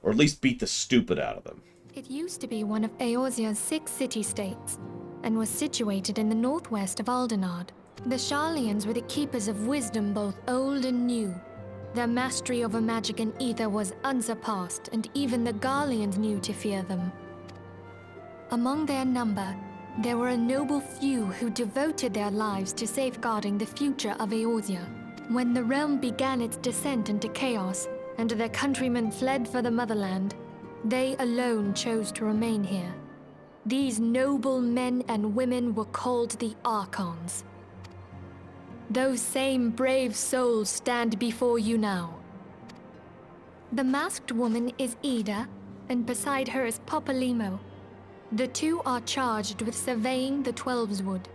Or at least beat the stupid out of them. It used to be one of Eorzea's 6 city-states, and was situated in the northwest of Aldenard. The Sharlayans were the keepers of wisdom both old and new. Their mastery over magic and ether was unsurpassed, and even the Garleans knew to fear them. Among their number, there were a noble few who devoted their lives to safeguarding the future of Eorzea. When the realm began its descent into chaos, and their countrymen fled for the motherland, they alone chose to remain here. These noble men and women were called the Archons. Those same brave souls stand before you now. The masked woman is Ida, and beside her is Popalimo. The two are charged with surveying the Twelveswood.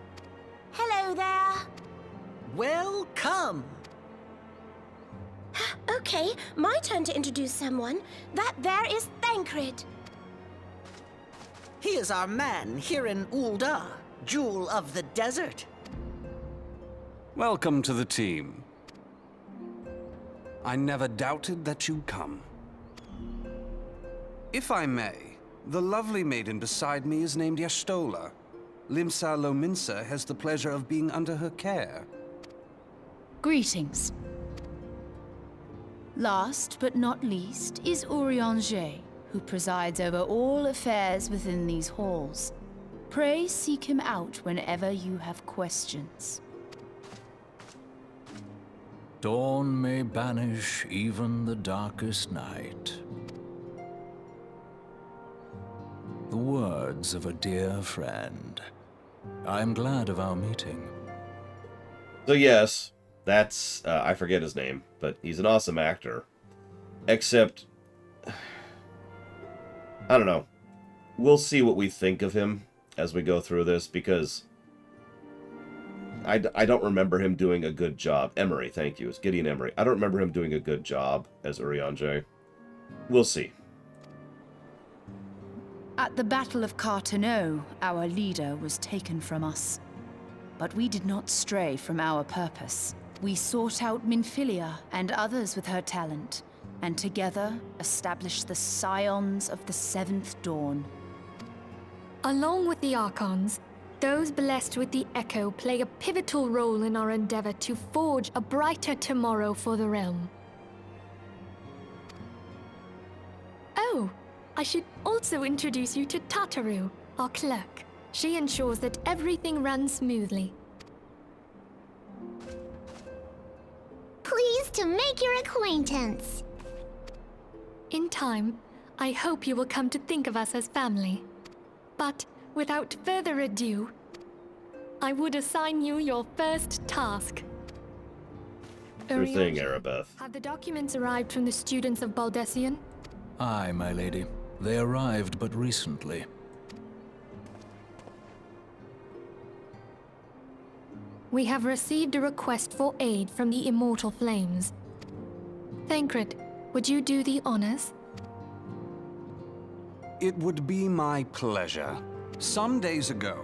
Hello there. Welcome! Okay, my turn to introduce someone. That there is Thancred. He is our man here in Ul'Dah, Jewel of the Desert. Welcome to the team. I never doubted that you'd come. If I may, the lovely maiden beside me is named Y'shtola. Limsa Lominsa has the pleasure of being under her care. Greetings. Last but not least is Urianger, who presides over all affairs within these halls. Pray seek him out whenever you have questions. Dawn may banish even the darkest night. The words of a dear friend. I'm glad of our meeting. So yes, that's, I forget his name, but he's an awesome actor. Except, I don't know. We'll see what we think of him as we go through this, because I don't remember him doing a good job. Emery, thank you. It's Gideon Emery. I don't remember him doing a good job as Urianger. We'll see. At the Battle of Cartineau, our leader was taken from us. But we did not stray from our purpose. We sought out Minfilia and others with her talent, and together established the Scions of the Seventh Dawn. Along with the Archons, those blessed with the Echo play a pivotal role in our endeavor to forge a brighter tomorrow for the realm. Oh, I should also introduce you to Tataru, our clerk. She ensures that everything runs smoothly. Pleased to make your acquaintance. In time, I hope you will come to think of us as family. But without further ado, I would assign you your first task. Sure thing, Arabeth. Have the documents arrived from the students of Baldessian? Aye, my lady. They arrived but recently. We have received a request for aid from the Immortal Flames. Thancred, would you do the honors? It would be my pleasure. Some days ago,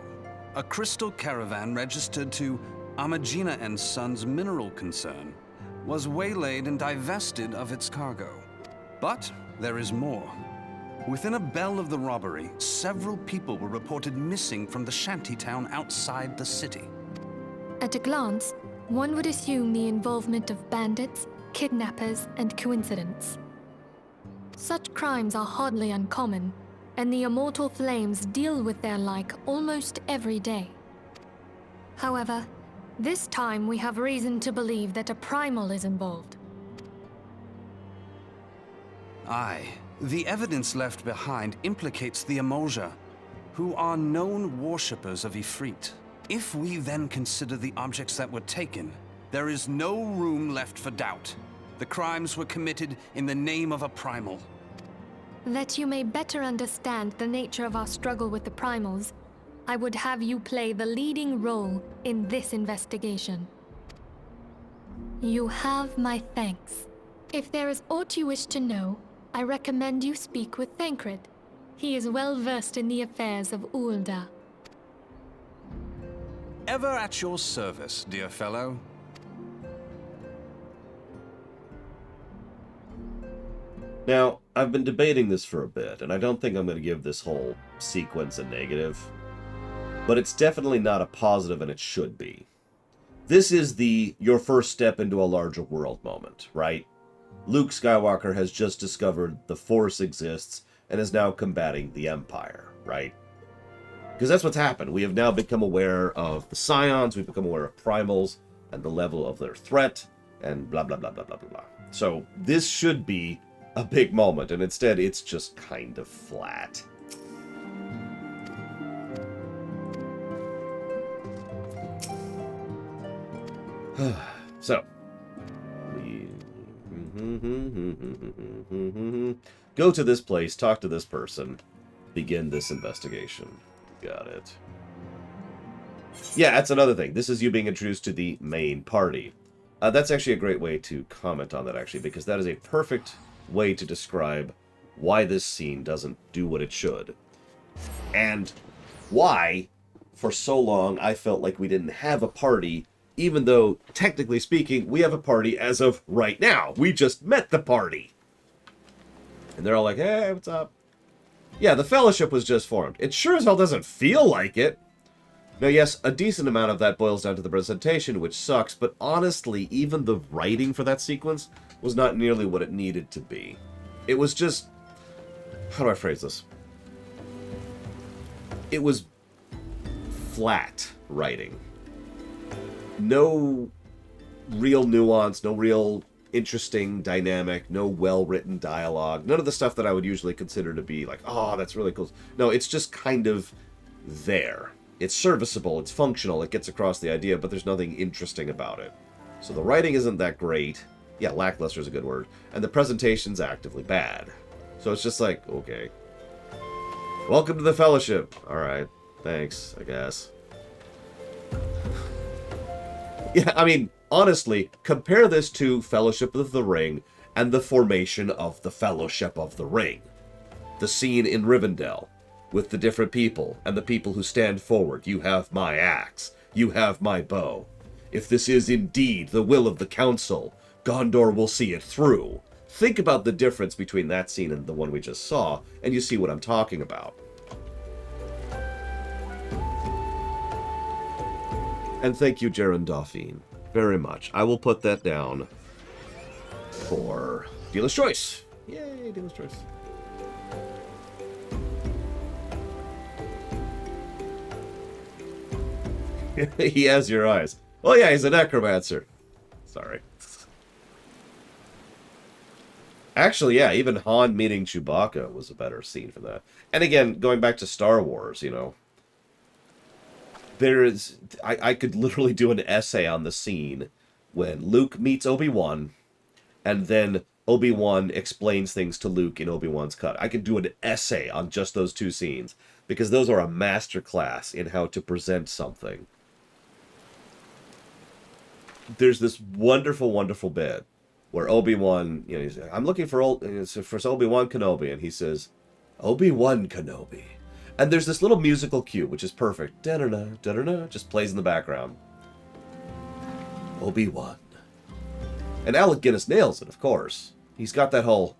a crystal caravan registered to Amagina and Sons mineral concern was waylaid and divested of its cargo. But there is more. Within a bell of the robbery, several people were reported missing from the shantytown outside the city. At a glance, one would assume the involvement of bandits, kidnappers, and coincidence. Such crimes are hardly uncommon, and the Immortal Flames deal with their like almost every day. However, this time we have reason to believe that a Primal is involved. Aye. The evidence left behind implicates the Emolja, who are known worshippers of Ifrit. If we then consider the objects that were taken, there is no room left for doubt. The crimes were committed in the name of a Primal. That you may better understand the nature of our struggle with the Primals, I would have you play the leading role in this investigation. You have my thanks. If there is aught you wish to know, I recommend you speak with Thancred. He is well versed in the affairs of Ul'Dah. Ever at your service, dear fellow. Now, I've been debating this for a bit, and I don't think I'm going to give this whole sequence a negative. But it's definitely not a positive, and it should be. This is the your first step into a larger world moment, right? Luke Skywalker has just discovered the Force exists and is now combating the Empire, right? Because that's what's happened. We have now become aware of the Scions, we've become aware of Primals, and the level of their threat, and blah, blah, blah, blah, blah, blah, blah. So this should be a big moment, and instead it's just kind of flat. So, we go to this place, talk to this person, begin this investigation. Got it. Yeah, that's another thing. This is you being introduced to the main party. That's actually a great way to comment on that, actually, because that is a perfect way to describe why this scene doesn't do what it should. And why, for so long, I felt like we didn't have a party, even though, technically speaking, we have a party as of right now. We just met the party. And they're all like, hey, what's up? Yeah, the Fellowship was just formed. It sure as hell doesn't feel like it. Now, yes, a decent amount of that boils down to the presentation, which sucks, but honestly, even the writing for that sequence was not nearly what it needed to be. It was just... How do I phrase this? It was flat writing. No real nuance, no real interesting dynamic, no well-written dialogue, none of the stuff that I would usually consider to be like, oh, that's really cool. No, it's just kind of there. It's serviceable, it's functional, it gets across the idea, but there's nothing interesting about it. So the writing isn't that great. Yeah, lackluster is a good word. And the presentation's actively bad. So it's just like, okay. Welcome to the Fellowship. Alright, thanks, I guess. Yeah, I mean, honestly, compare this to Fellowship of the Ring and the formation of the Fellowship of the Ring. The scene in Rivendell, with the different people, and the people who stand forward. You have my axe. You have my bow. If this is indeed the will of the Council, Gondor will see it through. Think about the difference between that scene and the one we just saw, and you see what I'm talking about. And thank you, Jaren Dauphine, very much. I will put that down for Dealer's Choice. Yay, Dealer's Choice. He has your eyes. Oh yeah, he's a necromancer. Sorry. Actually, yeah, even Han meeting Chewbacca was a better scene for that. And again, going back to Star Wars, you know, there is... I could literally do an essay on the scene when Luke meets Obi-Wan, and then Obi-Wan explains things to Luke in Obi-Wan's cut. I could do an essay on just those two scenes, because those are a masterclass in how to present something. There's this wonderful, wonderful bit where Obi-Wan, you know, he's like, I'm looking for Obi-Wan Kenobi, and he says, Obi-Wan Kenobi. And there's this little musical cue, which is perfect. Da-da-da, da-da-da, just plays in the background. Obi-Wan. And Alec Guinness nails it, of course. He's got that whole...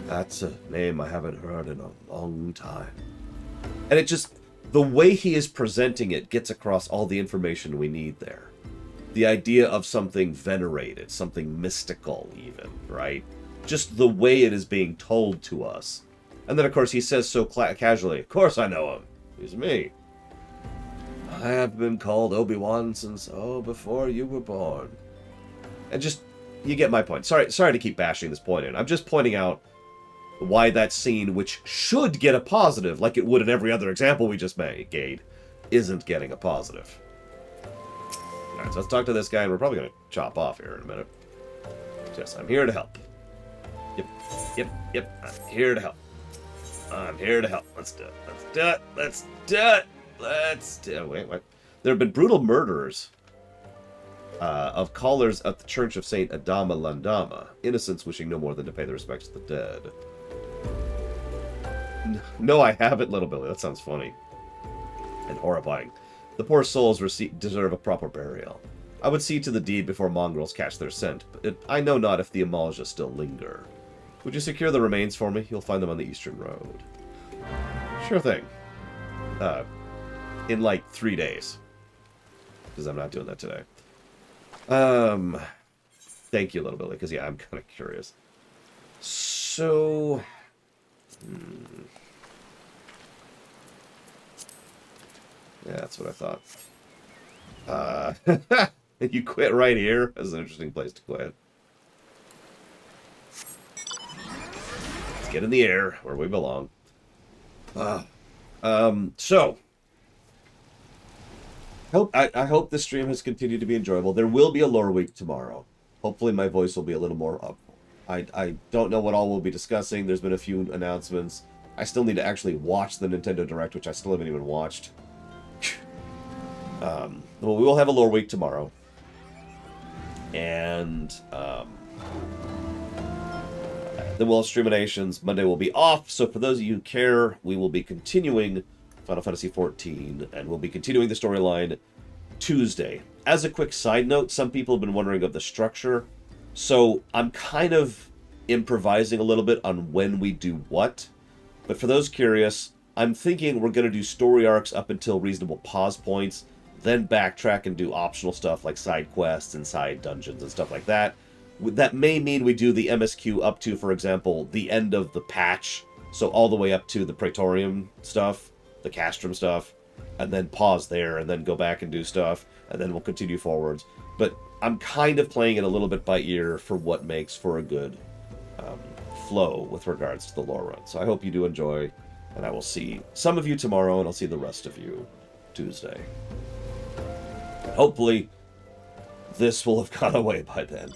That's a name I haven't heard in a long time. And it just... The way he is presenting it gets across all the information we need there. The idea of something venerated, something mystical even, right? Just the way it is being told to us. And then, of course, he says so casually, of course I know him. He's me. I have been called Obi-Wan since, before you were born. And just, you get my point. Sorry to keep bashing this point in. I'm just pointing out why that scene, which should get a positive, like it would in every other example we just made, isn't getting a positive. Alright, so let's talk to this guy, and we're probably going to chop off here in a minute. Yes, I'm here to help. Yep, I'm here to help. I'm here to help. Let's do it. Wait, what? There have been brutal murders of callers at the Church of Saint Adama Landama, innocents wishing no more than to pay their respects to the dead. No, I haven't, Little Billy. That sounds funny. And horrifying. The poor souls deserve a proper burial. I would see to the deed before mongrels catch their scent, but I know not if the Amalja still linger. Would you secure the remains for me? You'll find them on the Eastern Road. Sure thing. In like 3 days. Because I'm not doing that today. Thank you, Little Billy, because yeah, I'm kind of curious. So... Yeah, that's what I thought. You quit right here? That's an interesting place to quit. Let's get in the air, where we belong. So... I hope this stream has continued to be enjoyable. There will be a lore week tomorrow. Hopefully my voice will be a little more up. I don't know what all we'll be discussing. There's been a few announcements. I still need to actually watch the Nintendo Direct, which I still haven't even watched. Well, we will have a lore week tomorrow. And then we'll have Streaminations. Monday will be off. So for those of you who care, we will be continuing Final Fantasy XIV, and we'll be continuing the storyline Tuesday. As a quick side note, some people have been wondering of the structure. So I'm kind of improvising a little bit on when we do what. But for those curious, I'm thinking we're going to do story arcs up until reasonable pause points, then backtrack and do optional stuff like side quests and side dungeons and stuff like that. That may mean we do the MSQ up to, for example, the end of the patch, so all the way up to the Praetorium stuff, the Castrum stuff, and then pause there, and then go back and do stuff, and then we'll continue forwards. But I'm kind of playing it a little bit by ear for what makes for a good flow with regards to the lore run. So I hope you do enjoy, and I will see some of you tomorrow, and I'll see the rest of you Tuesday. Hopefully, this will have gone away by then.